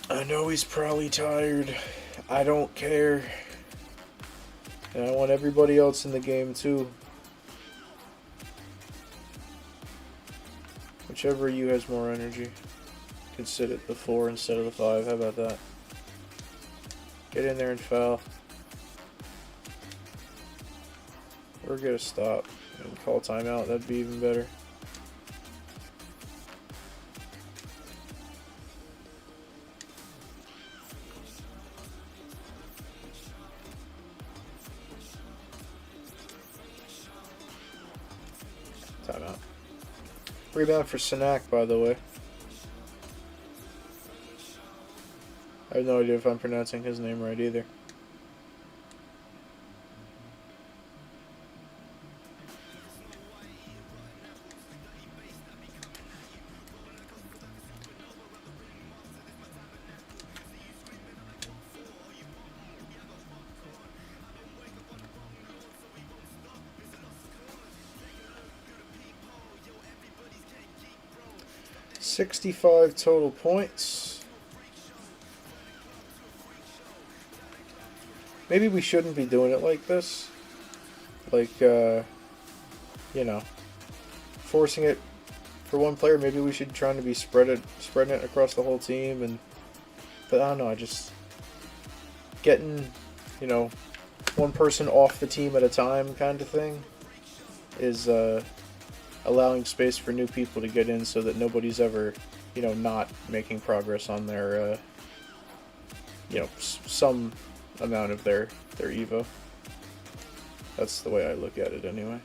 I know he's probably tired. I don't care. And I want everybody else in the game too. Whichever of you has more energy. You can sit at the 4 instead of the 5. How about that? Get in there and foul. Or get a stop. And call timeout. That'd be even better. Timeout. Rebound for Sinak, by the way. I have no idea if I'm pronouncing his name right either. $65 total points. Maybe we shouldn't be doing it like this. Like, you know, forcing it for one player. Maybe we should try to be spreading it across the whole team. But I don't know. I just getting, you know, one person off the team at a time kind of thing is allowing space for new people to get in so that nobody's ever, you know, not making progress on their, you know, some amount of their Evo. That's the way I look at it anyway.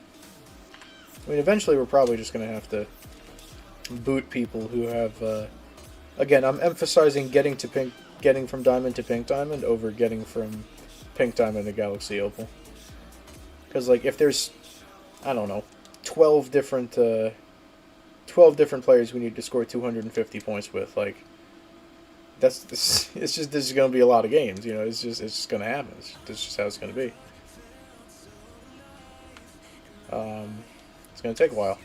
I mean, eventually we're probably just going to have to boot people who have, again, I'm emphasizing getting from Diamond to Pink Diamond over getting from Pink Diamond to Galaxy Opal. Because, like, if there's, I don't know, 12 different 12 different players we need to score 250 points with. Like, it's just, this is going to be a lot of games, you know, it's just going to happen. That's just how it's going to be. It's going to take a while.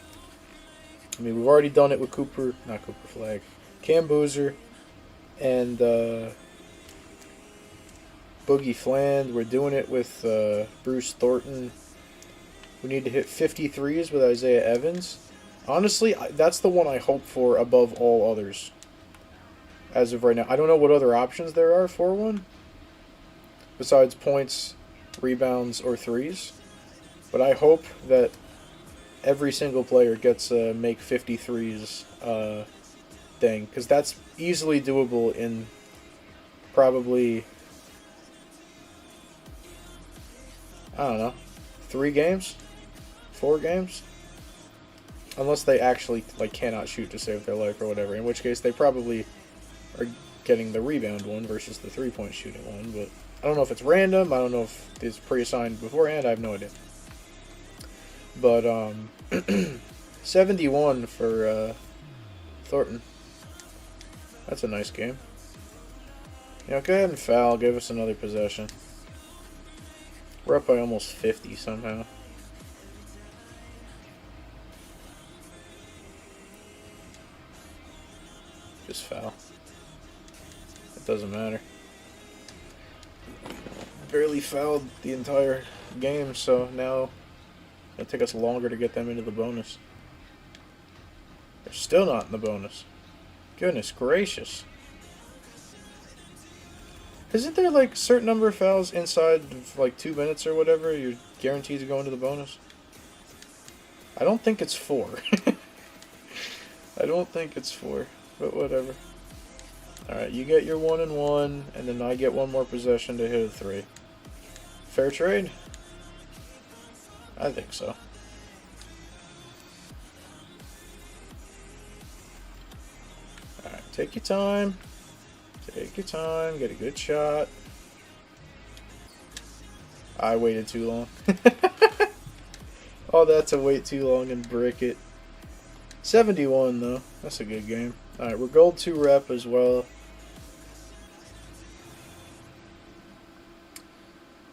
I mean, we've already done it with not Cooper Flag, Cam Boozer, and Boogie Fland. We're doing it with Bruce Thornton. We need to hit 53s with Isaiah Evans. Honestly, that's the one I hope for above all others. As of right now. I don't know what other options there are for one. Besides points, rebounds, or threes. But I hope that every single player gets a make 53s thing. Because that's easily doable in probably, I don't know, 3 games? 4 games? Unless they actually like cannot shoot to save their life or whatever, in which case they probably are getting the rebound one versus the 3-point shooting one. But I don't know if it's random. I don't know if it's pre-assigned beforehand. I have no idea. But 71 for Thornton. That's a nice game. You know, go ahead and foul. Give us another possession. We're up by almost 50 somehow. Just foul. It doesn't matter. Barely fouled the entire game, so now it'll take us longer to get them into the bonus. They're still not in the bonus. Goodness gracious. Isn't there like a certain number of fouls inside of like 2 minutes or whatever you're guaranteed to go into the bonus? I don't think it's 4. I don't think it's 4. But whatever. Alright, you get your 1 and 1, and then I get one more possession to hit a 3. Fair trade? I think so. Alright, take your time. Take your time, get a good shot. I waited too long. Oh, that's a wait too long and brick it. 71 though, that's a good game. Alright, we're gold 2 rep as well.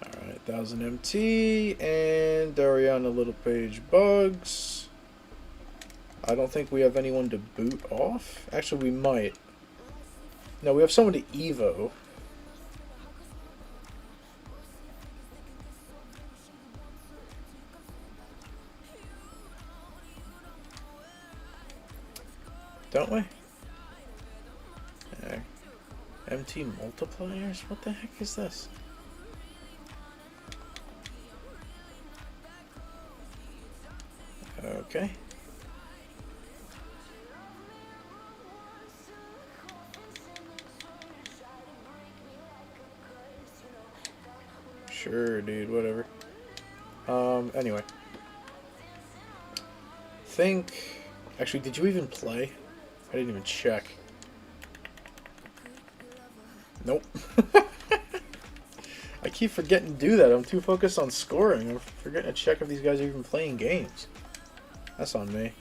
Alright, 1000 MT and Dariana Little Page Bugs. I don't think we have anyone to boot off. Actually, we might. No, we have someone to Evo. Don't we? MT multipliers? What the heck is this? Okay. Sure, dude, whatever. Anyway. Actually, did you even play? I didn't even check. Nope. I keep forgetting to do that. I'm too focused on scoring. I'm forgetting to check if these guys are even playing games. That's on me.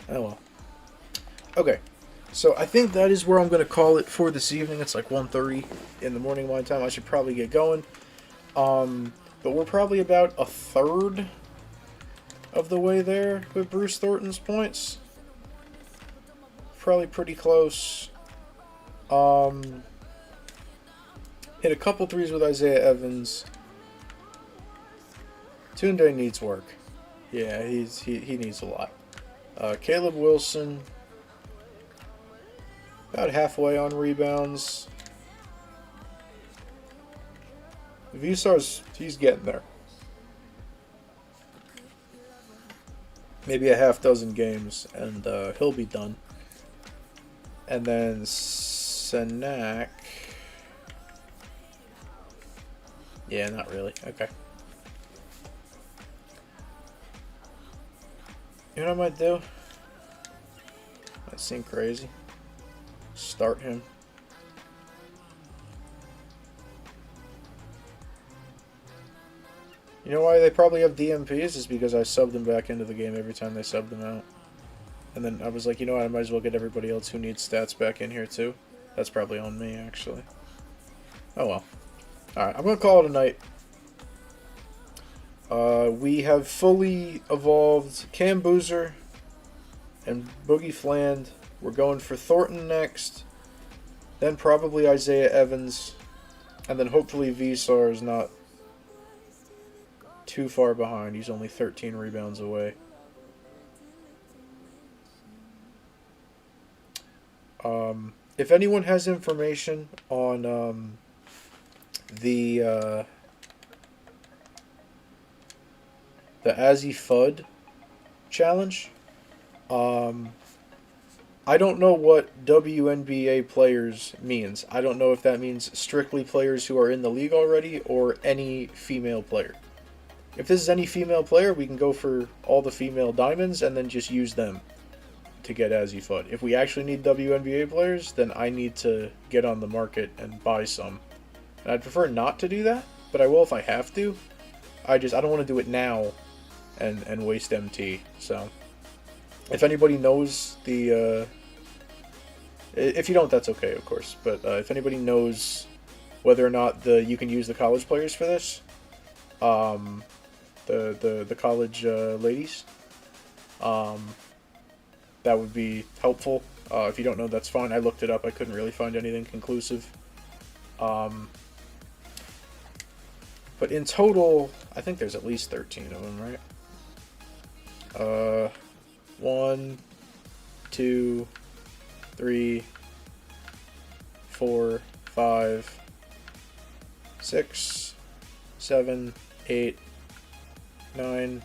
Oh well. Okay. So I think that is where I'm going to call it for this evening. It's like 1:30 in the morning my time. I should probably get going. But we're probably about a third of the way there with Bruce Thornton's points. Probably pretty close. Hit a couple threes with Isaiah Evans. Tunde needs work. Yeah, he needs a lot. Caleb Wilson, about halfway on rebounds. Visar's, he's getting there. Maybe a half dozen games, and he'll be done. And then Sanak. Yeah, not really. Okay. You know what I might do? Might seem crazy. Start him. You know why they probably have DMPs? Is because I sub them back into the game every time they sub them out. And then I was like, you know what, I might as well get everybody else who needs stats back in here too. That's probably on me, actually. Oh well. Alright, I'm going to call it a night. We have fully evolved Cam Boozer and Boogie Fland. We're going for Thornton next. Then probably Isaiah Evans. And then hopefully Vsar is not too far behind. He's only 13 rebounds away. If anyone has information on the Azzy Fudd challenge, I don't know what WNBA players means. I don't know if that means strictly players who are in the league already or any female player. If this is any female player, we can go for all the female diamonds and then just use them to get Azzy Fudd. If we actually need WNBA players, then I need to get on the market and buy some. And I'd prefer not to do that, but I will if I have to. I don't want to do it now and waste MT. So if anybody knows the if you don't, that's okay, of course. But if anybody knows whether or not you can use the college players for this, the college ladies, that would be helpful. If you don't know, that's fine. I looked it up. I couldn't really find anything conclusive. But in total, I think there's at least 13 of them, right? 1, 2, 3, 4, 5, 6, 7, 8, 9,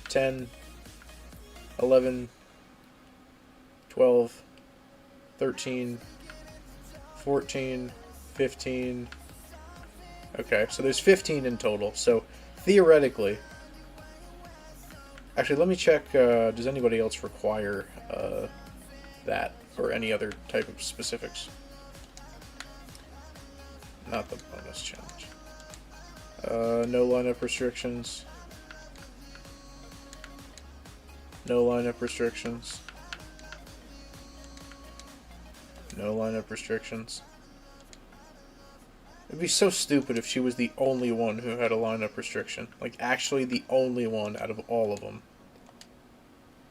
10, 11, 12, 13, 14, 15. Okay, so there's 15 in total. So theoretically, actually, let me check. Does anybody else require that or any other type of specifics? Not the bonus challenge. No lineup restrictions. No lineup restrictions. No lineup restrictions. It'd be so stupid if she was the only one who had a lineup restriction. Like, actually the only one out of all of them.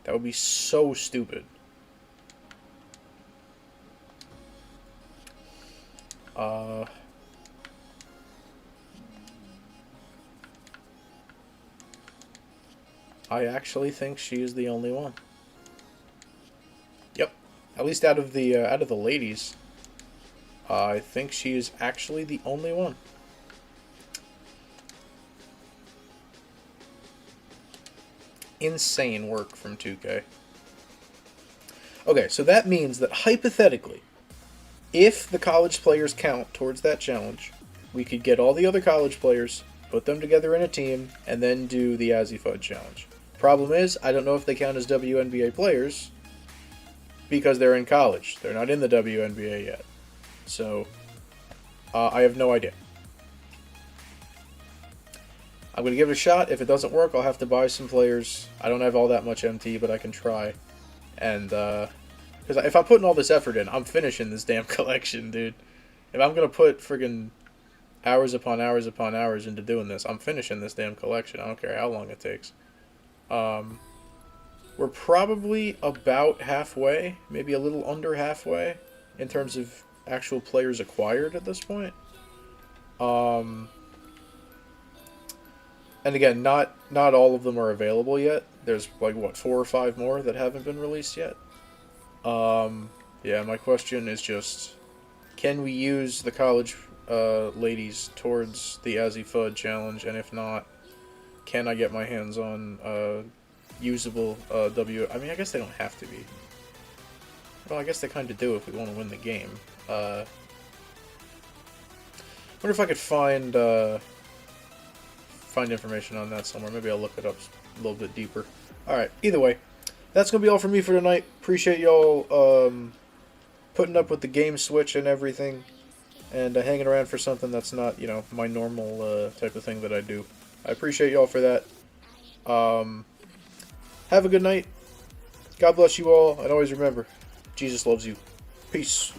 That would be so stupid. I actually think she is the only one. Yep. At least out of the ladies. I think she is actually the only one. Insane work from 2K. Okay, so that means that hypothetically, if the college players count towards that challenge, we could get all the other college players, put them together in a team, and then do the Azzy Fudd challenge. Problem is, I don't know if they count as WNBA players because they're in college. They're not in the WNBA yet. So, I have no idea. I'm going to give it a shot. If it doesn't work, I'll have to buy some players. I don't have all that much MT, but I can try. And, because if I'm putting all this effort in, I'm finishing this damn collection, dude. If I'm going to put friggin' hours upon hours upon hours into doing this, I'm finishing this damn collection. I don't care how long it takes. We're probably about halfway, maybe a little under halfway, in terms of actual players acquired at this point. And again, not all of them are available yet. There's like, what, 4 or 5 more that haven't been released yet? Yeah, my question is just, can we use the college ladies towards the Azzy Fudd challenge? And if not, can I get my hands on usable I mean, I guess they don't have to be. Well, I guess they kind of do if we want to win the game. Wonder if I could find information on that somewhere. Maybe I'll look it up a little bit deeper. Alright, either way, that's going to be all for me for tonight. Appreciate y'all putting up with the game switch and everything. and hanging around for something that's not, you know, my normal type of thing that I do. I appreciate y'all for that. Have a good night. God bless you all, and always remember, Jesus loves you. Peace.